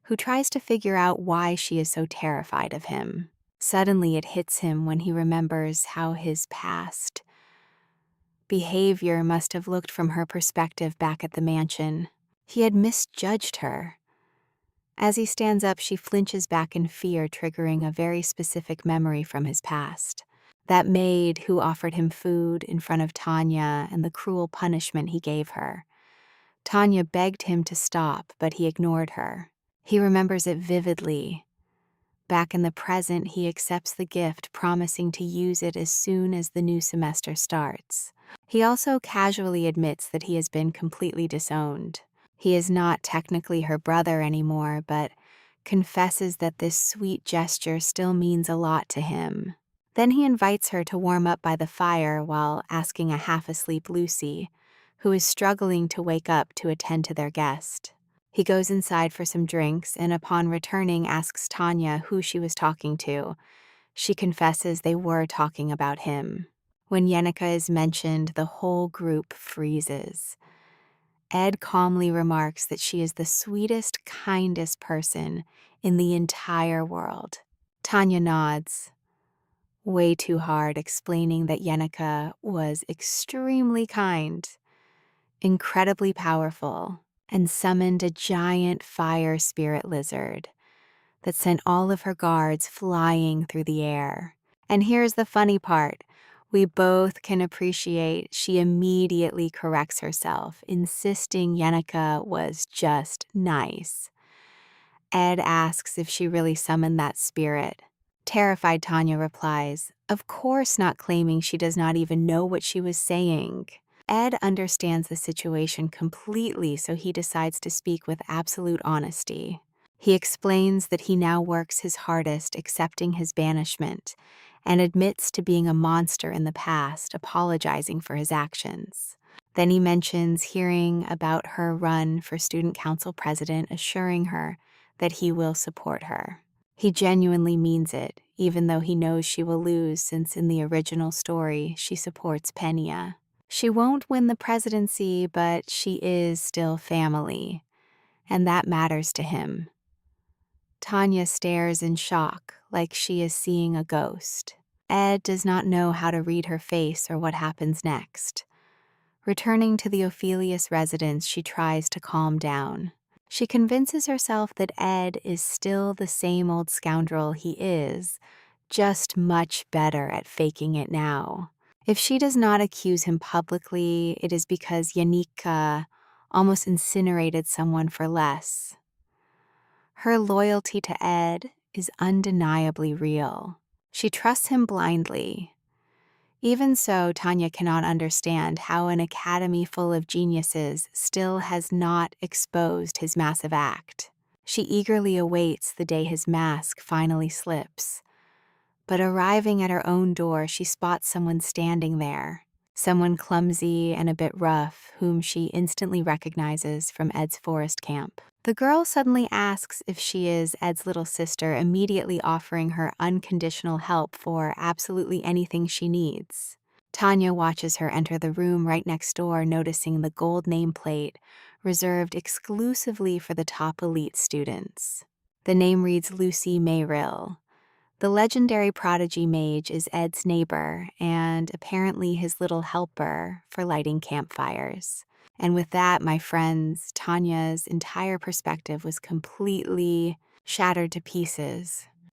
Speaker 1: who tries to figure out why she is so terrified of him. Suddenly, it hits him when he remembers how his past behavior must have looked from her perspective back at the mansion. He had misjudged her. As he stands up, she flinches back in fear, triggering a very specific memory from his past. That maid who offered him food in front of Tanya and the cruel punishment he gave her. Tanya begged him to stop, but he ignored her. He remembers it vividly. Back in the present, he accepts the gift, promising to use it as soon as the new semester starts. He also casually admits that he has been completely disowned. He is not technically her brother anymore, but confesses that this sweet gesture still means a lot to him. Then he invites her to warm up by the fire while asking a half-asleep Lucy, who is struggling to wake up to attend to their guest. He goes inside for some drinks and upon returning asks Tanya who she was talking to. She confesses they were talking about him. When Yenica is mentioned, the whole group freezes. Ed calmly remarks that she is the sweetest, kindest person in the entire world. Tanya nods, way too hard, explaining that Yenica was extremely kind, incredibly powerful, and summoned a giant fire spirit lizard that sent all of her guards flying through the air. And here's the funny part. We both can appreciate she immediately corrects herself, insisting Yenica was just nice. Ed asks if she really summoned that spirit. Terrified Tanya replies, of course not, claiming she does not even know what she was saying. Ed understands the situation completely, so he decides to speak with absolute honesty. He explains that he now works his hardest accepting his banishment and admits to being a monster in the past, apologizing for his actions. Then he mentions hearing about her run for student council president, assuring her that he will support her. He genuinely means it, even though he knows she will lose since in the original story she supports Penia. She won't win the presidency, but she is still family, and that matters to him. Tanya stares in shock, like she is seeing a ghost. Ed does not know how to read her face or what happens next. Returning to the Ophelius residence, she tries to calm down. She convinces herself that Ed is still the same old scoundrel he is, just much better at faking it now. If she does not accuse him publicly, it is because Yenica almost incinerated someone for less. Her loyalty to Ed is undeniably real. She trusts him blindly. Even so, Tanya cannot understand how an academy full of geniuses still has not exposed his massive act. She eagerly awaits the day his mask finally slips. But arriving at her own door, she spots someone standing there. Someone clumsy and a bit rough, whom she instantly recognizes from Ed's forest camp. The girl suddenly asks if she is Ed's little sister, immediately offering her unconditional help for absolutely anything she needs. Tanya watches her enter the room right next door, noticing the gold nameplate reserved exclusively for the top elite students. The name reads Lucy Mayrill. The legendary prodigy mage is Ed's neighbor and apparently his little helper for lighting campfires. And with that, my friends, Tanya's entire perspective was completely shattered to pieces.